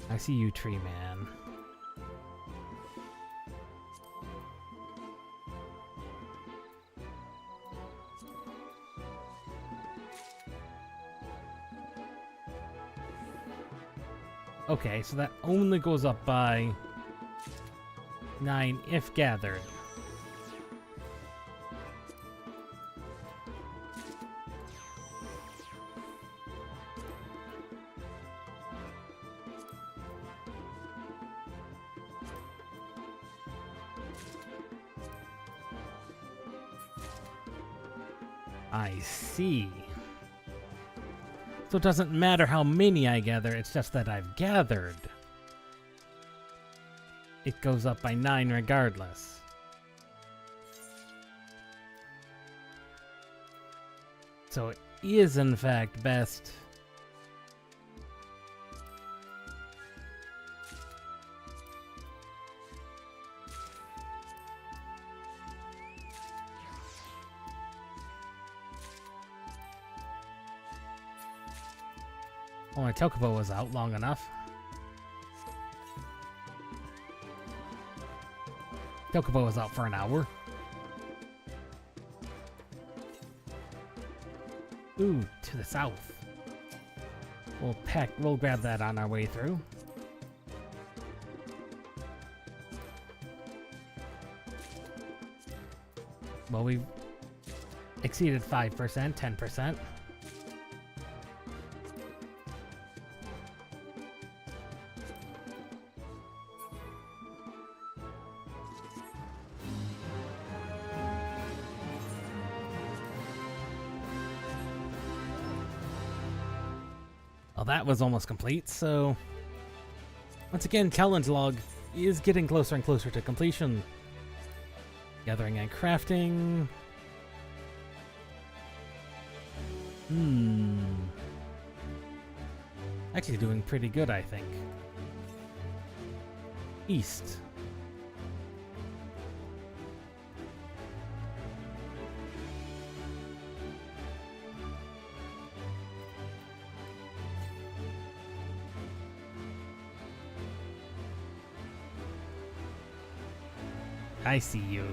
I see you, Tree Man. Okay, so that only goes up by 9 if gathered. I see. So it doesn't matter how many I gather, it's just that I've gathered. It goes up by 9 regardless. So it is in fact best... Oh, my Chocobo was out long enough. Chocobo was out for an hour. Ooh, to the south. We'll grab that on our way through. Well, we've exceeded 5%, 10%. Well, that was almost complete, so... Once again, challenge log is getting closer and closer to completion. Gathering and crafting... Actually doing pretty good, I think. East. I see you.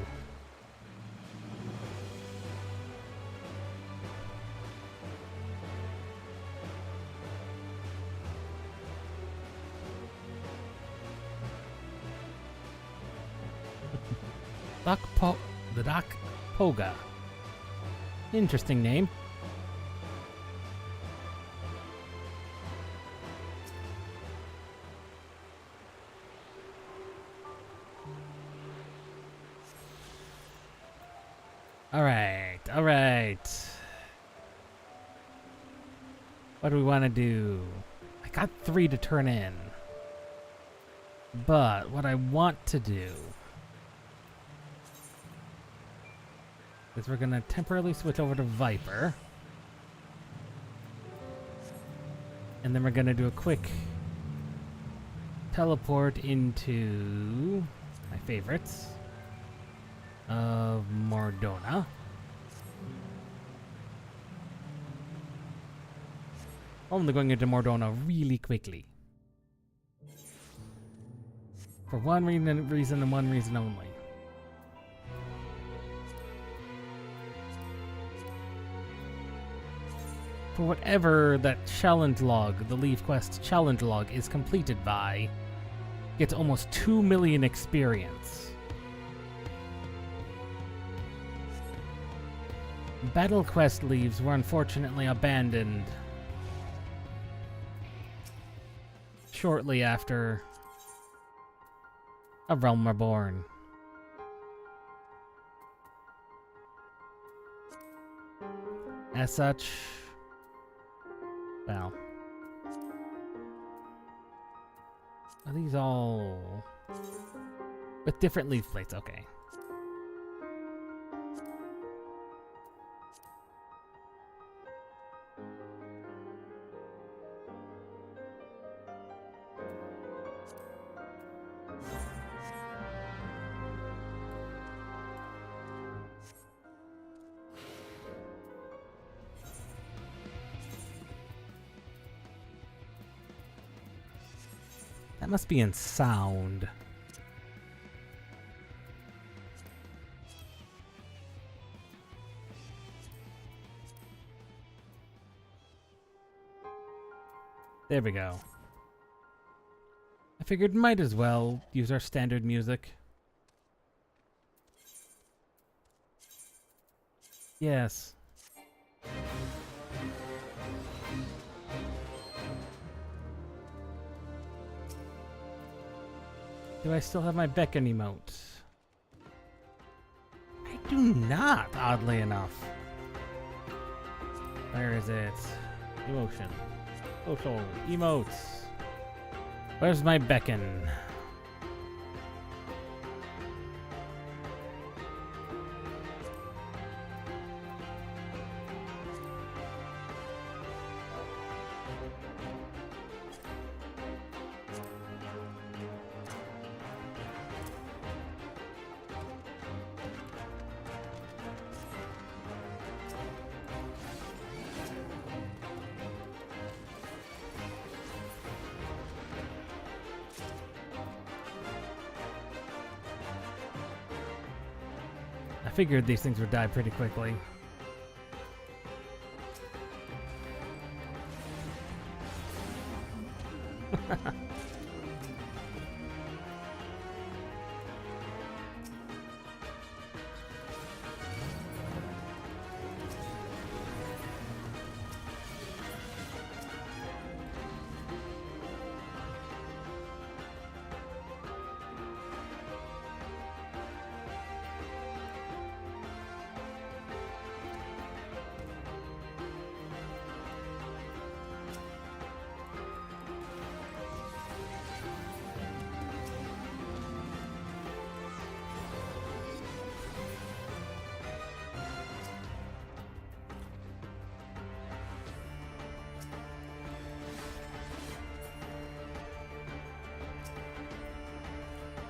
The Doc Poga. Interesting name. All right. What do we want to do? I got 3 to turn in. But what I want to do is we're going to temporarily switch over to Viper. And then we're going to do a quick teleport into my favorites of Mordona. Only going into Mordona really quickly. For one reason and one reason only. for whatever that challenge log, the Leave Quest challenge log, is completed by, gets almost 2 million experience. Battle quest leaves were unfortunately abandoned shortly after A Realm Reborn. As such, well, are these all with different leaf plates? Okay. That must be in sound. There we go. I figured might as well use our standard music. Yes. Do I still have my beckon emote? I do not, oddly enough. Where is it? Emotion. Social. Emotes. Where's my beckon? I figured these things would die pretty quickly.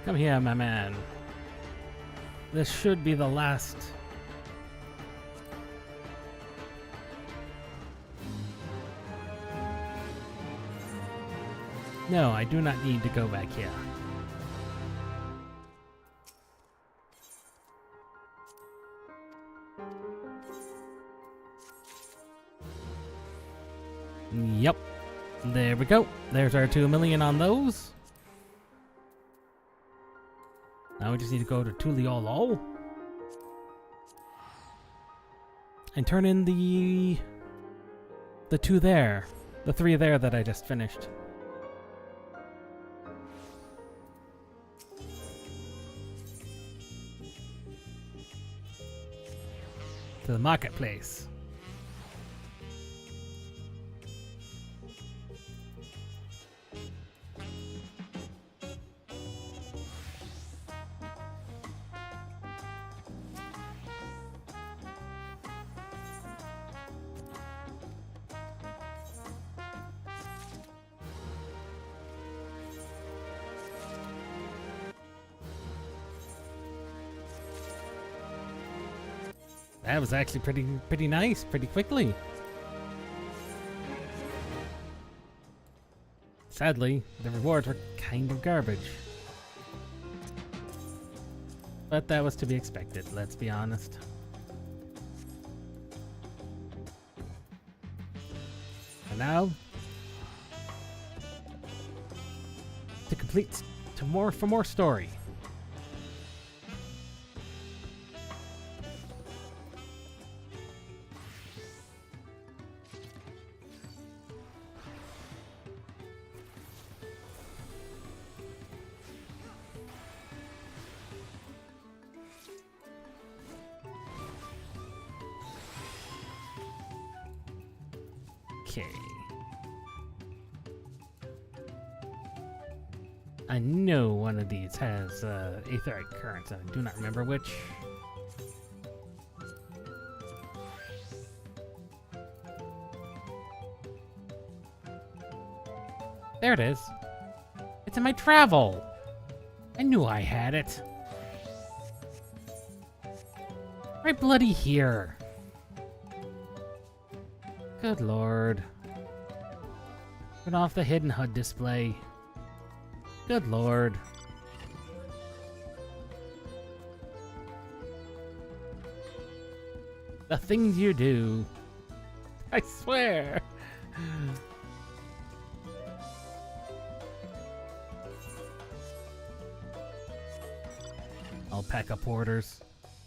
Come here, my man. This should be the last. No, I do not need to go back here. Yep. There we go. There's our 2 million on those. Now we just need to go to Tuliolo and turn in the 2 there, the 3 there that I just finished. To the marketplace. That was actually pretty nice, pretty quickly. Sadly, the rewards were kind of garbage. But that was to be expected, let's be honest. And now, for more story. Okay. I know one of these has aetheric currents, and I do not remember which. There it is. It's in my travel. I knew I had it. Right bloody here. Good lord. Turn off the hidden HUD display. Good lord. The things you do. I swear. Alpaca porters.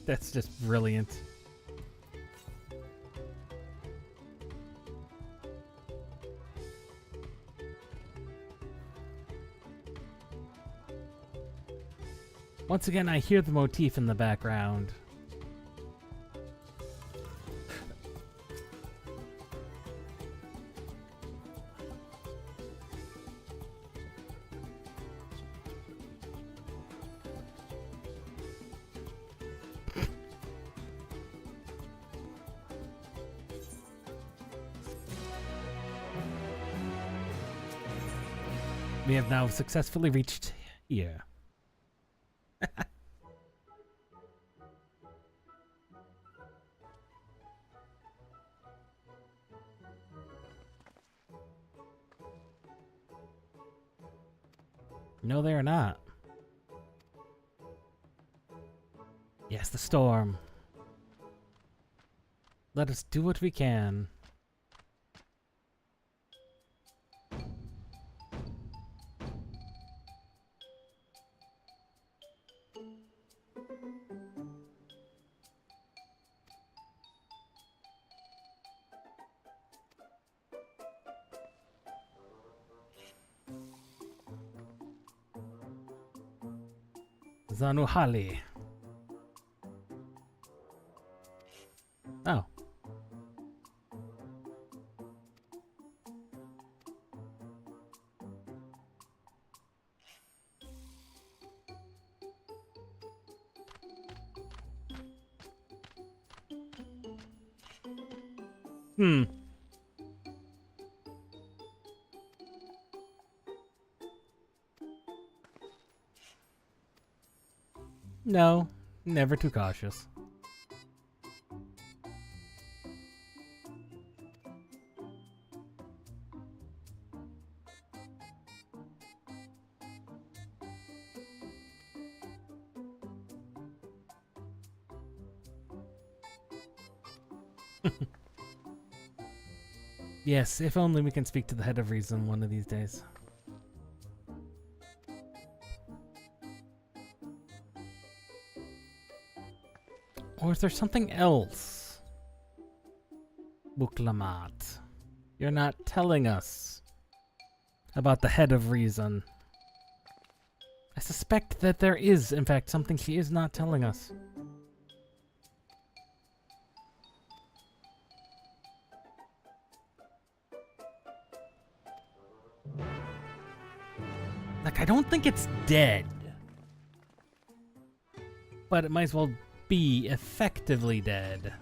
That's just brilliant. Once again, I hear the motif in the background. We have now successfully reached here. No, they're not. Yes, the storm. Let us do what we can. Zanuhali. Oh. Hmm. No, never too cautious. Yes, if only we can speak to the head of reason one of these days. Or is there something else? Buklamat. You're not telling us about the head of reason. I suspect that there is, in fact, something she is not telling us. Like, I don't think it's dead. But it might as well be effectively dead.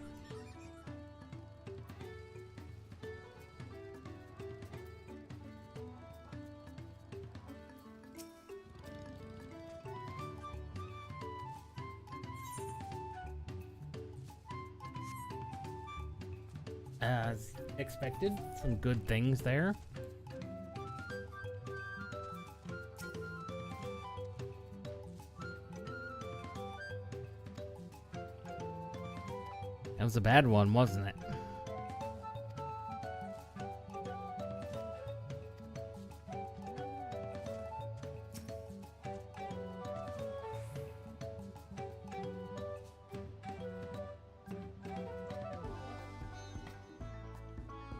As expected, some good things there. That was a bad one, wasn't it?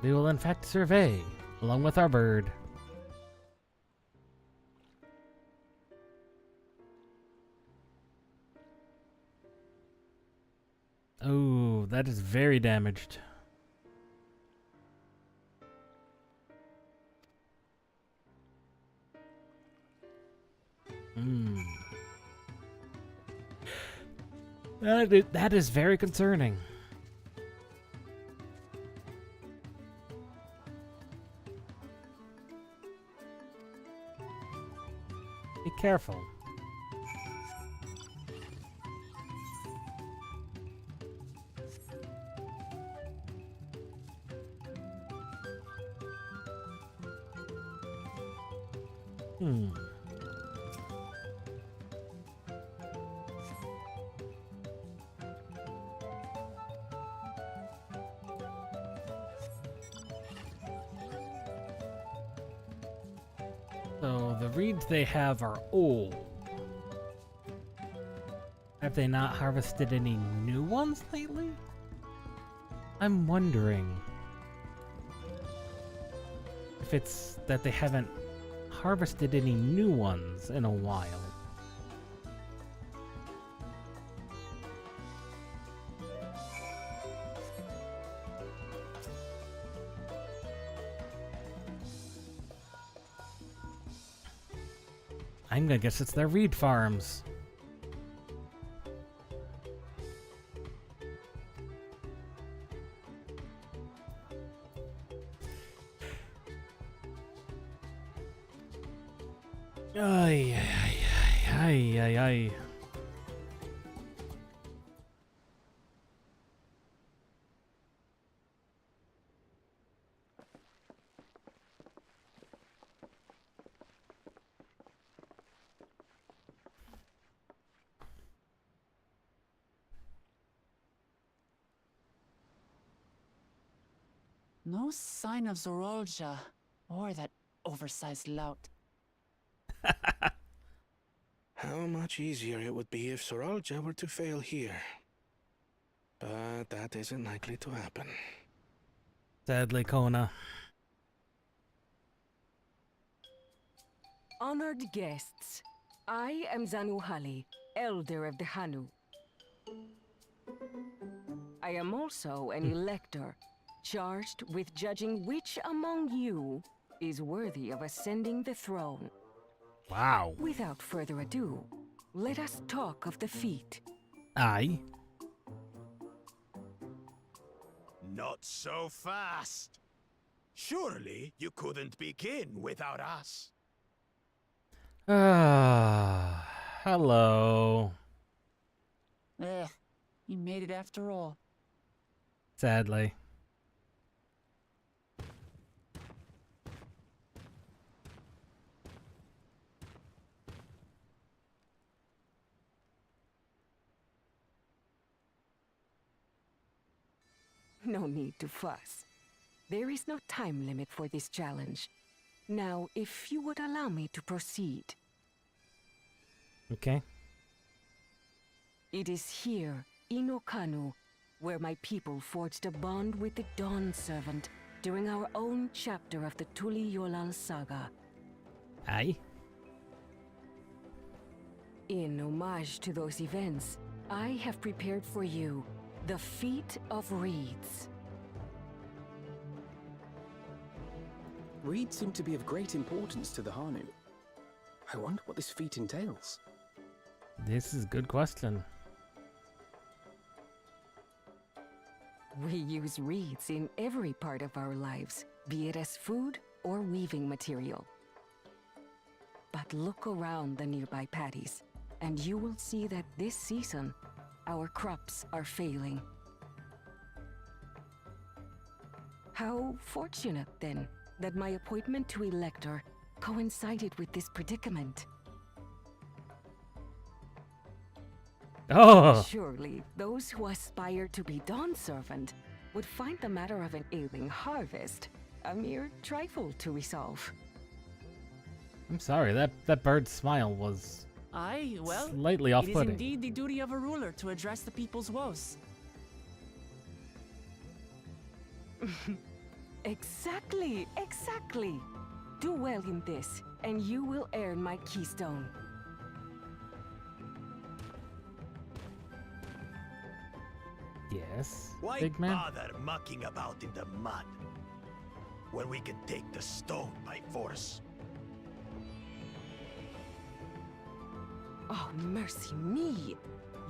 We will in fact survey, along with our bird. Oh, that is very damaged. That is very concerning. Be careful. So the reeds they have are old. Have they not harvested any new ones lately? I'm wondering if it's that they haven't harvested any new ones in a while. I'm gonna guess it's their reed farms. Ay, ay, ay, ay, ay. No sign of Zorolja or that oversized lout. How much easier it would be if Soralja were to fail here. But that isn't likely to happen. Sadly, Kona. Honored guests, I am Zanuhali, Elder of the Hanu. I am also an elector, charged with judging which among you is worthy of ascending the throne. Wow. Without further ado, let us talk of the feat. Aye. Not so fast. Surely you couldn't begin without us. Hello. You made it after all. Sadly. No need to fuss. There is no time limit for this challenge. Now, if you would allow me to proceed. Okay. It is here, in Okanu, where my people forged a bond with the Dawn Servant during our own chapter of the Tuli Yolal saga. Aye. In homage to those events, I have prepared for you the Feat of Reeds. Reeds seem to be of great importance to the Hanu. I wonder what this feat entails. This is a good question. We use reeds in every part of our lives, be it as food or weaving material. But look around the nearby paddies, and you will see that this season, our crops are failing. How fortunate, then, that my appointment to Elector coincided with this predicament. Oh! Surely, those who aspire to be Dawn Servant would find the matter of an ailing harvest a mere trifle to resolve. I'm sorry, that bird's smile was Aye, well, slightly it is off-putting. indeed the duty of a ruler to address the people's woes. Exactly, exactly. Do well in this, and you will earn my keystone. Yes, Why big man. bother mucking about in the mud when we can take the stone by force? Oh, mercy me.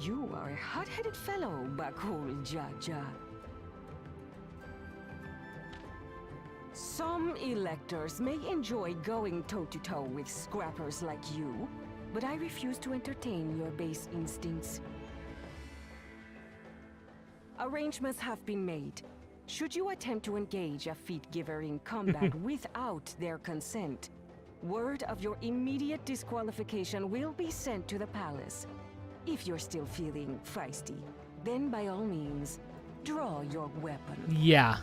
You are a hot-headed fellow, Bakul Jaja. Some electors may enjoy going toe-to-toe with scrappers like you, but I refuse to entertain your base instincts. Arrangements have been made. Should you attempt to engage a feat-giver in combat without their consent, word of your immediate disqualification will be sent to the palace. If you're still feeling feisty, then by all means, draw your weapon. Yeah.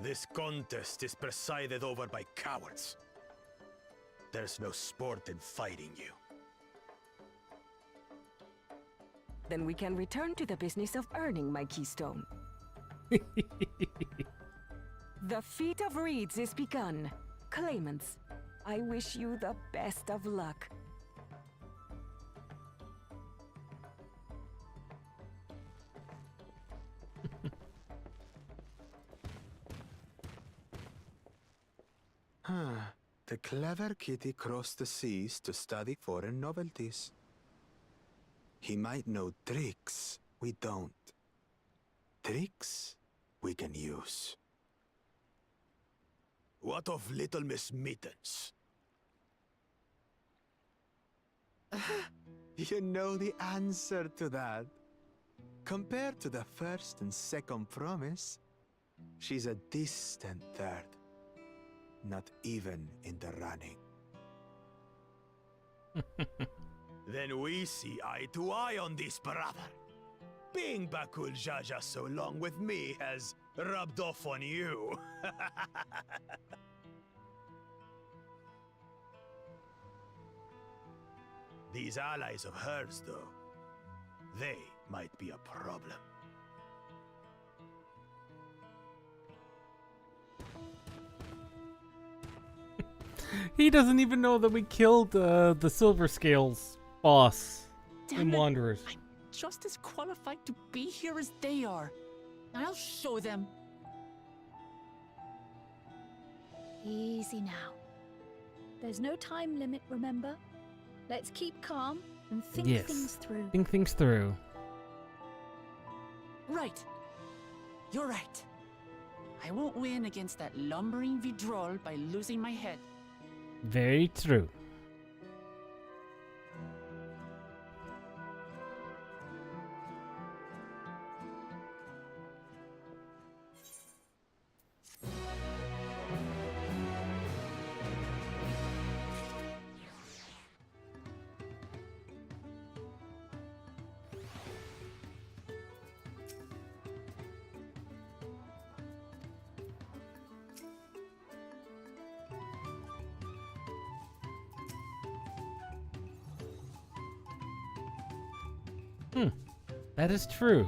This contest is presided over by cowards. There's no sport in fighting you. Then we can return to the business of earning my keystone. The feat of reeds is begun. Claimants, I wish you the best of luck. The clever kitty crossed the seas to study foreign novelties. He might know tricks we don't. Tricks we can use. What of Little Miss Mittens? You know the answer to that. Compared to the first and second promise, she's a distant third. Not even in the running. Then we see eye to eye on this, brother. Being Bakul Jaja so long with me has rubbed off on you. These allies of hers, though, they might be a problem. He doesn't even know that we killed the Silver Scales boss in Wanderers. I'm just as qualified to be here as they are. I'll show them. Easy now. There's no time limit, remember? Let's keep calm and think things through. Think things through. Right. You're right. I won't win against that lumbering Vidrol by losing my head. Very true. That is true.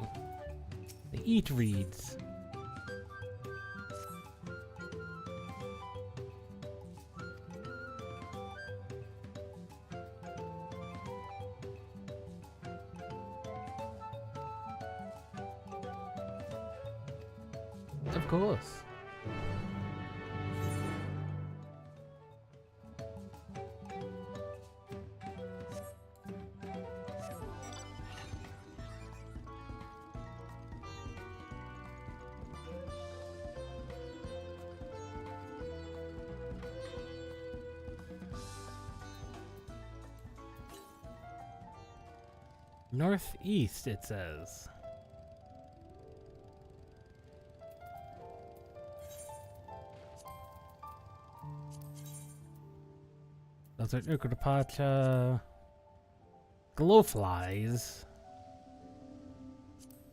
They eat reeds. Of course. Northeast, it says. Those are Ukurapacha. Glowflies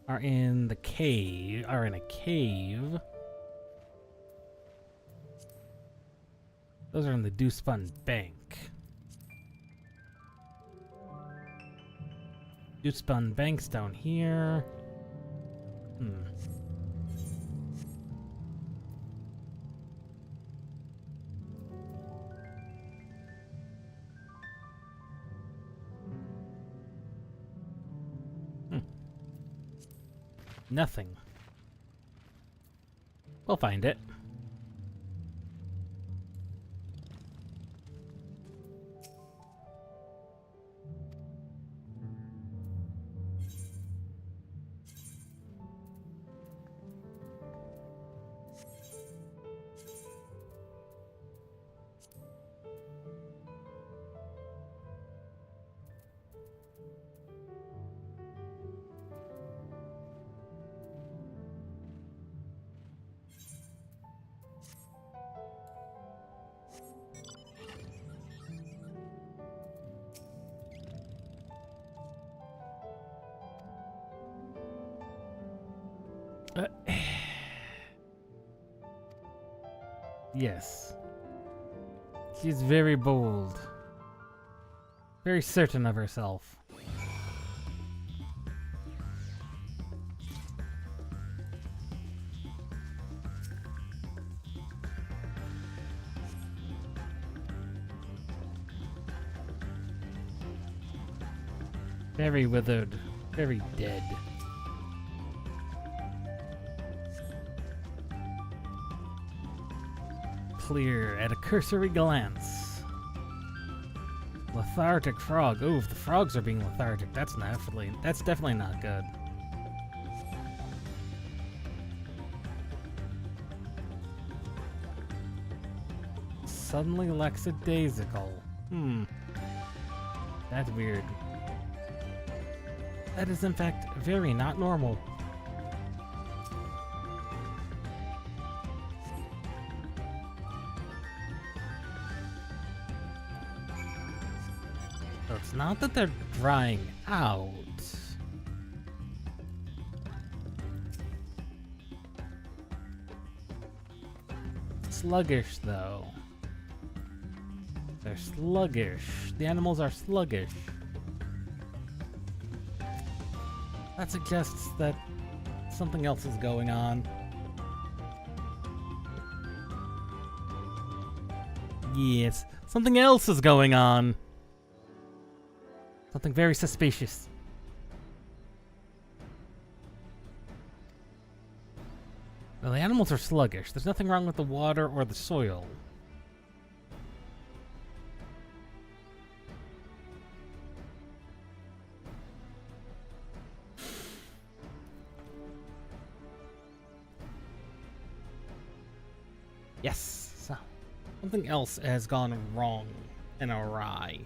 are in the cave. Are in a cave. Those are in the Dewspun Bank. Spun banks down here. Nothing. We'll find it. Yes. She's very bold. Very certain of herself. Very withered. Very dead. Clear at a cursory glance. Lethargic frog. Oh, if the frogs are being lethargic, that's definitely not good. Suddenly lackadaisical. That's weird. That is in fact very not normal. So it's not that they're drying out. Sluggish though. They're sluggish. The animals are sluggish. That suggests that something else is going on. Yes, something else is going on. Something very suspicious. Well, the animals are sluggish. There's nothing wrong with the water or the soil. Yes, so something else has gone wrong and awry.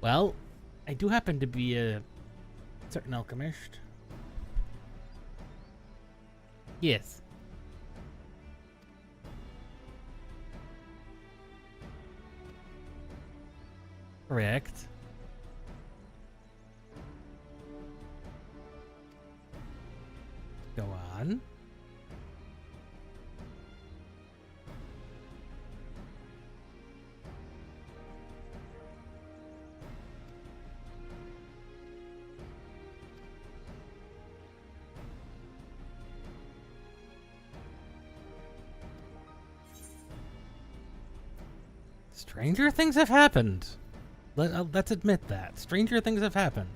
Well, I do happen to be a certain alchemist. Yes. Correct. Go on. Stranger things have happened. Let's admit that. Stranger things have happened.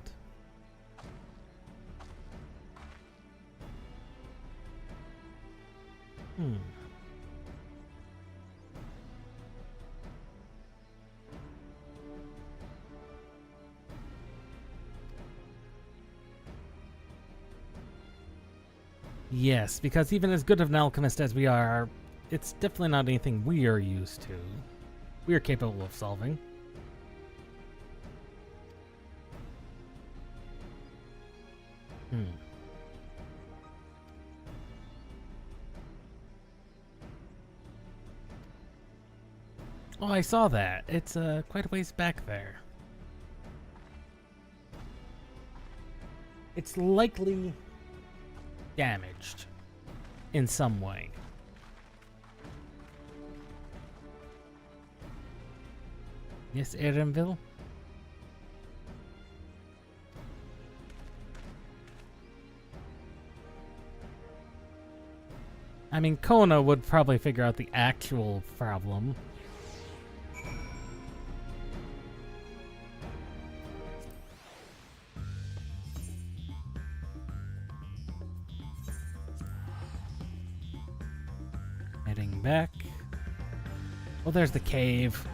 Yes, because even as good of an alchemist as we are, it's definitely not anything we are used to. We are capable of solving. Oh, I saw that. It's quite a ways back there. It's likely damaged in some way. Yes, Erenville? I mean, Kona would probably figure out the actual problem. Heading back. Oh, there's the cave.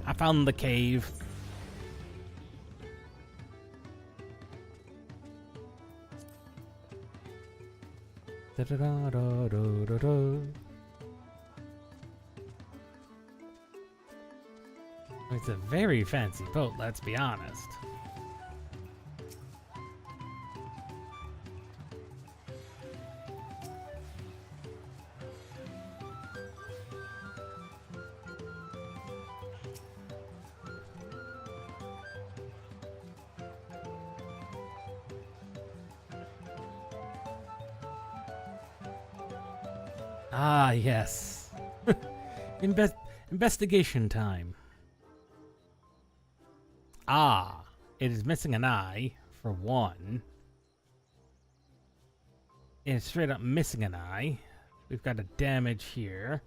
I found the cave. Da-da-da-da-da-da-da. It's a very fancy boat, let's be honest. Ah, yes. Investigation time. Ah, it is missing an eye, for one. It's straight up missing an eye. We've got a damage here.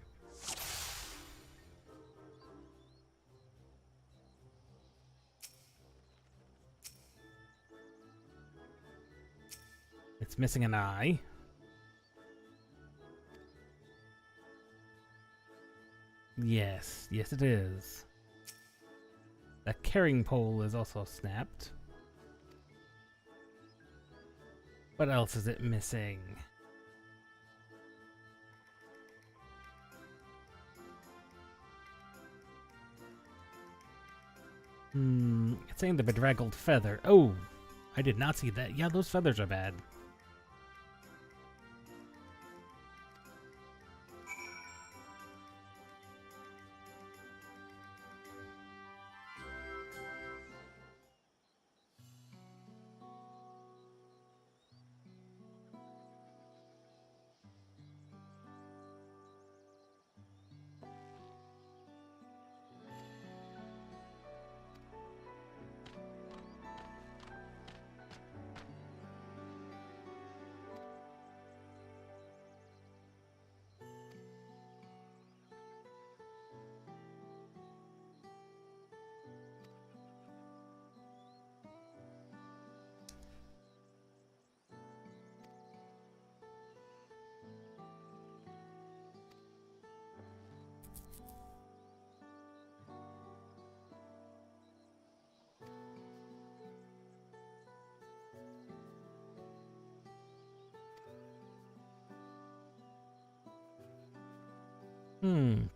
It's missing an eye. Yes, yes it is. The carrying pole is also snapped. What else is it missing? It's saying the bedraggled feather. Oh, I did not see that. Yeah, those feathers are bad.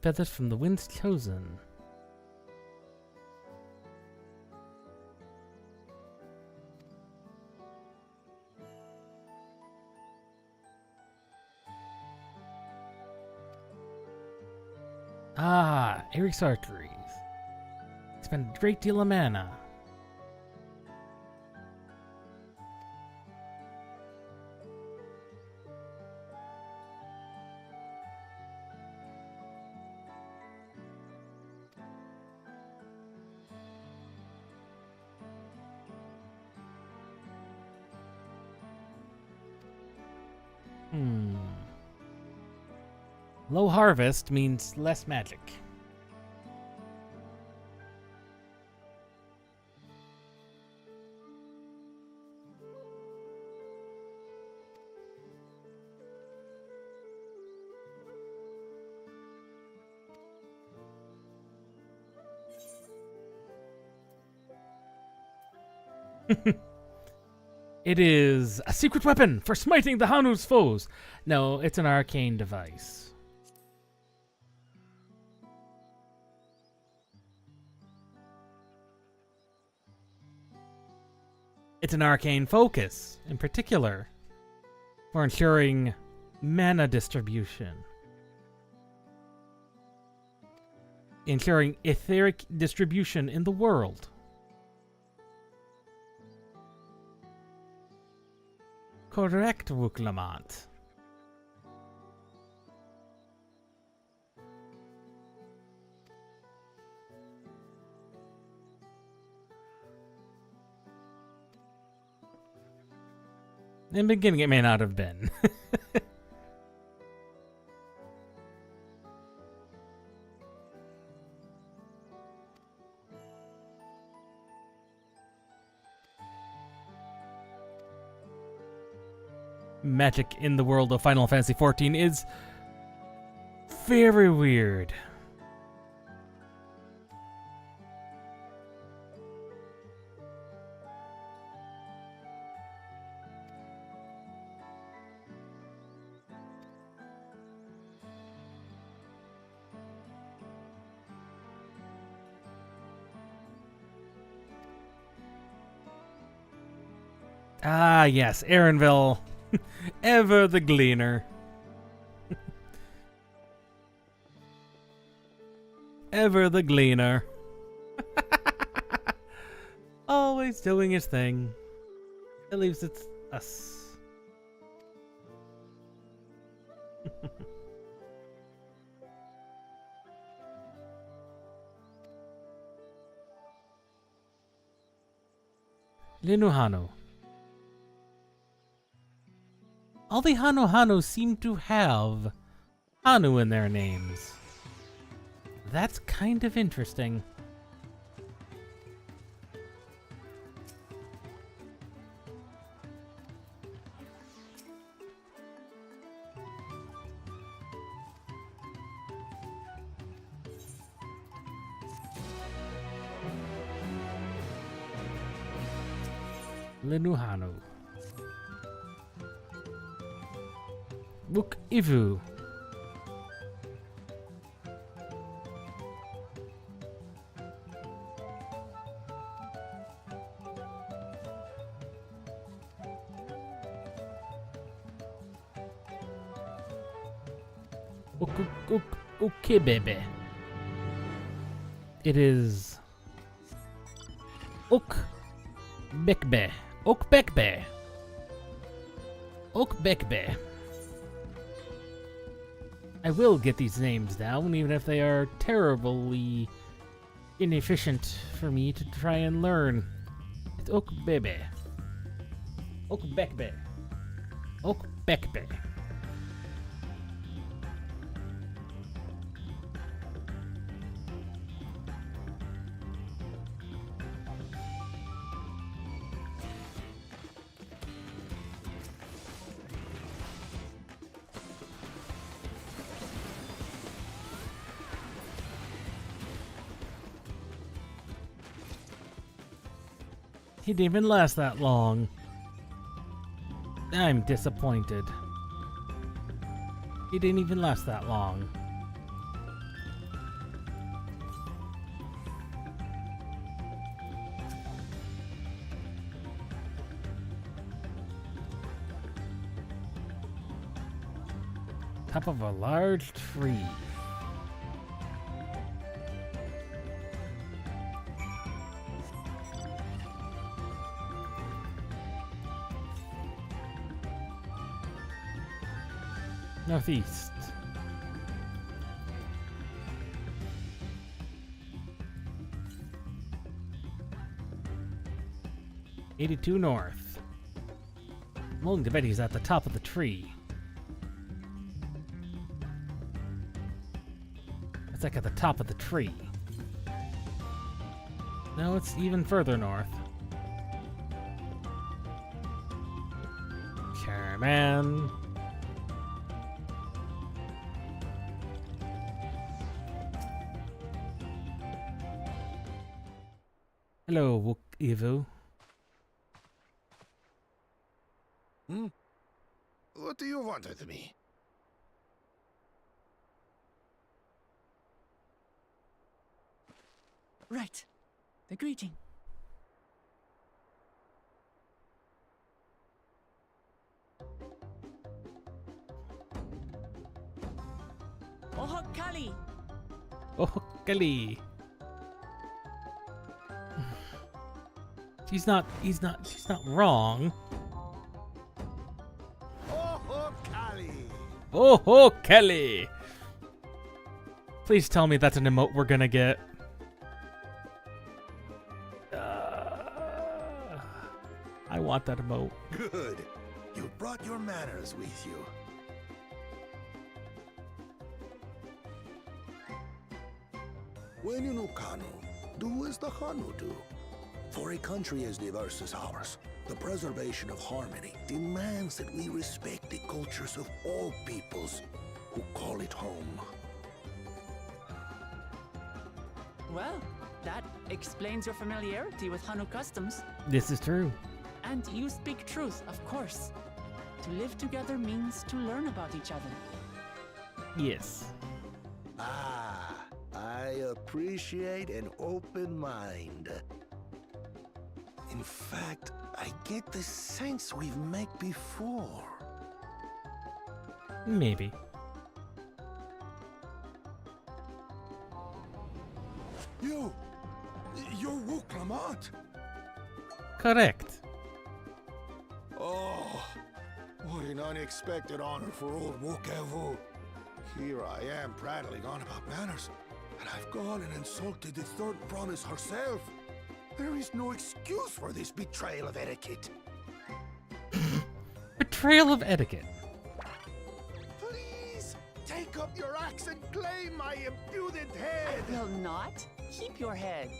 Feathers from the wind's chosen. Ah, Eric's arteries. Spend a great deal of mana. Low harvest means less magic. It is a secret weapon for smiting the Hanu's foes. No, it's an arcane device. It's an arcane focus, in particular, for ensuring mana distribution. Ensuring etheric distribution in the world. Correct, Wooklamont. In the beginning, it may not have been. Magic in the world of Final Fantasy XIV is very weird. Ah, yes, Aaronville. Ever the Gleaner. Ever the Gleaner. Always doing his thing. At least it's us. Linuhano. All the Hano seem to have Hanu in their names. That's kind of interesting. Linuhano. Book Ivu. Okay, baby. It is Bekbe. Bekbe. Bekbe. I will get these names down, even if they are terribly inefficient for me to try and learn. It's Okbebe. Okbekbe. Okbekbe. He didn't even last that long. I'm disappointed. He didn't even last that long. Top of a large tree. Northeast. $82 north. I'm willing to bet he's at the top of the tree. It's like at the top of the tree. No, it's even further north. Caravan. Hello, Wook Evo. What do you want with me? Right. The greeting. Ohokali. Ohokali. She's not wrong. Oh ho, Kelly! Please tell me that's an emote we're gonna get. I want that emote. Good. You brought your manners with you. When you know Kanu, do as the Hanu do. For a country as diverse as ours, the preservation of harmony demands that we respect the cultures of all peoples who call it home. Well, that explains your familiarity with Hanu customs. This is true. And you speak truth, of course. To live together means to learn about each other. Yes. Ah, I appreciate an open mind. In fact, I get the sense we've met before. Maybe. You're Wook Lamont. Correct. Oh, what an unexpected honor for old Wook. Here I am prattling on about manners, and I've gone and insulted the third promise herself. There is no excuse for this betrayal of etiquette. Betrayal of etiquette. Please, take up your axe and claim my impudent head. I will not. Keep your head.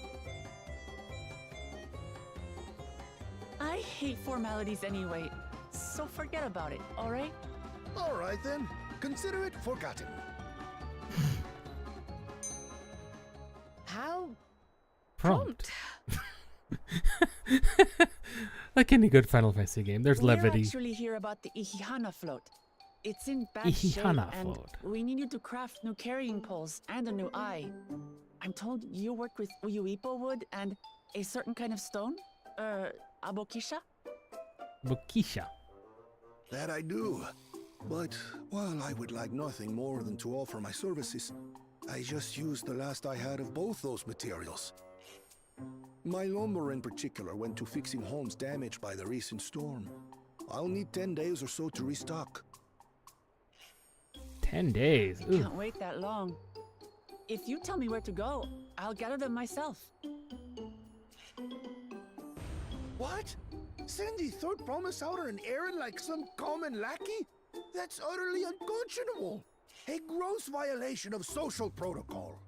I hate formalities anyway, so forget about it, alright? Alright then, consider it forgotten. How Prompt. Like any good Final Fantasy game, there's levity. We're actually here about the Ihihana float. It's in bad Ihihana shape, and float. we need you to craft new carrying poles and a new eye. I'm told you work with Uyuipo wood and a certain kind of stone? Abokisha? Bokisha. That I do. But while I would like nothing more than to offer my services, I just used the last I had of both those materials. My lumber in particular went to fixing homes damaged by the recent storm. I'll need 10 days or so to restock. 10 days. I can't wait that long. If you tell me where to go, I'll gather them myself. What? Send the third promise out on an errand like some common lackey? That's utterly unconscionable. A gross violation of social protocol.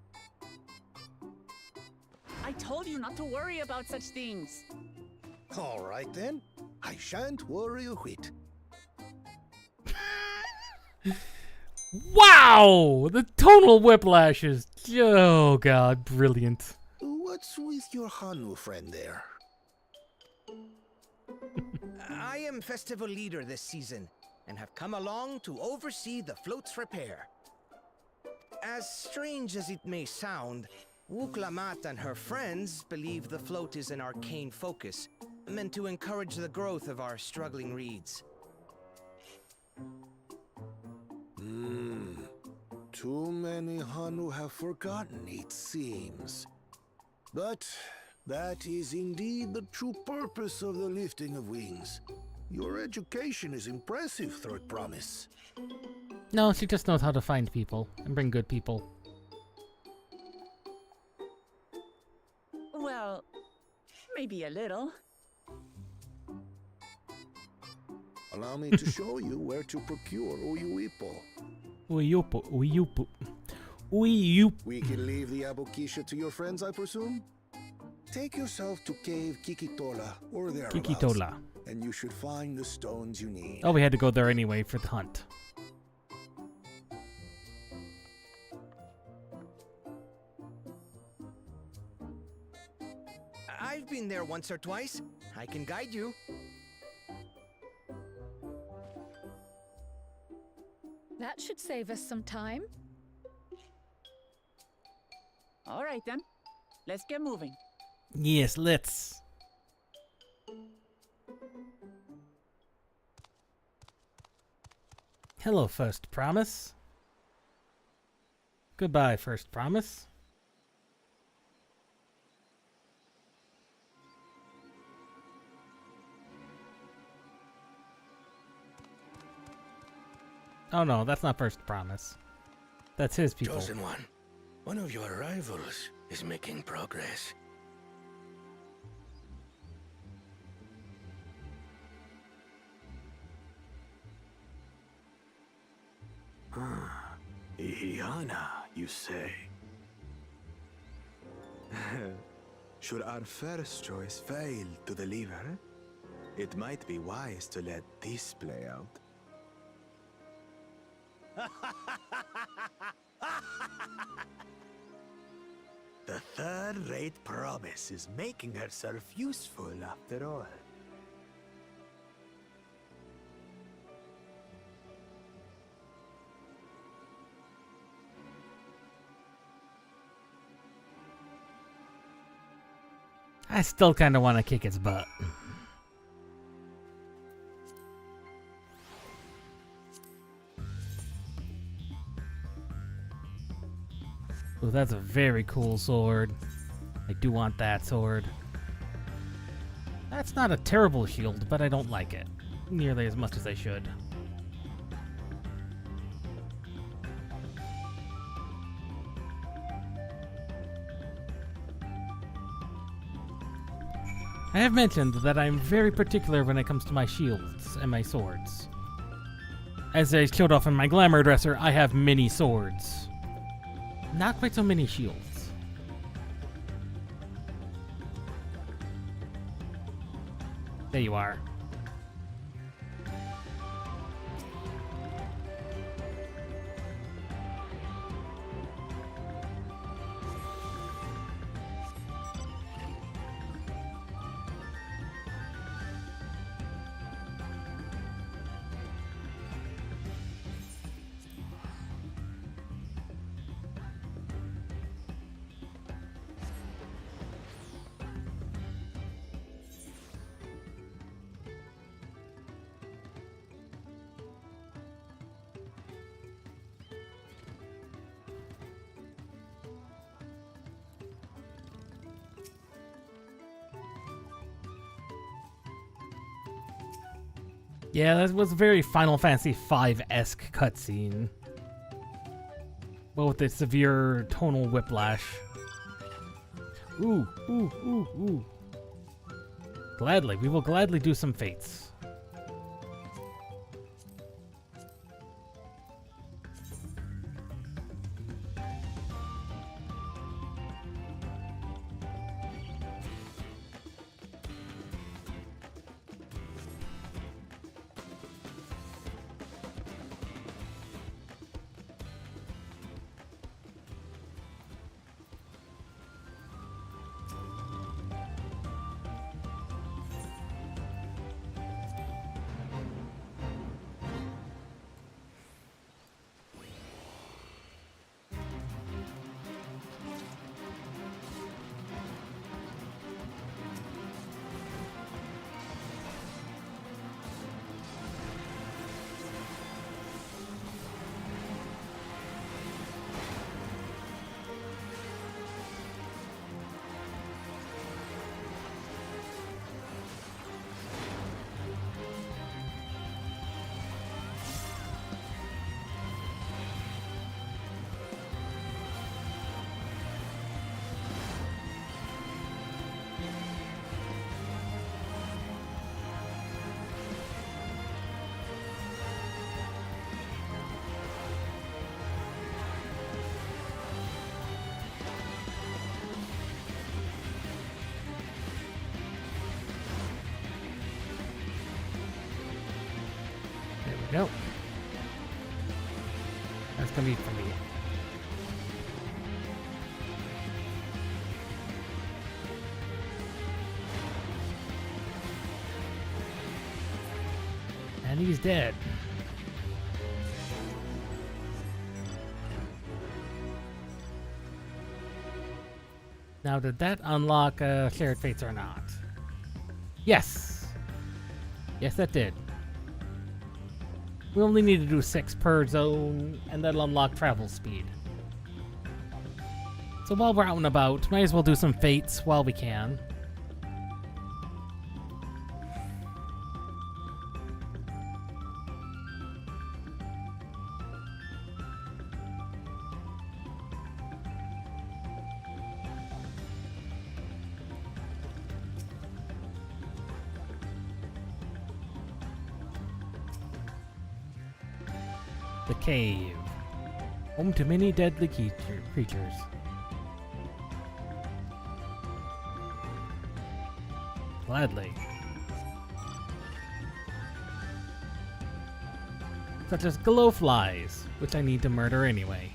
I told you not to worry about such things. All right then. I shan't worry a whit. Wow! The tonal whiplash is... Oh god, brilliant. What's with your Hanu friend there? I am festival leader this season, and have come along to oversee the float's repair. As strange as it may sound, Wuklamat and her friends believe the float is an arcane focus, meant to encourage the growth of our struggling reeds. Too many Hanu have forgotten, it seems. But that is indeed the true purpose of the lifting of wings. Your education is impressive, Third Promise. No, she just knows how to find people and bring good people. Well, maybe a little. Allow me to show you where to procure Uyuipo. Uyupu. We can leave the Abokisha to your friends, I presume? Take yourself to Cave Kikitola or thereabouts. Kikitola. And you should find the stones you need. Oh, we had to go there anyway for the hunt. I've been there once or twice. I can guide you. That should save us some time. All right then. Let's get moving. Yes, let's. Hello, First Promise. Goodbye, First Promise. Oh no, that's not First Promise. That's his people. Chosen one of your rivals is making progress. Ihiana, you say? Should our first choice fail to deliver, it might be wise to let this play out. The third-rate promise is making herself useful after all. I still kind of want to kick his butt. Oh, that's a very cool sword. I do want that sword. That's not a terrible shield, but I don't like it nearly as much as I should. I have mentioned that I'm very particular when it comes to my shields and my swords. As I showed off in my glamour dresser, I have many swords. Not quite so many shields. There you are. Yeah, that was a very Final Fantasy V-esque cutscene. But with the severe tonal whiplash. Ooh, ooh, ooh, ooh. Gladly, we will gladly do some fates. Go. That's gonna be for me. And he's dead. Now, did that unlock Shared Fates or not? Yes. Yes, that did. We only need to do 6 per zone, and that'll unlock travel speed. So while we're out and about, might as well do some fates while we can. The cave. Home to many deadly creatures. Gladly. Such as glowflies, which I need to murder anyway.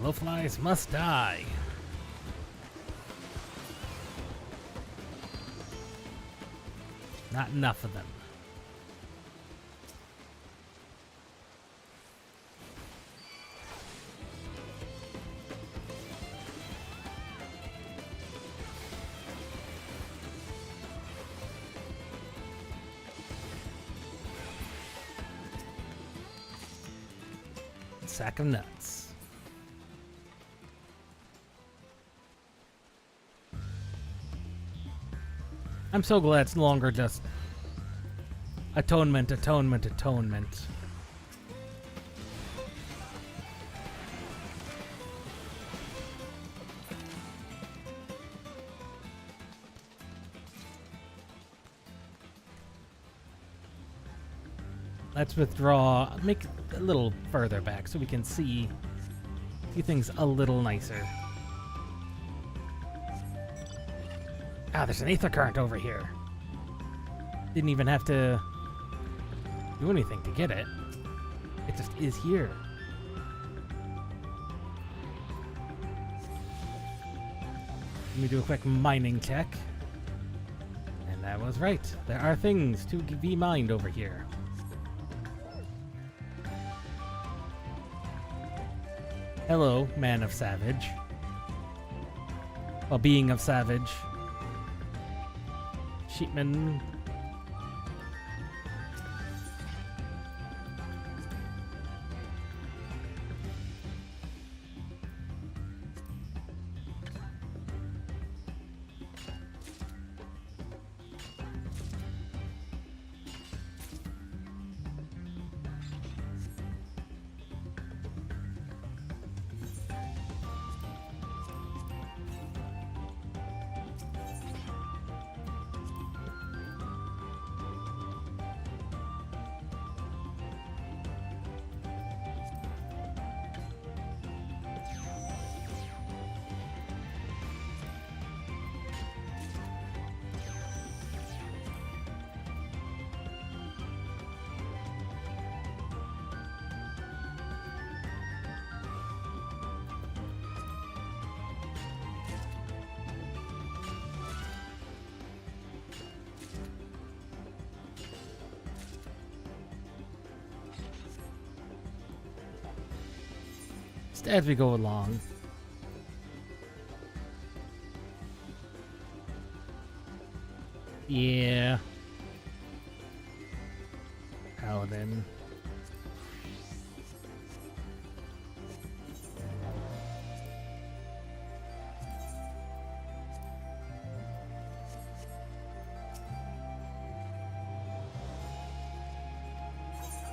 Glowflies must die. Not enough of them. Sack of nuts. I'm so glad it's no longer just atonement, atonement, atonement. Let's withdraw, make it a little further back so we can see things a little nicer. Ah, there's an ether current over here. Didn't even have to do anything to get it. It just is here. Let me do a quick mining check. And that was right. There are things to be mined over here. Hello, man of Savage. Well, being of Savage. Sheepman. As we go along. Yeah. Paladin.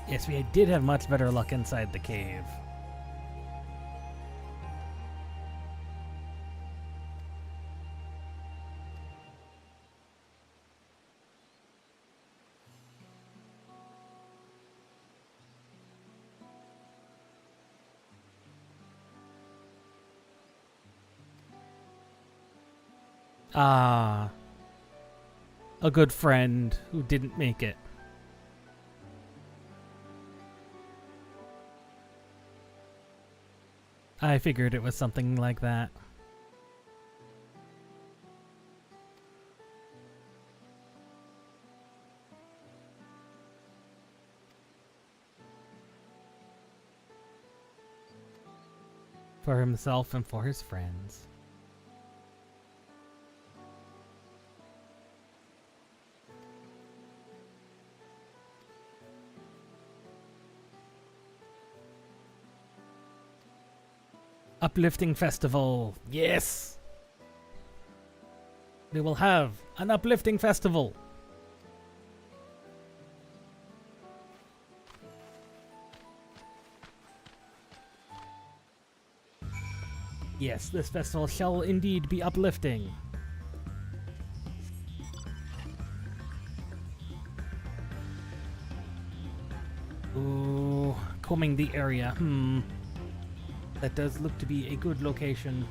Yes, we did have much better luck inside the cave. Ah, a good friend who didn't make it. I figured it was something like that. For himself and for his friends. Uplifting festival. Yes! We will have an uplifting festival. Yes, this festival shall indeed be uplifting. Ooh, combing the area. That does look to be a good location.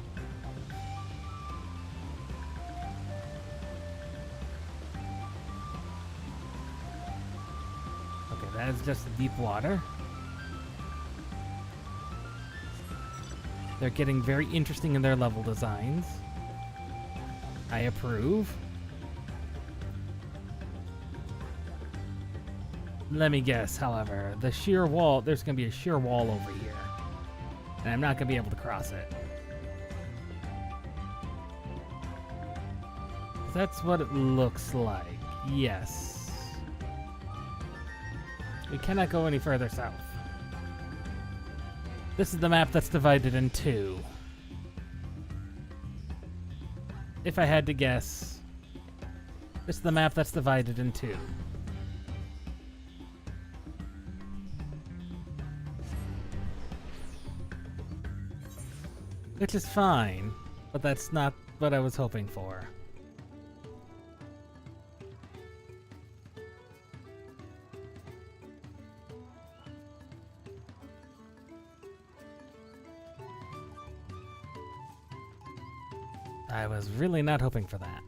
Okay, that is just deep water. They're getting very interesting in their level designs. I approve. Let me guess, however, the sheer wall, there's going to be a sheer wall over here. And I'm not going to be able to cross it. That's what it looks like. Yes. We cannot go any further south. This is the map that's divided in two. If I had to guess, this is the map that's divided in two. Which is fine, but that's not what I was hoping for. I was really not hoping for that.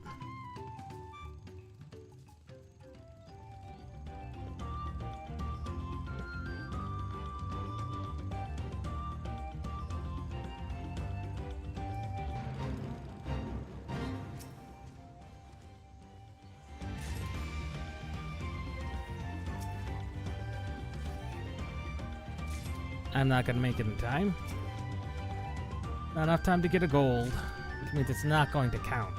I'm not gonna make it in time. Not enough time to get a gold, which means it's not going to count.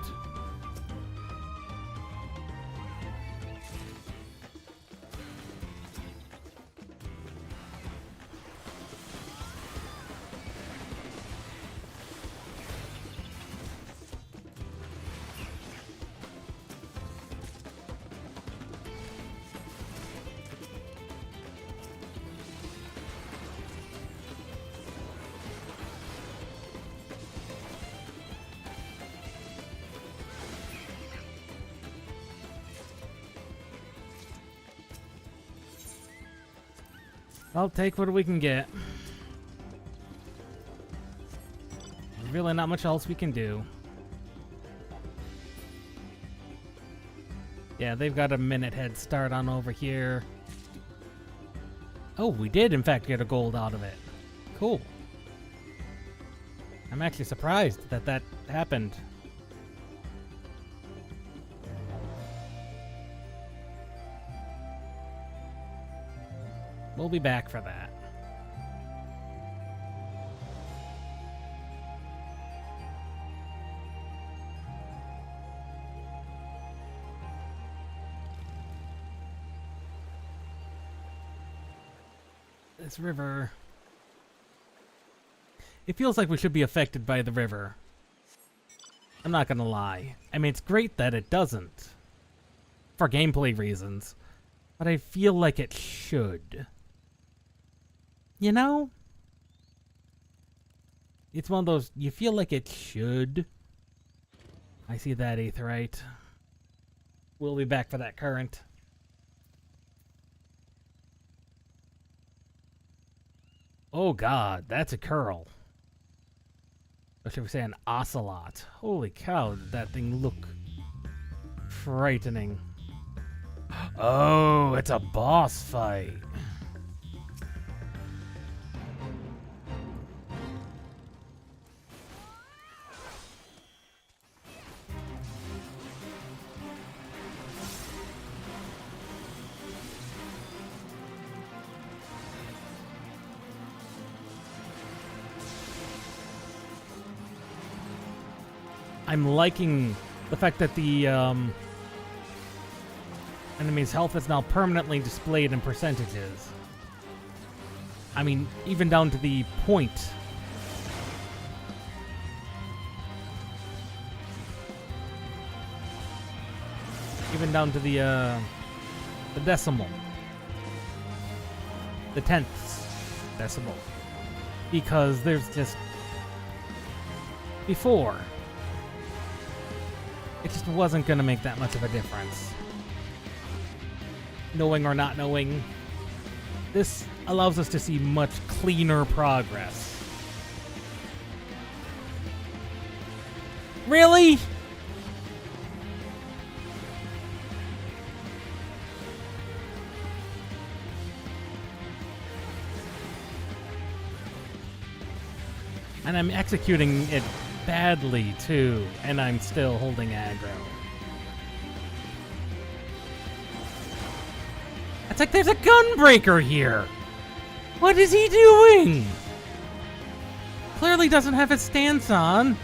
I'll take what we can get. There's really not much else we can do. Yeah, they've got a minute head start on over here. Oh, we did in fact get a gold out of it. Cool. I'm actually surprised that that happened. We'll be back for that. This river... It feels like we should be affected by the river. I'm not gonna lie. I mean, it's great that it doesn't. For gameplay reasons. But I feel like it should. You know? It's one of those, you feel like it should. I see that, Aetherite. We'll be back for that current. Oh god, that's a curl. Or should we say an ocelot? Holy cow, did that thing look frightening. Oh, it's a boss fight. I'm liking the fact that the enemy's health is now permanently displayed in percentages. I mean, even down to the point. Even down to the decimal. The tenths decimal. Because there's just... before. It just wasn't going to make that much of a difference. Knowing or not knowing, this allows us to see much cleaner progress. Really? And I'm executing it badly, too, and I'm still holding aggro. It's like there's a gunbreaker here! What is he doing? Clearly doesn't have his stance on.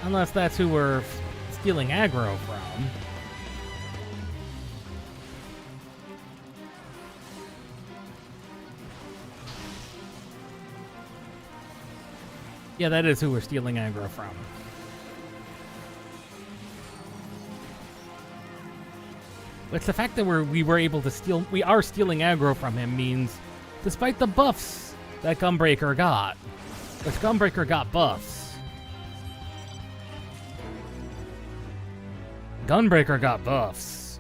Unless that's who we're stealing aggro from. Yeah, that is who we're stealing aggro from. But the fact that we were able to steal, we are stealing aggro from him means, despite the buffs that Gunbreaker got, which Gunbreaker got buffs. Gunbreaker got buffs.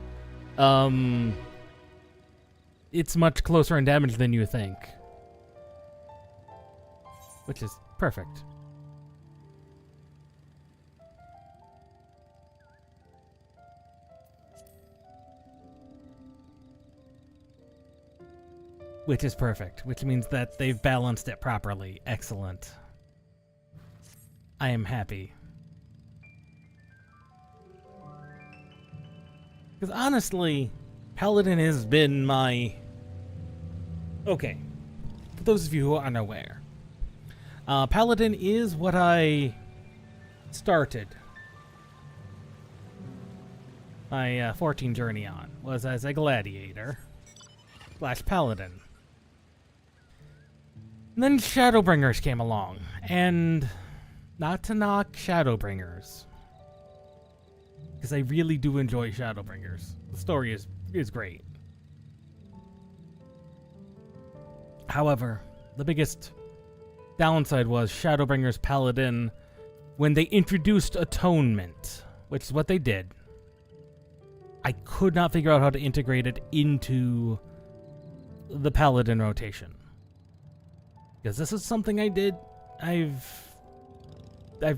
It's much closer in damage than you think. Which is perfect. Which is perfect, which means that they've balanced it properly. Excellent. I am happy. Because honestly, Paladin has been my... Okay, for those of you who are unaware, Paladin is what I started my 14 journey on, was as a gladiator / paladin. And then Shadowbringers came along, and not to knock Shadowbringers, because I really do enjoy Shadowbringers. The story is great. However, the biggest downside was Shadowbringers Paladin, when they introduced Atonement, which is what they did. I could not figure out how to integrate it into the Paladin rotation. Because this is something I've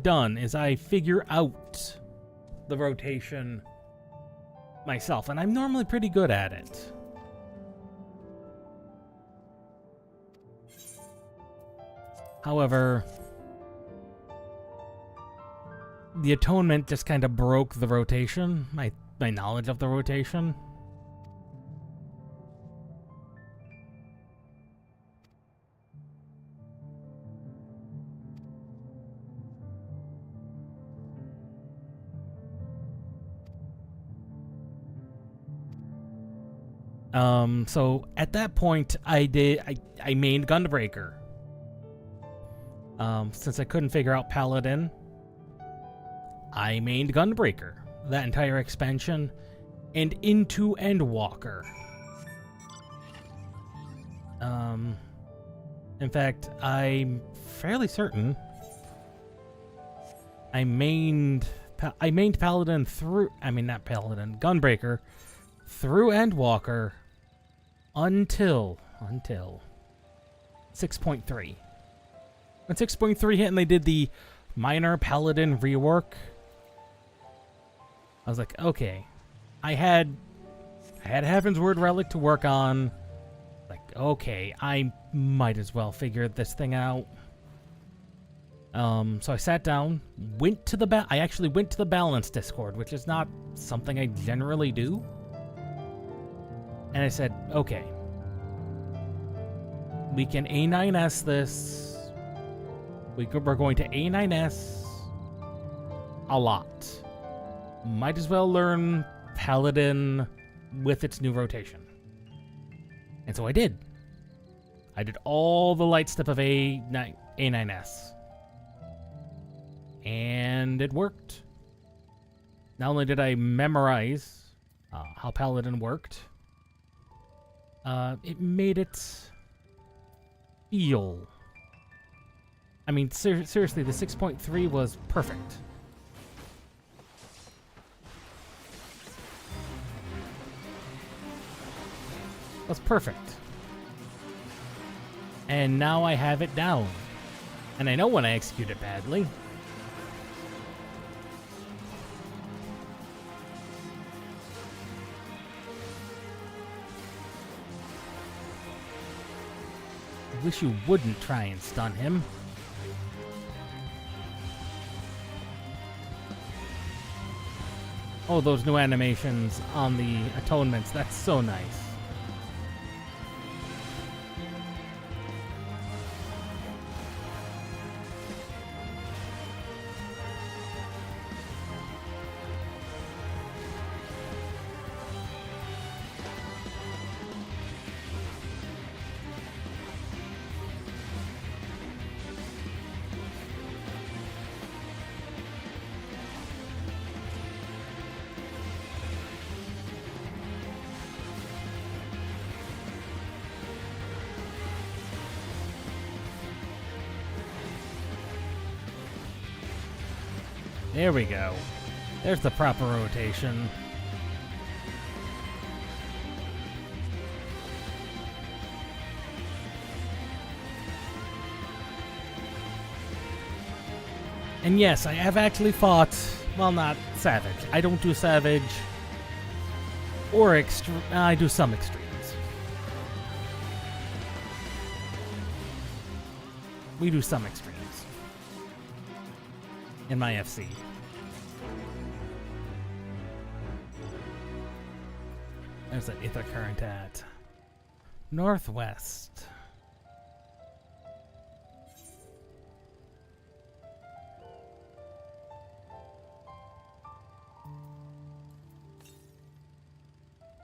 done, is I figure out the rotation myself, and I'm normally pretty good at it. However, the Atonement just kind of broke the rotation, my knowledge of the rotation. So at that point, I mained Gunbreaker. Since I couldn't figure out Paladin, I mained Gunbreaker that entire expansion and into Endwalker. In fact, I'm fairly certain I mained Paladin through, not Paladin, Gunbreaker through Endwalker until 6.3. When 6.3 hit and they did the minor Paladin rework, I was like, okay, I had Heaven's Word Relic to work on. Like, okay, I might as well figure this thing out. So I sat down, I actually went to the Balance Discord, which is not something I generally do. And I said, okay, we can A9S this. We're going to A9S a lot. Might as well learn Paladin with its new rotation. And so I did. I did all the light step of A9S. And it worked. Not only did I memorize how Paladin worked, it made it feel I mean, seriously, the 6.3 was perfect. Was perfect. And now I have it down. And I know when I execute it badly. I wish you wouldn't try and stun him. Oh, those new animations on the atonements, that's so nice. There we go. There's the proper rotation. And yes, I have actually fought, well, not Savage. I don't do Savage or I do some extremes. We do some extremes in my FC. There's that ether current at northwest.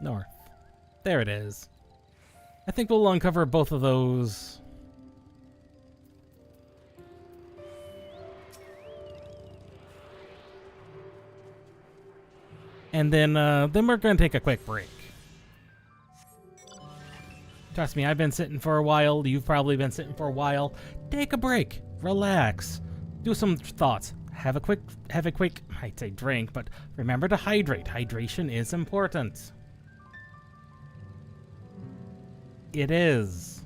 North. There it is. I think we'll uncover both of those. And then we're going to take a quick break. Trust me, I've been sitting for a while. You've probably been sitting for a while. Take a break. Relax. Do some thoughts. Have a quick, I'd say drink, but remember to hydrate. Hydration is important. It is.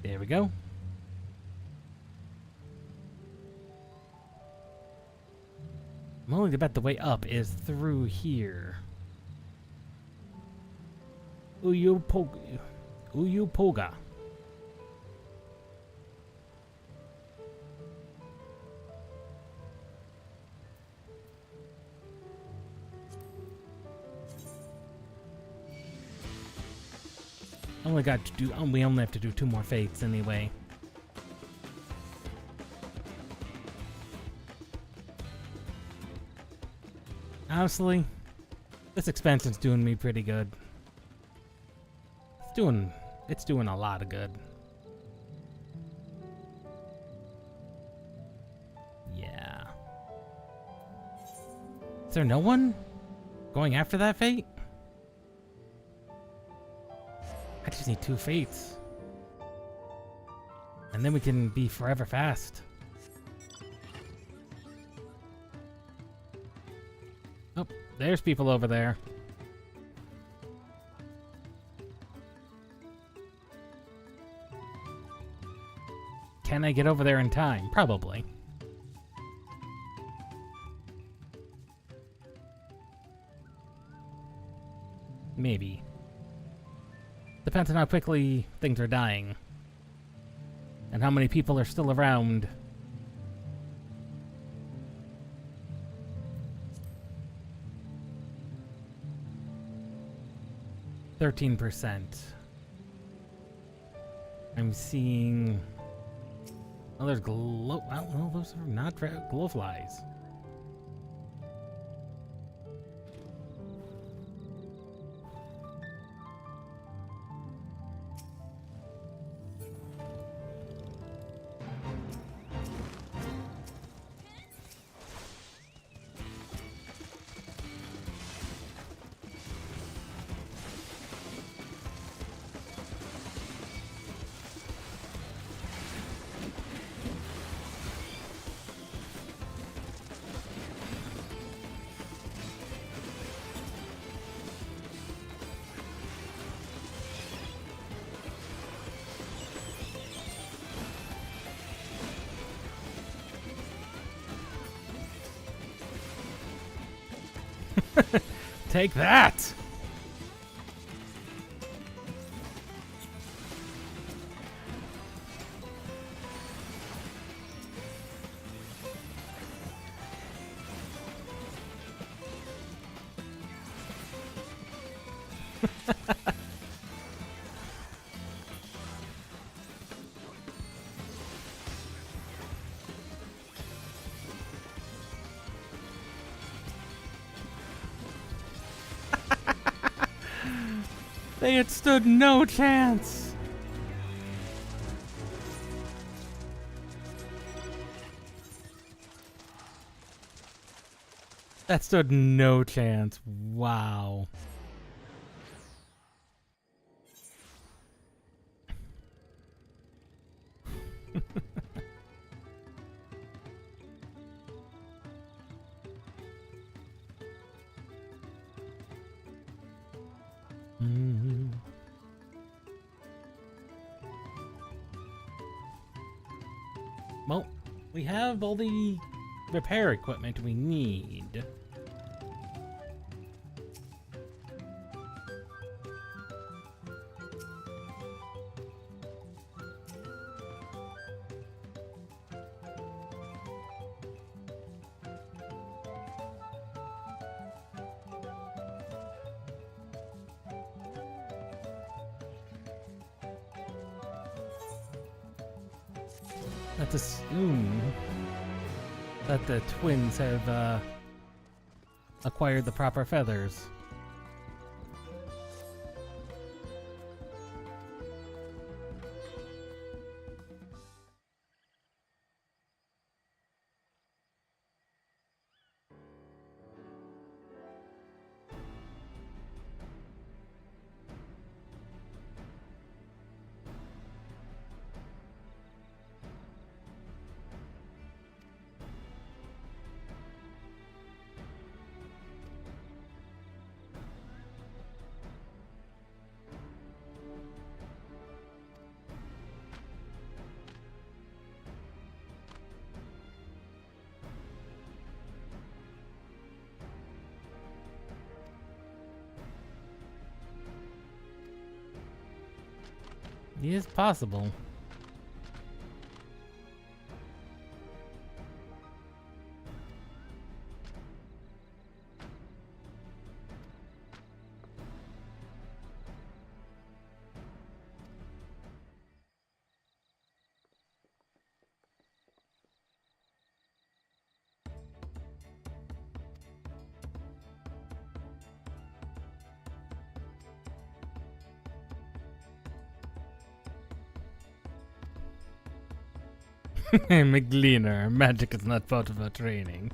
There we go. I'm willing to bet the way up is through here. Uyupoga. We only have to do 2 more fates anyway. Honestly, this expansion's doing me pretty good. It's doing a lot of good. Yeah. Is there no one going after that fate? I just need 2 fates. And then we can be forever fast. Oh, there's people over there. Can I get over there in time? Probably. Maybe. Depends on how quickly things are dying. And how many people are still around. %. I'm seeing... Oh, there's glow... Well, those are not glowflies. Take that! They had stood no chance. That stood no chance. Wow. Well, we have all the repair equipment we need. Let's assume that the twins have acquired the proper feathers. It is possible. McLeaner, magic is not part of our training.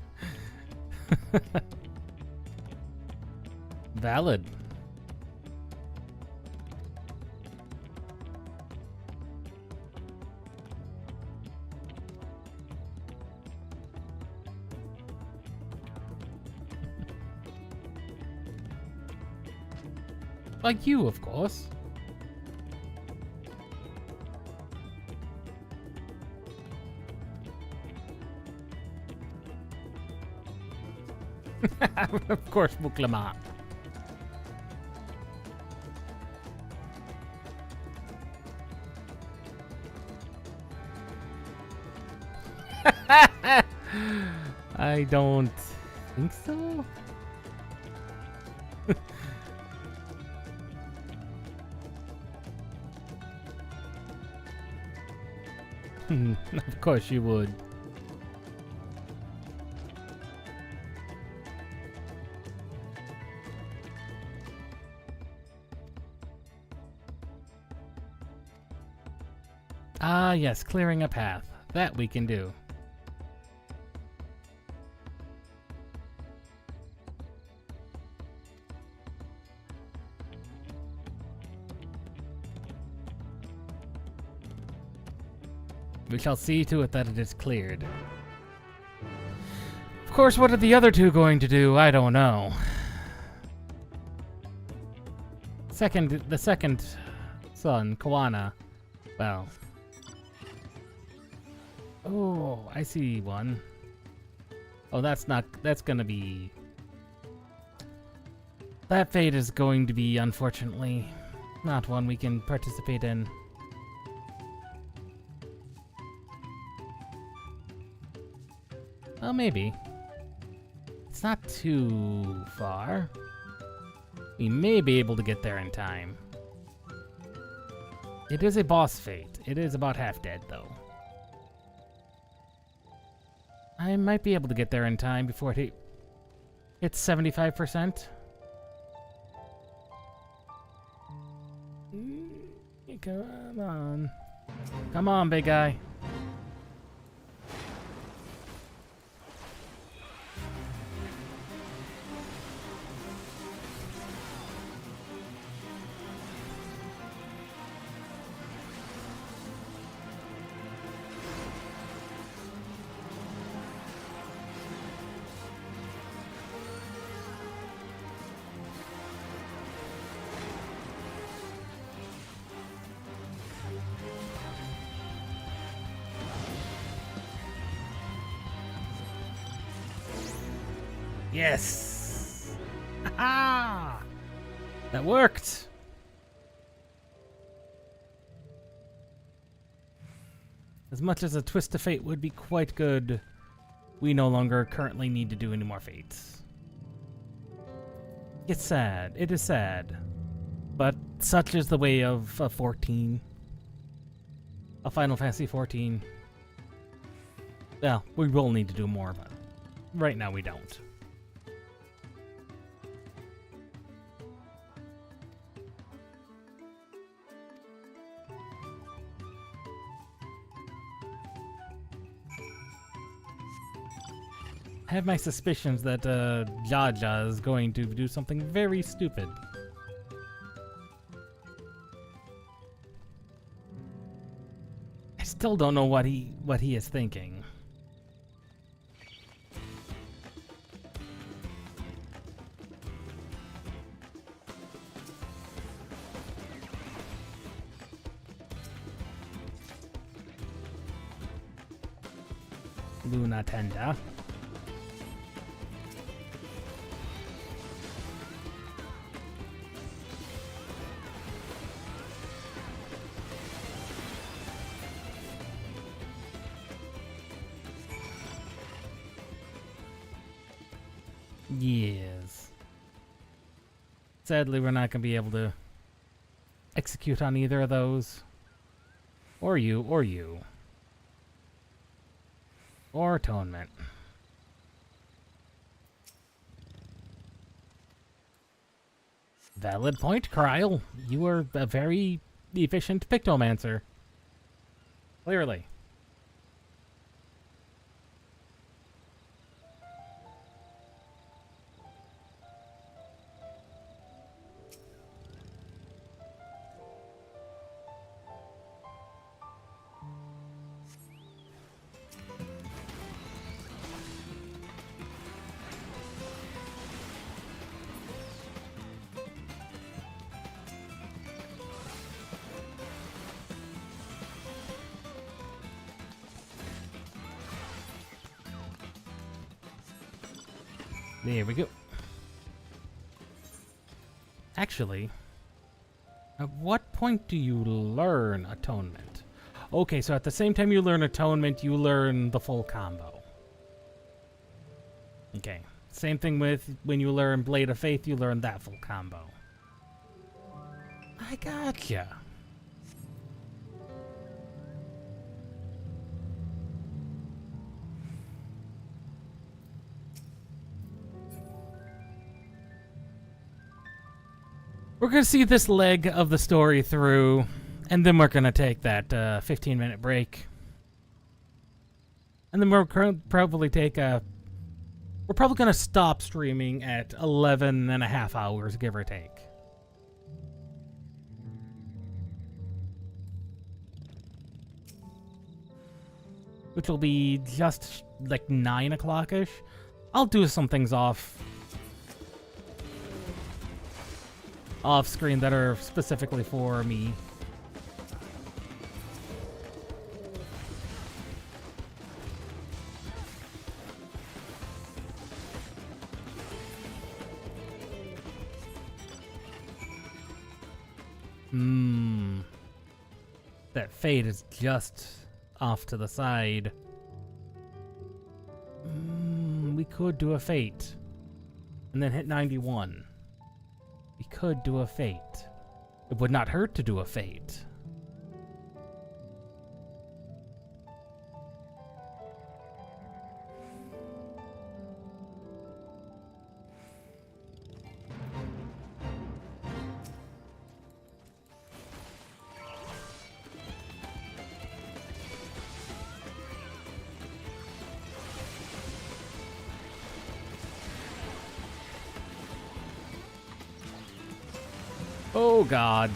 Valid. Like you, of course. Of course, Buklama. I don't think so. Of course you would. Ah, yes, clearing a path. That we can do. We shall see to it that it is cleared. Of course, what are the other two going to do? I don't know. The second son, Kawana. Well. Oh, I see one. Oh, that's gonna be That fate is going to be, unfortunately, not one we can participate in. Well, maybe. It's not too far. We may be able to get there in time. It is a boss fate. It is about half dead, though. I might be able to get there in time before it hits 75%. Come on. Come on, big guy. Yes! Ha! That worked! As much as a twist of fate would be quite good, we no longer currently need to do any more fates. It's sad. It is sad. But such is the way of 14. A Final Fantasy 14. Well, we will need to do more, but right now we don't. I have my suspicions that Jaja is going to do something very stupid. I still don't know what he is thinking. Luna Tenda. Yes. Sadly, we're not going to be able to execute on either of those. Or you, or you. Or Atonement. Valid point, Kryl. You are a very efficient Pictomancer. Clearly. There we go. Actually, at what point do you learn Atonement? Okay, so at the same time you learn Atonement, you learn the full combo. Okay, same thing with when you learn Blade of Faith, you learn that full combo. I gotcha. We're going to see this leg of the story through, and then we're going to take that 15-minute break. And then we're probably take a... We're probably going to stop streaming at 11 and a half hours, give or take. Which will be just like 9 o'clock-ish. I'll do some things off screen that are specifically for me. That fate is just off to the side. We could do a fate. And then hit 91. We could do a fate. It would not hurt to do a fate. Oh God.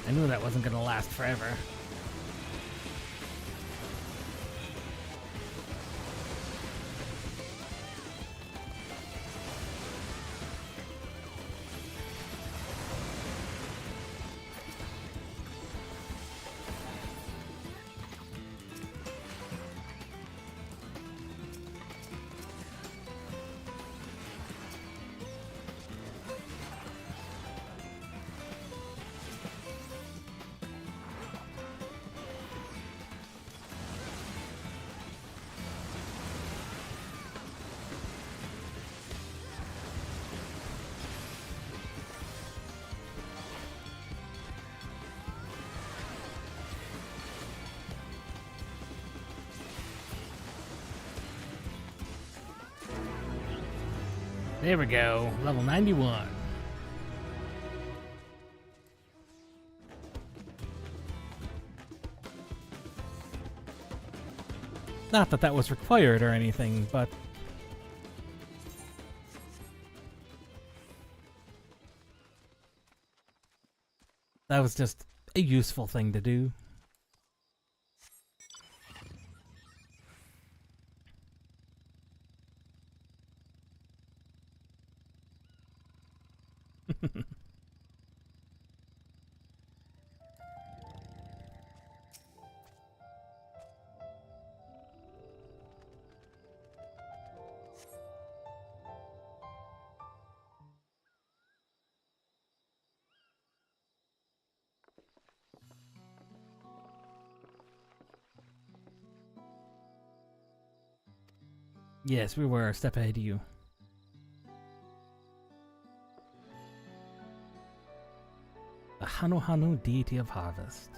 I knew that wasn't gonna last forever. There we go, level 91. Not that that was required or anything, but that was just a useful thing to do. Yes, we were a step ahead of you. The Hanu Hanu, deity of harvest.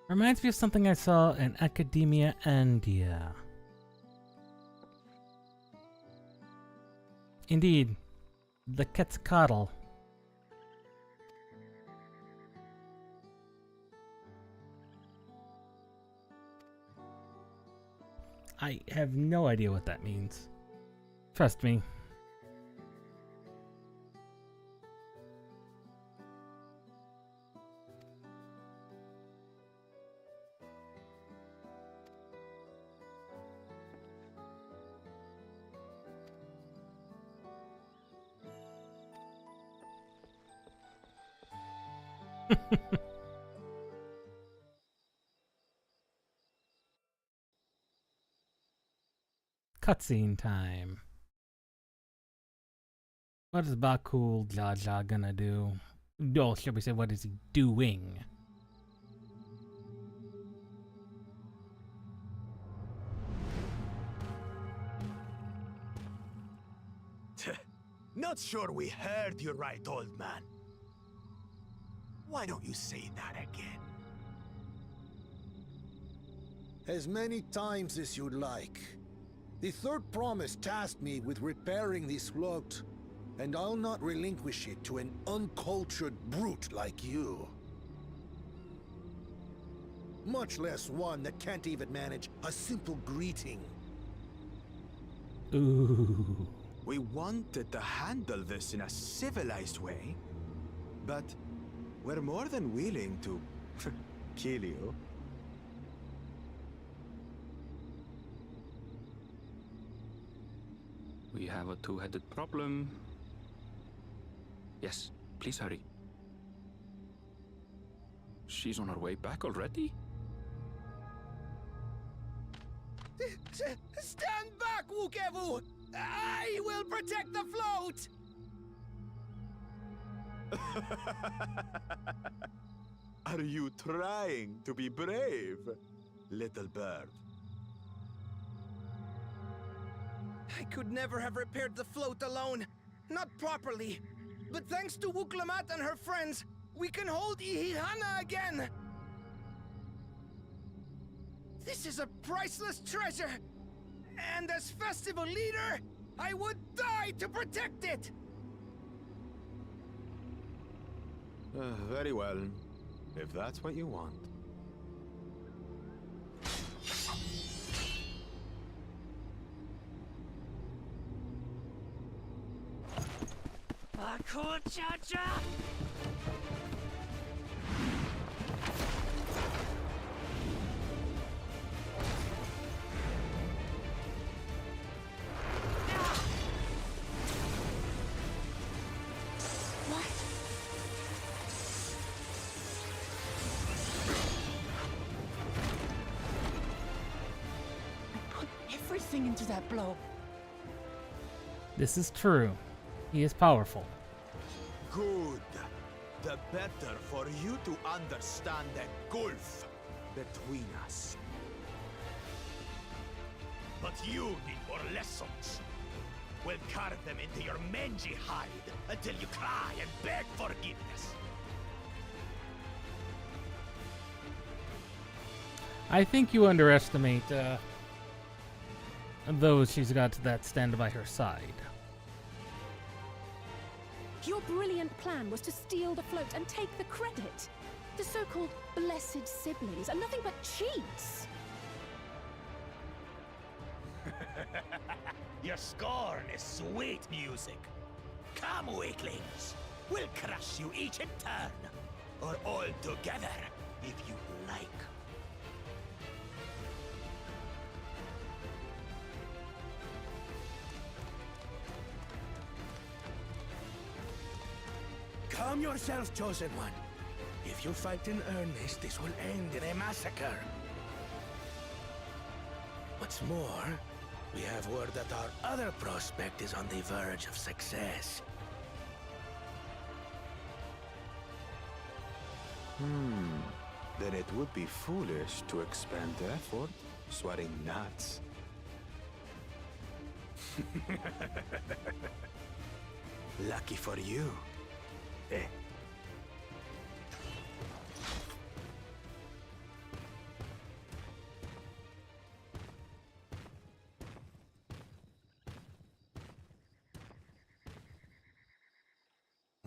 Reminds me of something I saw in Academia India. Indeed, the Quetzalcoatl. I have no idea what that means. Trust me. Cutscene time. What is Bakul Jaja gonna do? Oh, shall we say, what is he doing? Not sure we heard you right, old man. Why don't you say that again? As many times as you'd like. The third promise tasked me with repairing this float, and I'll not relinquish it to an uncultured brute like you. Much less one that can't even manage a simple greeting. Ooh. We wanted to handle this in a civilized way, but we're more than willing to kill you. We have a two-headed problem. Yes, please hurry. She's on her way back already? Stand back, Wukevu! I will protect the float! Are you trying to be brave, little bird? I could never have repaired the float alone. Not properly. But thanks to Wuklamat and her friends, we can hold Ihihana again! This is a priceless treasure! And as festival leader, I would die to protect it! Very well, if that's what you want. Cha-cha! Everything into that blow. This is true. He is powerful. Good. The better for you to understand the gulf between us. But you need more lessons. We'll carve them into your mangy hide until you cry and beg forgiveness. I think you underestimate those she's got that stand by her side. Your brilliant plan was to steal the float and take the credit. The so-called blessed siblings are nothing but cheats. Your scorn is sweet music. Come, weaklings. We'll crush you each in turn. Or all together, if you like. Calm yourself, Chosen One. If you fight in earnest, this will end in a massacre. What's more, we have word that our other prospect is on the verge of success. Then it would be foolish to expend effort sweating nuts. Lucky for you. Eh.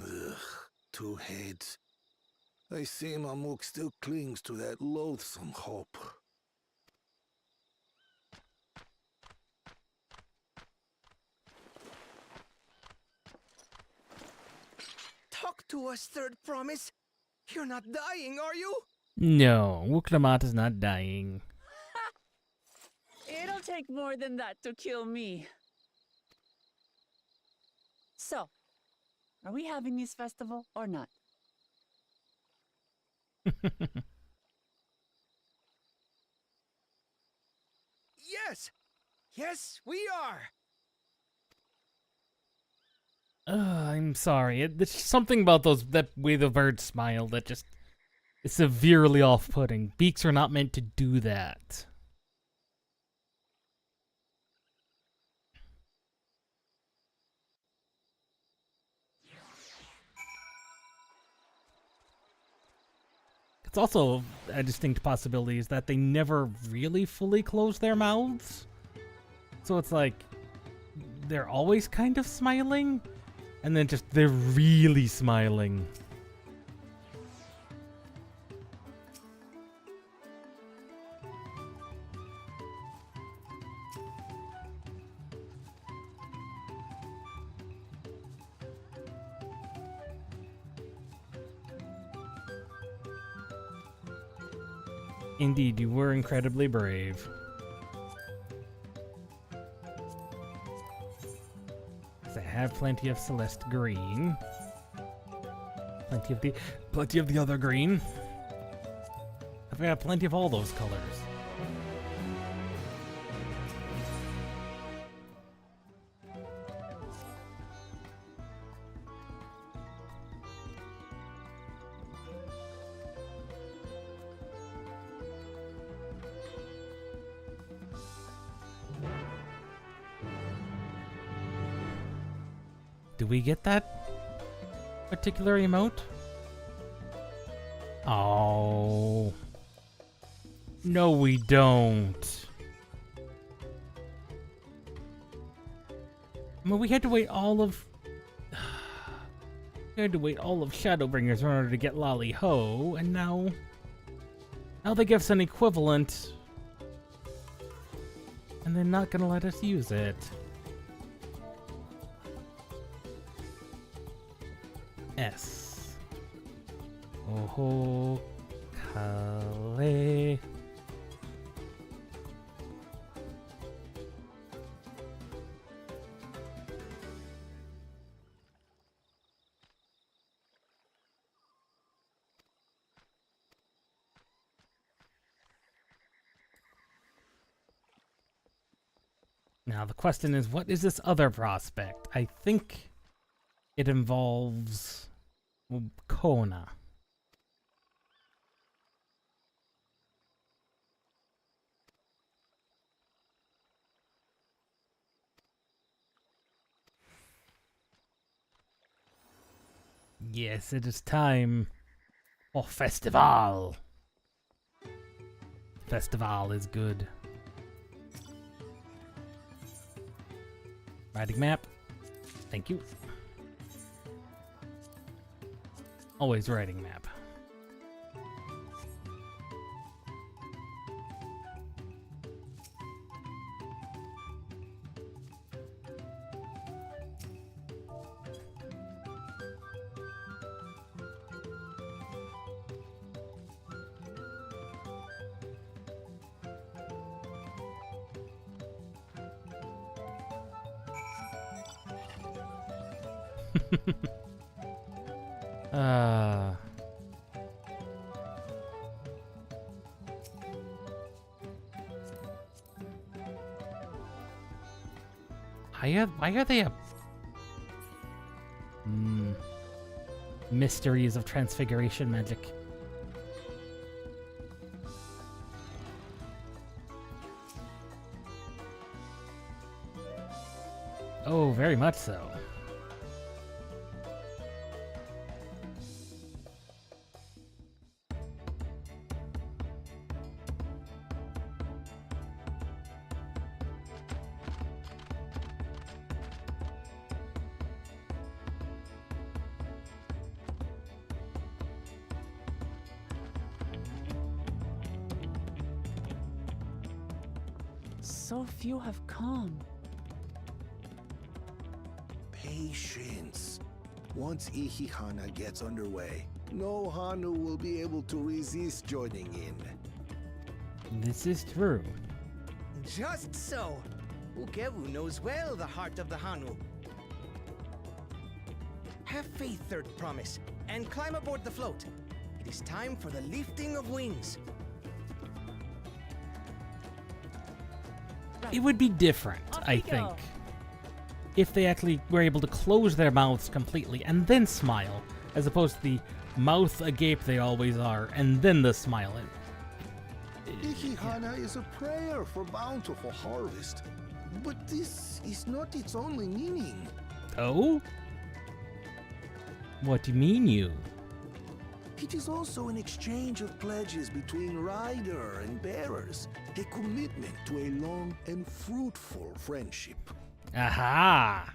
Ugh, two heads. I see Mamuk still clings to that loathsome hope. Talk to us, Third Promise. You're not dying, are you? No, Wuklamat is not dying. It'll take more than that to kill me. So, are we having this festival or not? Yes! Yes, we are! I'm sorry. There's something about that way the bird smiled that just is severely off-putting. Beaks are not meant to do that. It's also a distinct possibility is that they never really fully close their mouths. So it's like they're always kind of smiling, and then just they're really smiling. Indeed, you were incredibly brave. I have plenty of Celeste green. Plenty of the other green. I've got plenty of all those colors. Do we get that particular emote? Oh. No, we don't. I mean, we had to wait all of... We had to wait all of Shadowbringers in order to get Lolly Ho, and now... Now they give us an equivalent. And they're not gonna let us use it. S. Oh, Kale. Now the question is, what is this other prospect? I think it involves Kona. Yes, it is time for festival. Festival is good. Writing map. Thank you. Always writing map. Why are they a... Mysteries of transfiguration magic. Oh, very much so. So few have come. Patience. Once Ihihana gets underway, no Hanu will be able to resist joining in. This is true. Just so. Ukewu knows well the heart of the Hanu. Have faith, Third Promise, and climb aboard the float. It is time for the lifting of wings. It would be different, I think, if they actually were able to close their mouths completely and then smile, as opposed to the mouth agape they always are, and then the smile. Ihihana is a prayer for bountiful harvest, but this is not its only meaning. Oh? What do you mean, you? It is also an exchange of pledges between rider and bearers, a commitment to a long and fruitful friendship. Aha!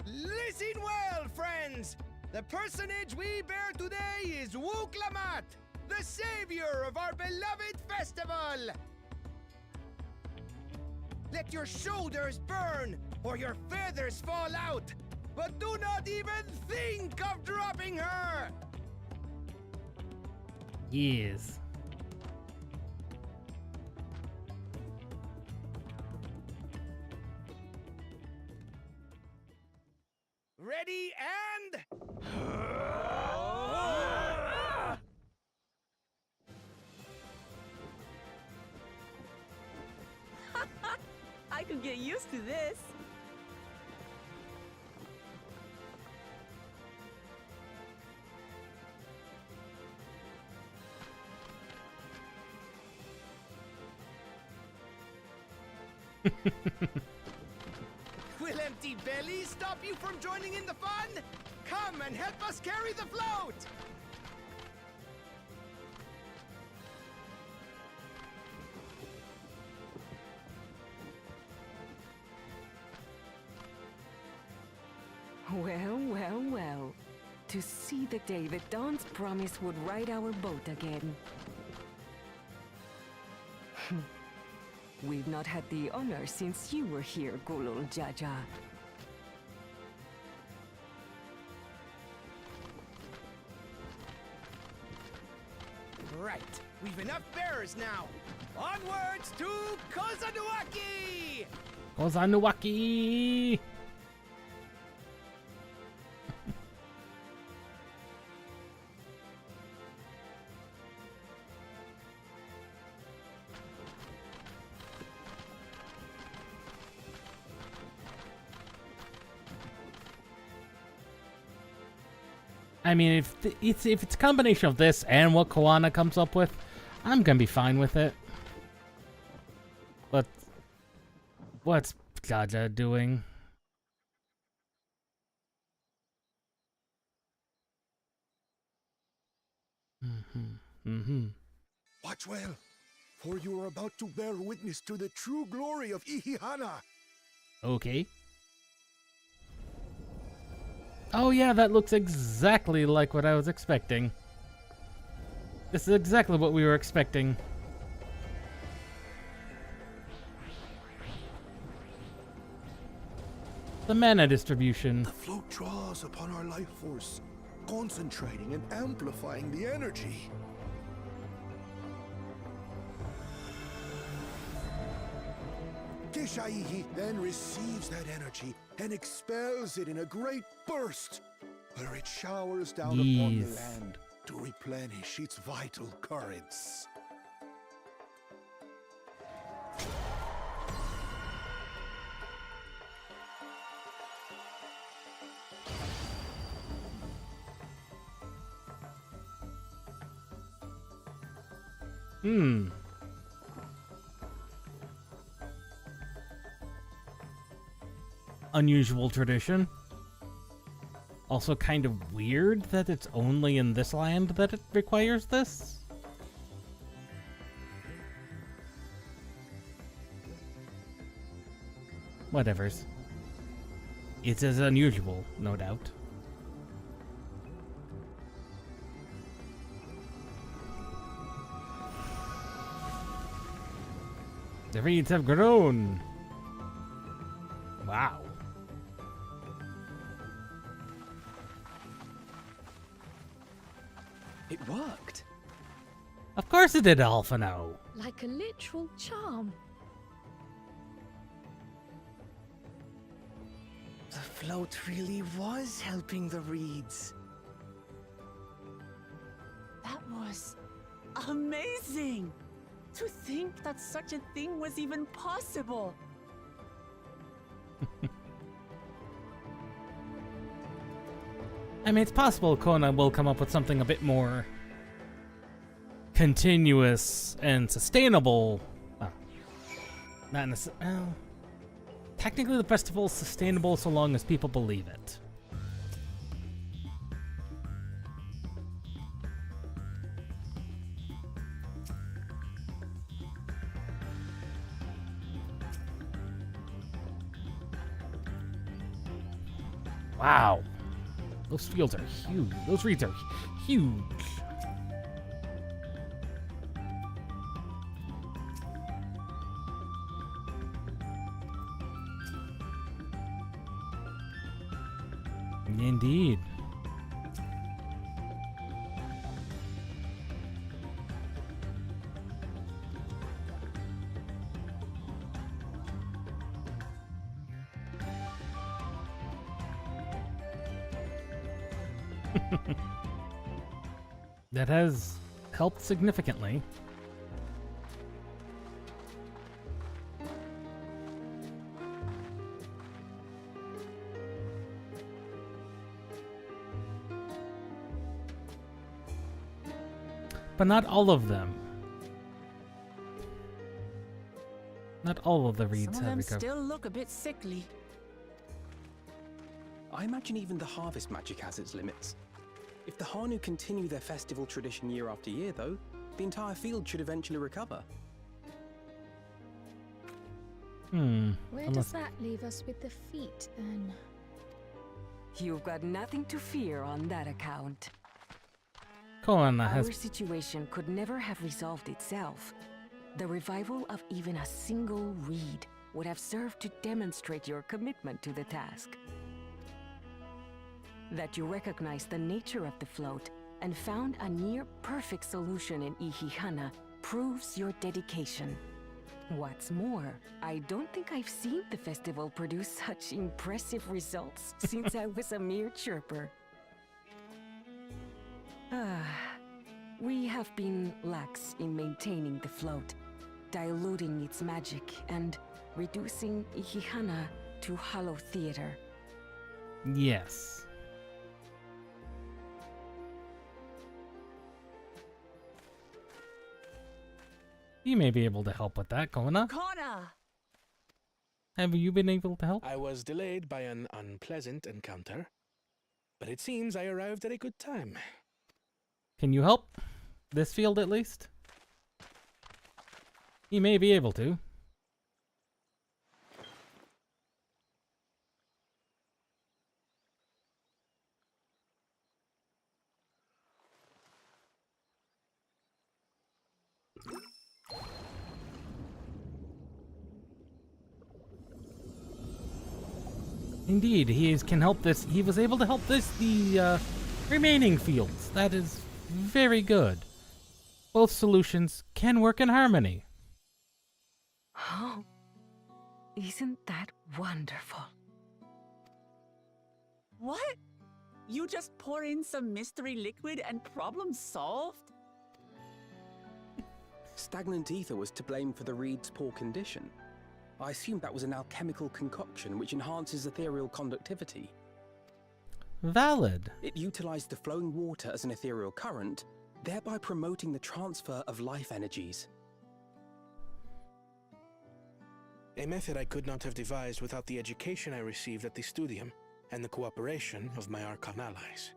Listen well, friends! The personage we bear today is Wuklamat, the savior of our beloved festival! Let your shoulders burn, or your feathers fall out, but do not even think of dropping her! Yes. Ready and... I could get used to this. Will empty bellies stop you from joining in the fun? Come and help us carry the float! Well, well, well. To see the day that Dawn's promise would ride our boat again. We've not had the honor since you were here, Gulul Jaja. Right, we've enough bearers now. Onwards to Kozanuaki! Kozanuaki! I mean, if it's a combination of this and what Koana comes up with, I'm gonna be fine with it. But what's Jaja doing? Watch well, for you are about to bear witness to the true glory of Ihihana. Okay. Oh yeah, that looks exactly like what I was expecting. This is exactly what we were expecting. The mana distribution. The float draws upon our life force, concentrating and amplifying the energy. Keshaihi then receives that energy and expels it in a great burst, where it showers down upon the land to replenish its vital currents. Unusual tradition. Also kind of weird that it's only in this land that it requires this. Whatevers. It's as unusual, no doubt. The reeds have grown. Wow. It worked. Of course it did, Alphano. Like a literal charm. The float really was helping the reeds. That was amazing! To think that such a thing was even possible! I mean, it's possible Kona will come up with something a bit more continuous and sustainable. Well, not necessarily. Well, technically, the festival is sustainable so long as people believe it. Wow. Those fields are huge. Those reeds are huge. Indeed. That has helped significantly. But not all of them. Not all of the reeds Some of have them recovered. still look a bit sickly. I imagine even the harvest magic has its limits. If the Hanu continue their festival tradition year after year, though, the entire field should eventually recover. Where does that leave us with the feet, then? You've got nothing to fear on that account. Colonna Our has situation could never have resolved itself. The revival of even a single reed would have served to demonstrate your commitment to the task. That you recognize the nature of the float and found a near-perfect solution in Ihihana proves your dedication. What's more, I don't think I've seen the festival produce such impressive results since I was a mere chirper. We have been lax in maintaining the float, diluting its magic and reducing Ihihana to hollow theater. yes. You may be able to help with that, Kona. Kona! Have you been able to help? I was delayed by an unpleasant encounter, but it seems I arrived at a good time. Can you help? This field at least? You may be able to. Indeed, can help this. He was able to help the remaining fields. That is very good. Both solutions can work in harmony. Oh, isn't that wonderful? What? You just pour in some mystery liquid and problem solved? Stagnant ether was to blame for the reed's poor condition. I assumed that was an alchemical concoction which enhances ethereal conductivity. Valid. It utilized the flowing water as an ethereal current, thereby promoting the transfer of life energies. A method I could not have devised without the education I received at the studium and the cooperation of my Archon allies.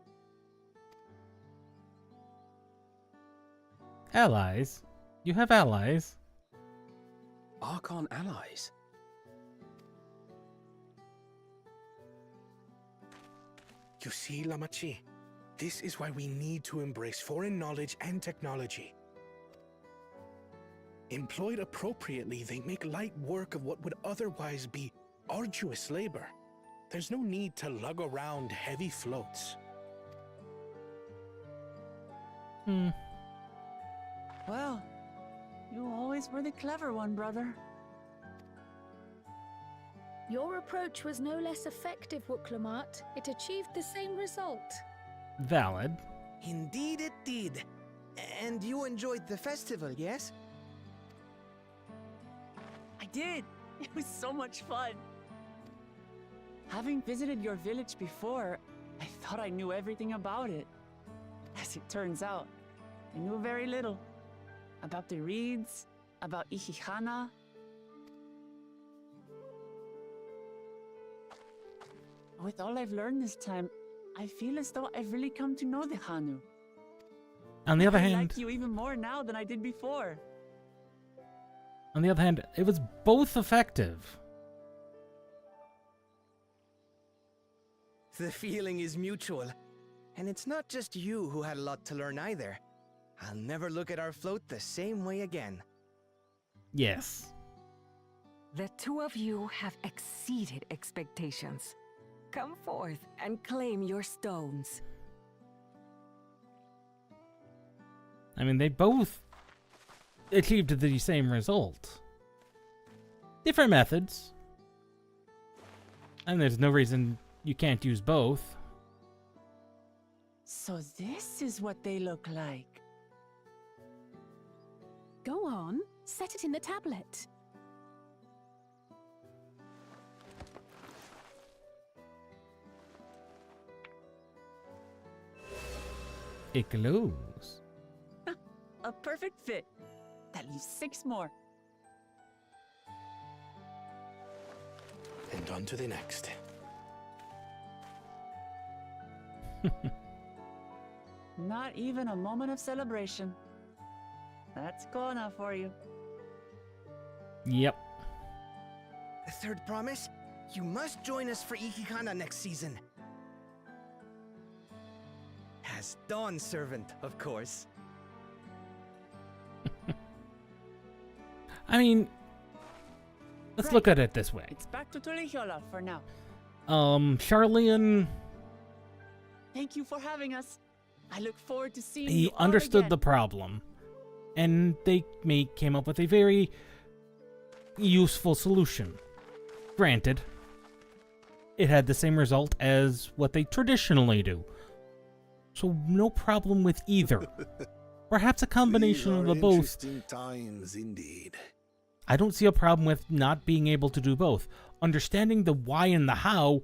Allies? You have allies? Archon allies? You see, Lamachi, this is why we need to embrace foreign knowledge and technology. Employed appropriately, they make light work of what would otherwise be arduous labor. There's no need to lug around heavy floats. Well, you always were the clever one, brother. Your approach was no less effective, Wuklamart. It achieved the same result. Valid. Indeed it did. And you enjoyed the festival, yes? I did. It was so much fun. Having visited your village before, I thought I knew everything about it. As it turns out, I knew very little. About the reeds, about Ihihana. With all I've learned this time, I feel as though I've really come to know the Hanu. On the other I hand, like you even more now than I did before. it was both effective. The feeling is mutual. And it's not just you who had a lot to learn either. I'll never look at our float the same way again. Yes. The two of you have exceeded expectations. Come forth and claim your stones. I mean, they both achieved the same result. Different methods. And there's no reason you can't use both. So this is what they look like. Go on, set it in the tablet. It glows. A perfect fit. That leaves 6 more. And on to the next. Not even a moment of celebration. That's Kona for you. Yep. The third promise? You must join us for Ikikana next season. As Dawn Servant, of course. I mean, let's look at it this way. It's back to Tulihiola for now. Charlian, Thank you for having us. I look forward to seeing you he all understood again. the problem, and they came up with a very useful solution. Granted, it had the same result as what they traditionally do, so no problem with either. Perhaps a combination of the both. Interesting times indeed. I don't see a problem with not being able to do both. Understanding the why and the how,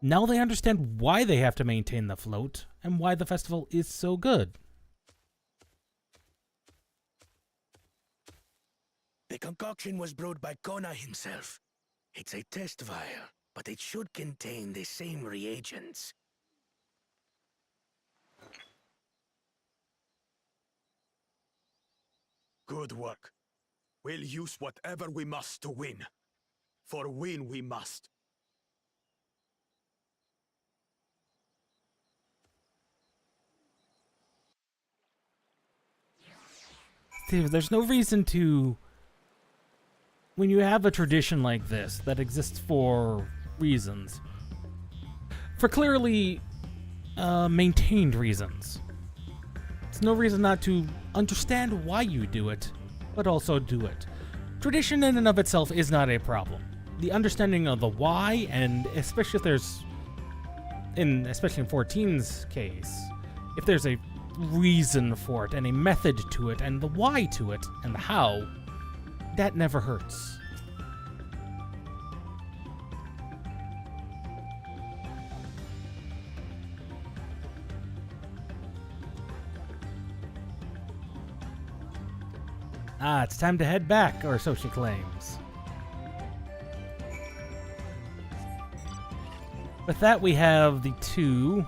now they understand why they have to maintain the float and why the festival is so good. The concoction was brewed by Kona himself. It's a test vial, but it should contain the same reagents. Good work. We'll use whatever we must to win. For win we must. Steve, there's no reason to... When you have a tradition like this that exists for reasons, for clearly maintained reasons, it's no reason not to understand why you do it, but also do it. Tradition in and of itself is not a problem. The understanding of the why, and especially if there's, especially in 14's case, if there's a reason for it and a method to it and the why to it and the how, that never hurts. Ah, it's time to head back, or so she claims. With that, we have the 2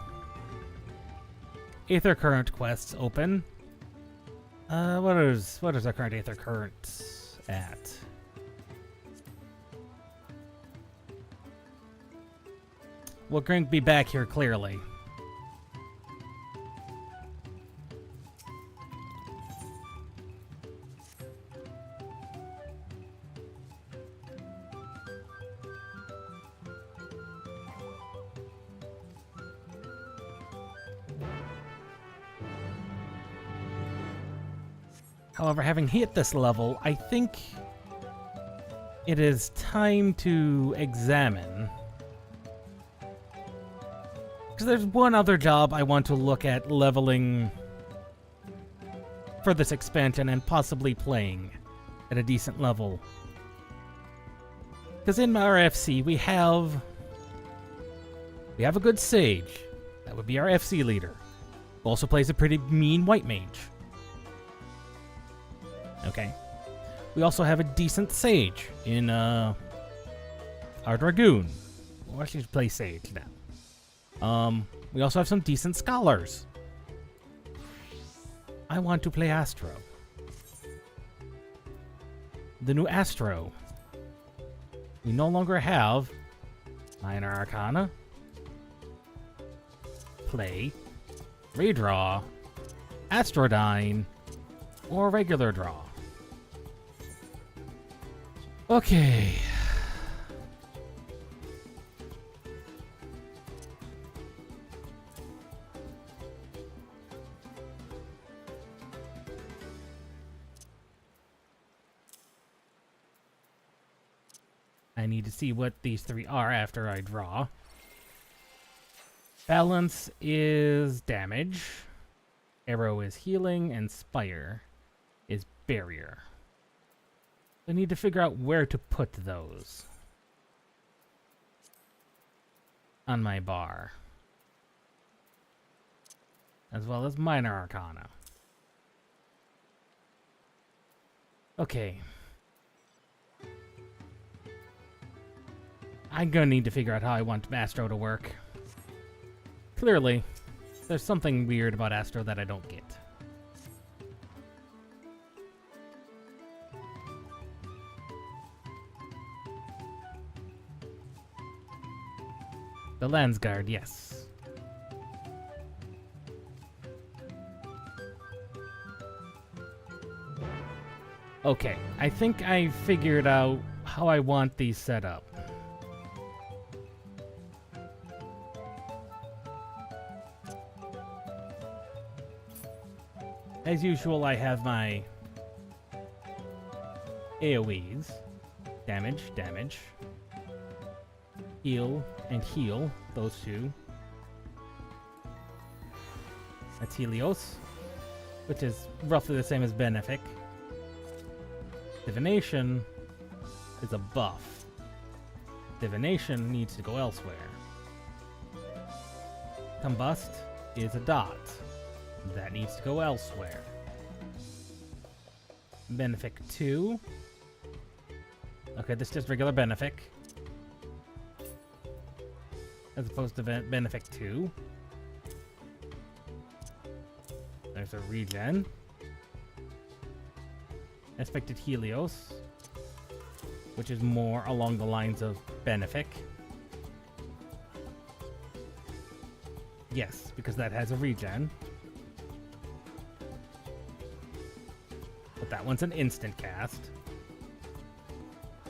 Aether Current quests open. What is our current Aether Current at? We're going to be back here clearly. However, having hit this level, I think it is time to examine. Because there's one other job I want to look at leveling for this expansion and possibly playing at a decent level. Because in our FC, we have a good sage. That would be our FC leader. Who also plays a pretty mean white mage. Okay. We also have a decent sage in our Dragoon. We'll actually play sage now. We also have some decent scholars. I want to play Astro. The new Astro. We no longer have Minor Arcana. play, redraw, Astrodyne, or regular draw. Okay. I need to see what these three are after I draw. Balance is damage. Arrow is healing, and Spire is barrier. I need to figure out where to put those on my bar, as well as minor arcana. Okay. I'm gonna need to figure out how I want Astro to work. Clearly, there's something weird about Astro that I don't get. The Lens Guard, yes. Okay, I think I figured out how I want these set up. As usual, I have my AoEs. Damage, damage. Heal and heal, those two. That's Helios, which is roughly the same as Benefic. Divination is a buff. Divination needs to go elsewhere. Combust is a dot. That needs to go elsewhere. Benefic 2. Okay, this is just regular Benefic. As opposed to Benefic 2. There's a regen. Aspected Helios, which is more along the lines of Benefic. Yes, because that has a regen. But that one's an instant cast.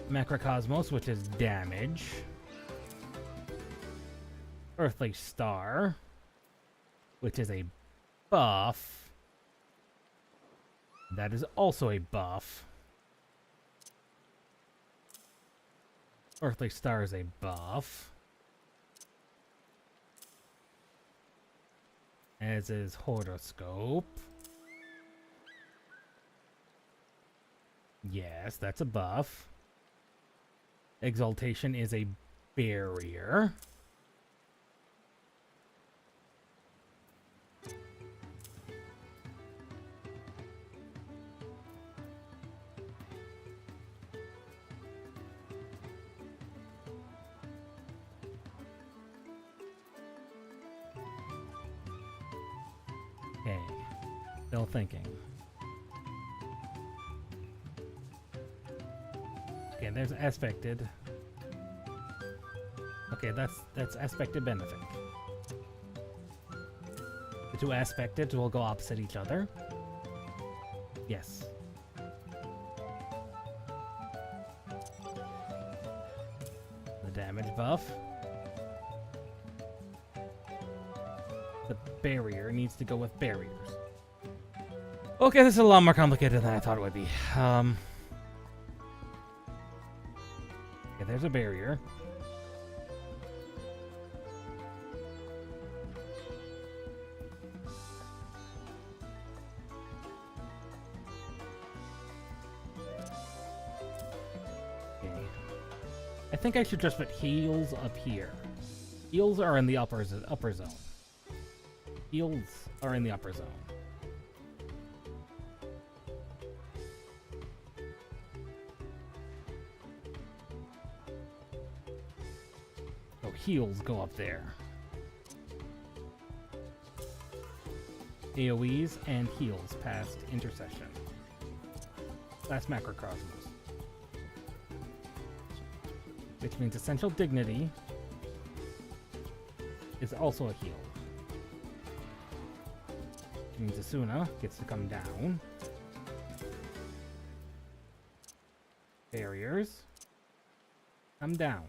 Macrocosmos, which is damage. Earthly Star, which is a buff. That is also a buff. Earthly Star is a buff. As is Horoscope. Yes, that's a buff. Exaltation is a barrier. Okay, still thinking. Okay, there's aspected. Okay, that's aspected Benefic. The two aspected will go opposite each other. Yes. The damage buff. The barrier needs to go with barriers. Okay, this is a lot more complicated than I thought it would be. Okay, there's a barrier. Okay. I think I should just put heals up here. Heals are in the upper zone. Heals are in the upper zone. So heals go up there. AoEs and heals past intercession. That's Macrocosmos. Which means Essential Dignity is also a heal. means Asuna gets to come down. Barriers. Come down.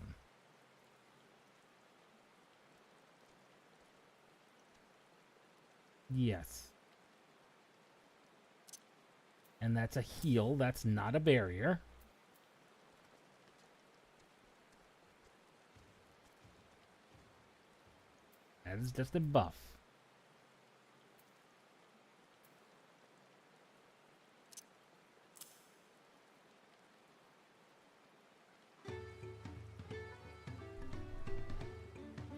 Yes. And that's a heal. That's not a barrier. That is just a buff.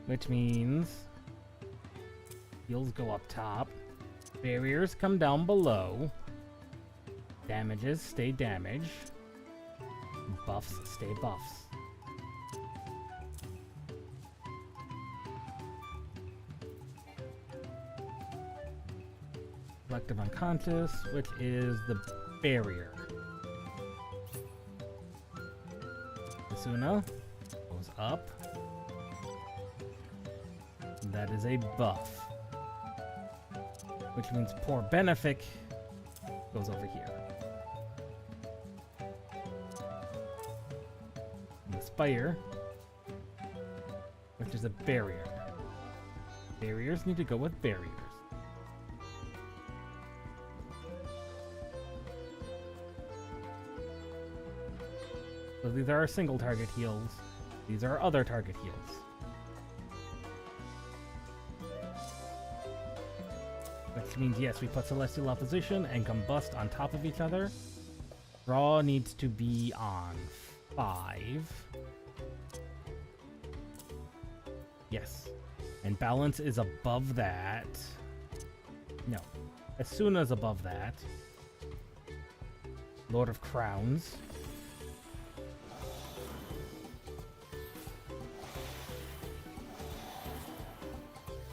Which means heals go up top. Barriers come down below. Damages stay damaged. Buffs stay buffs. Collective Unconscious, which is the barrier. Asuna goes up. That is a buff. Which means poor Benefic goes over here. And the Spire, which is a barrier. Barriers need to go with barriers. So these are our single target heals. These are our other target heals. Which means, yes, we put Celestial Opposition and Combust on top of each other. Draw needs to be on 5. Yes. And Balance is above that. No. Asuna's above that. Lord of Crowns.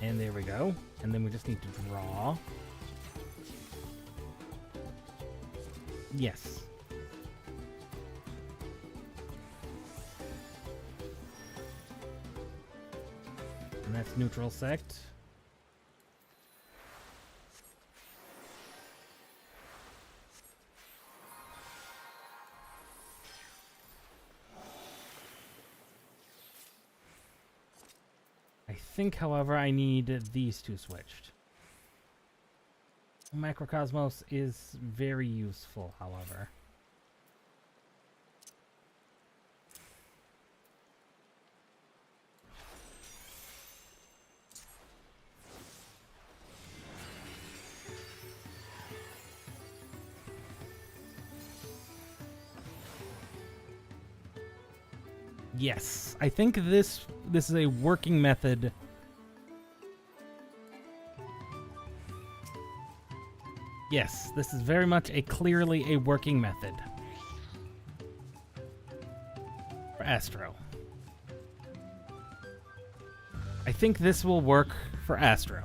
And there we go. And then we just need to draw. Yes. And that's Neutral Sect. I think, however, I need these two switched. Macrocosmos is very useful, however. Yes, I think this is a working method. Yes, this is very much clearly a working method for Astro. I think this will work for Astro.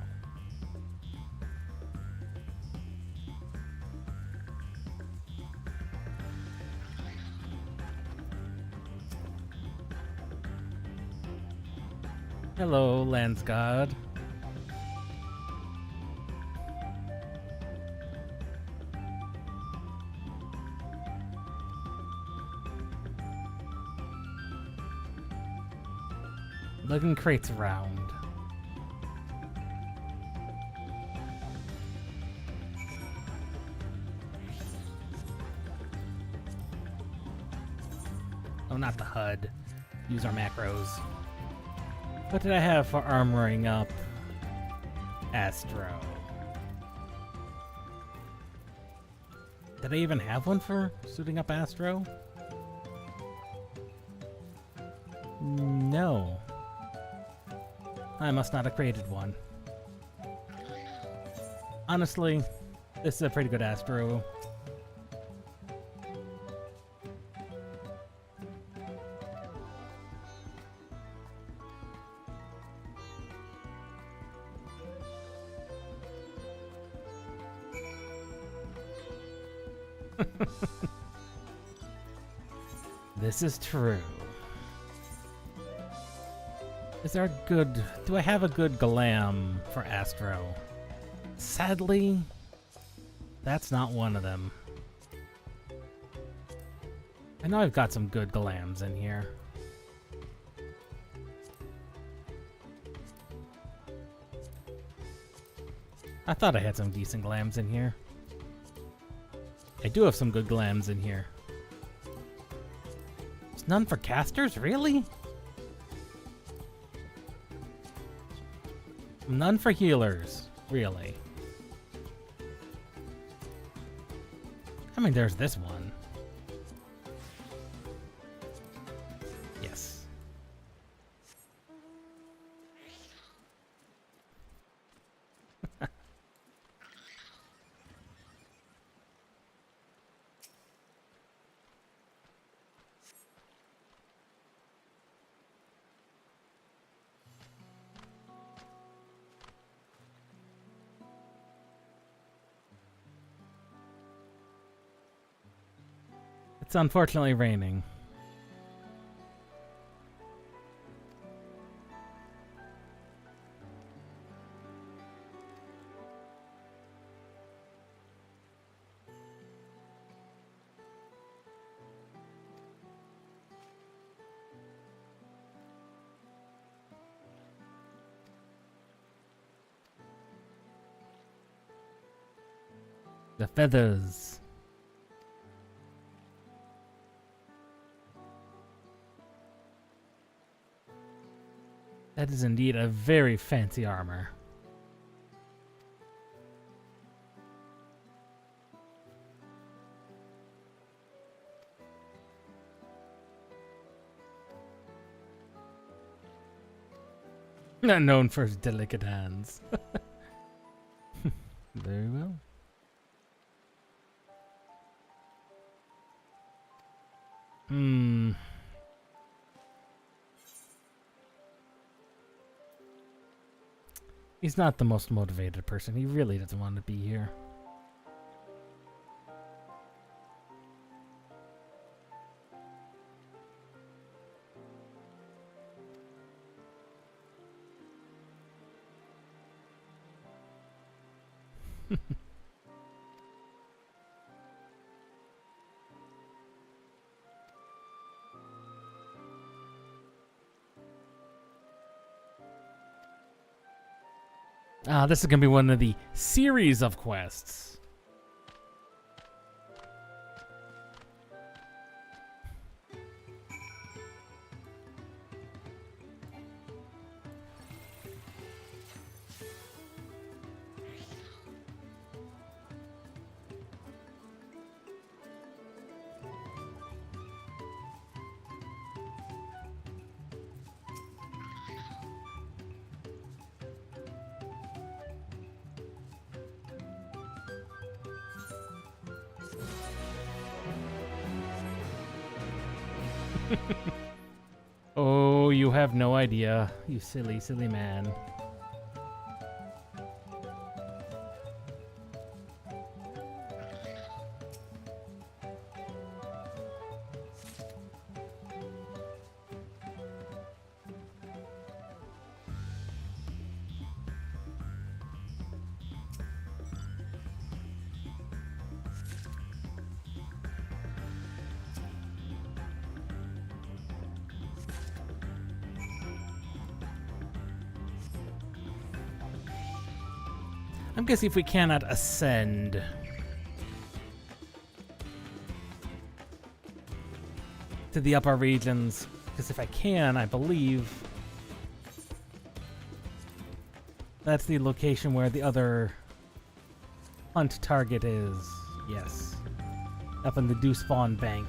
Hello, Lance God. Looking crates around. Oh, not the HUD. Use our macros. What did I have for armoring up Astro? Did I even have one for suiting up Astro? No. I must not have created one. Honestly, this is a pretty good Astro. This is true. Is there a good... Do I have a good Glam for Astro? Sadly, that's not one of them. I know I've got some good glams in here. I thought I had some decent glams in here. I do have some good glams in here. There's none for casters? Really? None for healers? Really? I mean, there's this one. Yes. It's unfortunately raining. The feathers. That is indeed a very fancy armor. Not known for his delicate hands. Very well. He's not the most motivated person. He really doesn't want to be here. This is going to be one of the series of quests. Oh, you have no idea, you silly, silly man. I'm guessing if we cannot ascend to the upper regions, because if I can, I believe that's the location where the other hunt target is. Yes. Up in the Dewspawn Bank.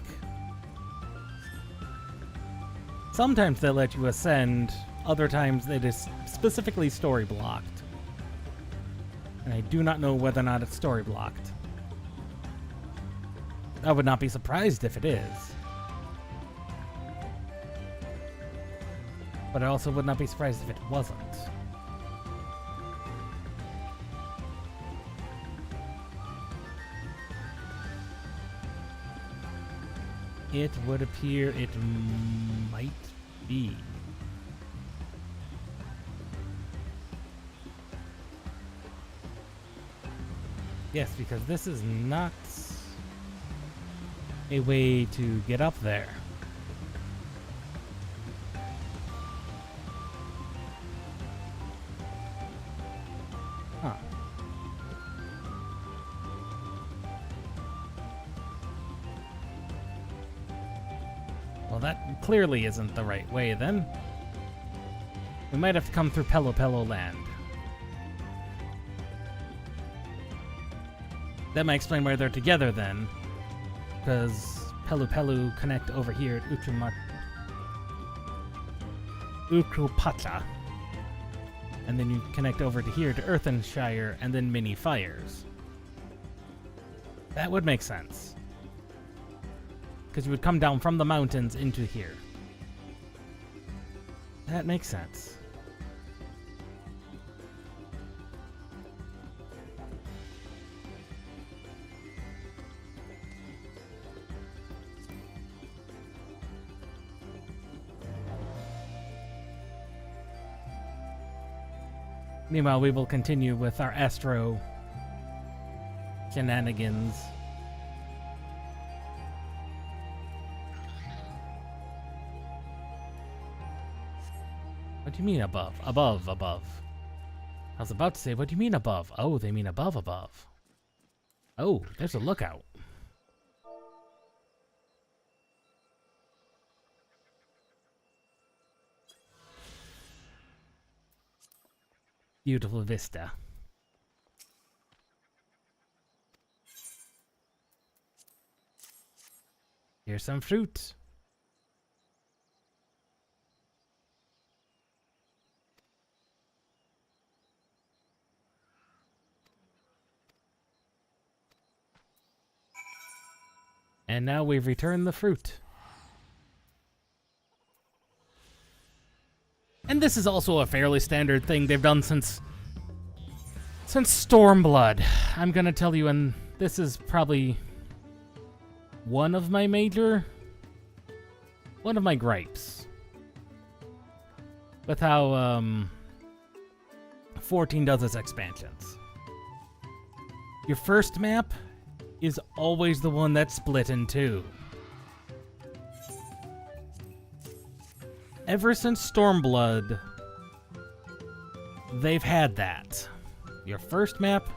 Sometimes they let you ascend, other times it is specifically story blocked. And I do not know whether or not it's story blocked. I would not be surprised if it is. But I also would not be surprised if it wasn't. It would appear it might be. Yes, because this is not a way to get up there. Huh. Well, that clearly isn't the right way, then. We might have to come through Pelo Land. That might explain why they're together, then. Because Pelu connect over here at Ukrupata. And then you connect over to here to Earthenshire, and then Mini Fires. That would make sense. Because you would come down from the mountains into here. That makes sense. Meanwhile, we will continue with our Astro shenanigans. What do you mean above? Above. I was about to say, what do you mean above? Oh, they mean above. Oh, there's a lookout. Beautiful vista. Here's some fruit. And now we've returned the fruit. And this is also a fairly standard thing they've done since Stormblood. I'm gonna tell you, and this is probably one of my gripes with how 14 does its expansions. Your first map is always the one that's split in two. Ever since Stormblood, they've had that. Your first map,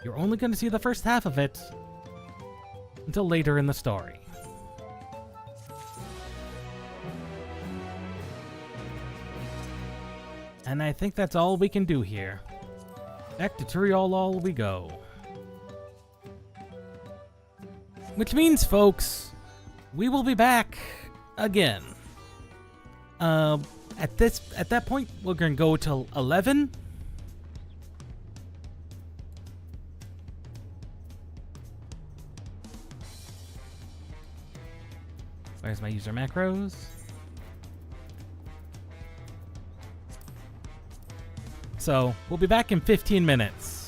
you're only going to see the first half of it until later in the story. And I think that's all we can do here. Back to Turiol we go. Which means, folks, we will be back again. At that point, we're gonna go till 11. Where's my user macros? So, we'll be back in 15 minutes.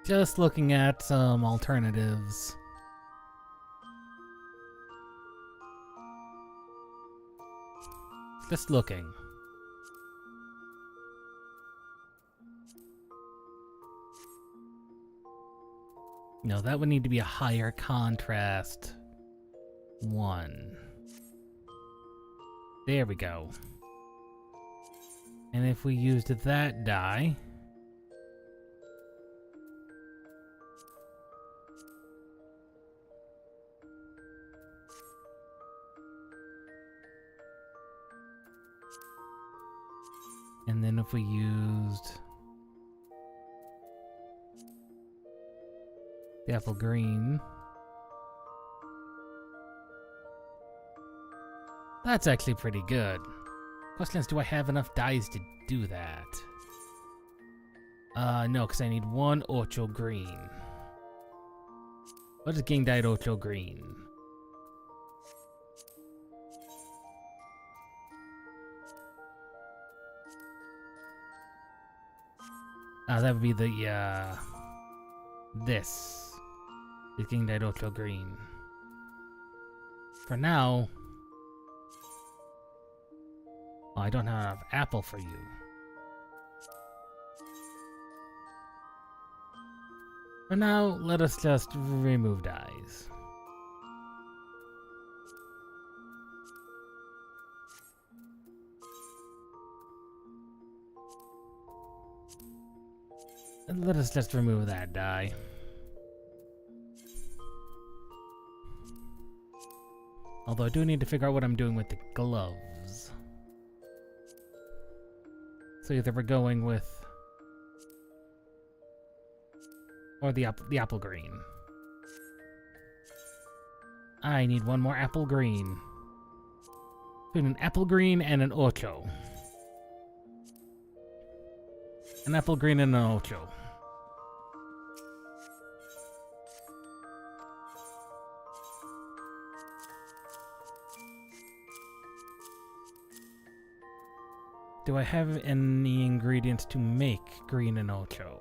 Just looking at some alternatives. Just looking. No, that would need to be a higher contrast one. There we go. And if we used that die, And then if we used the apple green, that's actually pretty good. Question is, do I have enough dyes to do that? No, because I need 1 ocho green. What is king dyed ocho green? That would be the, this. The king dyed ocho green. For now, oh, I don't have enough apple for you. For now, let us just remove dyes. And let us just remove that dye. Although I do need to figure out what I'm doing with the gloves. So either we're going with... or the apple green. I need 1 more apple green. Between an apple green and an ocho. An apple green and an ocho. Do I have any ingredients to make green and ocho?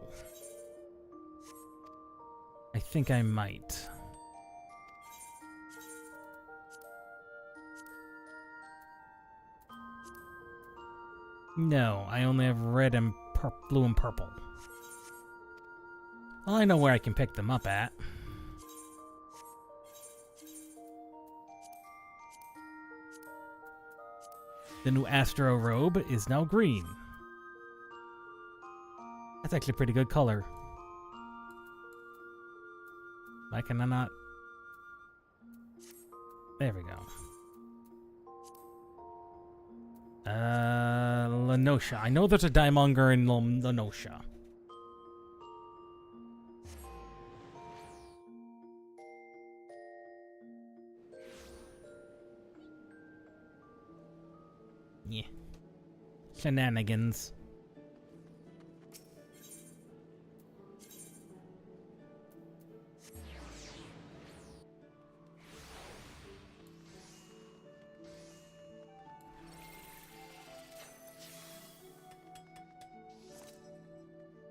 I think I might. No, I only have red and blue and purple. Well, I know where I can pick them up at. The new Astro robe is now green. That's actually a pretty good color. Why can I not? There we go. Lenosha. I know there's a diemonger in Lenosha. Yeah. Shenanigans.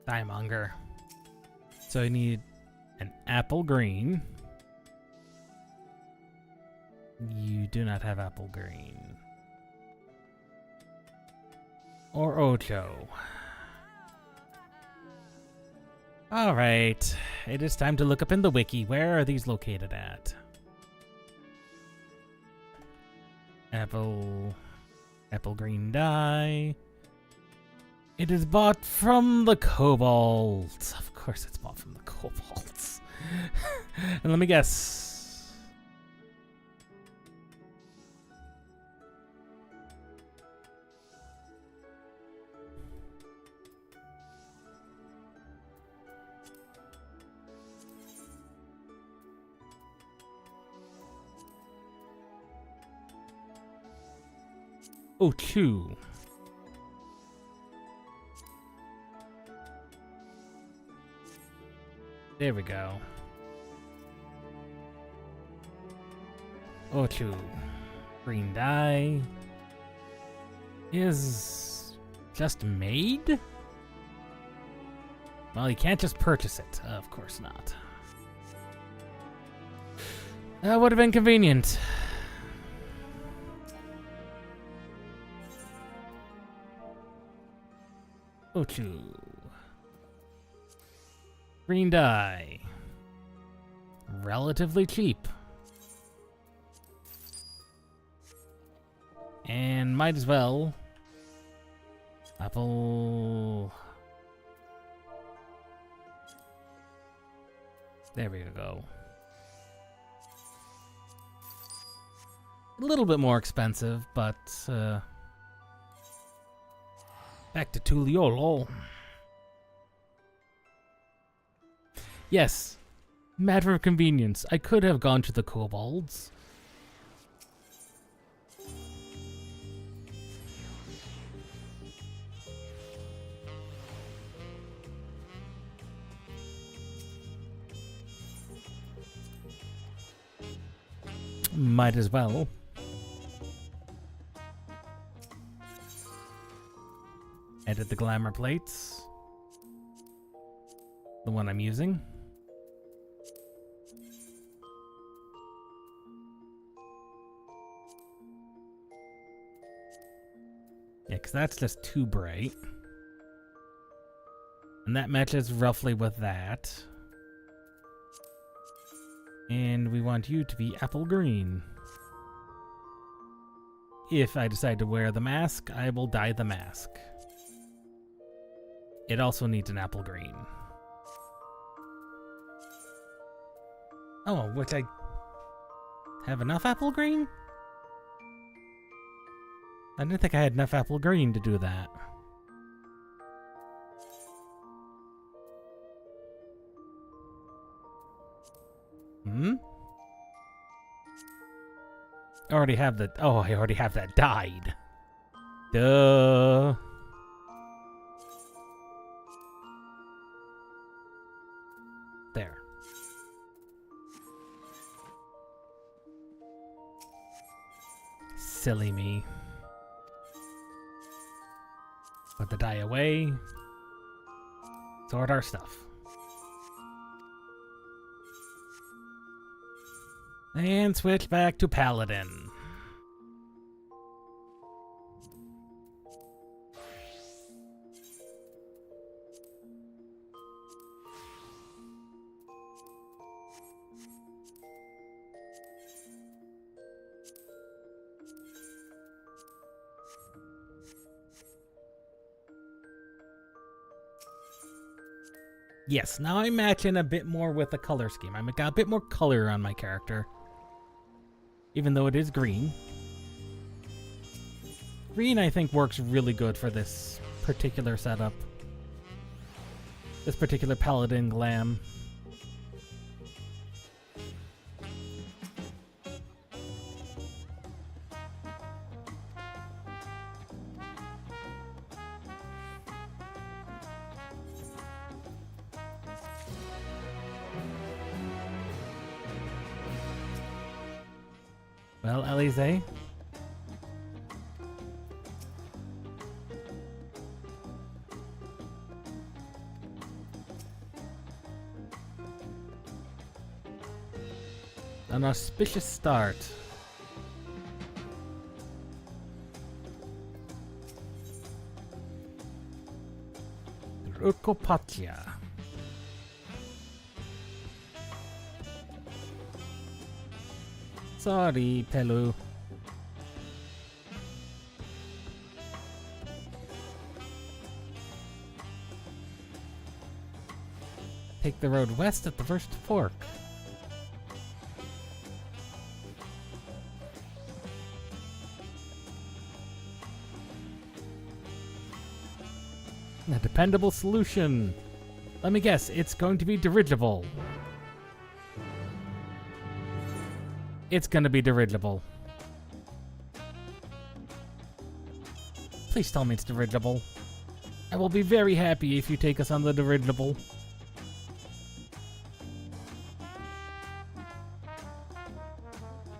Diemonger. So I need an apple green. You do not have apple green. Or ocho. Alright. It is time to look up in the wiki. Where are these located at? Apple green dye. It is bought from the kobolds. Of course it's bought from the kobolds. And let me guess. Oh, 2. There we go. Oh, 2. Green dye is just made? Well, you can't just purchase it. Of course not. That would have been convenient. Ochu. Green dye. Relatively cheap. And might as well. Apple. There we go. A little bit more expensive, but Back to Tuliolo. Yes. Matter of convenience. I could have gone to the kobolds. Might as well. Edit the glamour plates. The one I'm using. Yeah, because that's just too bright. And that matches roughly with that. And we want you to be apple green. If I decide to wear the mask, I will dye the mask. It also needs an apple green. Oh, which I have enough apple green? I didn't think I had enough apple green to do that. I already have the... Oh, I already have that dyed. Duh. There. Silly me. Put the dye away. Sort our stuff. And switch back to Paladin. Yes, now I'm matching a bit more with the color scheme. I've got a bit more color on my character. Even though it is green. Green, I think, works really good for this particular setup. This particular Paladin glam. Well, Alize. An auspicious start. Rukopatia. Sorry, Pelu. Take the road west at the first fork. A dependable solution. Let me guess, it's going to be dirigible. It's gonna be dirigible. Please tell me it's dirigible. I will be very happy if you take us on the dirigible.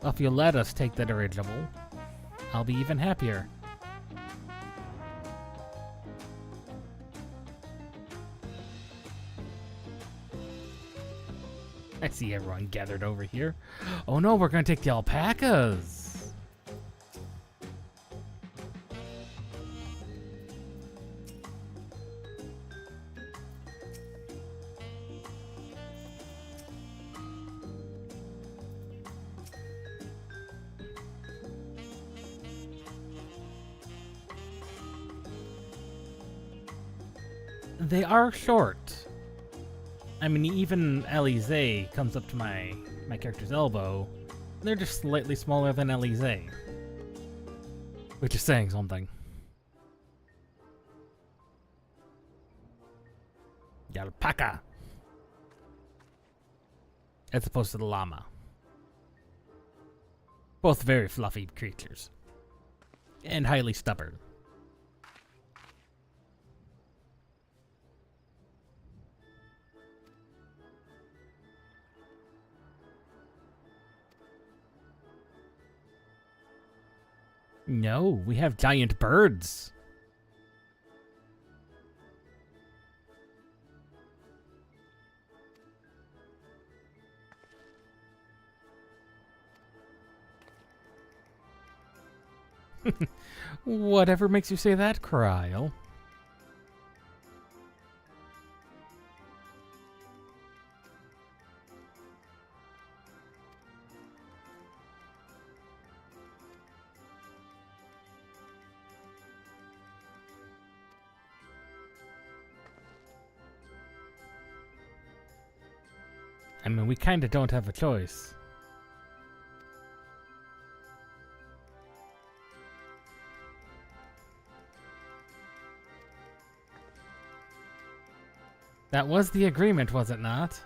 If you let us take the dirigible, I'll be even happier. I see everyone gathered over here. Oh no, we're gonna take the alpacas. They are short. I mean, even Alize comes up to my character's elbow. They're just slightly smaller than Alize. Which is saying something. The alpaca. As opposed to the llama. Both very fluffy creatures. And highly stubborn. No, we have giant birds. Whatever makes you say that, Cryle? I mean, we kind of don't have a choice. That was the agreement, was it not?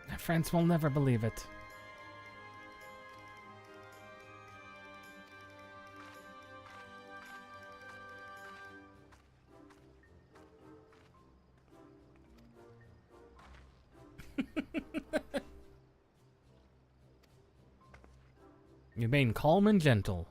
My friends will never believe it. Remain calm and gentle.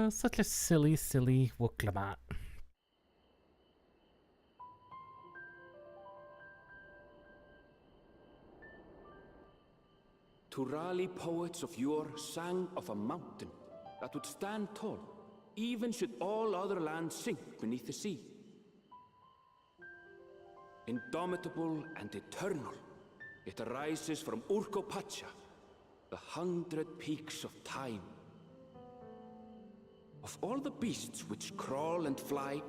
Such a silly, silly Wooklamat. Turali poets of yore sang of a mountain that would stand tall, even should all other lands sink beneath the sea. Indomitable and eternal, it arises from Urkopacha, the 100 peaks of time. Of all the beasts which crawl and fly,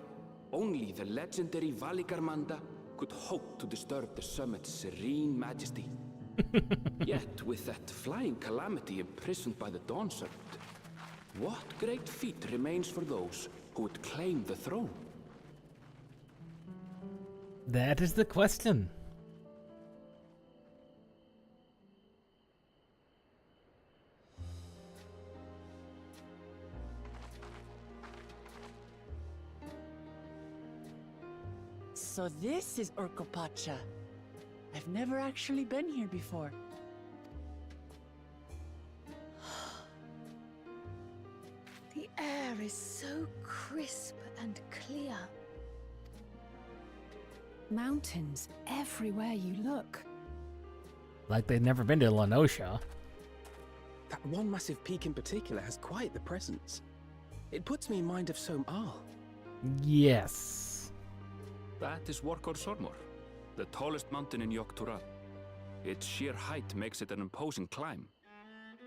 only the legendary Valigarmanda could hope to disturb the summit's serene majesty. Yet, with that flying calamity imprisoned by the Dawn Serpent, what great feat remains for those who would claim the throne? That is the question. So this is Urkopacha. I've never actually been here before. The air is so crisp and clear. Mountains everywhere you look. Like they've never been to Lenosha. That one massive peak in particular has quite the presence. It puts me in mind of Som-Al. Yes. That is Workor Sormor, the tallest mountain in Yogg-Tural. Its sheer height makes it an imposing climb.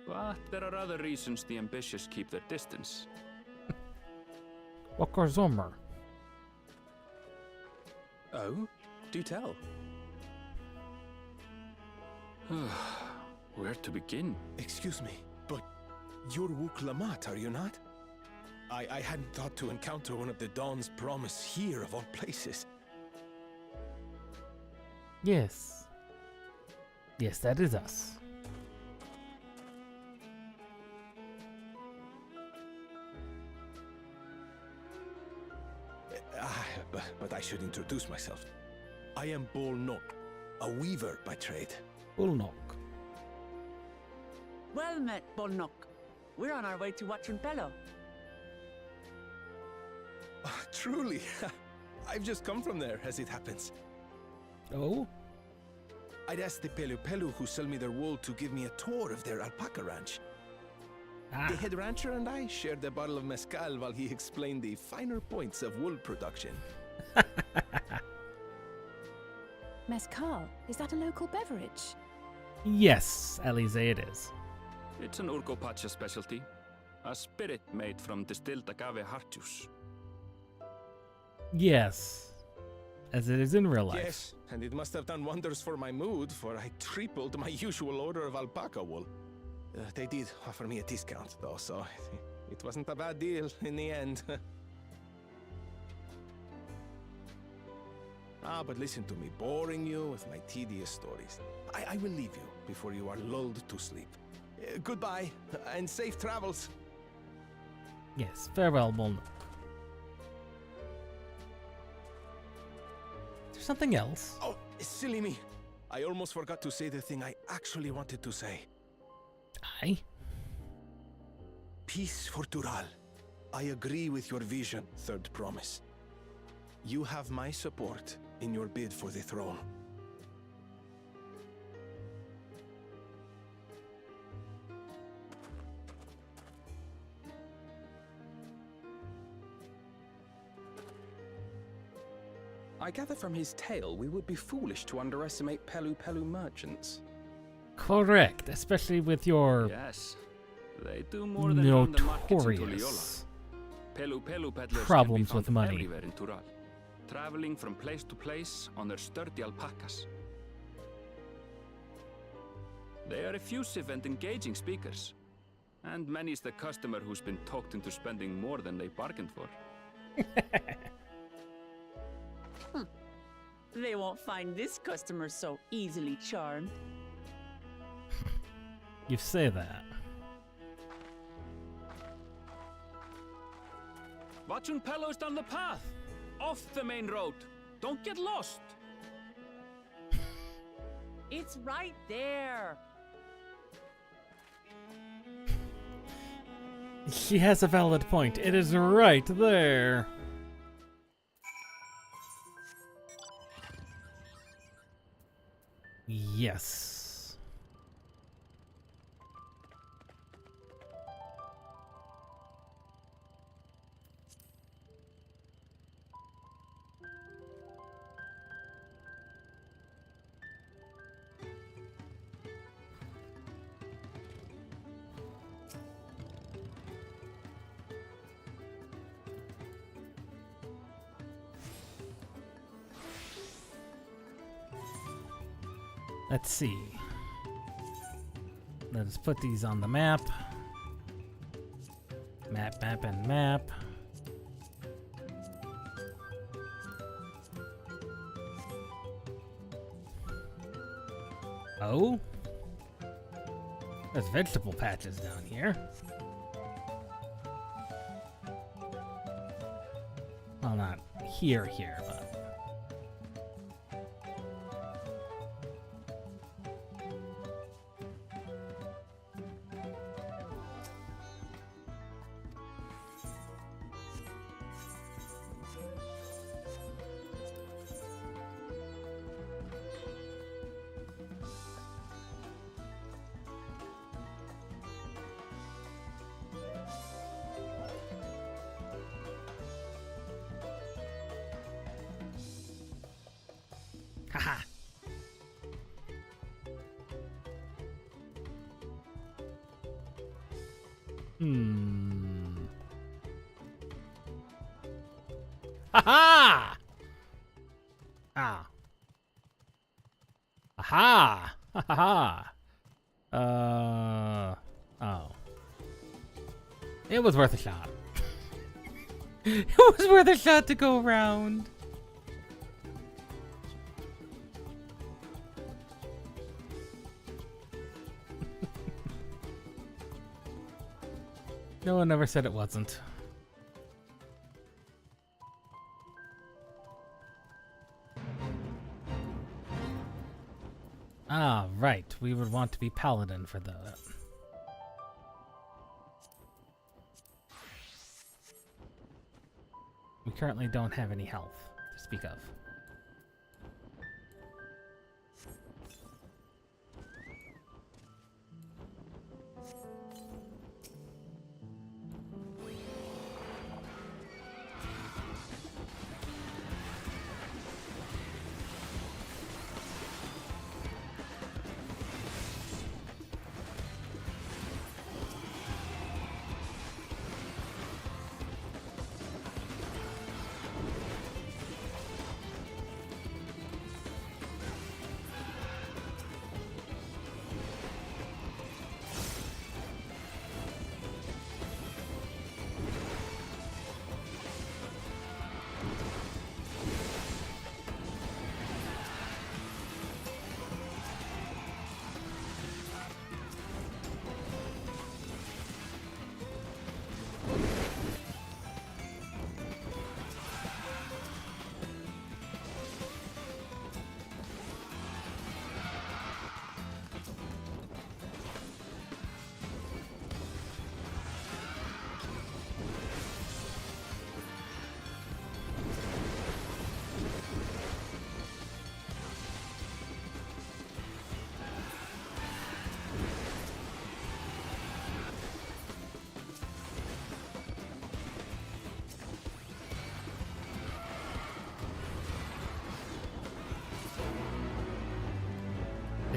But there are other reasons the ambitious keep their distance. Workor Sormor. Oh? Do tell. Where to begin? Excuse me, but you're Wooklamat, are you not? I hadn't thought to encounter one of the Dawn's promise here of all places. Yes. Yes, that is us. But I should introduce myself. I am Bolnok, a weaver by trade. Bolnok. Well met, Bolnok. We're on our way to Watranpelo. Truly. I've just come from there, as it happens. Oh? I'd asked the Pelu who sell me their wool to give me a tour of their alpaca ranch. The head rancher and I shared a bottle of mezcal while he explained the finer points of wool production. Mezcal, is that a local beverage? Yes, Elise, it is. It's an Urgopacha specialty. A spirit made from distilled agave heart juice. Yes, as it is in real life. Yes, and it must have done wonders for my mood, for I tripled my usual order of alpaca wool. They did offer me a discount, though, so it wasn't a bad deal in the end. But listen to me, boring you with my tedious stories. I will leave you before you are lulled to sleep. Goodbye, and safe travels. Yes, farewell, Molno. Is there something else? Oh, silly me. I almost forgot to say the thing I actually wanted to say. Aye? Peace for Tural. I agree with your vision, Third Promise. You have my support in your bid for the throne. I gather from his tale we would be foolish to underestimate Pelu merchants. Correct, especially with your Yes, they do more than run the markets in notorious Tuliola. Pelu peddlers problems can be with found money. everywhere in Tural, traveling from place to place on their sturdy alpacas. They are effusive and engaging speakers, and many's the customer who's been talked into spending more than they bargained for. They won't find this customer so easily charmed. You say that. Watchun Pelo's down the path, off the main road. Don't get lost. It's right there. She has a valid point. It is right there. Yes. Let's see. Let's put these on the map. Map, map, and map. Oh? There's vegetable patches down here. Well, not here, but... Haha. Haha! Ah. Aha! Ha oh. It was worth a shot. It was worth a shot to go around. No one ever said it wasn't. Ah, right. We would want to be paladin for that. We currently don't have any health to speak of.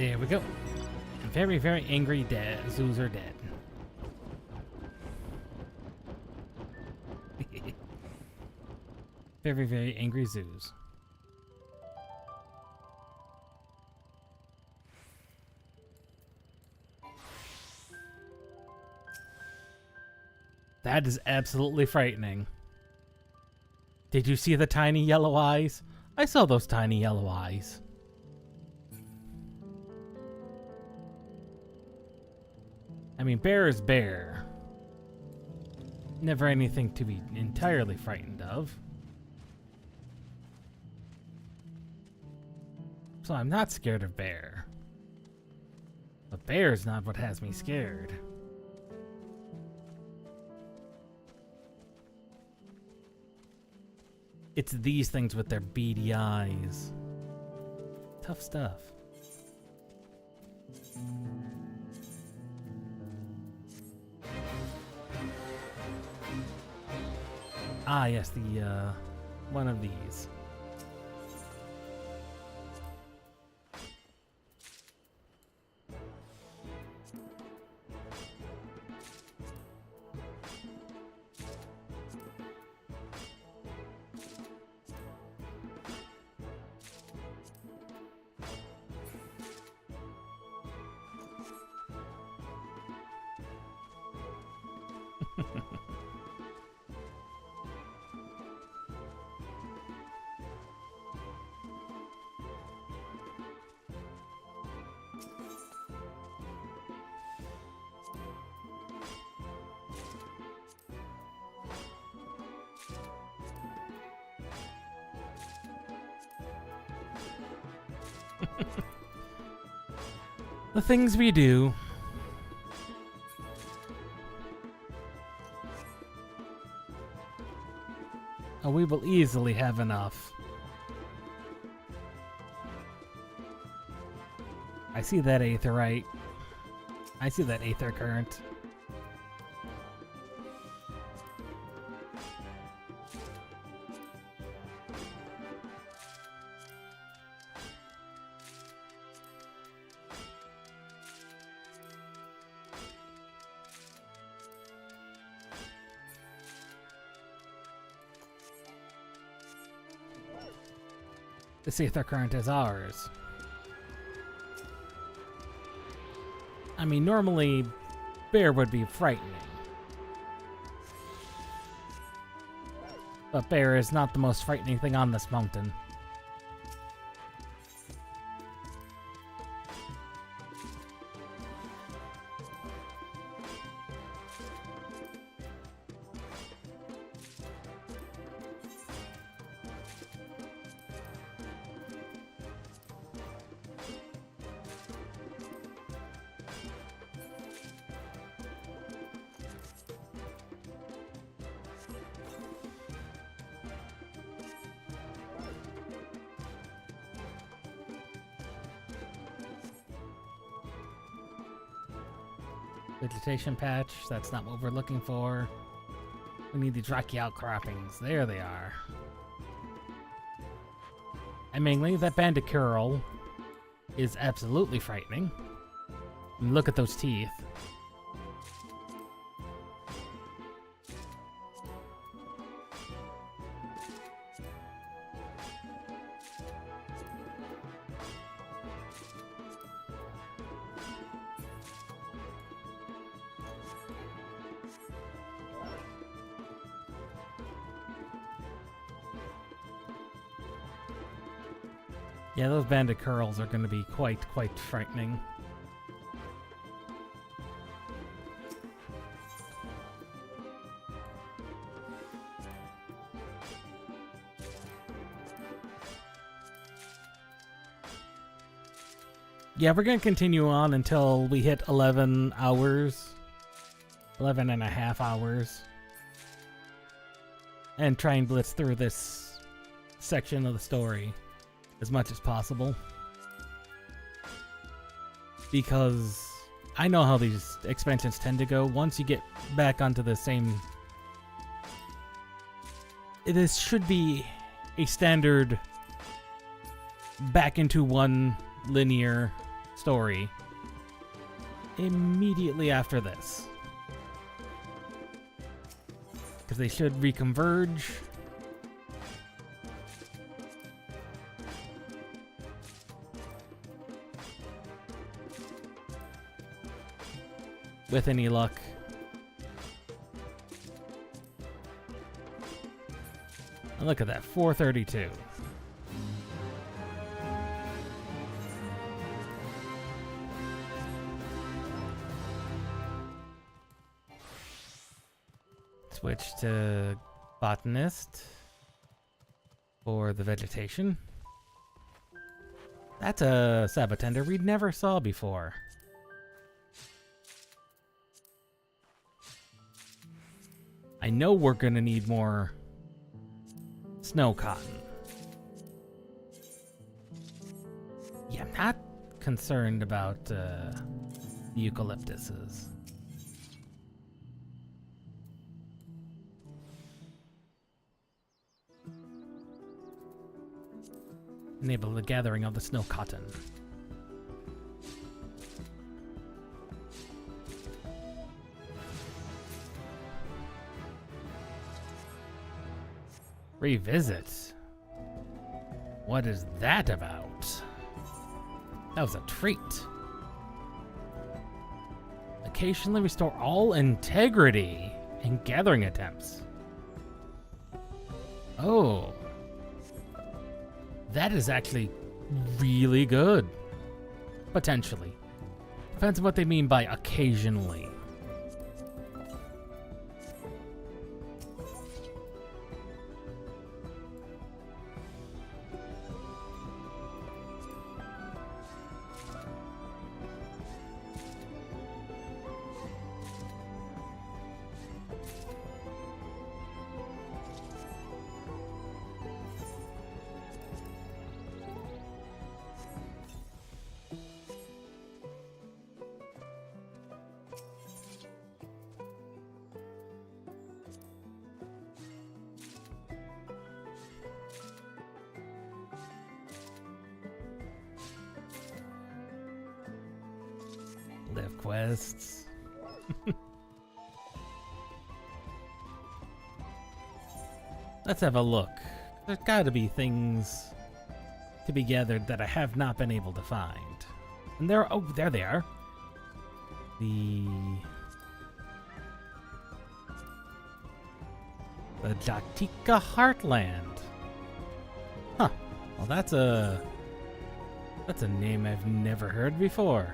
There we go. Very, very angry zoos are dead. Very, very angry zoos. That is absolutely frightening. Did you see the tiny yellow eyes? I saw those tiny yellow eyes. I mean, bear is bear. Never anything to be entirely frightened of. So I'm not scared of bear. But bear's not what has me scared. It's these things with their beady eyes. Tough stuff. Ah, yes, the, one of these. The things we do. Oh, we will easily have enough. I see that aetherite. I see that aether current. This aether current is ours. I mean, normally, bear would be frightening. But bear is not the most frightening thing on this mountain. Vegetation patch, that's not what we're looking for. We need these rocky outcroppings. There they are. And mainly, that bandit curl is absolutely frightening. I mean, look at those teeth. Yeah, those bandit curls are going to be quite frightening. Yeah, we're going to continue on until we hit 11 hours. 11 and a half hours. And try and blitz through this section of the story as much as possible. Because I know how these expansions tend to go. Once you get back onto the same... It should be a standard back into one linear story immediately after this. Because they should reconverge. With any luck. And look at that, 432. Switch to botanist for the vegetation. That's a Sabatender we never saw before. I know we're gonna need more snow cotton. Yeah, I'm not concerned about the eucalyptuses. Enable the gathering of the snow cotton. Revisit? What is that about? That was a treat. Occasionally restore all integrity in gathering attempts. Oh. That is actually really good. Potentially. Depends on what they mean by occasionally. Live quests. Let's have a look. There's gotta be things to be gathered that I have not been able to find. And there, oh, there they are. The Jaktika Heartland. Huh. Well, that's a name I've never heard before.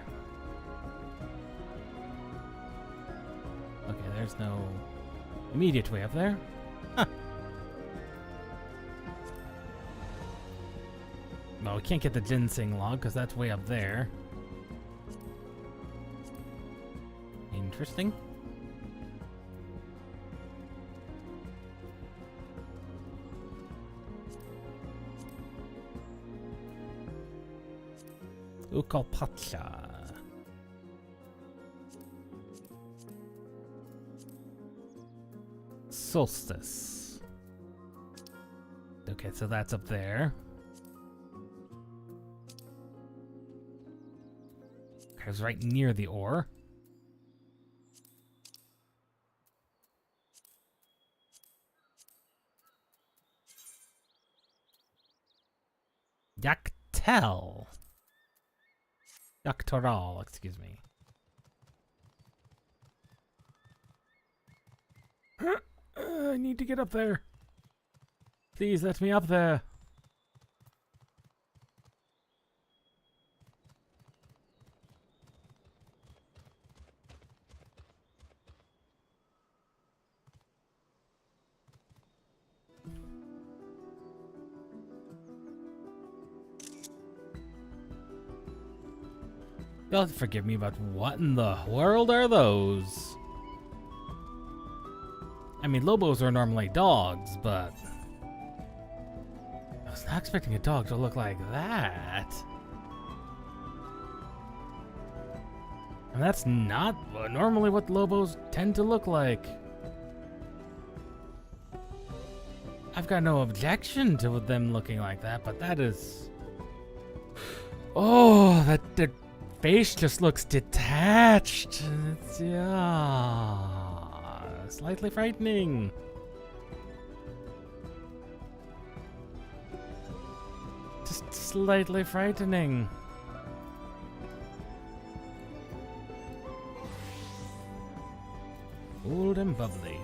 Okay, there's no immediate way up there. Huh. Well, we can't get the ginseng log because that's way up there. Interesting. Ukalpacha. Solstice. Okay, so that's up there. I was right near the ore. Yaktel. Yaktoral, excuse me. I need to get up there. Please let me up there. You'll have to forgive me, but what in the world are those? I mean, Lobos are normally dogs, but I was not expecting a dog to look like that. And that's not normally what Lobos tend to look like. I've got no objection to them looking like that, but that is... Oh, that face just looks detached. It's, yeah, slightly frightening. Just slightly frightening. Old and bubbly.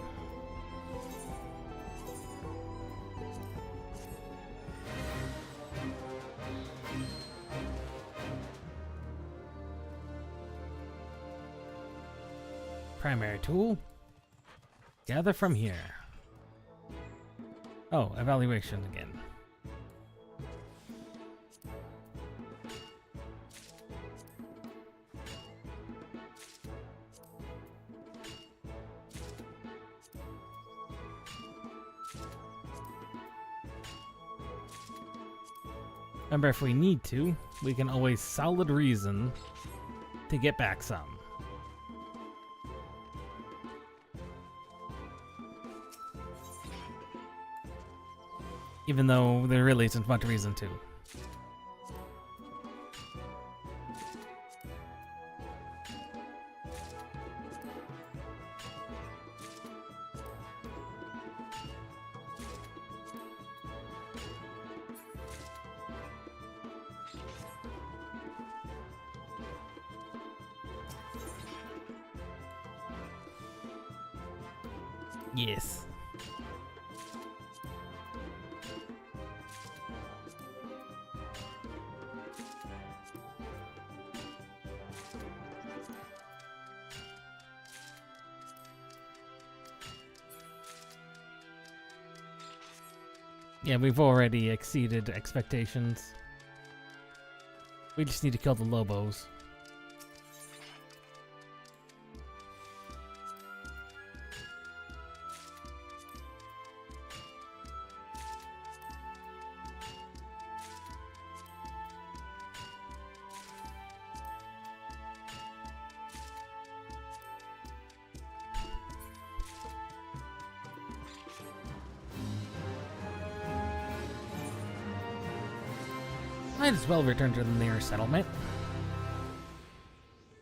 Primary tool. Gather from here. Oh, evaluation again. Remember, if we need to, we can always solid reason to get back some. Even though there really isn't much reason to. Yes. Yeah, we've already exceeded expectations. We just need to kill the Lobos. Might as well return to the nearest settlement.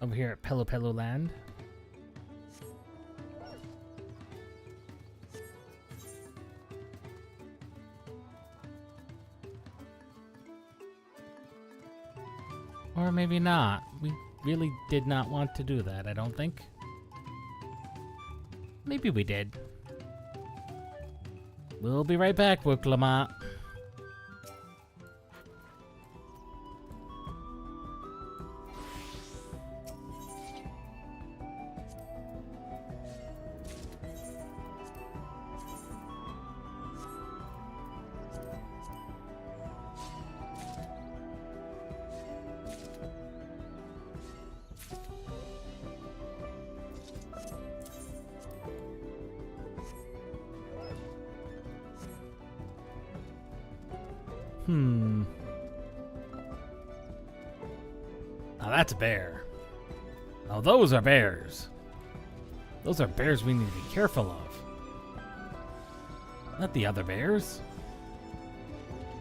Over here at Pelo Pelo Land. Or maybe not. We really did not want to do that, I don't think. Maybe we did. We'll be right back, Wooklamat. Now that's a bear. Now those are bears. Those are bears we need to be careful of. Not the other bears.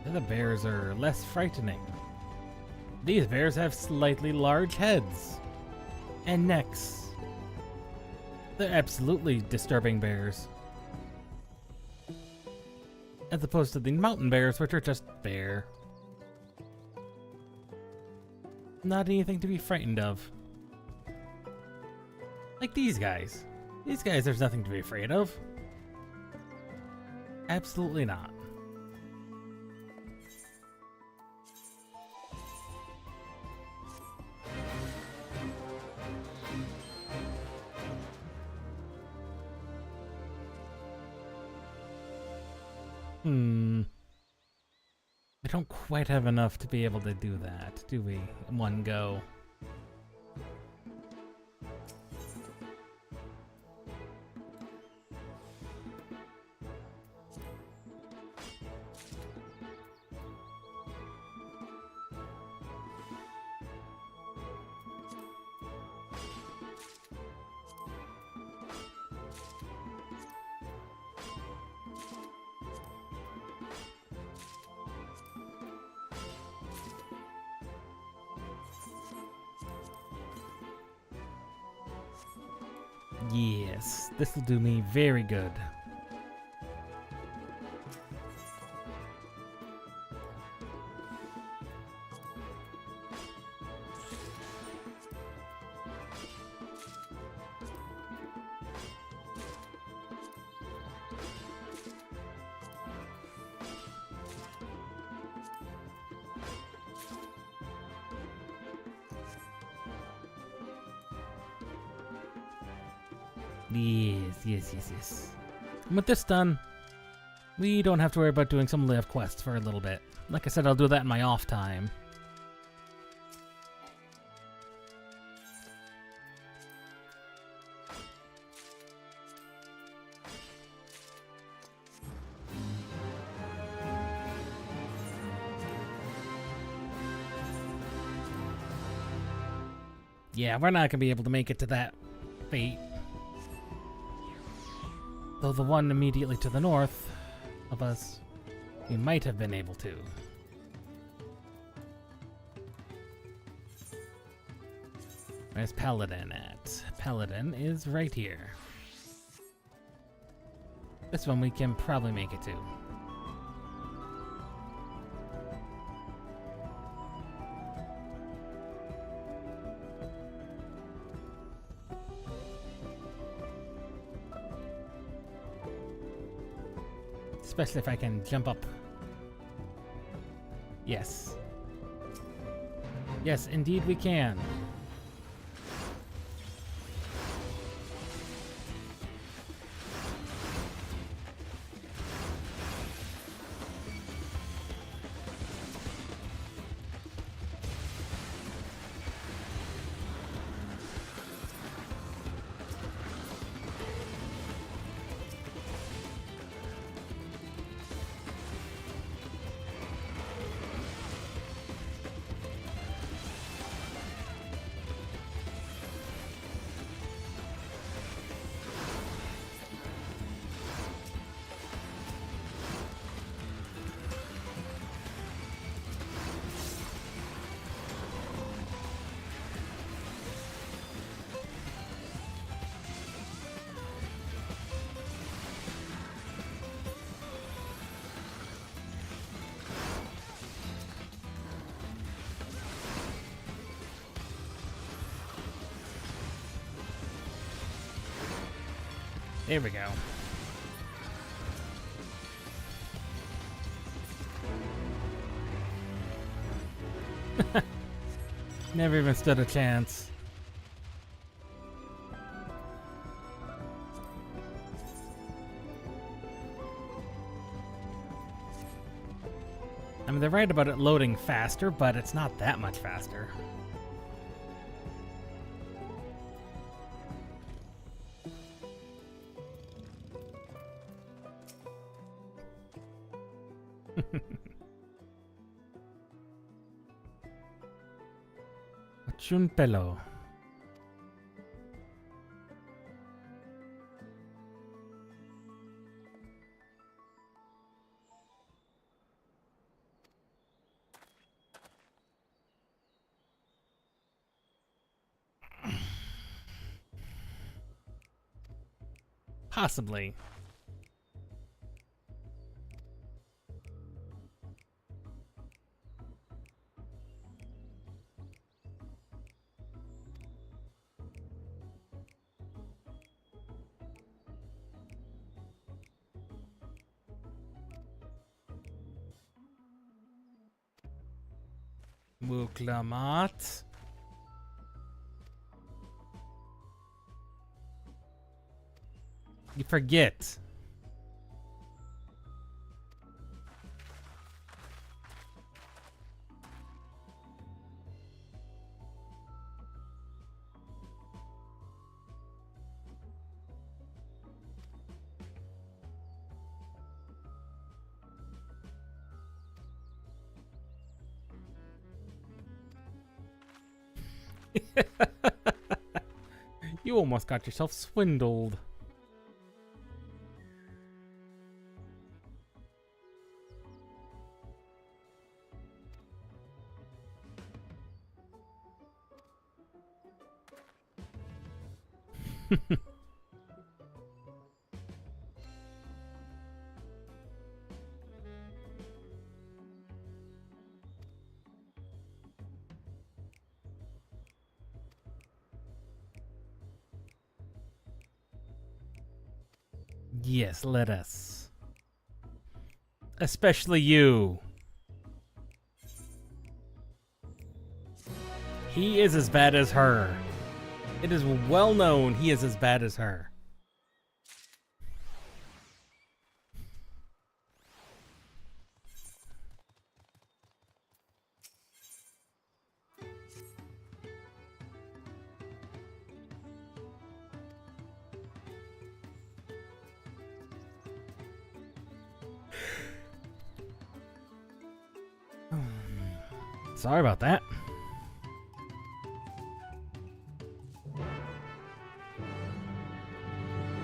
The other bears are less frightening. These bears have slightly large heads and necks. They're absolutely disturbing bears. As opposed to the mountain bears, which are just bear. Not anything to be frightened of. Like these guys. These guys, there's nothing to be afraid of. Absolutely not. We don't quite have enough to be able to do that, do we? In one go. Yes, this will do me very good. Yes. And with this done, we don't have to worry about doing some live quests for a little bit. Like I said, I'll do that in my off time. Yeah, we're not gonna be able to make it to that fate. Though the one immediately to the north of us, we might have been able to. Where's Paladin at? Paladin is right here. This one we can probably make it to. Especially if I can jump up. Yes. Yes, indeed we can. There we go. Never even stood a chance. I mean, they're right about it loading faster, but it's not that much faster. Un pelo. Possibly. Muklamat. You forget. You almost got yourself swindled. Yes, let us. Especially you. He is as bad as her. It is well known he is as bad as her. Sorry about that.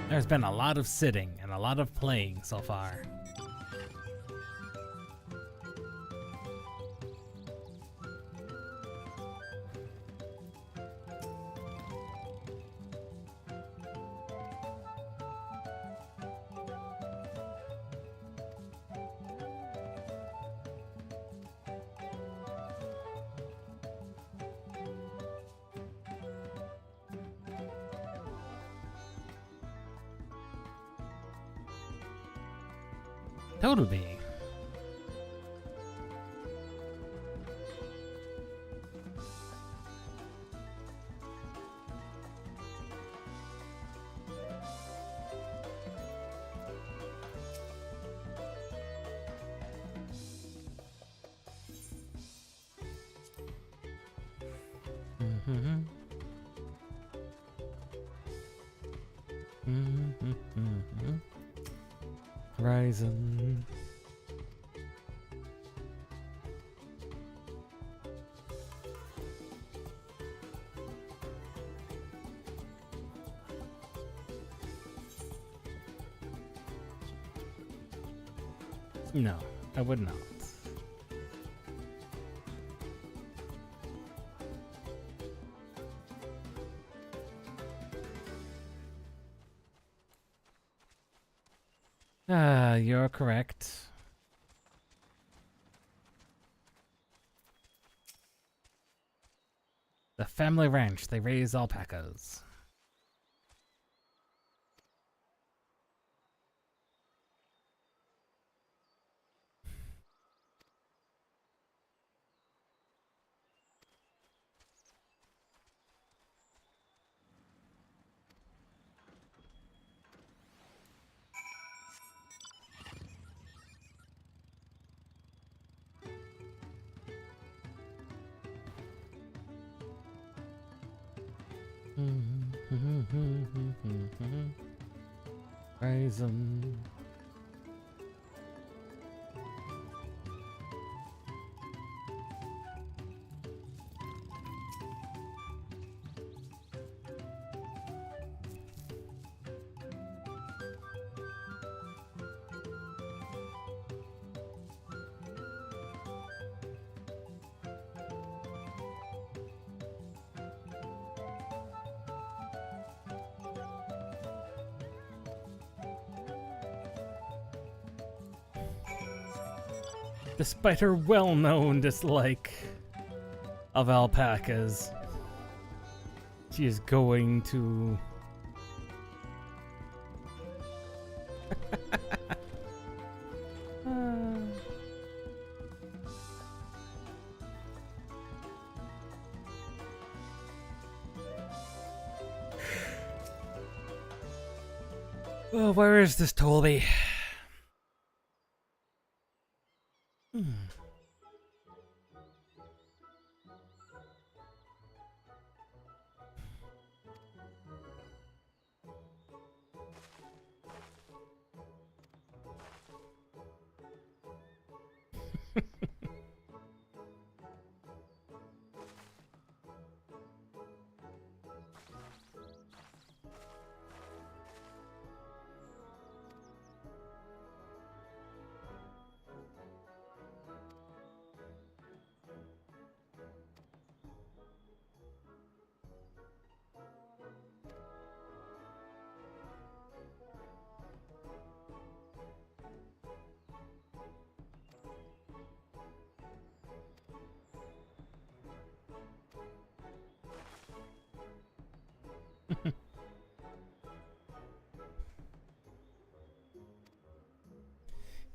There's been a lot of sitting and a lot of playing so far. Totally. Horizon. No, I would not. You're correct. The family ranch, they raise alpacas. Horizon. Despite her well-known dislike of alpacas, she is going to... Oh, where is this Toby?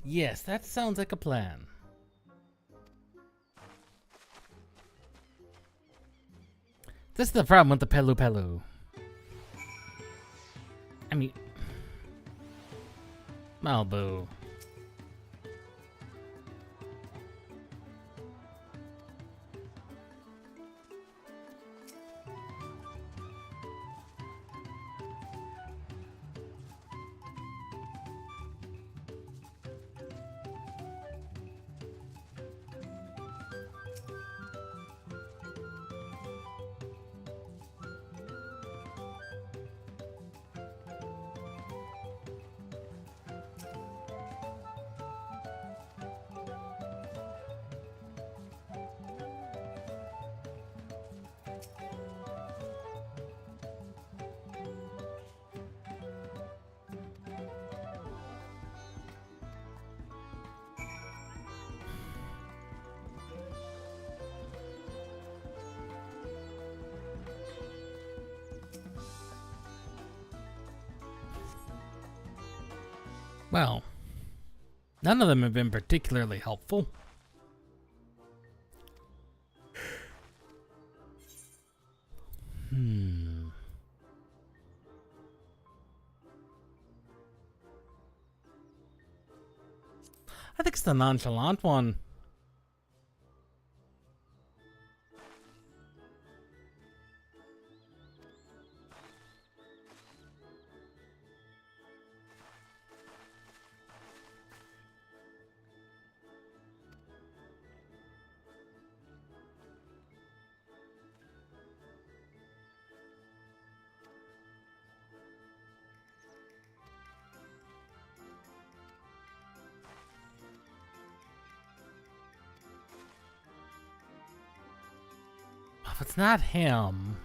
Yes, that sounds like a plan. This is the problem with the Pelu Pelu. I mean, Malibu. Well, none of them have been particularly helpful. I think it's the nonchalant one. If it's not him...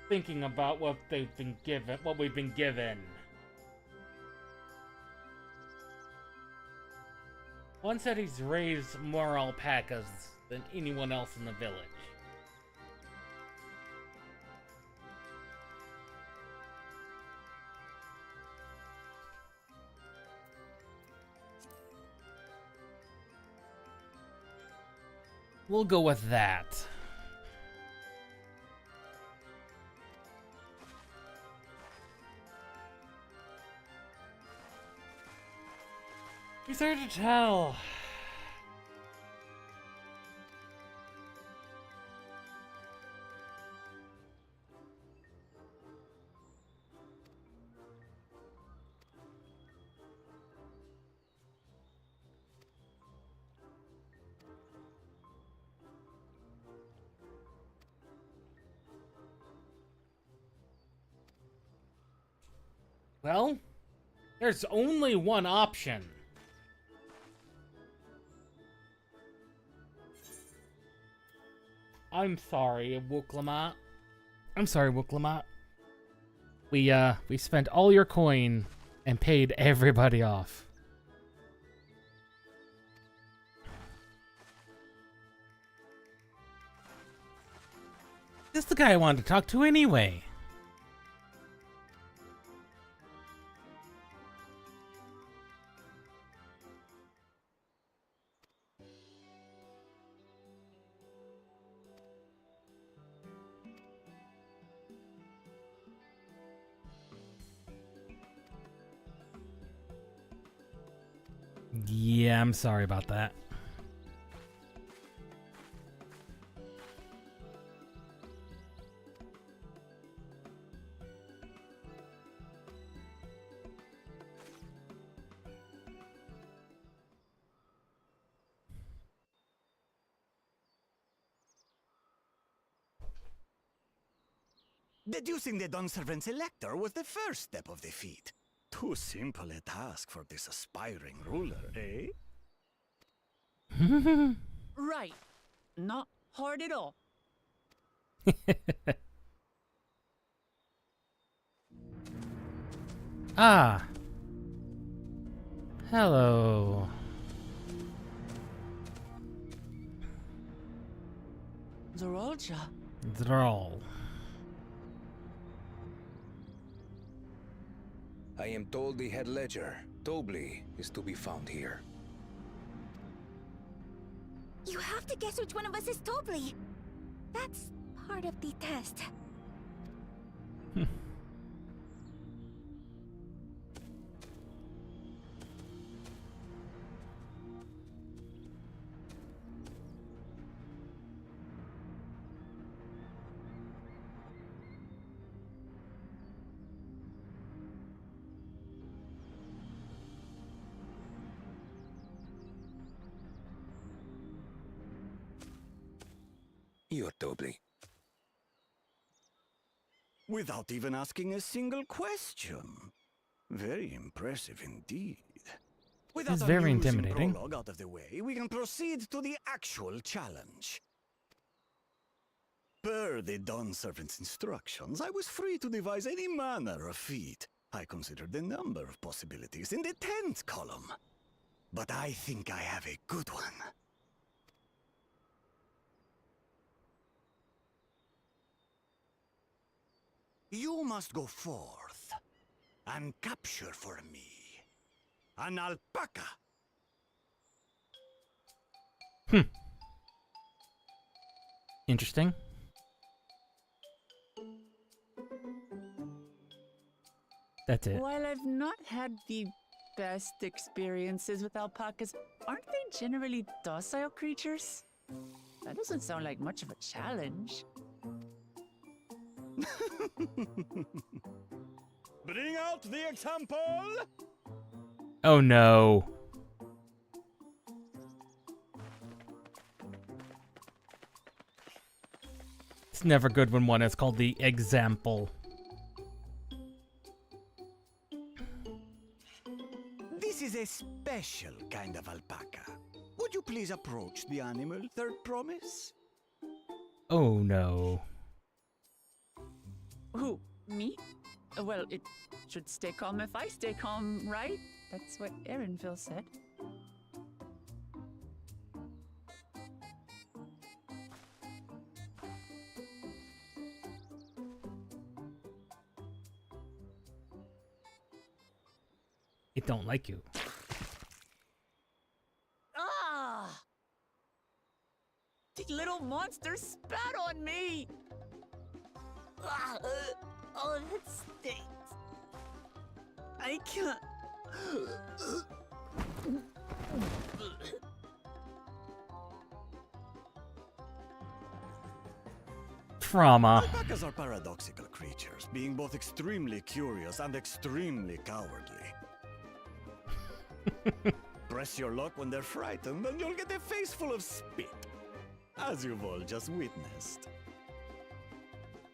Thinking about what they've been given, what we've been given. One said he's raised more alpacas than anyone else in the village. We'll go with that. It's hard to tell. Well, there's only one option. I'm sorry, Wooklamat. I'm sorry, Wooklamat. We spent all your coin and paid everybody off. This is the guy I wanted to talk to anyway. Yeah, I'm sorry about that. Deducing the Dunservant's elector was the first step of the feat. Too simple a task for this aspiring ruler, eh? Right. Not hard at all. Ah. Hello. Mamulja. Droll. I am told the head ledger, Tobli, is to be found here. You have to guess which one of us is Tobli. That's part of the test. You're Tobli. Without even asking a single question. Very impressive indeed. Without It's very amusing intimidating. prologue out of the way, we can proceed to the actual challenge. Per the Dawn Servant's instructions, I was free to devise any manner of feat. I considered the number of possibilities in the 10th column. But I think I have a good one. You must go forth and capture for me an alpaca. Interesting. That's it. While I've not had the best experiences with alpacas, aren't they generally docile creatures? That doesn't sound like much of a challenge. Bring out the example! Oh no. It's never good when one is called the example. This is a special kind of alpaca. Would you please approach the animal, third promise? Oh no. Who? Me? Well, it should stay calm if I stay calm, right? That's what Erinville said. It don't like you. Ah! The little monster spat on me! Ah, oh, that stinks. I can't. Trauma. Alpacas are paradoxical creatures, being both extremely curious and extremely cowardly. Press your luck when they're frightened, and you'll get a face full of spit, as you've all just witnessed.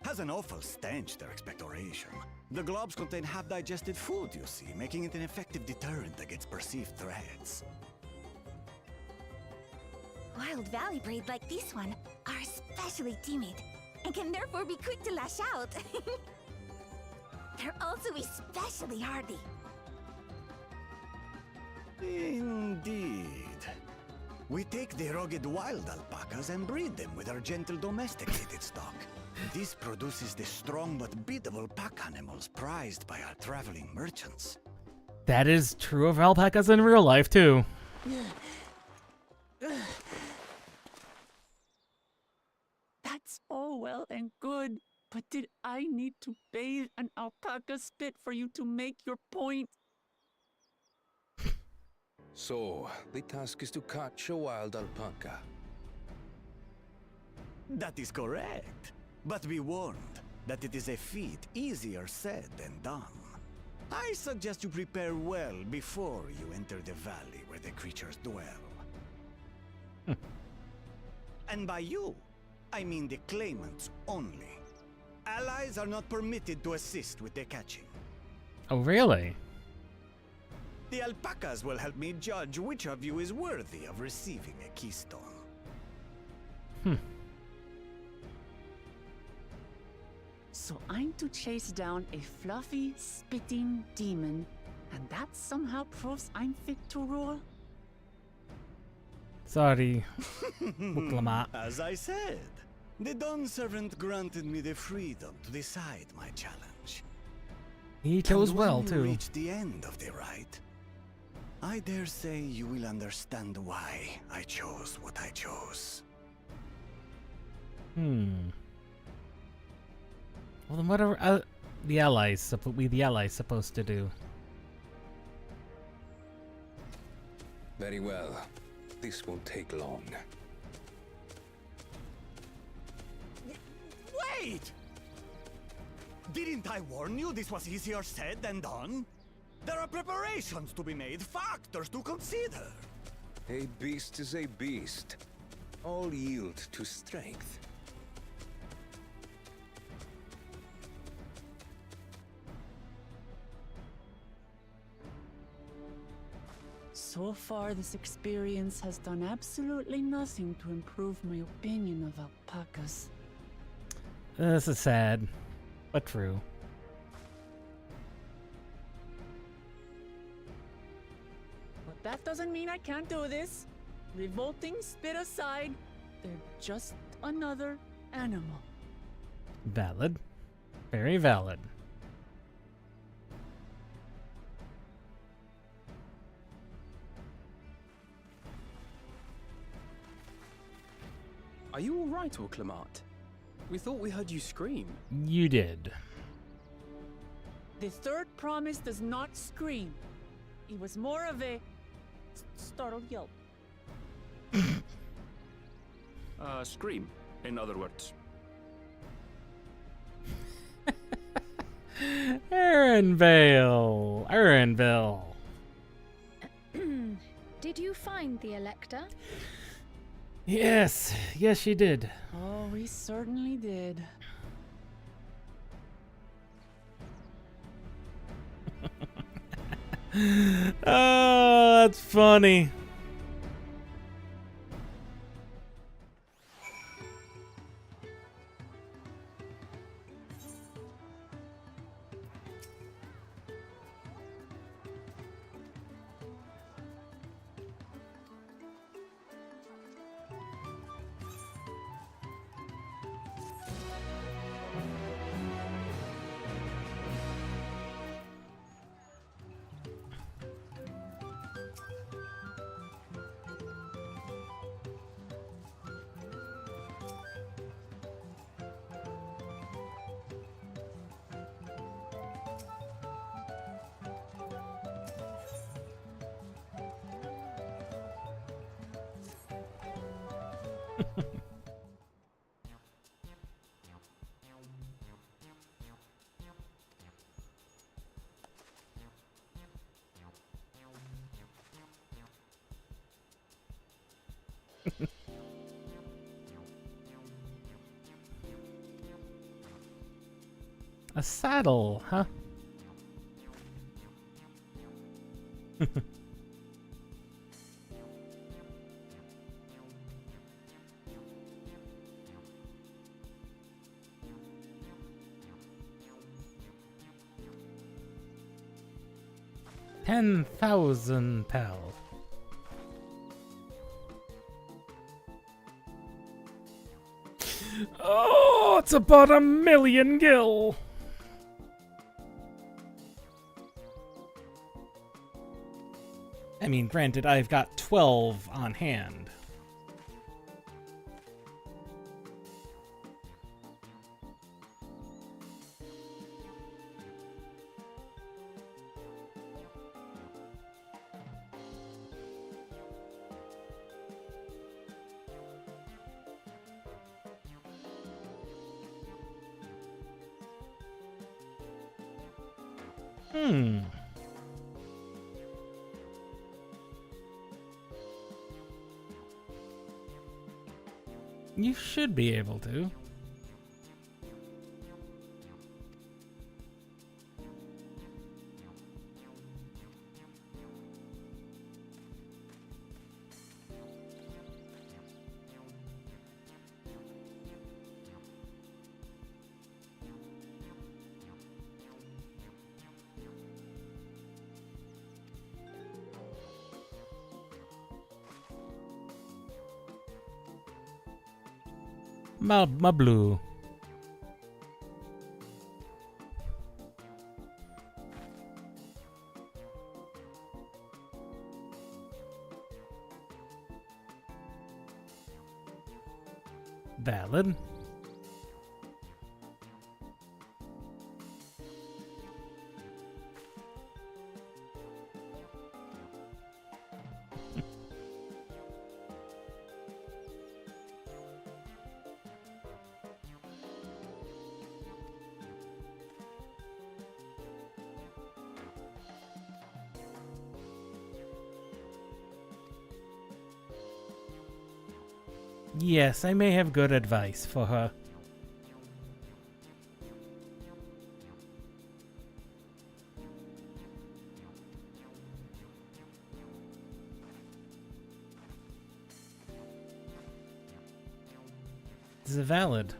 Has an awful stench, their expectoration. The globs contain half-digested food, you see, making it an effective deterrent against perceived threats. Wild valley breed like this one are especially timid and can therefore be quick to lash out. They're also especially hardy. Indeed. We take the rugged wild alpacas and breed them with our gentle domesticated stock. This produces the strong but beatable pack animals prized by our traveling merchants. That is true of alpacas in real life, too. That's all well and good, but did I need to bathe an alpaca spit for you to make your point? So, the task is to catch a wild alpaca. That is correct. But be warned that it is a feat easier said than done. I suggest you prepare well before you enter the valley where the creatures dwell. And by you, I mean the claimants only. Allies are not permitted to assist with the catching. Oh, really? The alpacas will help me judge which of you is worthy of receiving a keystone. So I'm to chase down a fluffy, spitting demon, and that somehow proves I'm fit to rule? Sorry. Buklama. As I said, The Dawn Servant granted me the freedom to decide my challenge. He chose And well, when too. you reach the end of the ride, I dare say you will understand why I chose what I chose. Well, then what are the allies supposed to do? Very well. This won't take long. Wait! Didn't I warn you this was easier said than done? There are preparations to be made, factors to consider. A beast is a beast. All yield to strength. So far, this experience has done absolutely nothing to improve my opinion of alpacas. This is sad, but true. But that doesn't mean I can't do this. Revolting spit aside, they're just another animal. Valid. Very valid. Are you all right, Orclamat? We thought we heard you scream. You did. The third promise does not scream. It was more of a startled yelp. Scream, in other words. Erenville. Did you find the Elector? Yes, she did. Oh, we certainly did. Oh, that's funny. A saddle, huh? £10,000. Oh, it's about 1,000,000 gil. I mean, granted, I've got 12 on hand. You should be able to. My blue. Valid. Yes, I may have good advice for her. This is valid.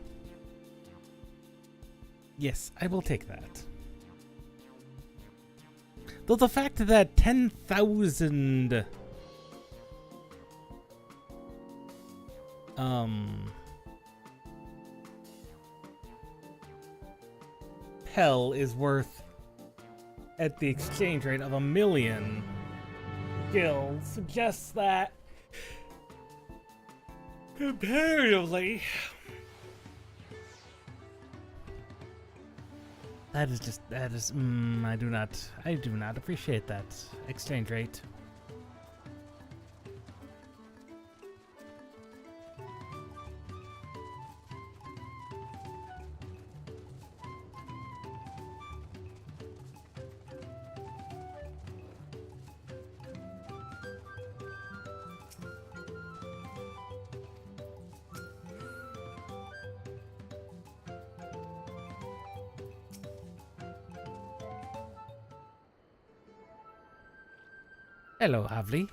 Yes, I will take that. Though the fact that 10,000 Pell is worth at the exchange rate of 1,000,000 gil suggests that comparatively I do not appreciate that exchange rate. Hello, Havli.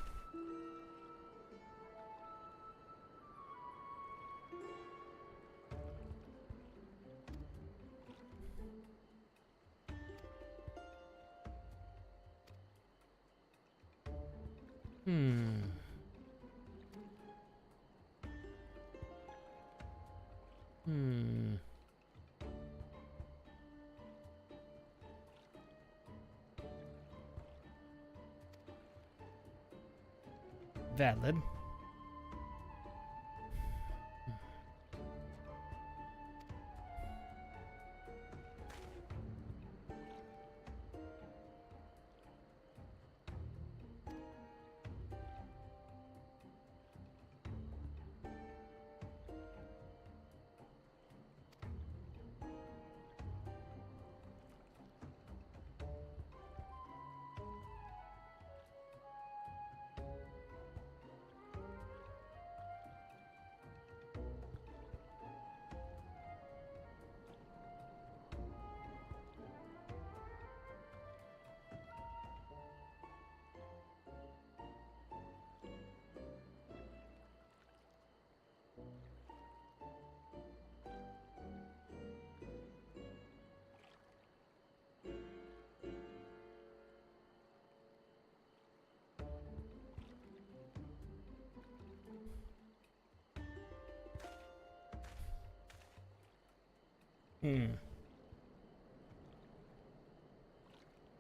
Valid.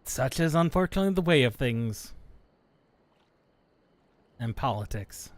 Such is unfortunately the way of things. And politics.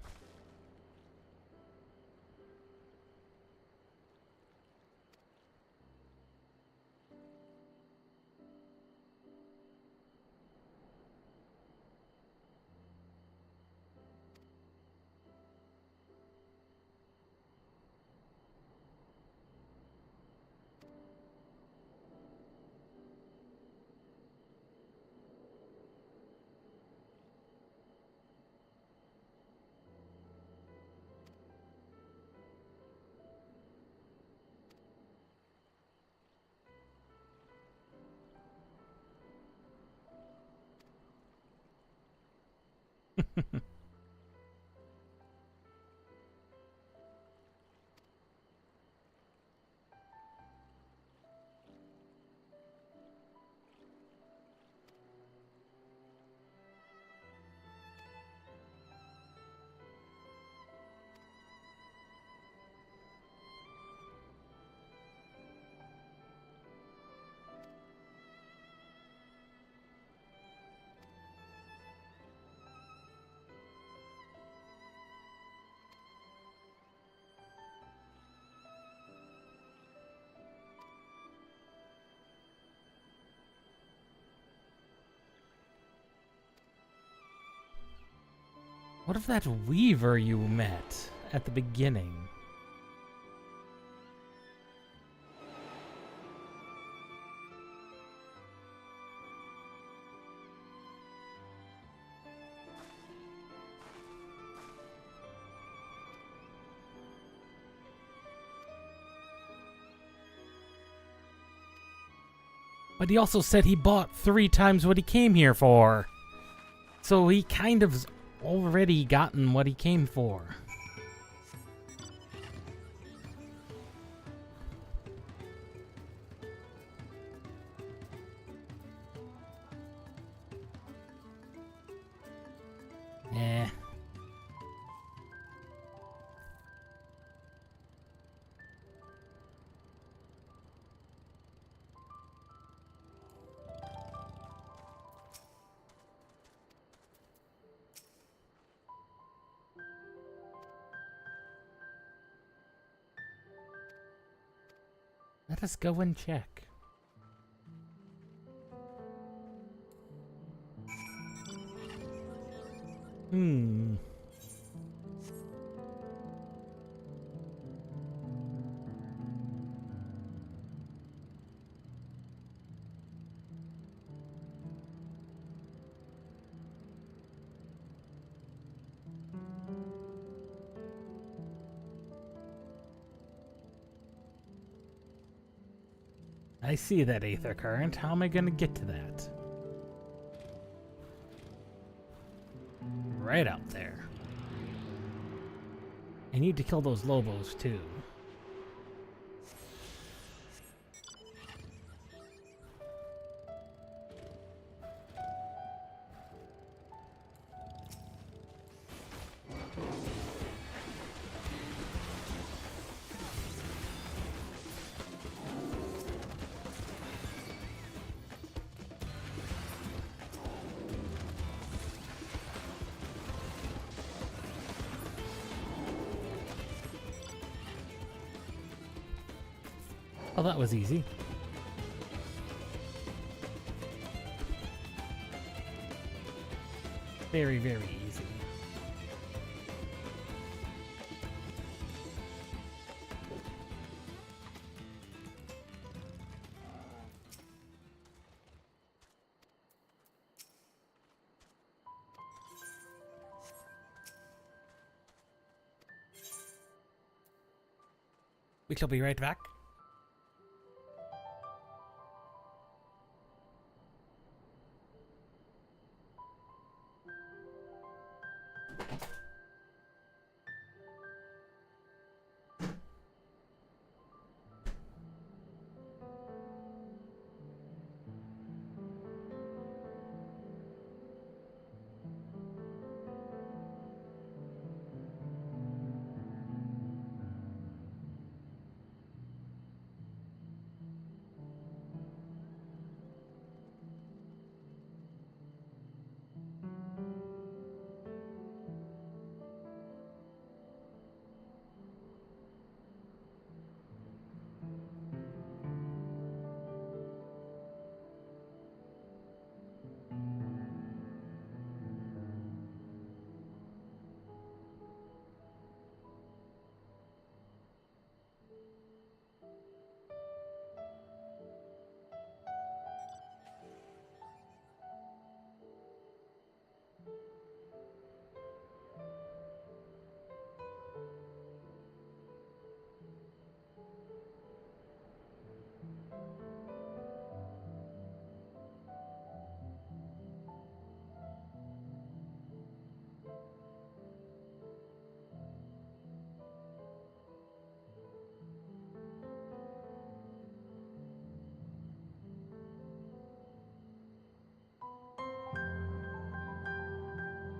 What if that weaver you met at the beginning? But he also said he bought 3 times what he came here for. So he kind of's already gotten what he came for. Eh. Let us go and check. I see that aether current. How am I going to get to that? Right out there. I need to kill those Lobos too. Oh, that was easy. Very, very easy. We shall be right back.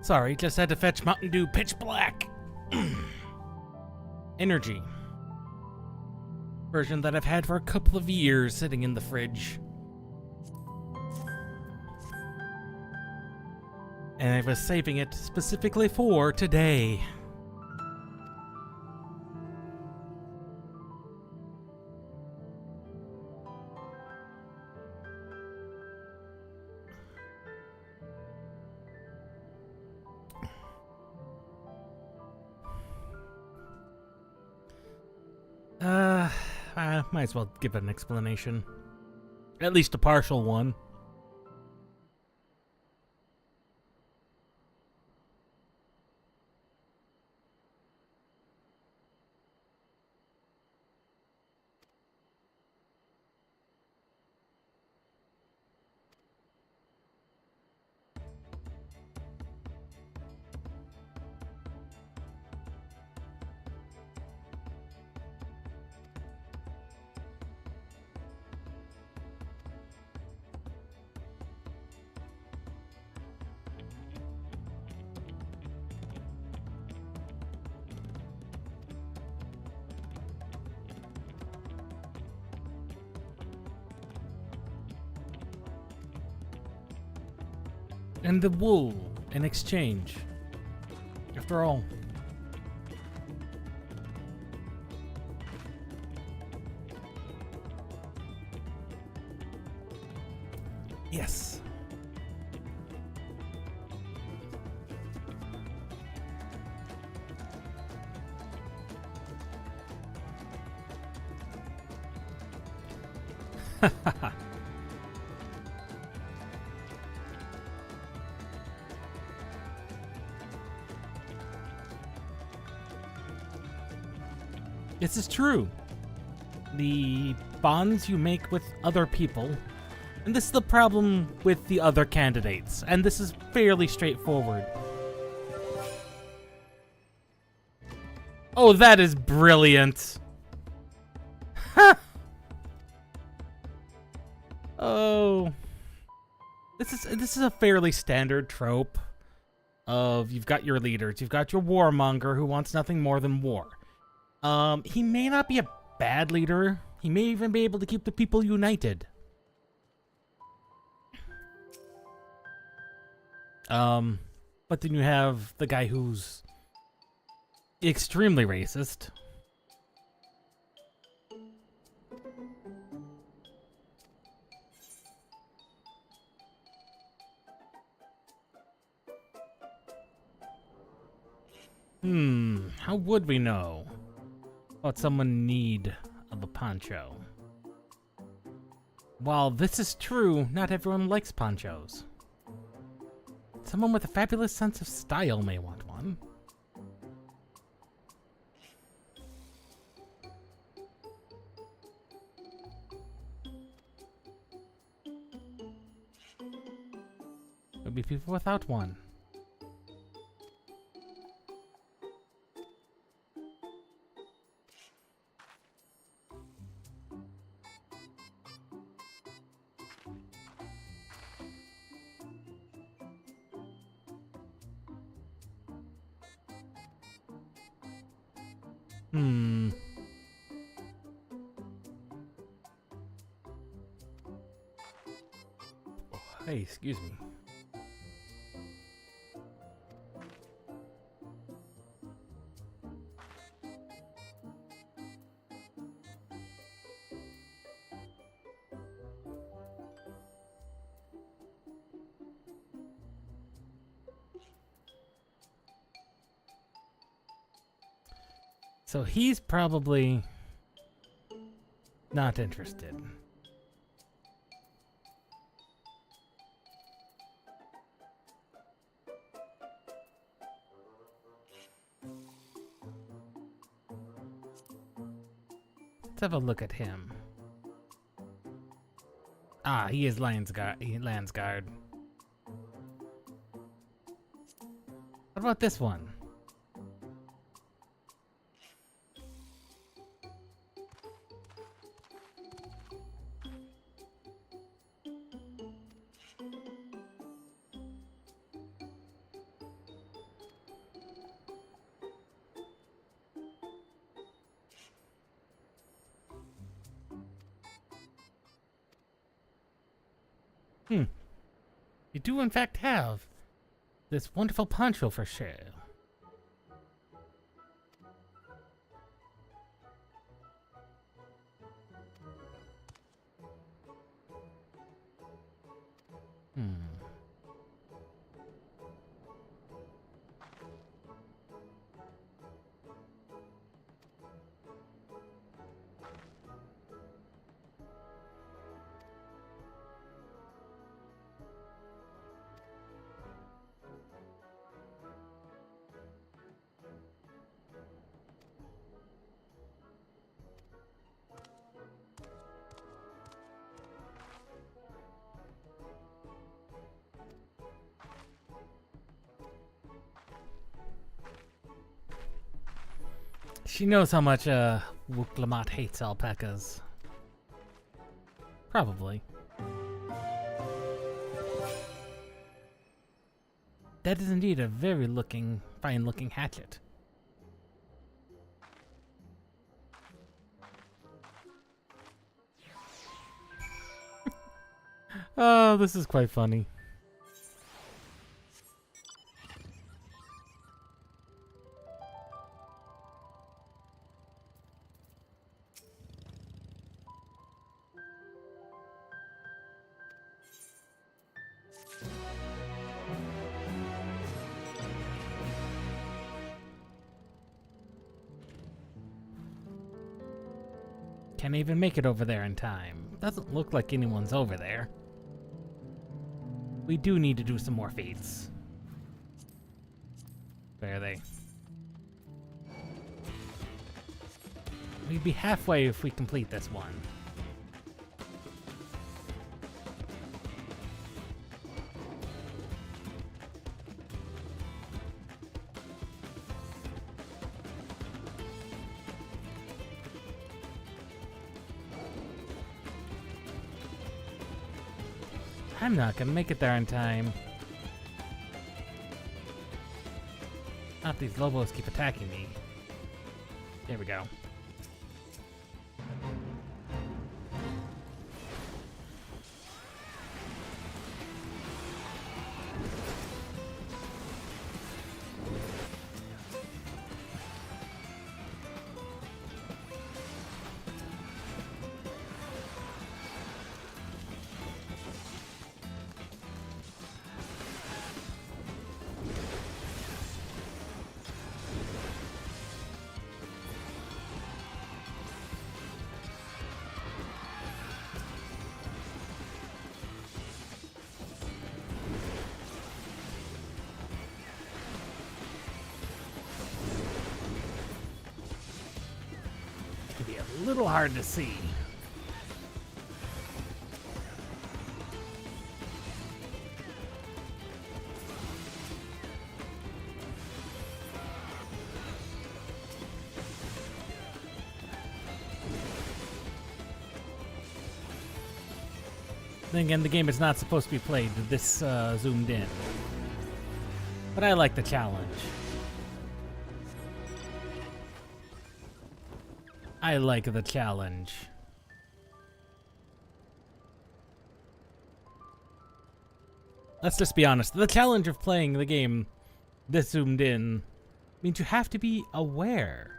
Sorry, just had to fetch Mountain Dew Pitch Black. Energy. Version that I've had for a couple of years sitting in the fridge. And I was saving it specifically for today. Might as well give it an explanation. At least a partial one. And the wool in exchange. After all. Yes. This is true. The bonds you make with other people, and this is the problem with the other candidates, and this is fairly straightforward. Oh, that is brilliant. Oh. This is a fairly standard trope of you've got your leaders, you've got your warmonger who wants nothing more than war. He may not be a bad leader. He may even be able to keep the people united. But then you have the guy who's extremely racist. How would we know what someone need of a poncho? While this is true, not everyone likes ponchos. Someone with a fabulous sense of style may want one. There'll be people without one. Hey, excuse me. So he's probably not interested. Let's have a look at him. Ah, he is Landsguard. What about this one? You do in fact have this wonderful poncho for sale. She knows how much Wuk-Lamat hates alpacas. Probably. That is indeed a very fine-looking hatchet. Oh, this is quite funny. Can't even make it over there in time. Doesn't look like anyone's over there. We do need to do some more feats. Where are they? We'd be halfway if we complete this one. I'm not gonna make it there in time. Not these Lobos keep attacking me. There we go. Be a little hard to see. Then again, the game is not supposed to be played this zoomed in. But I like the challenge. I like the challenge. Let's just be honest. The challenge of playing the game this zoomed in means you have to be aware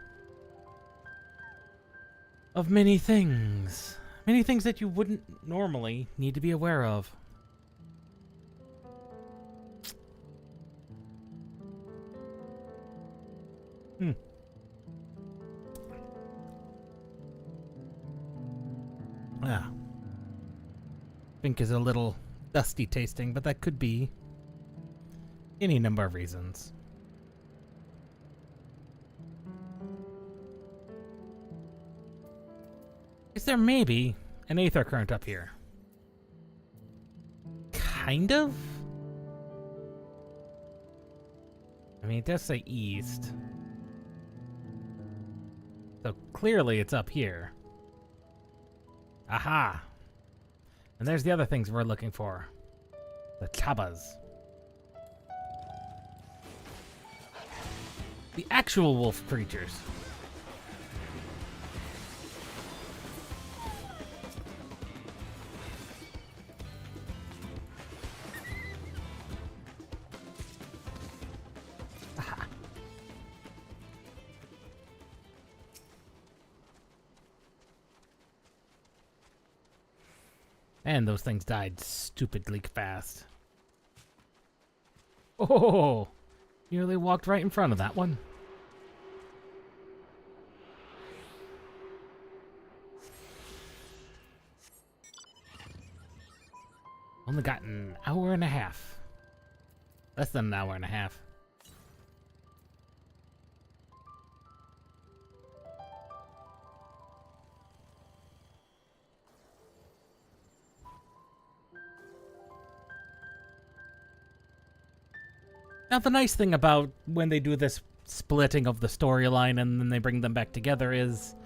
of many things. Many things that you wouldn't normally need to be aware of. Ah. Pink is a little dusty tasting, but that could be any number of reasons. Is there maybe an aether current up here? Kind of? I mean, it does say east. So clearly it's up here. Aha! And there's the other things we're looking for. The Chabas. The actual wolf creatures. Aha. And those things died stupidly fast. Oh! Nearly walked right in front of that one. Only got an hour and a half. Less than an hour and a half. Now, the nice thing about when they do this splitting of the storyline and then they bring them back together is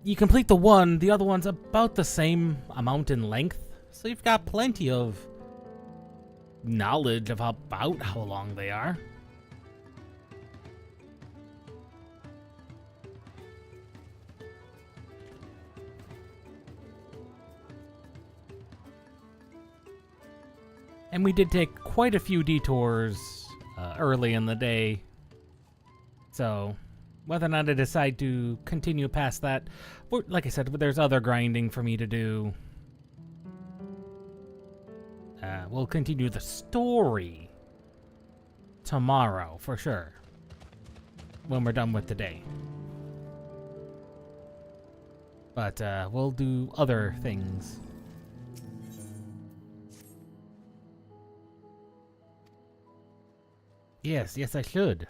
you complete the one, the other one's about the same amount in length, so you've got plenty of knowledge of about how long they are. And we did take quite a few detours early in the day, so whether or not I decide to continue past that, like I said, there's other grinding for me to do. We'll continue the story tomorrow, for sure, when we're done with today. But we'll do other things. Yes, I should.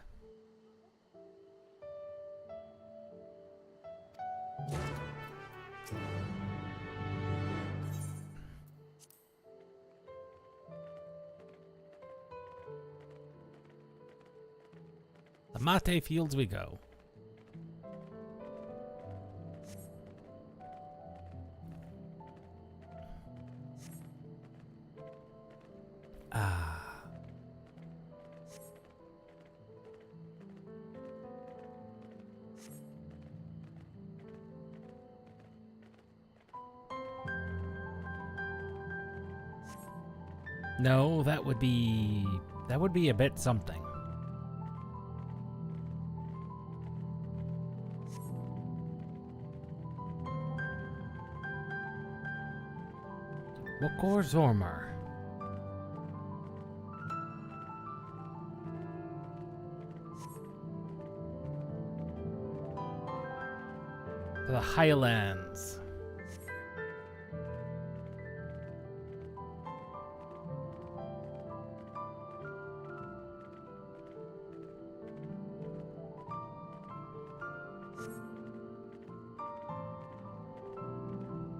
The Mate Fields we go. No, that would be a bit something. Wokor Zormar. To the Highlands.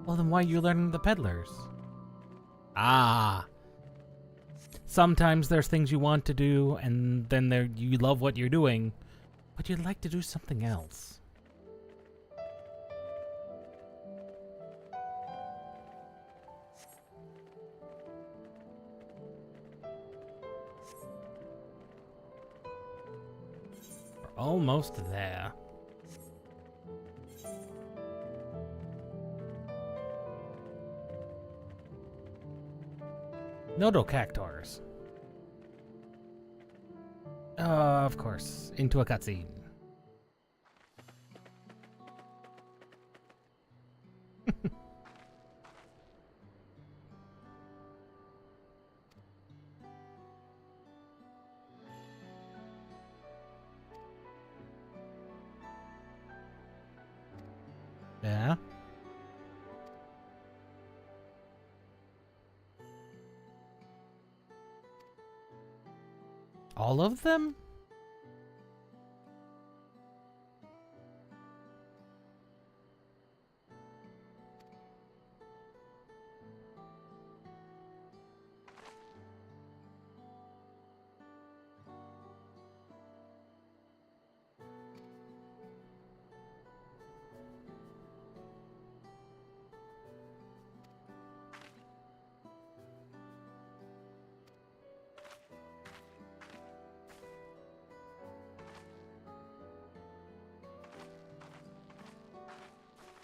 Well, then why are you learning the peddlers? Ah. Sometimes there's things you want to do, and then you love what you're doing, but you'd like to do something else. We're almost there. Nodocactors. Of course, into a cutscene. Yeah. All of them?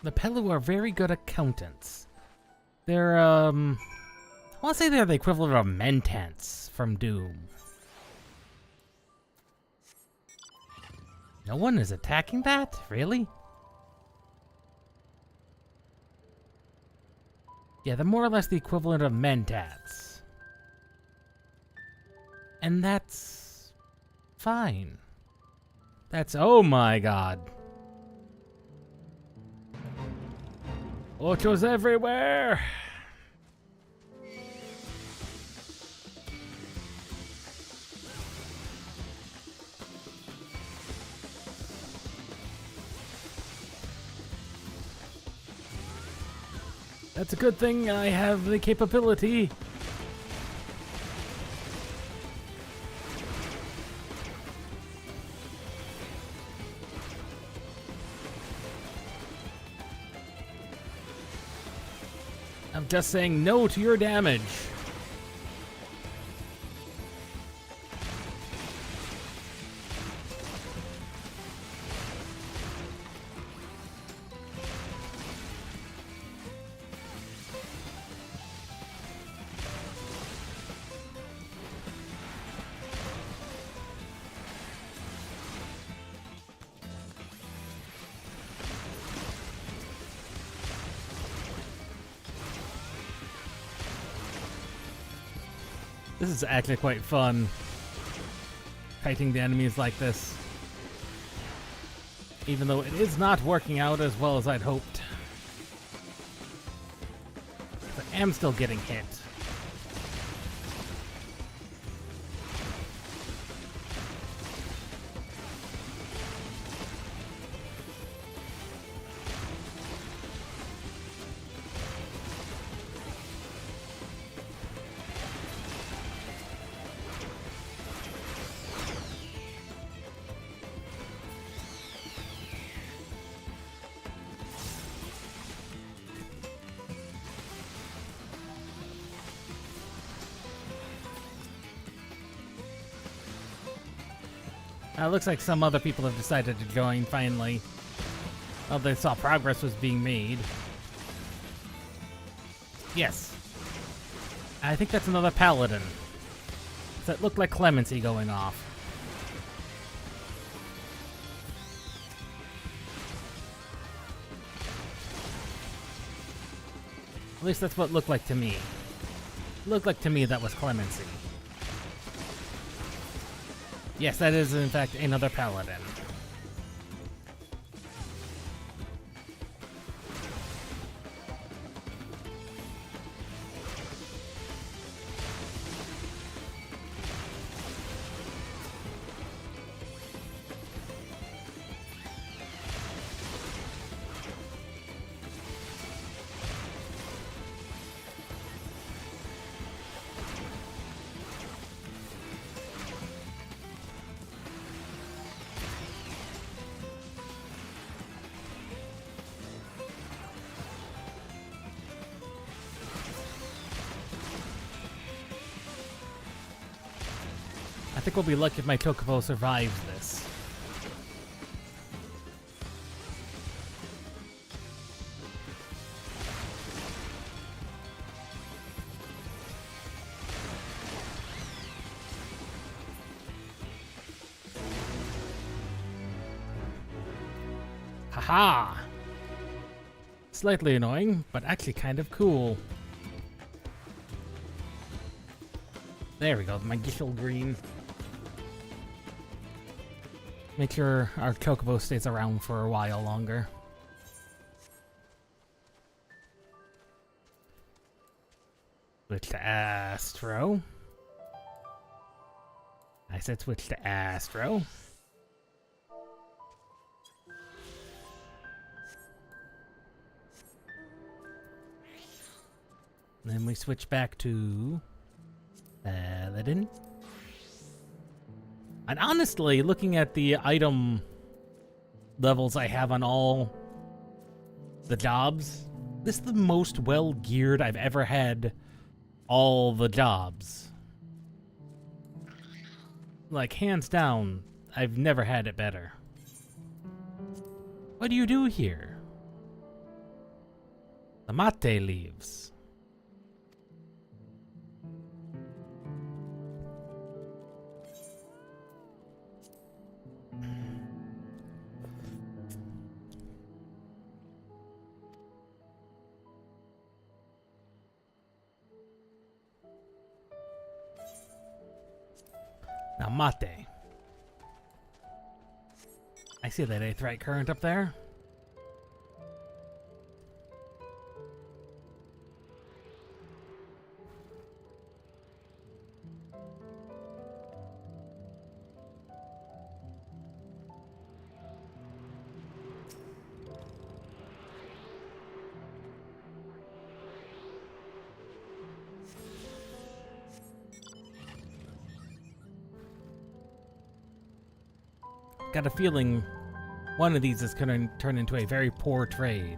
The Pelu are very good accountants. They're, I want to say they're the equivalent of Mentants from Doom. No one is attacking that? Really? Yeah, they're more or less the equivalent of Mentats. And that's fine. That's, oh my god. Ochos everywhere! That's a good thing I have the capability. I'm just saying no to your damage. This is actually quite fun, fighting the enemies like this. Even though it is not working out as well as I'd hoped. I am still getting hit. Looks like some other people have decided to join finally. Well, they saw progress was being made. Yes. I think that's another paladin. That looked like clemency going off. At least that's what it looked like to me. It looked like to me that was clemency. Yes, that is in fact another paladin. I think we'll be lucky if my Chocobo survives this. Haha! Slightly annoying, but actually kind of cool. There we go, my Gishel Green. Make sure our Chocobo stays around for a while longer. Switch to Astro. I said switch to Astro. Then we switch back to Paladin. And honestly, looking at the item levels I have on all the jobs, this is the most well-geared I've ever had all the jobs. Like, hands down, I've never had it better. What do you do here? The mate leaves. Now, mate. I see that aetheryte current up there. Got a feeling one of these is going to turn into a very poor trade.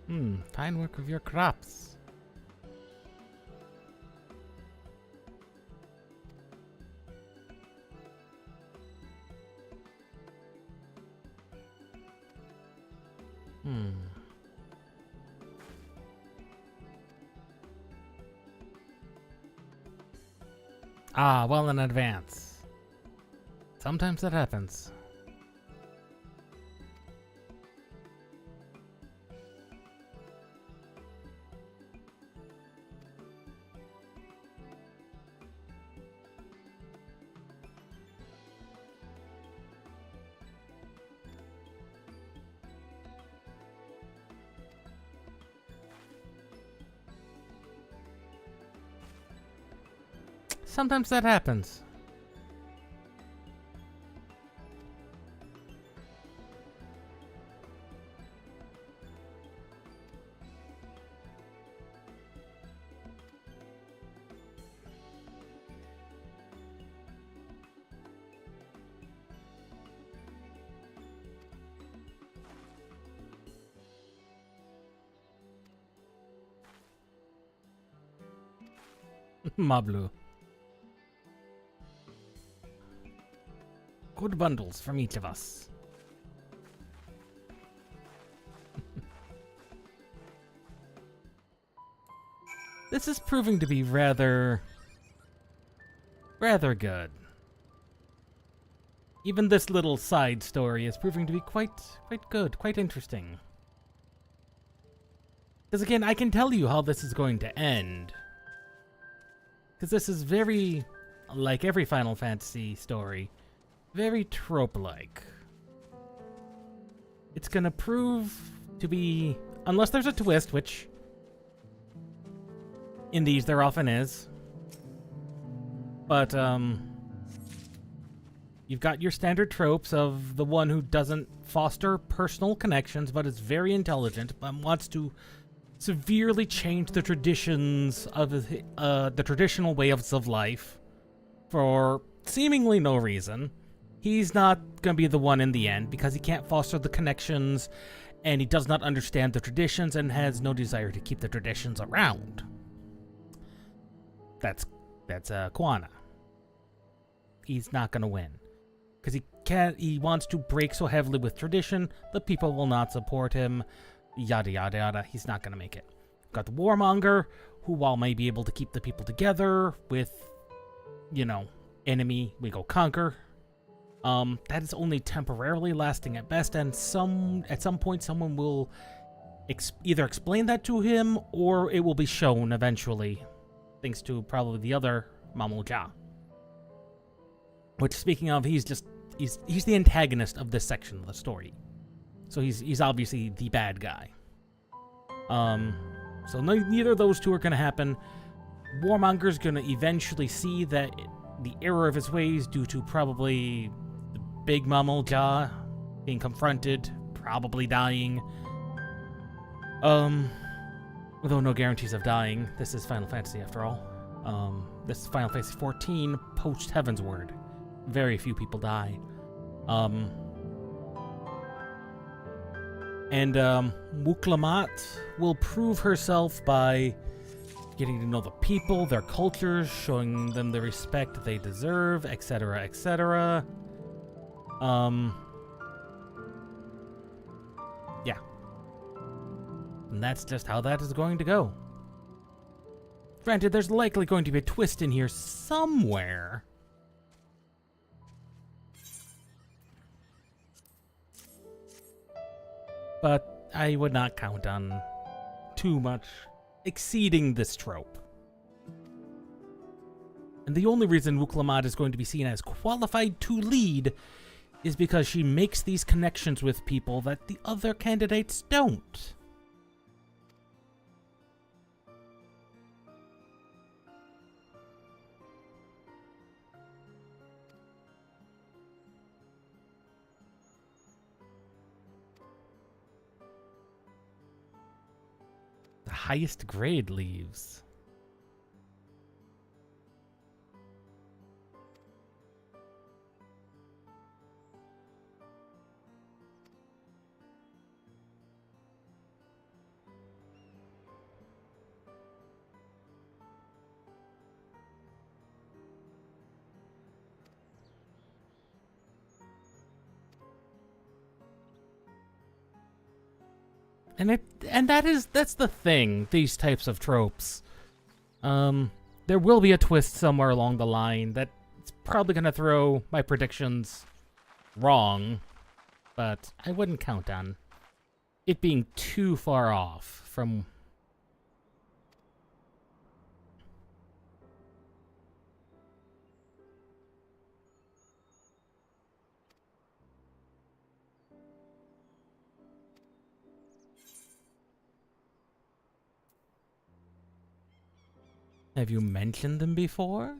Fine work of your crops. Ah, well in advance. Sometimes that happens. Sometimes that happens. Mablu. Good bundles from each of us. This is proving to be rather good. Even this little side story is proving to be quite good, quite interesting. Because again, I can tell you how this is going to end. Because this is very, like every Final Fantasy story, very trope-like. It's gonna prove to be, unless there's a twist, which in these there often is. But, you've got your standard tropes of the one who doesn't foster personal connections, but is very intelligent, but wants to severely change the traditions of the traditional ways of life for seemingly no reason. He's not going to be the one in the end because he can't foster the connections and he does not understand the traditions and has no desire to keep the traditions around. That's Quana. He's not going to win because he wants to break so heavily with tradition, the people will not support him, yada yada yada. He's not going to make it. Got the Warmonger, who while may be able to keep the people together with, you know, enemy we go conquer. That is only temporarily lasting at best, and at some point someone will either explain that to him or it will be shown eventually, thanks to probably the other Mamulja. Which, speaking of, he's the antagonist of this section of the story, so he's obviously the bad guy. So neither of those two are going to happen. Warmonger's going to eventually see that the error of his ways due to probably the big Mamulja being confronted, probably dying. Although no guarantees of dying. This is Final Fantasy after all. This is Final Fantasy 14 post Heaven's Word. Very few people die. And Muklamat will prove herself by getting to know the people, their cultures, showing them the respect they deserve, etc., etc. Yeah. And that's just how that is going to go. Granted, there's likely going to be a twist in here somewhere. But I would not count on too much exceeding this trope. And the only reason Wuklamat is going to be seen as qualified to lead is because she makes these connections with people that the other candidates don't. The highest grade leaves. And that's the thing, these types of tropes. There will be a twist somewhere along the line that's probably gonna throw my predictions wrong, but I wouldn't count on it being too far off from... Have you mentioned them before?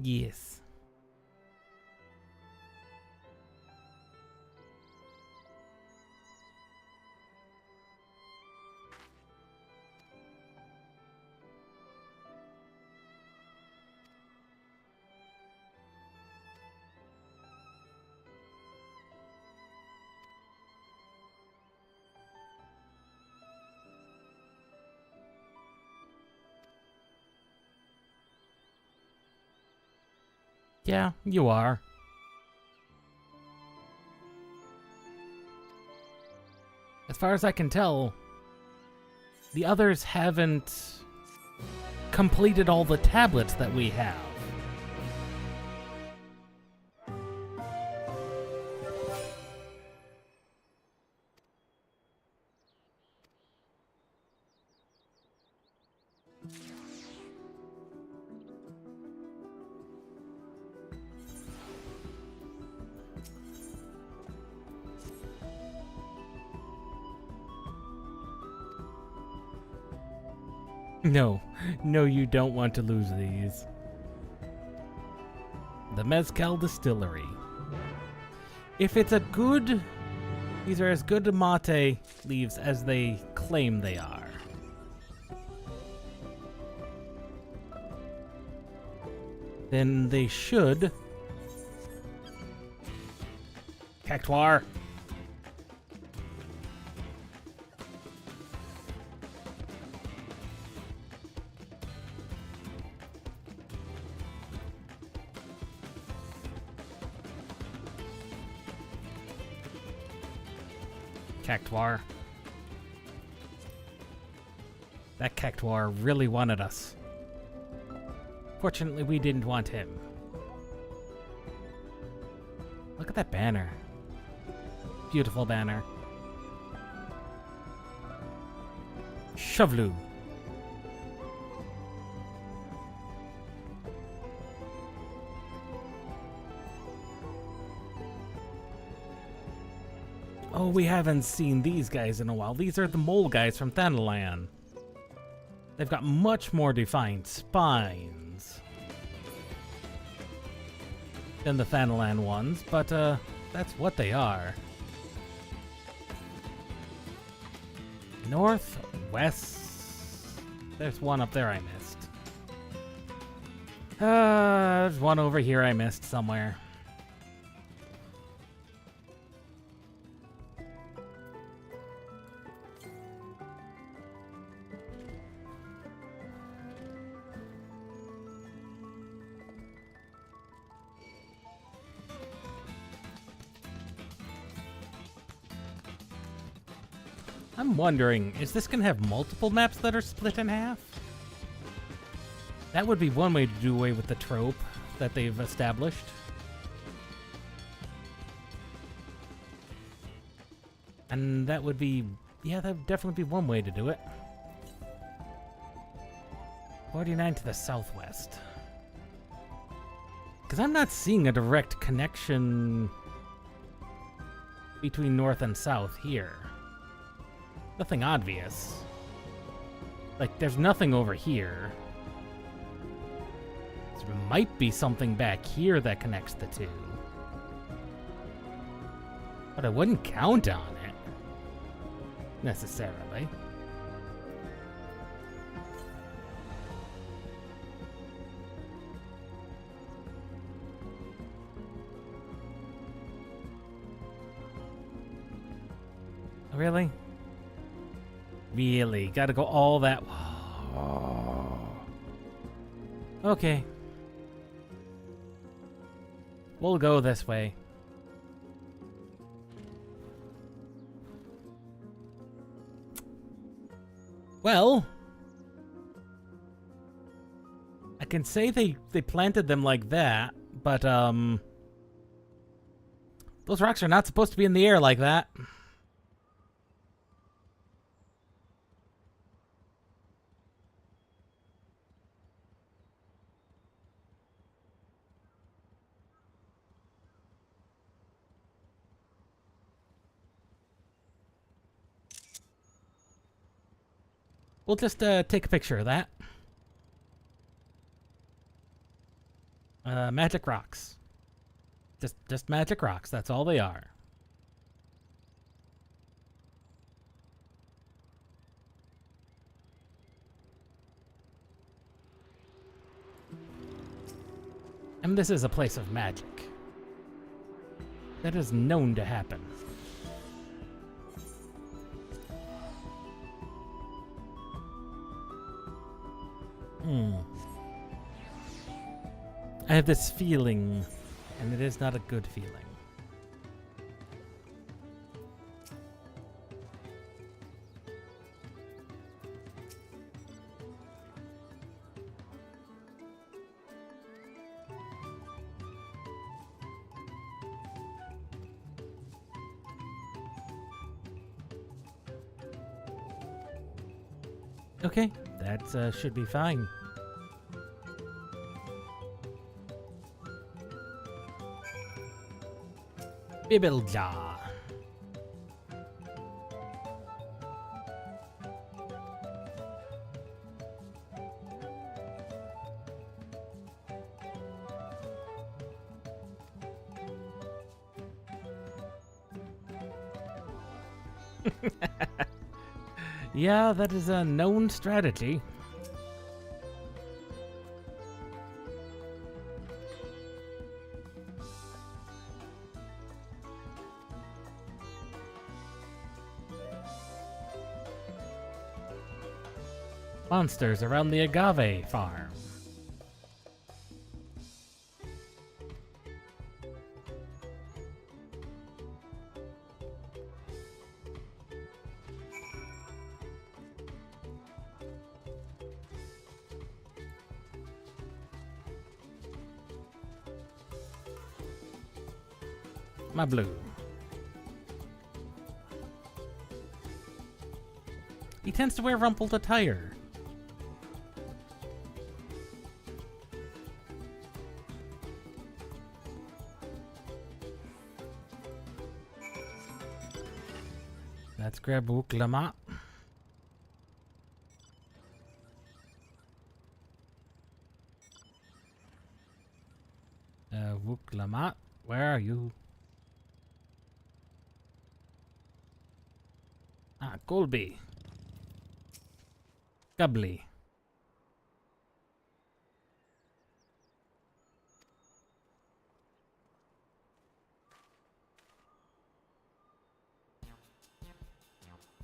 Yes. Yeah, you are. As far as I can tell, the others haven't completed all the tablets that we have. No, you don't want to lose these. The Mezcal Distillery. If it's a good... These are as good mate leaves as they claim they are. Then they should... Cactuar. Cactuar. That Cactuar really wanted us. Fortunately, we didn't want him. Look at that banner. Beautiful banner. Shovlu. Oh, we haven't seen these guys in a while. These are the mole guys from Thanalan. They've got much more defined spines than the Thanalan ones, but that's what they are. North, west. There's one up there I missed. There's one over here I missed somewhere. I'm wondering, is this gonna have multiple maps that are split in half? That would be one way to do away with the trope that they've established. And that would be, yeah, that would definitely be one way to do it. 49 to the southwest. Because I'm not seeing a direct connection between north and south here. Nothing obvious. Like, there's nothing over here. There might be something back here that connects the two. But I wouldn't count on it. Necessarily. Really? Really? Gotta go all that... Okay. We'll go this way. Well... I can say they planted them like that, but, those rocks are not supposed to be in the air like that. We'll just take a picture of that. Magic rocks. Just magic rocks. That's all they are. And this is a place of magic. That is known to happen. I have this feeling, and it is not a good feeling. Okay, that should be fine. Bibblejah. Yeah, that is a known strategy. Monsters around the agave farm. My blue. He tends to wear rumpled attire. Let's grab Wuklamat. Wuklamat, where are you? Ah, Colby. Gubbly.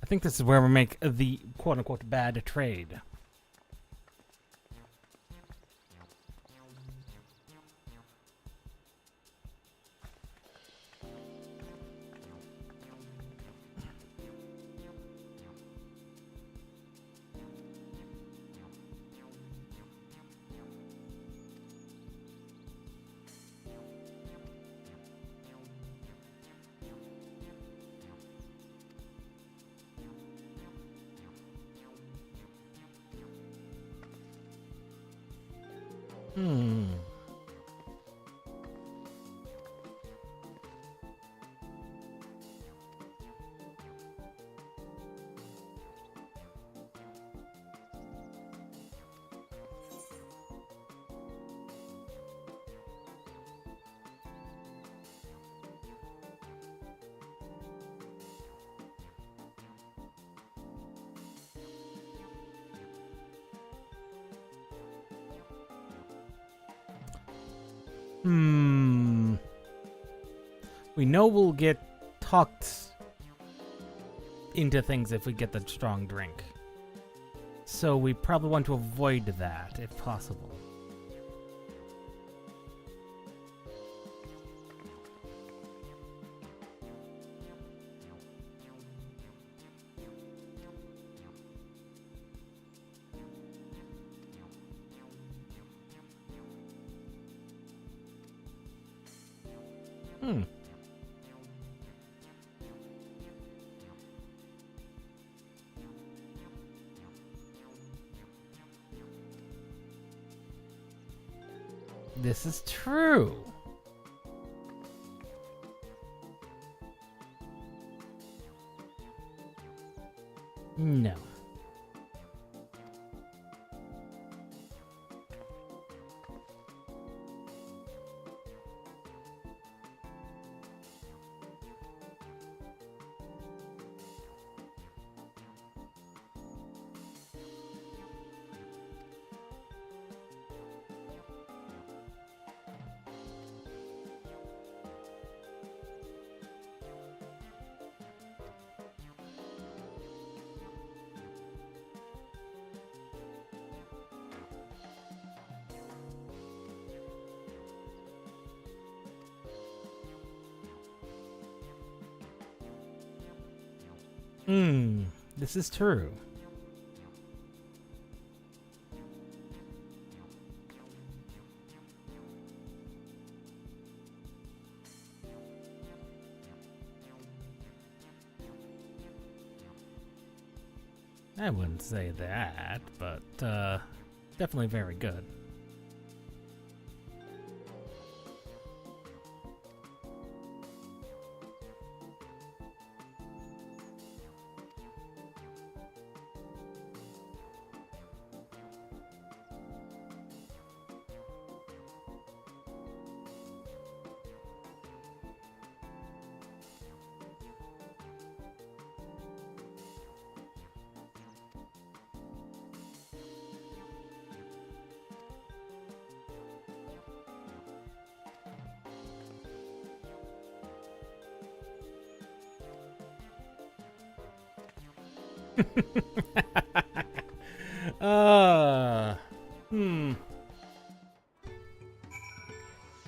I think this is where we make the quote-unquote bad trade. We know we'll get talked into things if we get the strong drink. So we probably want to avoid that if possible. This is true. No. This is true. I wouldn't say that, but definitely very good.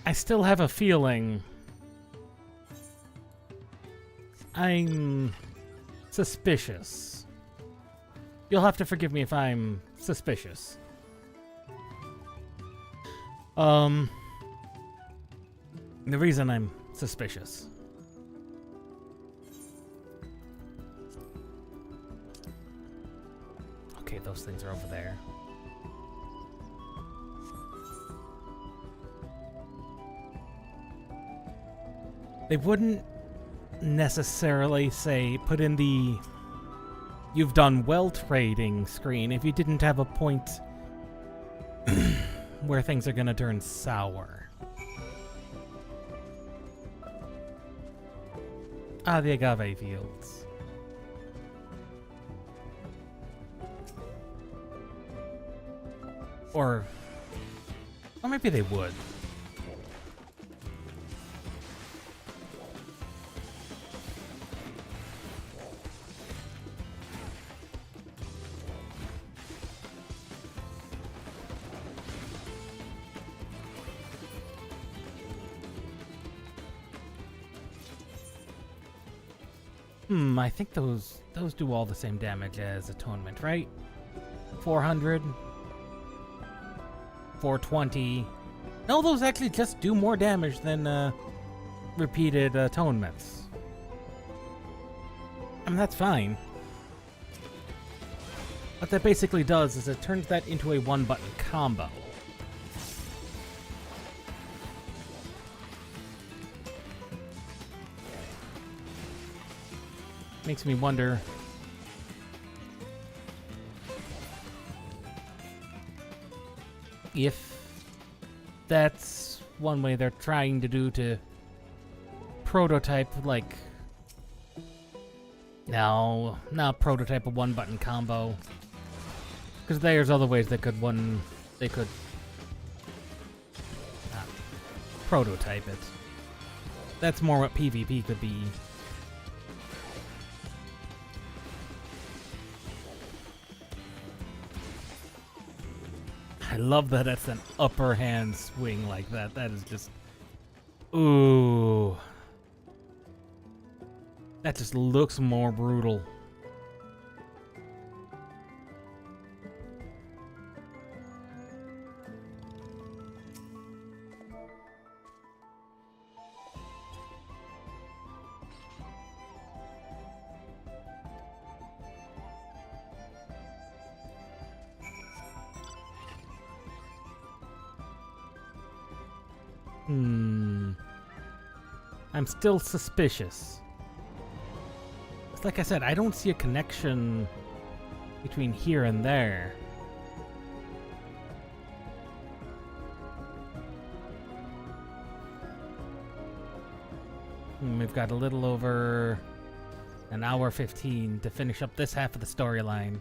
I still have a feeling I'm suspicious. You'll have to forgive me if I'm suspicious. The reason I'm suspicious. Okay, those things are over there. They wouldn't necessarily say put in the "you've done well trading" screen if you didn't have a point where things are gonna turn sour. Ah, the agave fields. Or maybe they would. I think those do all the same damage as Atonement, right? 400, 420. No, those actually just do more damage than repeated Atonements. I mean, that's fine. What that basically does is it turns that into a one-button combo. Makes me wonder if that's one way they're trying to do to prototype, like, no, not prototype a one-button combo, because there's other ways they could prototype it. That's more what PvP could be. I love that it's an upper hand swing like that. That is just... Ooh. That just looks more brutal. I'm still suspicious. It's like I said, I don't see a connection between here and there. We've got a little over an hour 15 to finish up this half of the storyline.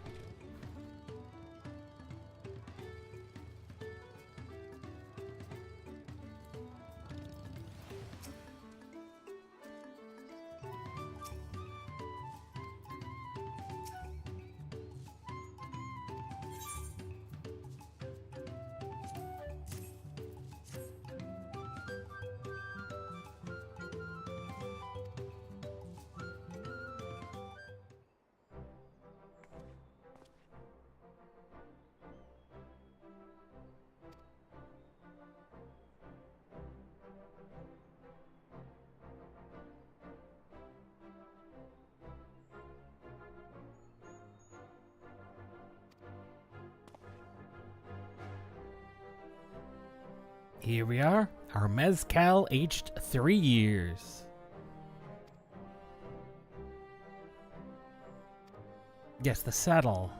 Here we are, our Mezcal aged 3 years. Yes, the saddle.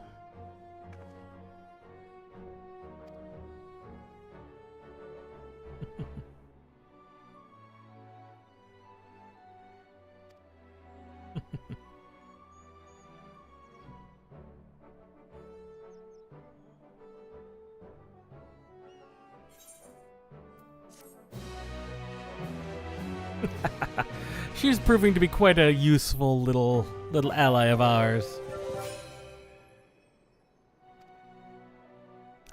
She's proving to be quite a useful little ally of ours.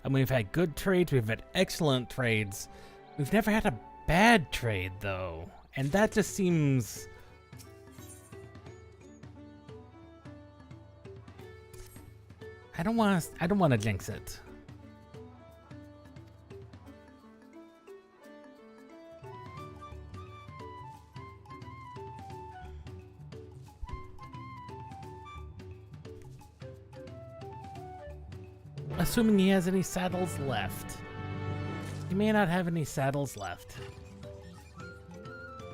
And we've had good trades, we've had excellent trades. We've never had a bad trade though. And that just seems... I don't want to jinx it. Assuming he has any saddles left. He may not have any saddles left.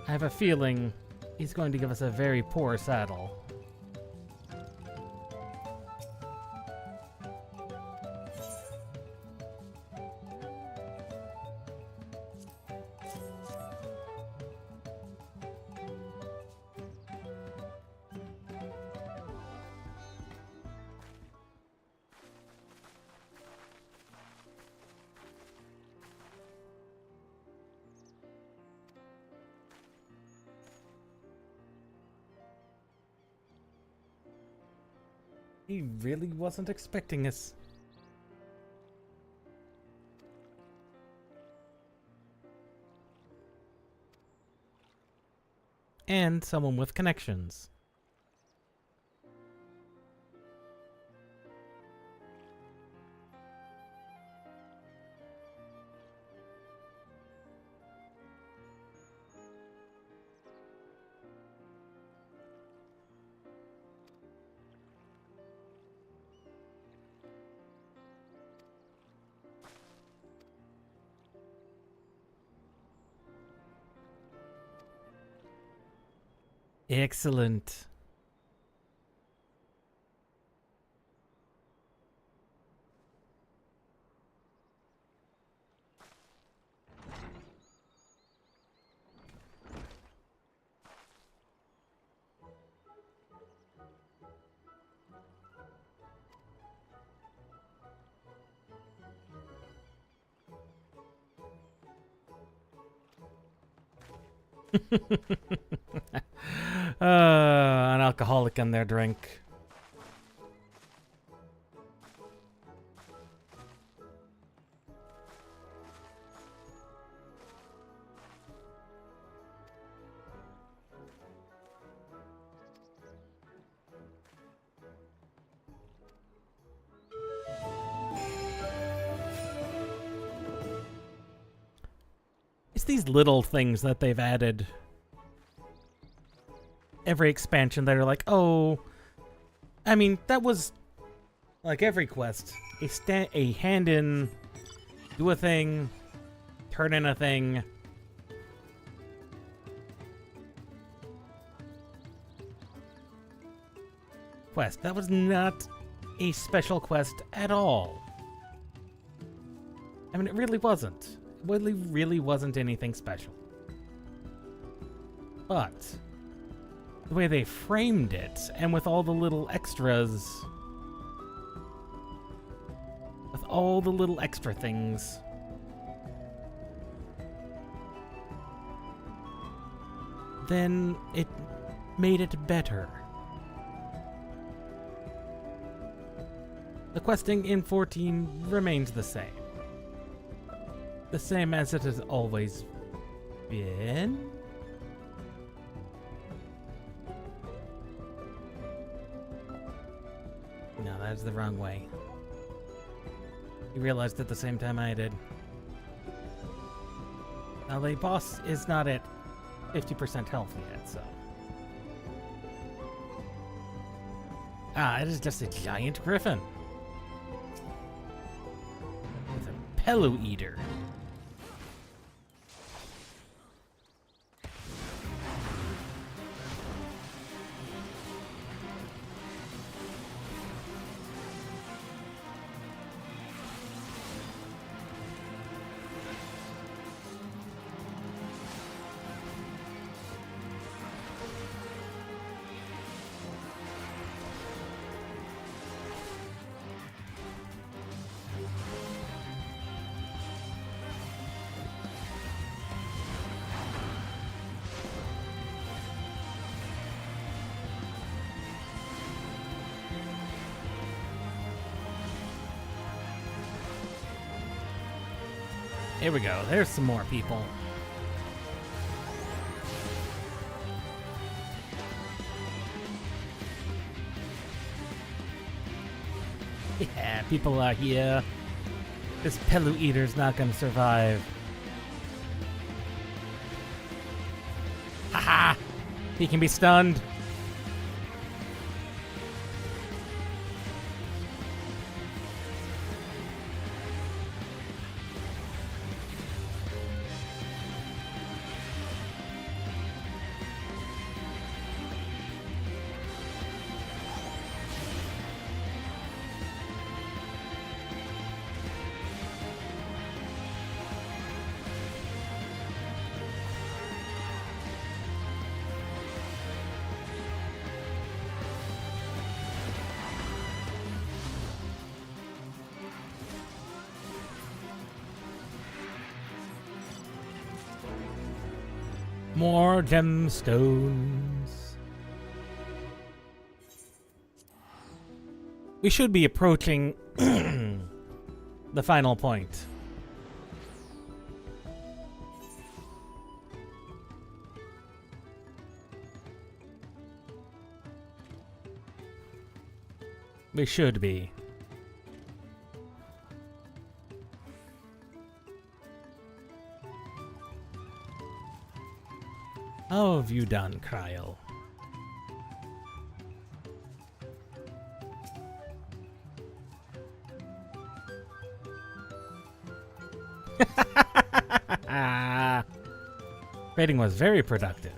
I have a feeling he's going to give us a very poor saddle. He really wasn't expecting us. And someone with connections. Excellent. An alcoholic and their drink. It's these little things that they've added every expansion that are like, oh, I mean, that was like every quest. A hand in, do a thing, turn in a thing. Quest. That was not a special quest at all. I mean, it really wasn't. It really wasn't anything special. But the way they framed it, and with all the little extras, with all the little extra things, then it made it better. The questing in 14 remains the same. The same as it has always been. No, that's the wrong way. You realized at the same time I did. Now the boss is not at 50% health yet, so. Ah, it is just a giant griffin. With a pillow eater. Here we go. There's some more people. Yeah, people are here. This Pelu Eater's not gonna survive. Haha! He can be stunned. More gemstones. We should be approaching the final point. We should be. How have you done, Cryo? Raiding was very productive.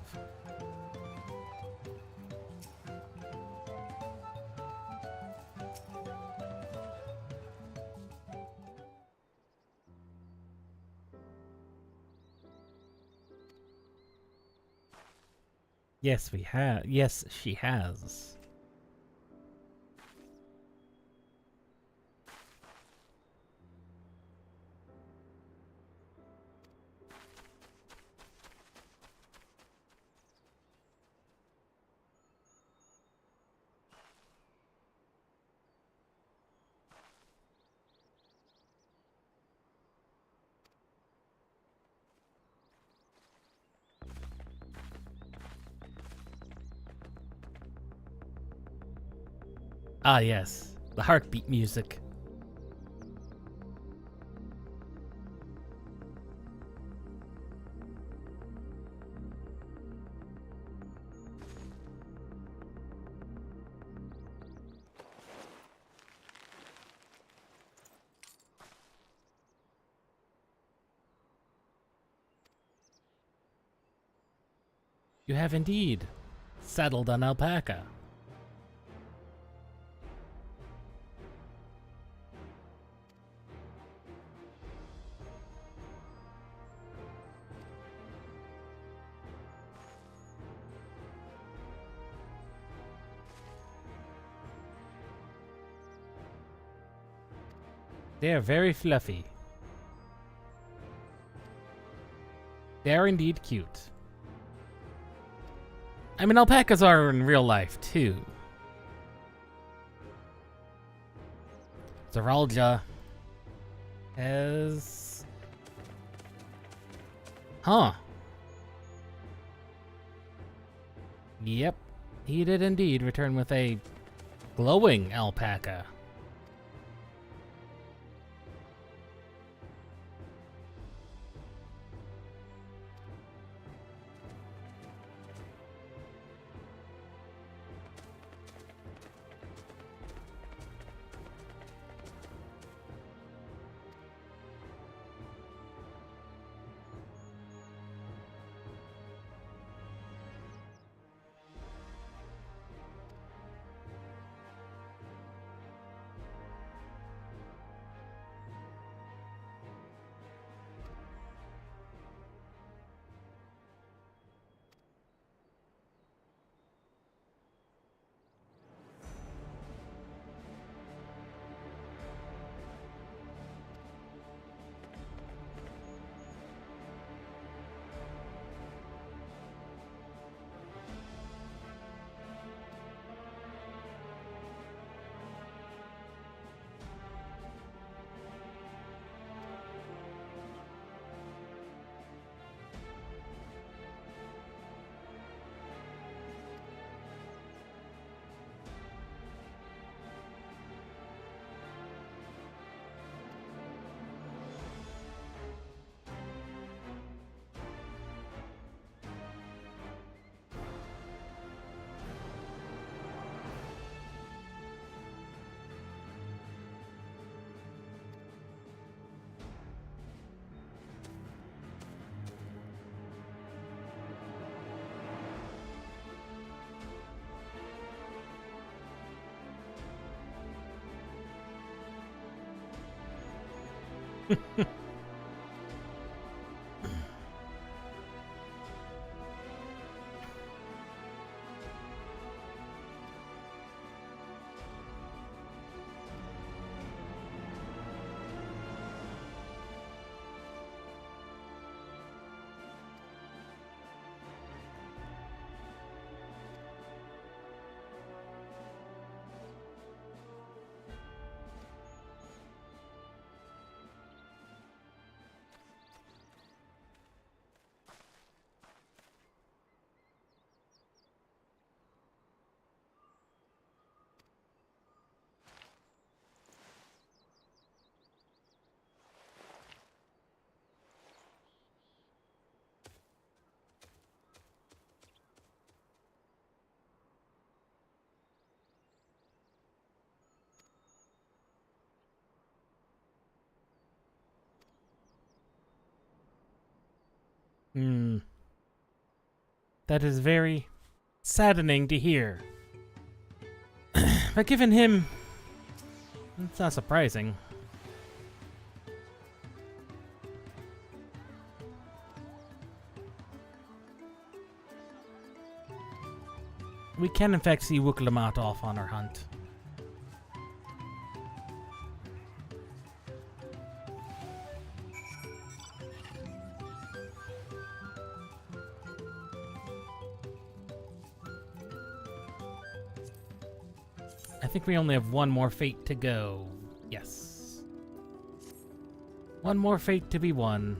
Yes, we have. Yes, she has. Ah, yes. The heartbeat music. You have indeed settled on alpaca. They are very fluffy. They are indeed cute. I mean, alpacas are in real life, too. Zeralja has... Huh. Yep, he did indeed return with a glowing alpaca. That is very saddening to hear. But given him, it's not surprising. We can in fact see Wukalamat off on our hunt. I think we only have one more fate to go. Yes. One more fate to be won.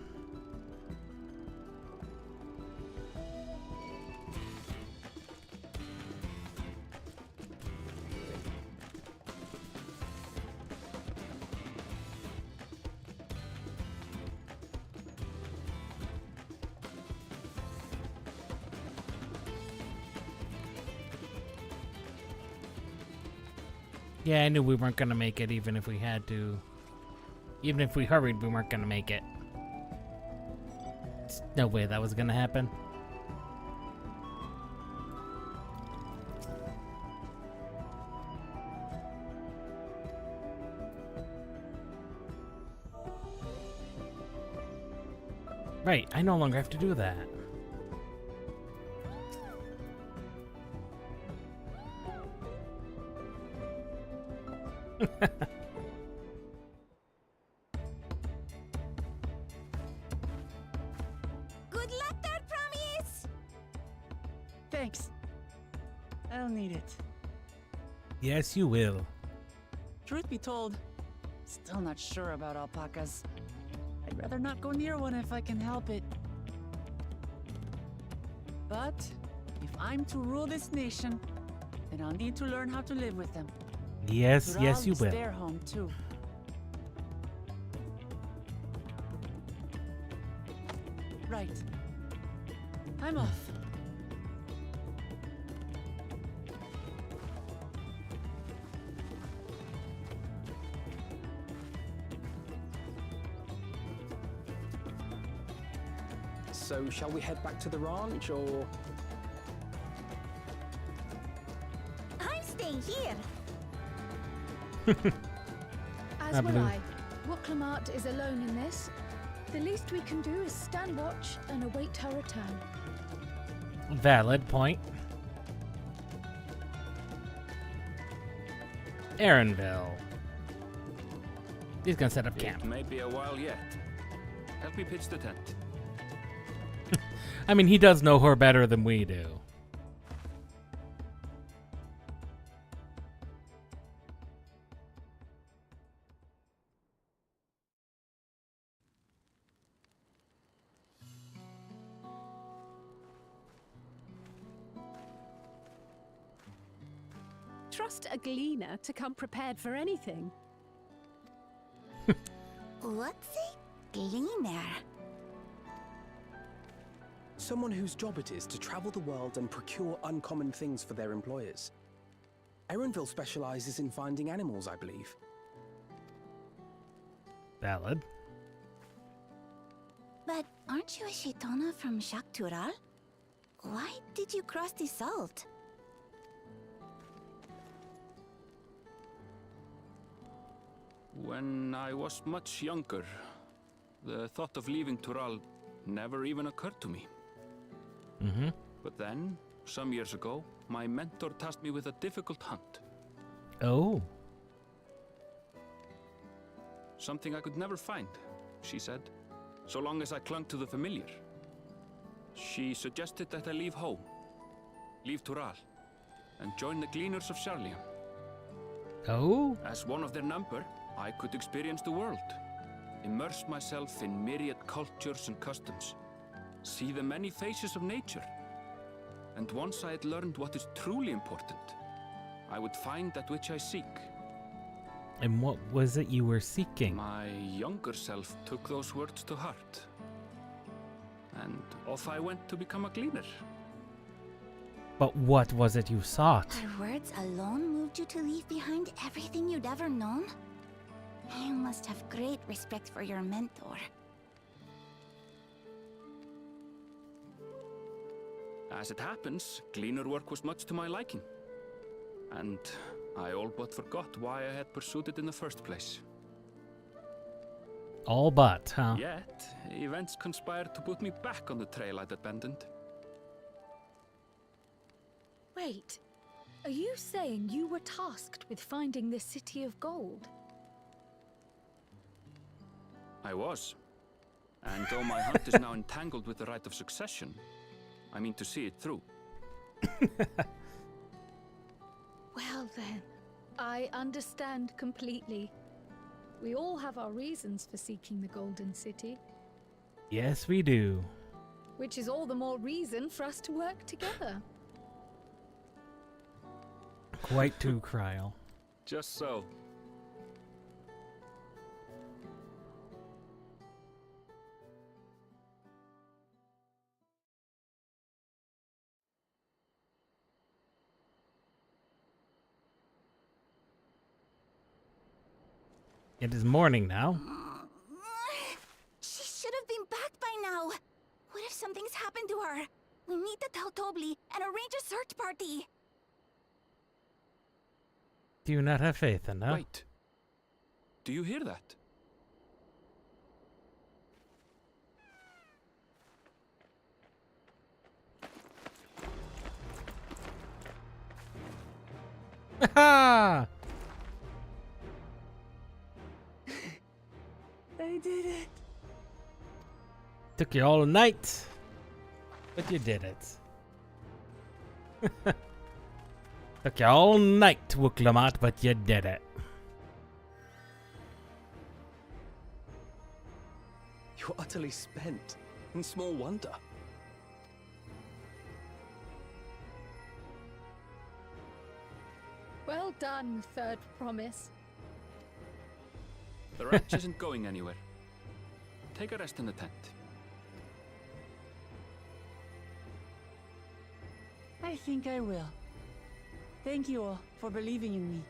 Yeah, I knew we weren't gonna make it even if we had to. Even if we hurried, we weren't gonna make it. There's no way that was gonna happen. Right, I no longer have to do that. Good luck there, Promise! Thanks. I'll need it. Yes, you will. Truth be told, still not sure about alpacas. I'd rather not go near one if I can help it. But if I'm to rule this nation, then I'll need to learn how to live with them. Yes, yes, you is will. their home too. Right. I'm off. So, shall we head back to the ranch, or...? I'm staying here. As will I. Wooklamart is alone in this. The least we can do is stand watch and await her return. Valid point. Aaronville. He's gonna set up camp. It may be a while yet. Help me pitch the tent. I mean, he does know her better than we do. Trust a gleaner to come prepared for anything. What's a gleaner? Someone whose job it is to travel the world and procure uncommon things for their employers. Aaronville specializes in finding animals, I believe. Valid. But aren't you a Shaitana from Shaktural? Why did you cross the salt? When I was much younger, the thought of leaving Tural never even occurred to me. Mm-hmm. But then, some years ago, my mentor tasked me with a difficult hunt. Oh. Something I could never find, she said, so long as I clung to the familiar. She suggested that I leave home, leave Tural, and join the Gleaners of Charlian. Oh? As one of their number, I could experience the world, immerse myself in myriad cultures and customs, see the many faces of nature. And once I had learned what is truly important, I would find that which I seek. And what was it you were seeking? My younger self took those words to heart. And off I went to become a gleaner. But what was it you sought? Her words alone moved you to leave behind everything you'd ever known? You must have great respect for your mentor. As it happens, gleaner work was much to my liking. And I all but forgot why I had pursued it in the first place. All but, huh? Yet, events conspired to put me back on the trail I'd abandoned. Wait, are you saying you were tasked with finding the City of Gold? I was. And though my hunt is now entangled with the right of succession, I mean to see it through. Well then, I understand completely. We all have our reasons for seeking the Golden City. Yes, we do. Which is all the more reason for us to work together. Quite too, Kryl. Just so. It is morning now. She should have been back by now. What if something's happened to her? We need to tell Tobli and arrange a search party. Do you not have faith in her? Wait. Do you hear that? Ha! I did it. Took you all night, but you did it. Took you all night, Wooklamat, but you did it. You're utterly spent, and small wonder. Well done, Third Promise. The ranch isn't going anywhere. Take a rest in the tent. I think I will. Thank you all for believing in me.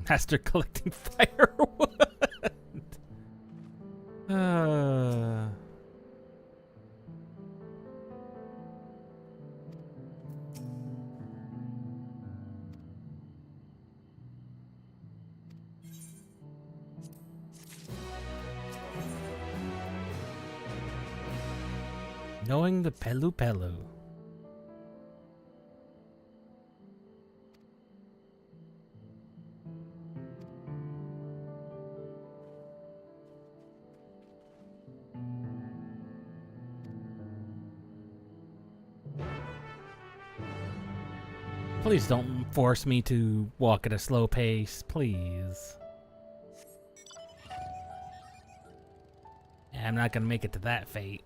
Master collecting firewood. Knowing the Pelu Pelu. Please don't force me to walk at a slow pace, please. I'm not gonna make it to that fate.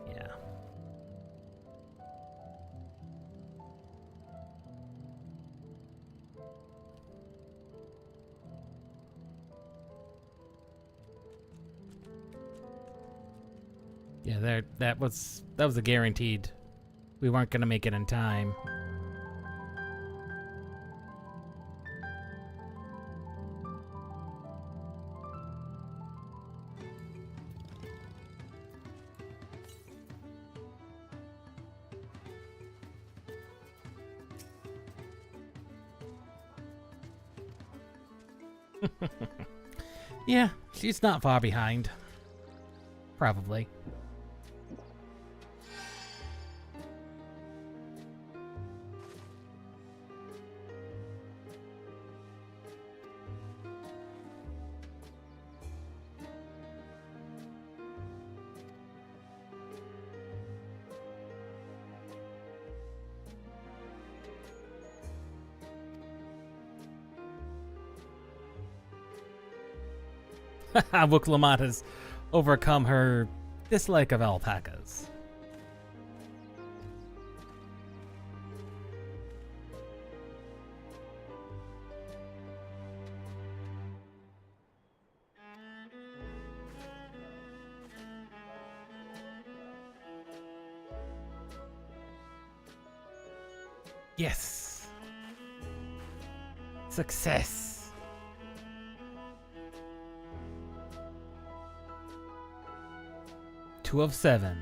Yeah. Yeah, that was a guaranteed. We weren't gonna make it in time. Yeah, she's not far behind. Probably. Wooklamat has overcome her dislike of alpacas. Yes. Success. 2 of 7.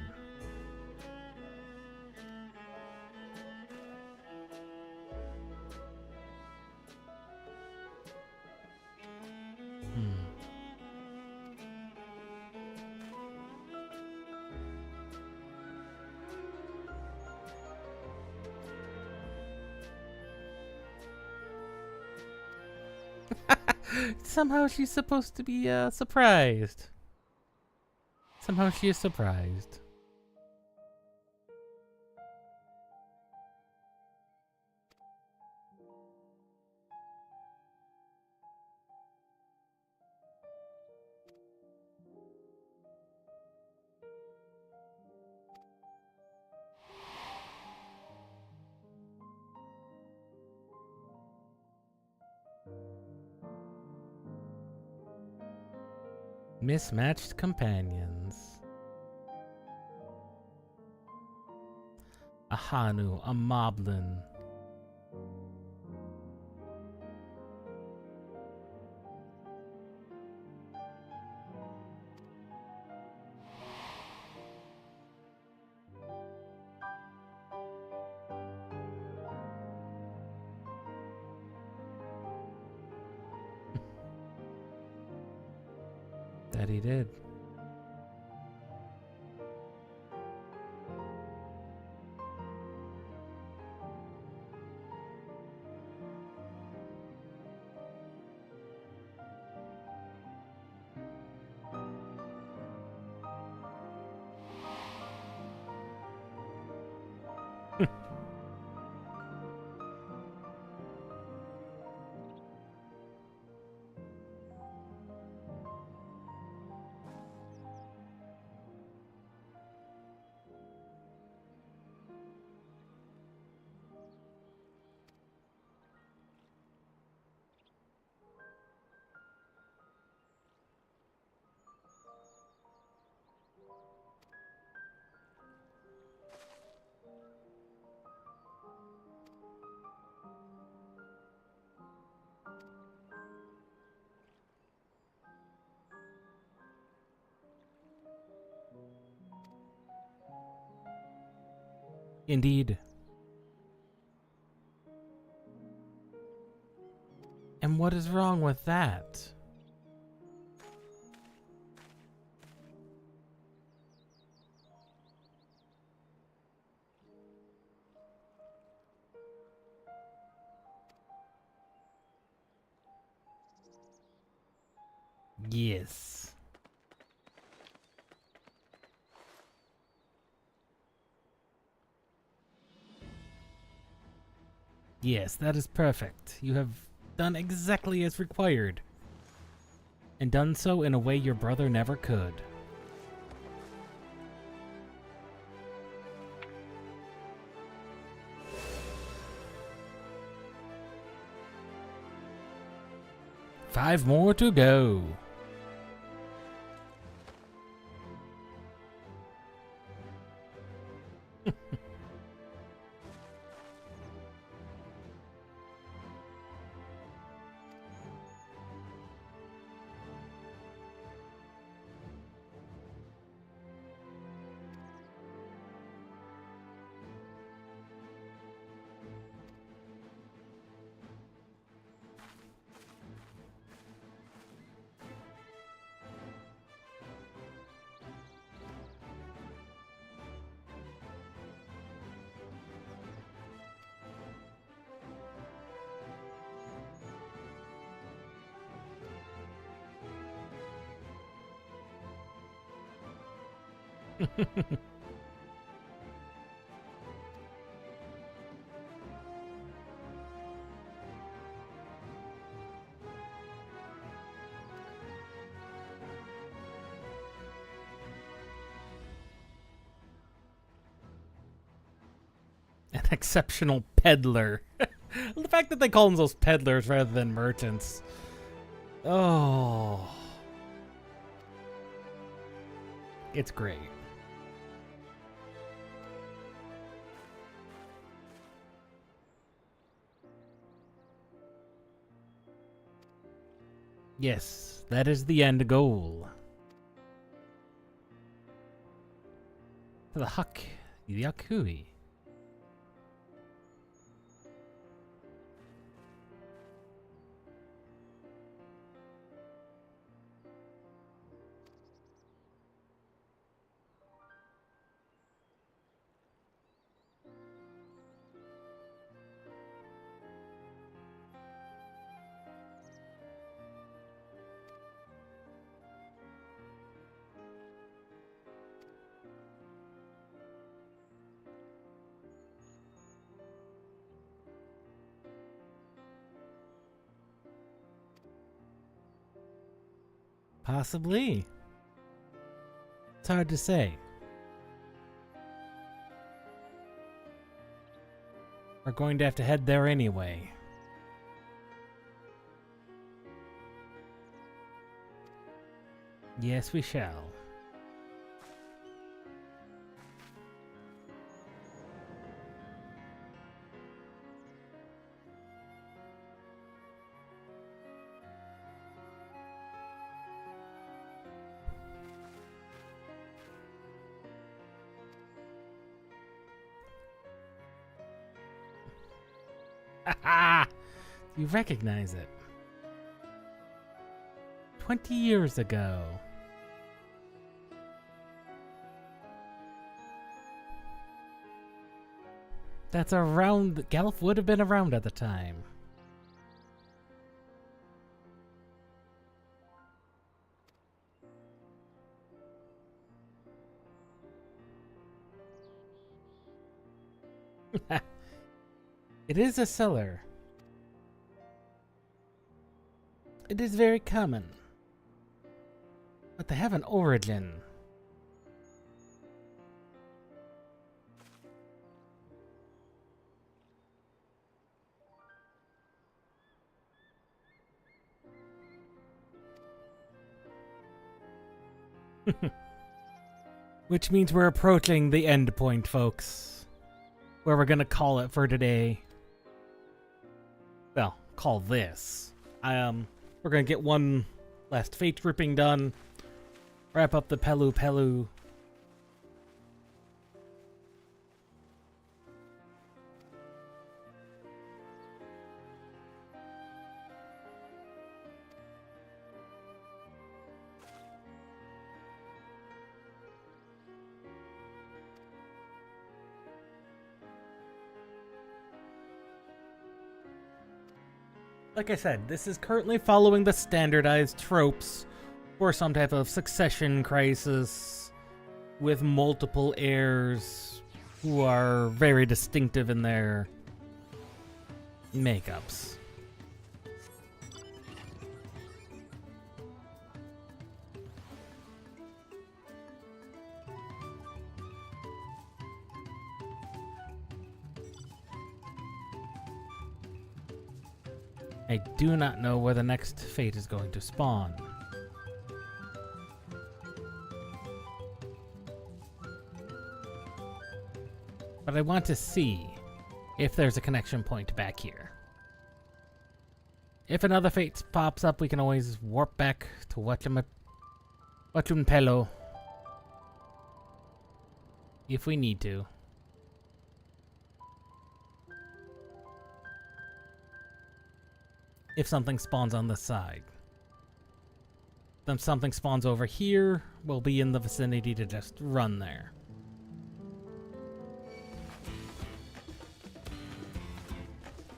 Somehow she's supposed to be surprised. Somehow she is surprised. Mismatched companions. A Hanu, a Moblin. That he did. Indeed. And what is wrong with that? Yes. Yes, that is perfect. You have done exactly as required. And done so in a way your brother never could. Five more to go. An exceptional peddler. The fact that they call themselves peddlers rather than merchants. Oh. It's great. Yes, that is the end goal. The Yakui. Possibly. It's hard to say. We're going to have to head there anyway. Yes, we shall. You recognize it. 20 years ago. That's around. Galuf would have been around at the time. It is a cellar. It is very common. But they have an origin. Which means we're approaching the end point, folks. Where we're gonna call it for today. Well, call this. We're gonna get one last fate ripping done. Wrap up the Pelu Pelu. Like I said, this is currently following the standardized tropes for some type of succession crisis with multiple heirs who are very distinctive in their makeups. I do not know where the next fate is going to spawn. But I want to see if there's a connection point back here. If another fate pops up, we can always warp back to Wachunpelo if we need to. If something spawns on this side. Then something spawns over here, we'll be in the vicinity to just run there.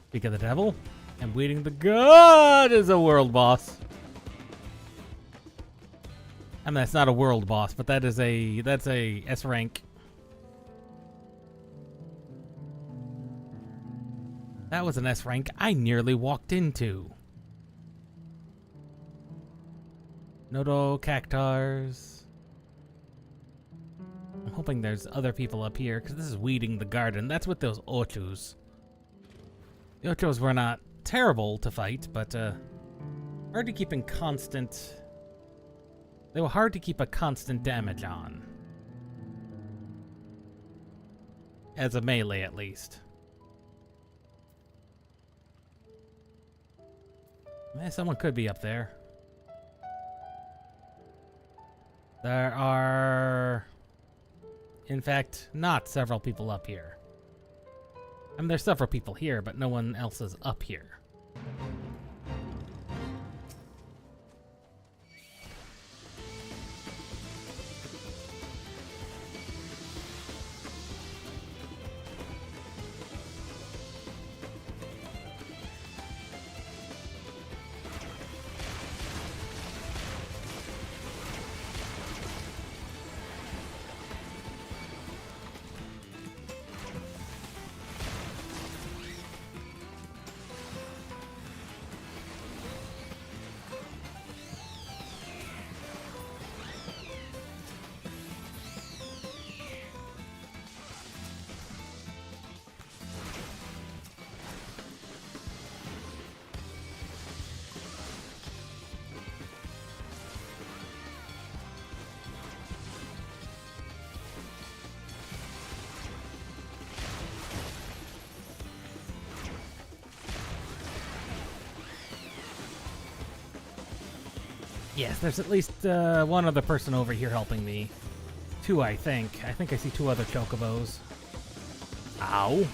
Speak of the devil, and Bleeding the God is a world boss. I mean, that's not a world boss, but that's a S rank. That was an S rank I nearly walked into. Nodo Cactars. I'm hoping there's other people up here, because this is weeding the garden. That's with those Ochus. The Ochos were not terrible to fight, but hard to keep in constant... They were hard to keep a constant damage on. As a melee, at least. Someone could be up there. There are, in fact, not several people up here. I mean, there's several people here, but no one else is up here. Yes, there's at least one other person over here helping me. Two, I think. I think I see two other chocobos. Ow.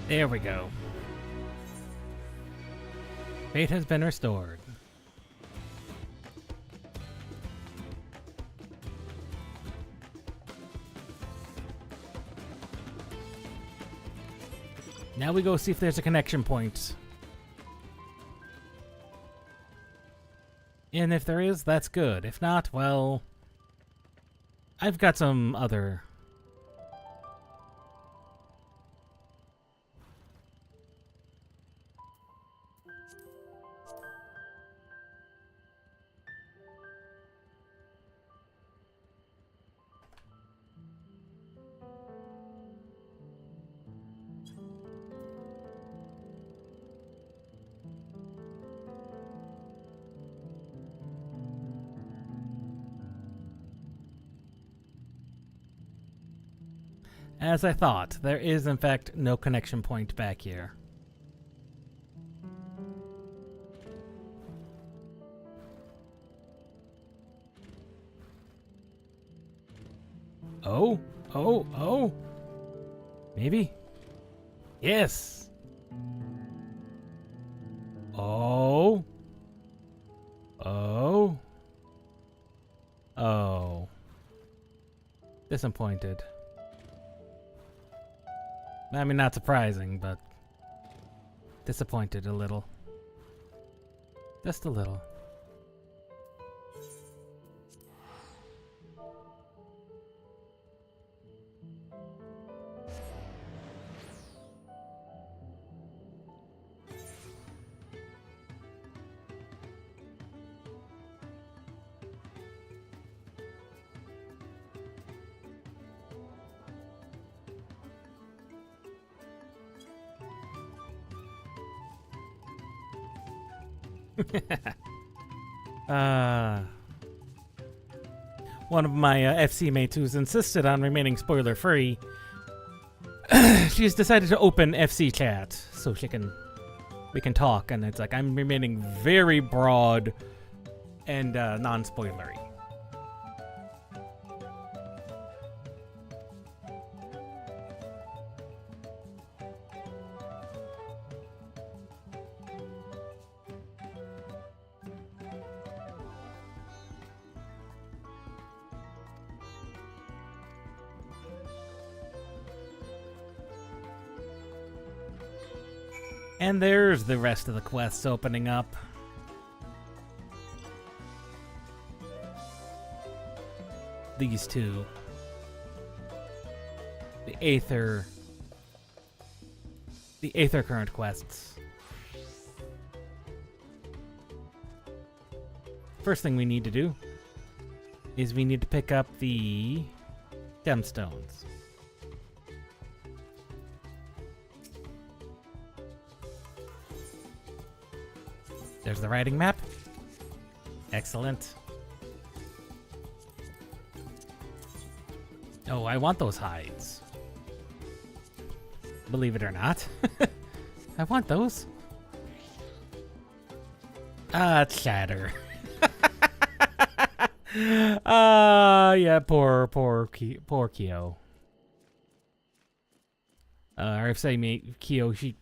There we go. Fate has been restored. Now we go see if there's a connection point. And if there is, that's good. If not, well, I've got some other... As I thought, there is in fact no connection point back here. Oh, oh, oh. Maybe. Yes. Oh. Oh. Oh. Disappointed. I mean, not surprising, but disappointed a little. Just a little. One of my FC mates who's insisted on remaining spoiler-free, she's decided to open FC chat so we can talk, and it's like I'm remaining very broad and non-spoilery. And there's the rest of the quests opening up. These two. The Aether current quests. First thing we need to do is we need to pick up the gemstones. There's the riding map. Excellent. Oh, I want those hides. Believe it or not. I want those. It's Shatter. Yeah, poor Kyo. Or if say me, Kyo, she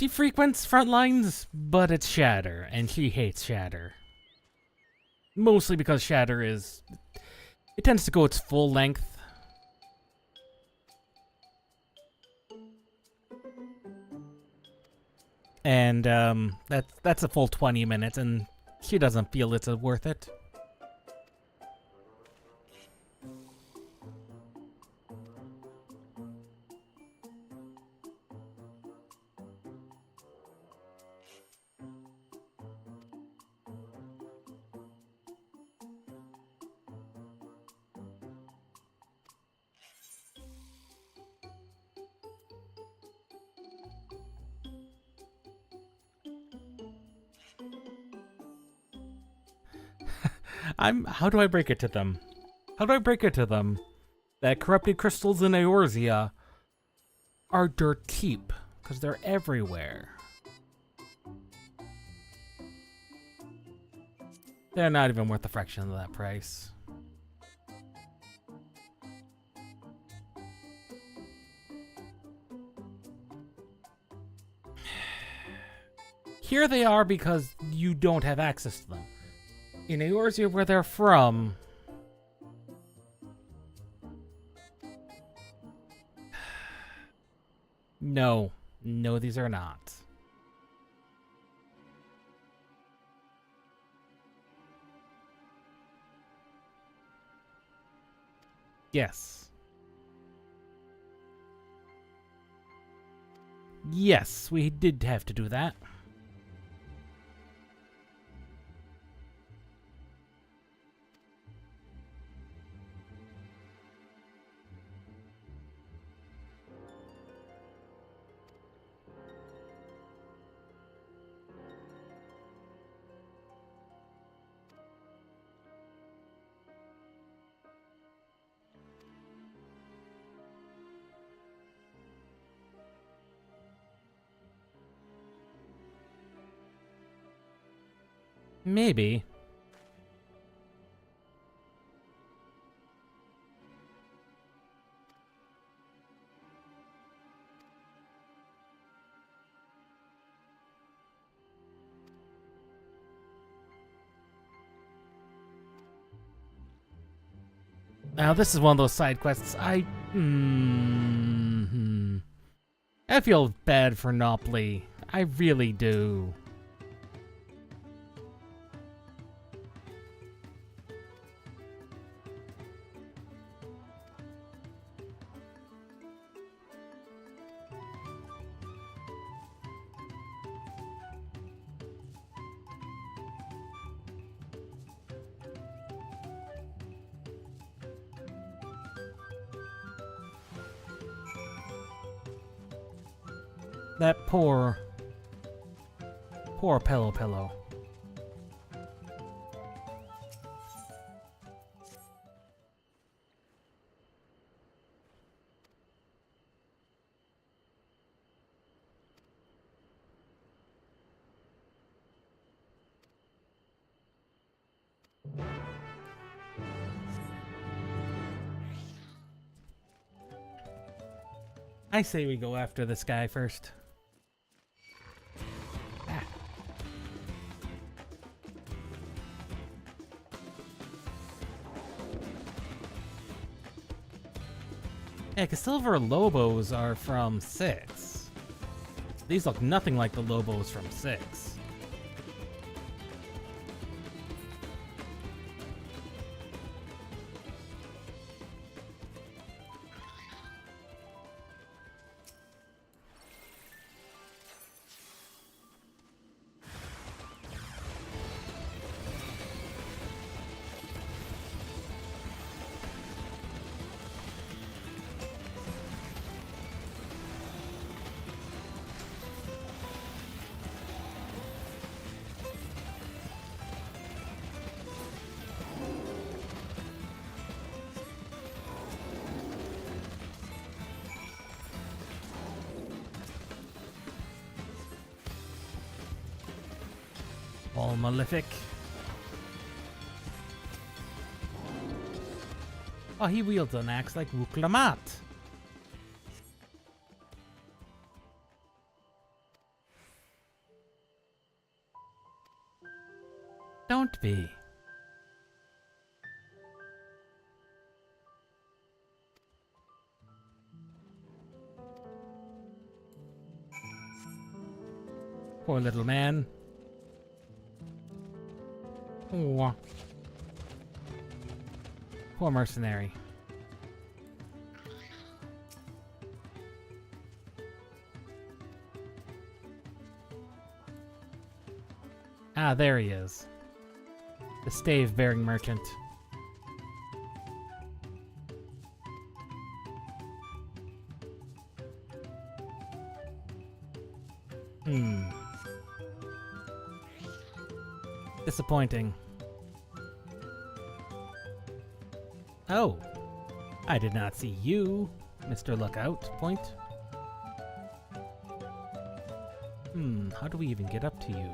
frequents front lines, but it's Shatter, and she hates Shatter. Mostly because Shatter it tends to go its full length. And that's a full 20 minutes, and she doesn't feel it's worth it. How do I break it to them? How do I break it to them that corrupted crystals in Eorzea are dirt cheap? Because they're everywhere. They're not even worth a fraction of that price. Here they are because you don't have access to them. In Eorzea, where they're from, no, these are not. Yes. Yes, we did have to do that. Maybe. Now this is one of those side quests I feel bad for Nopley. I really do. That poor pillow. I say we go after this guy first. Yeah, because Silver Lobos are from 6. These look nothing like the Lobos from 6. All malefic. Oh, he wields an axe like Wuklamat. Don't be. Poor little man. Aw. Poor mercenary. Ah, there he is. The stave-bearing merchant. Disappointing. Oh. I did not see you, Mr. Lookout Point. How do we even get up to you?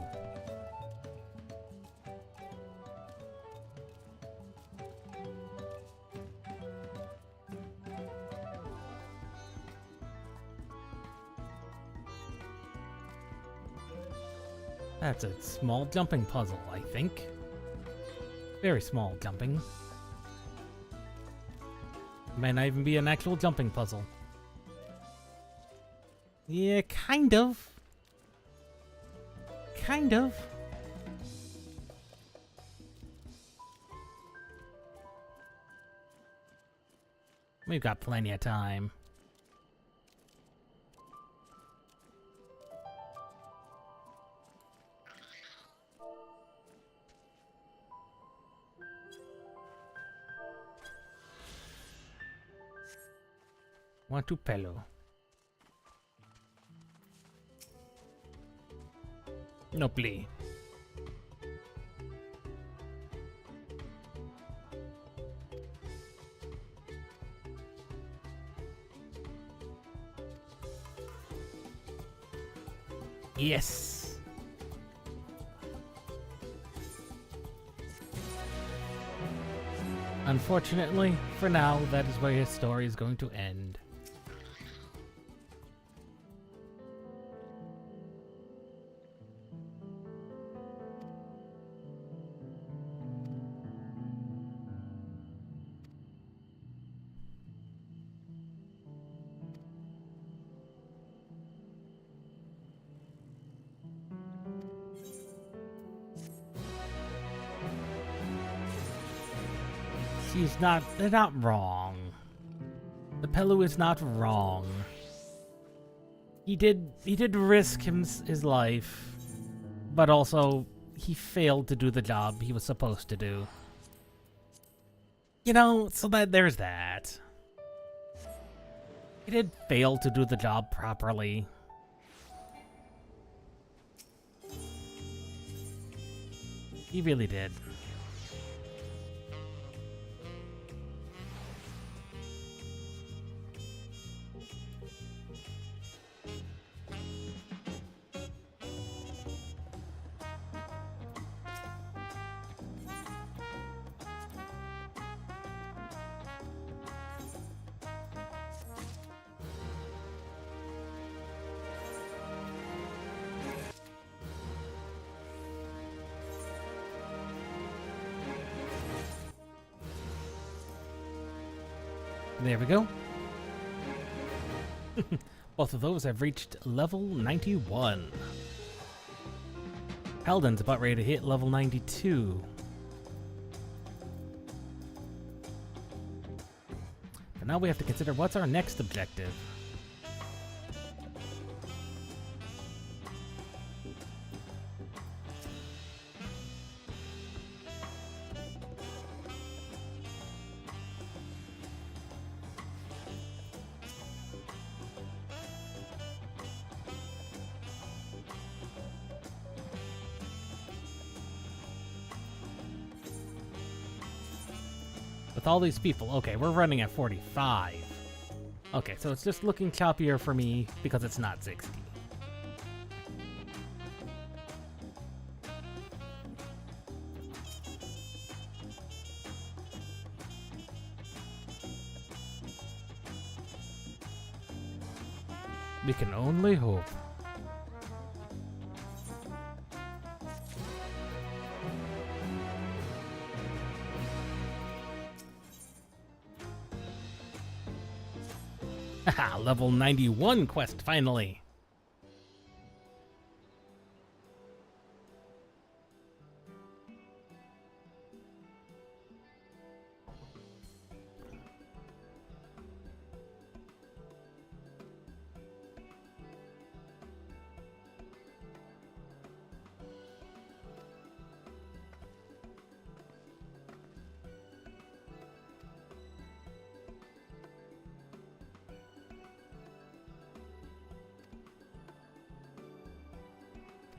That's a small jumping puzzle, I think. Very small jumping. Might not even be an actual jumping puzzle. Yeah, kind of. Kind of. We've got plenty of time. Want to pello. No plea. Yes. Unfortunately, for now, that is where his story is going to end. They're not wrong. The Pelu is not wrong. He did risk his life, but also he failed to do the job he was supposed to do. You know, so there's that. He did fail to do the job properly. He really did. There we go. Both of those have reached level 91. Halden's about ready to hit level 92. But now we have to consider what's our next objective. With all these people, okay, we're running at 45. Okay, so it's just looking choppier for me because it's not 60. We can only hope. Haha, level 91 quest finally.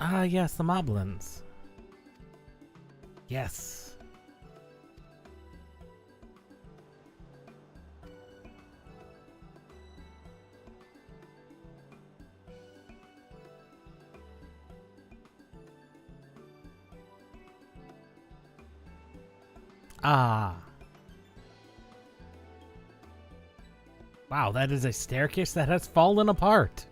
Ah, yes, the moblins. Yes. Ah. Wow, that is a staircase that has fallen apart.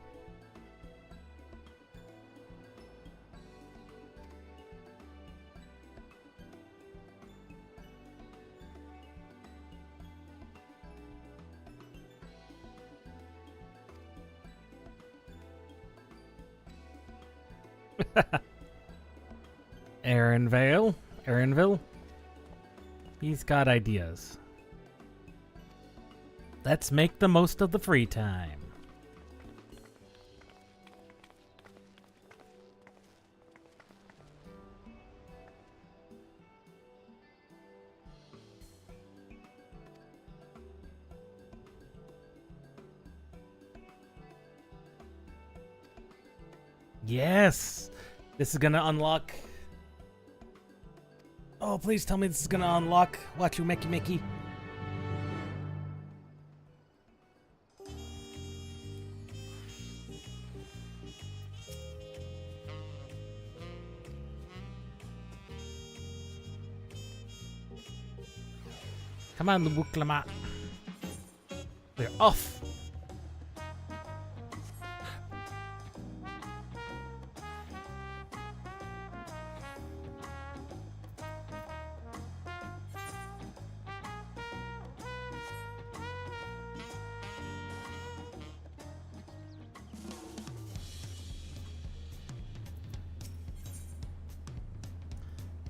Aaronville. He's got ideas. Let's make the most of the free time. Yes! This is gonna unlock... Oh, please tell me this is gonna unlock Watch You Mickey. Come on, Lubuklama. We're off.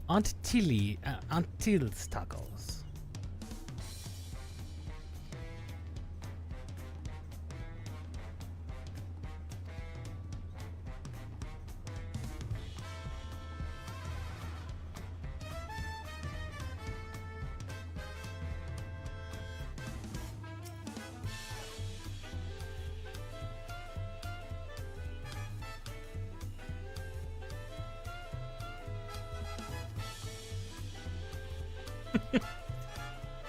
Aunt Till's tacos.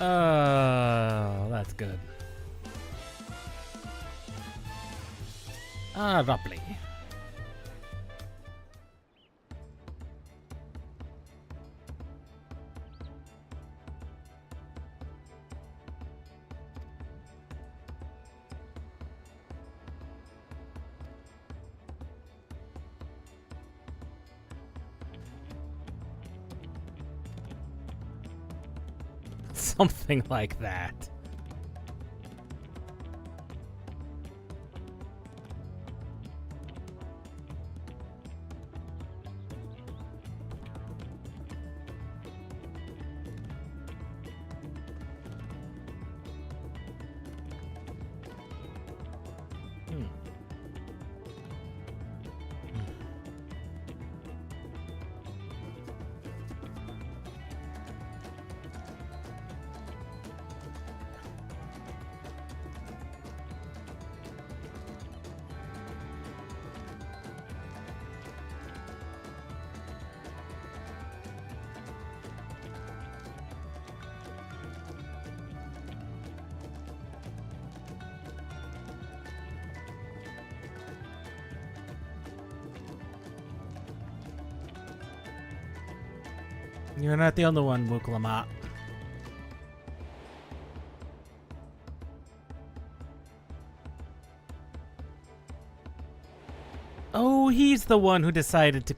Oh, that's good. Ah, lovely. Something like that. You're not the only one, Wuklamat. Oh, he's the one who decided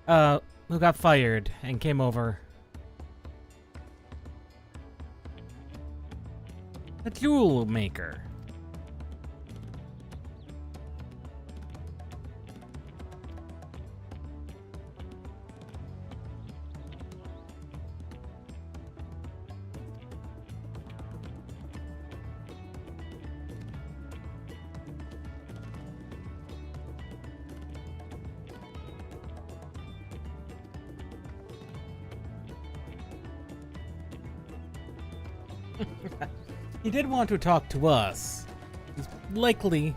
to, who got fired and came over. The jewel maker. He did want to talk to us. He's likely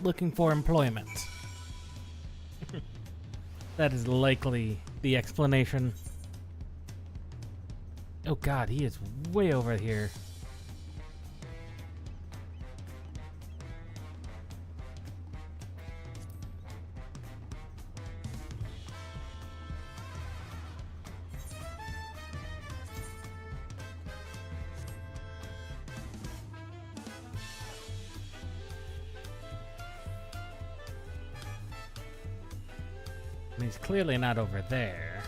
looking for employment. That is likely the explanation. Oh god, he is way over here. And he's clearly not over there.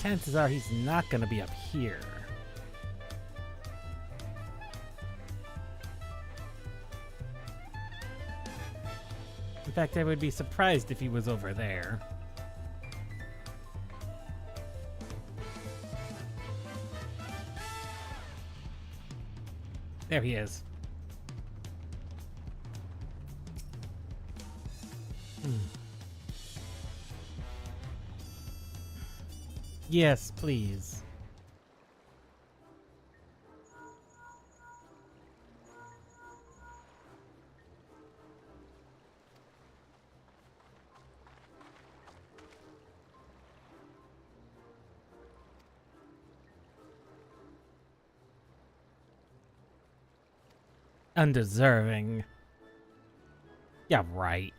Chances are he's not going to be up here. In fact, I would be surprised if he was over there. There he is. Yes, please. Undeserving. Yeah, right.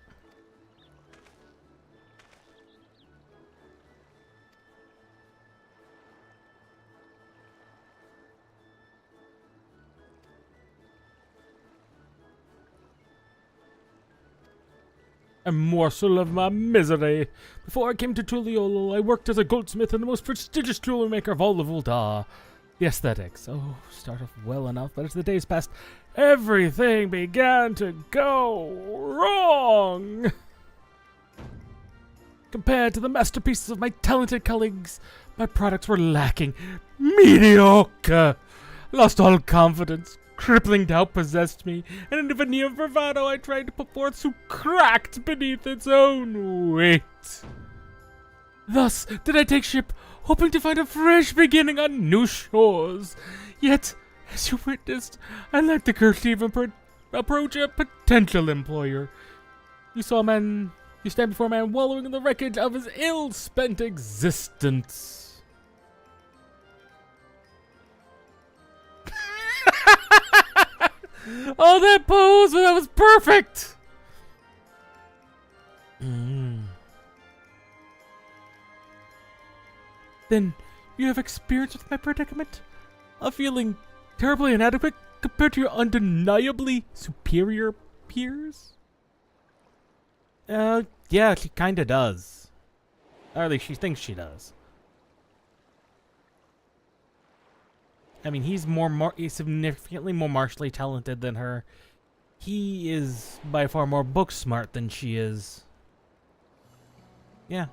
A morsel of my misery. Before I came to Tuliolo, I worked as a goldsmith and the most prestigious jewelry maker of all of Ul'dah. The aesthetics. Oh, start off well enough, but as the days passed, everything began to go wrong. Compared to the masterpieces of my talented colleagues, my products were lacking. Mediocre. Lost all confidence. Crippling doubt possessed me, and in a veneer of bravado I tried to put forth so cracked beneath its own weight. Thus did I take ship, hoping to find a fresh beginning on new shores. Yet, as you witnessed, I lacked the courage to even approach a potential employer. You stand before a man wallowing in the wreckage of his ill-spent existence. Oh, that pose! That was perfect! Then, you have experience with my predicament? Of feeling terribly inadequate compared to your undeniably superior peers? Yeah, she kinda does. Or at least she thinks she does. I mean, he's significantly more martially talented than her. He is by far more book smart than she is. Yeah.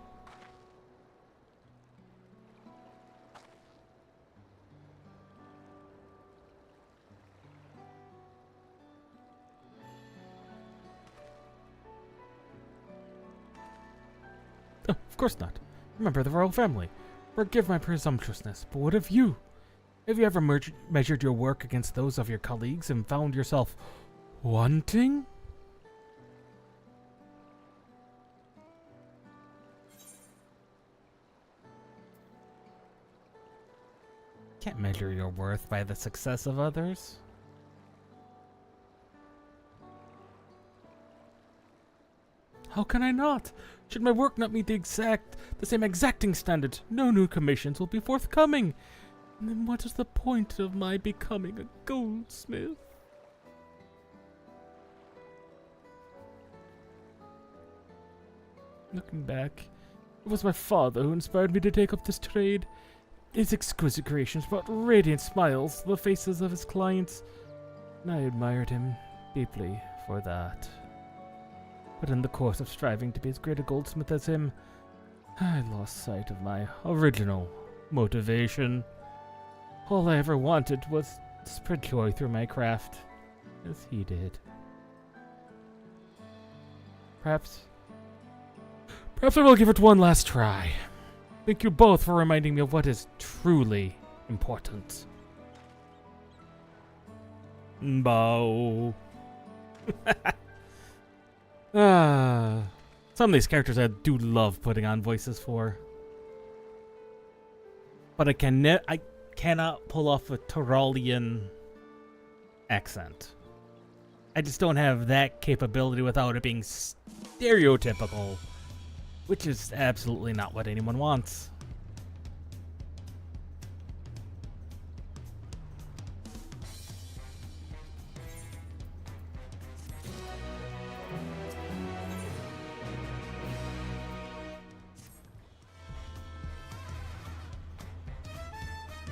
Oh, of course not. Remember the royal family. Forgive my presumptuousness, but what of you? Have you ever measured your work against those of your colleagues and found yourself wanting? Can't measure your worth by the success of others. How can I not? Should my work not meet the same exacting standards, no new commissions will be forthcoming. And then what is the point of my becoming a goldsmith? Looking back, it was my father who inspired me to take up this trade. His exquisite creations brought radiant smiles to the faces of his clients, and I admired him deeply for that. But in the course of striving to be as great a goldsmith as him, I lost sight of my original motivation. All I ever wanted was to spread joy through my craft, as he did. Perhaps I will give it one last try. Thank you both for reminding me of what is truly important. Bow. Some of these characters I do love putting on voices for. But I cannot pull off a Tauralian accent. I just don't have that capability without it being stereotypical, which is absolutely not what anyone wants.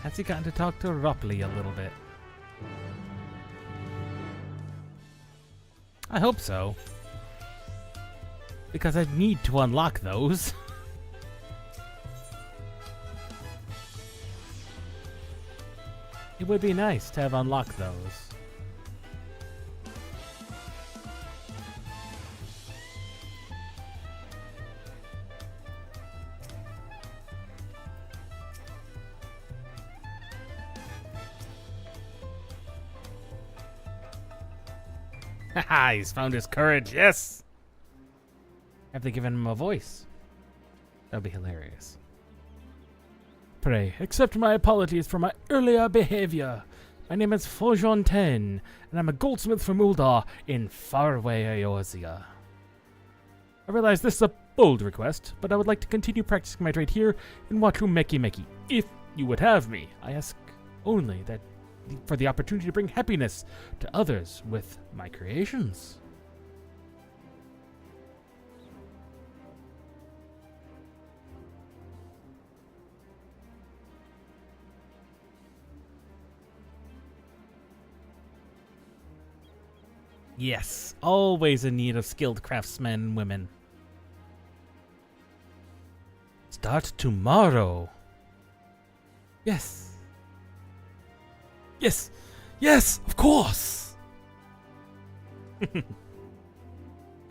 Has he gotten to talk to Rupley a little bit? I hope so. Because I need to unlock those. It would be nice to have unlocked those. Haha, he's found his courage, yes! Have they given him a voice? That'd be hilarious. Pray, accept my apologies for my earlier behavior. My name is Fojonten, and I'm a goldsmith from Uldar in faraway Eorzea. I realize this is a bold request, but I would like to continue practicing my trade here in Watu Meki Meki. If you would have me, I ask only that for the opportunity to bring happiness to others with my creations. Yes, always in need of skilled craftsmen and women. Start tomorrow. Yes. Yes! Yes! Of course! I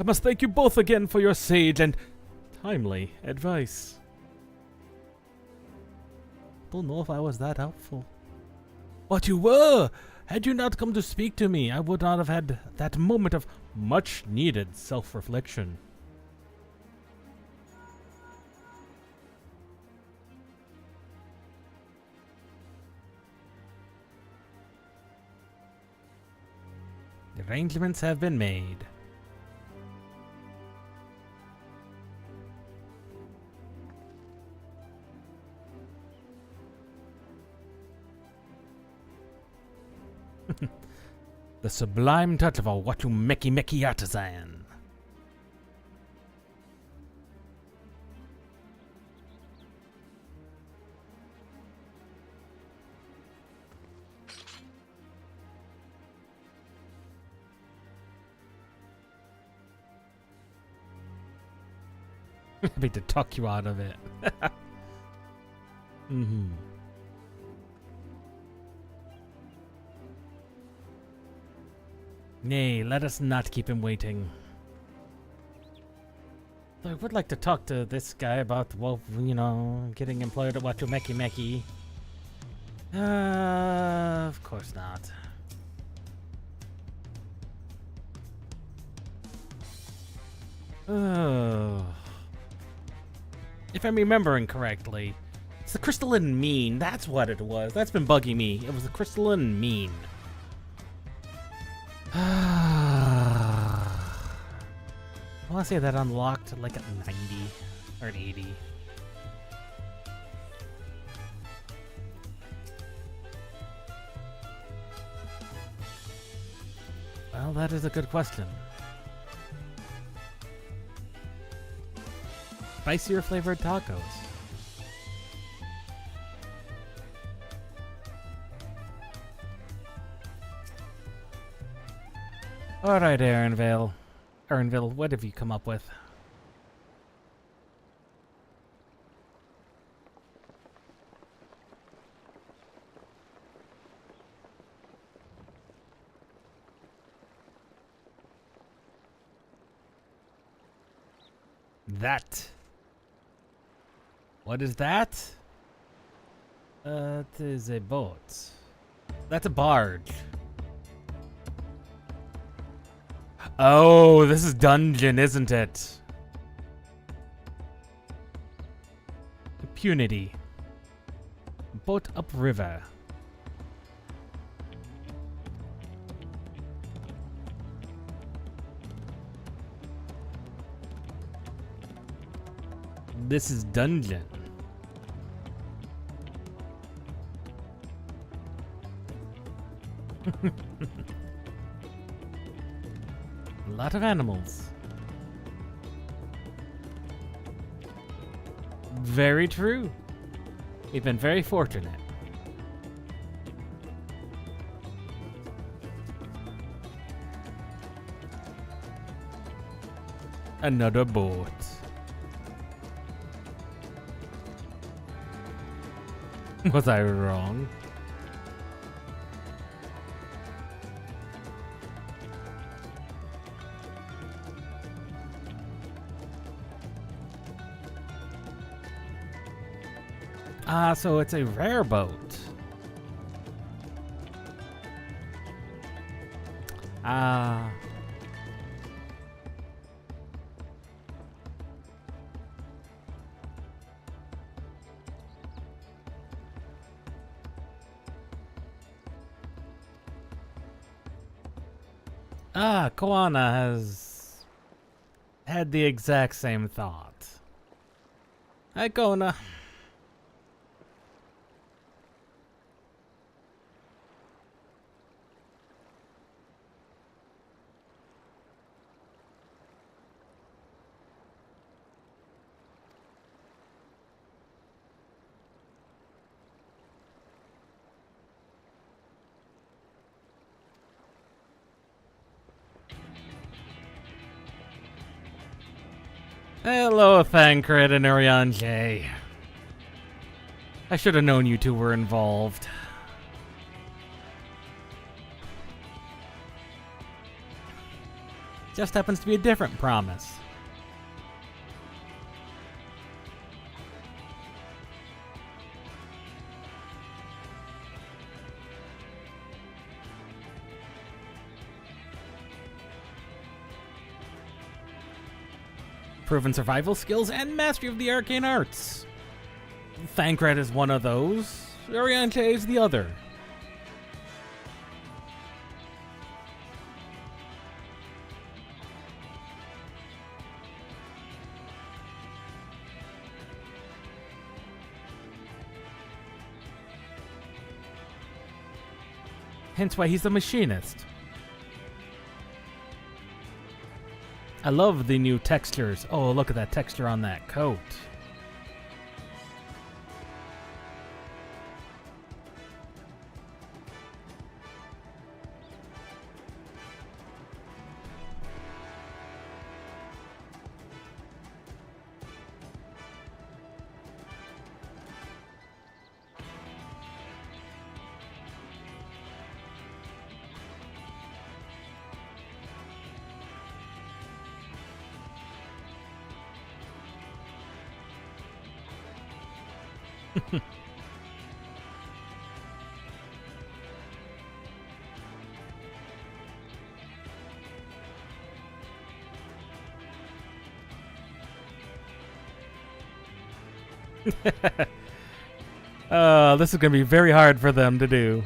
must thank you both again for your sage and timely advice. Don't know if I was that helpful. But you were! Had you not come to speak to me, I would not have had that moment of much-needed self-reflection. The arrangements have been made. The sublime touch of a Watu Meki Meki artisan. Happy to talk you out of it. Mm-hmm. Nay, let us not keep him waiting. Though I would like to talk to this guy about, well, you know, getting employed at Watu Meki Meki. Of course not. Oh. If I'm remembering correctly, it's the crystalline mean. That's what it was. That's been bugging me. It was the crystalline mean. I want to say that unlocked like at 90 or at 80. Well, that is a good question. Spicier flavored tacos. Alright, Aaronville. Aaronville, what have you come up with? That. What is that? It is a boat. That's a barge. Oh, this is dungeon, isn't it? Impunity. Boat upriver. This is dungeon. A lot of animals. Very true. We've been very fortunate. Another boat. Was I wrong? Ah, so it's a rare boat. Ah. Ah, Koana has had the exact same thought. Hi, Kona. Hello, Thancred and Ariane. I should have known you two were involved. Just happens to be a different promise. Proven survival skills and mastery of the arcane arts. Thancred is one of those. Ariante is the other. Hence why he's a machinist. I love the new textures. Oh, look at that texture on that coat. This is going to be very hard for them to do.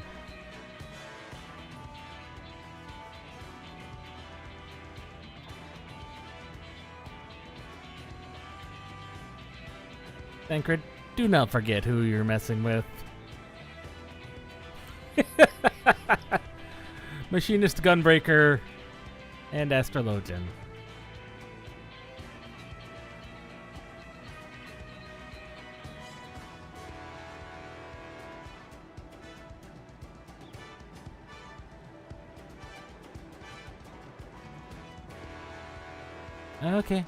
Thancred, do not forget who you're messing with. Machinist, Gunbreaker, and Astrologian. Okay.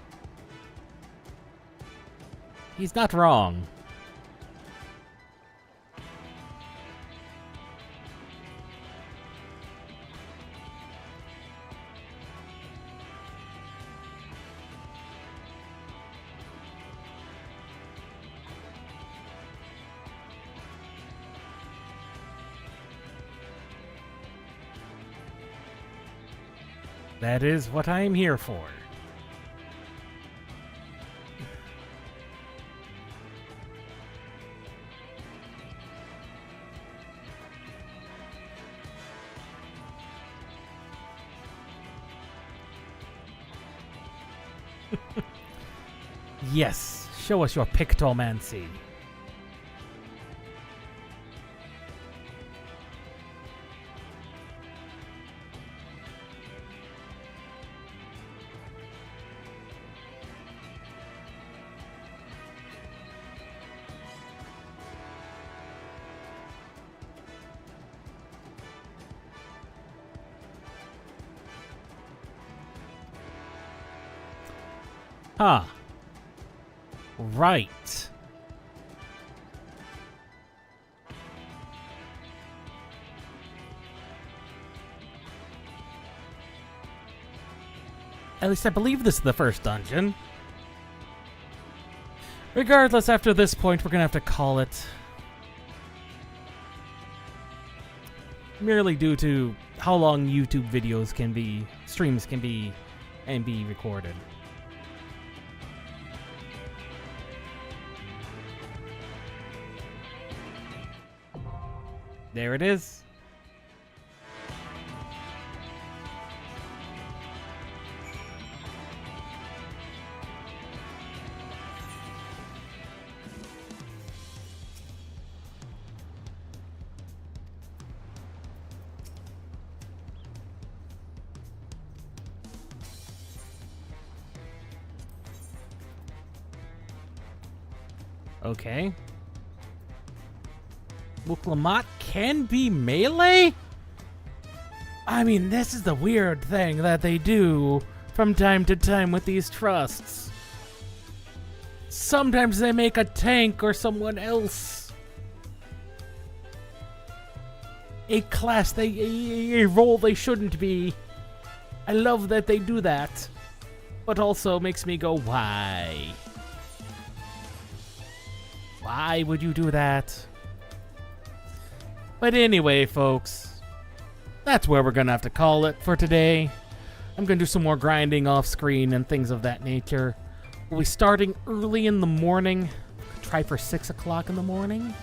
He's not wrong. That is what I am here for. Yes, show us your pictomancy. Huh. Right. At least I believe this is the first dungeon. Regardless, after this point, we're gonna have to call it. Merely due to how long YouTube videos can be, streams can be, and be recorded. There it is. Okay. Wuklamat can be melee? I mean, this is the weird thing that they do from time to time with these trusts. Sometimes they make a tank or someone else a class a role they shouldn't be. I love that they do that, but also makes me go, why? Why would you do that? But anyway, folks, that's where we're gonna have to call it for today. I'm gonna do some more grinding off screen and things of that nature. We'll be starting early in the morning. Try for 6 o'clock in the morning.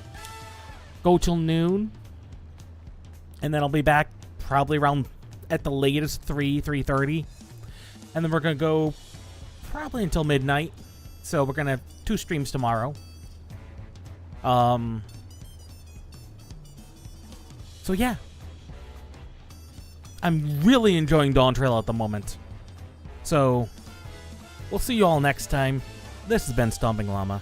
Go till noon. And then I'll be back probably around, at the latest, 3:30. And then we're gonna go probably until midnight. So we're gonna have 2 streams tomorrow. So yeah, I'm really enjoying Dawntrail at the moment. So we'll see you all next time. This has been Stomping Llama.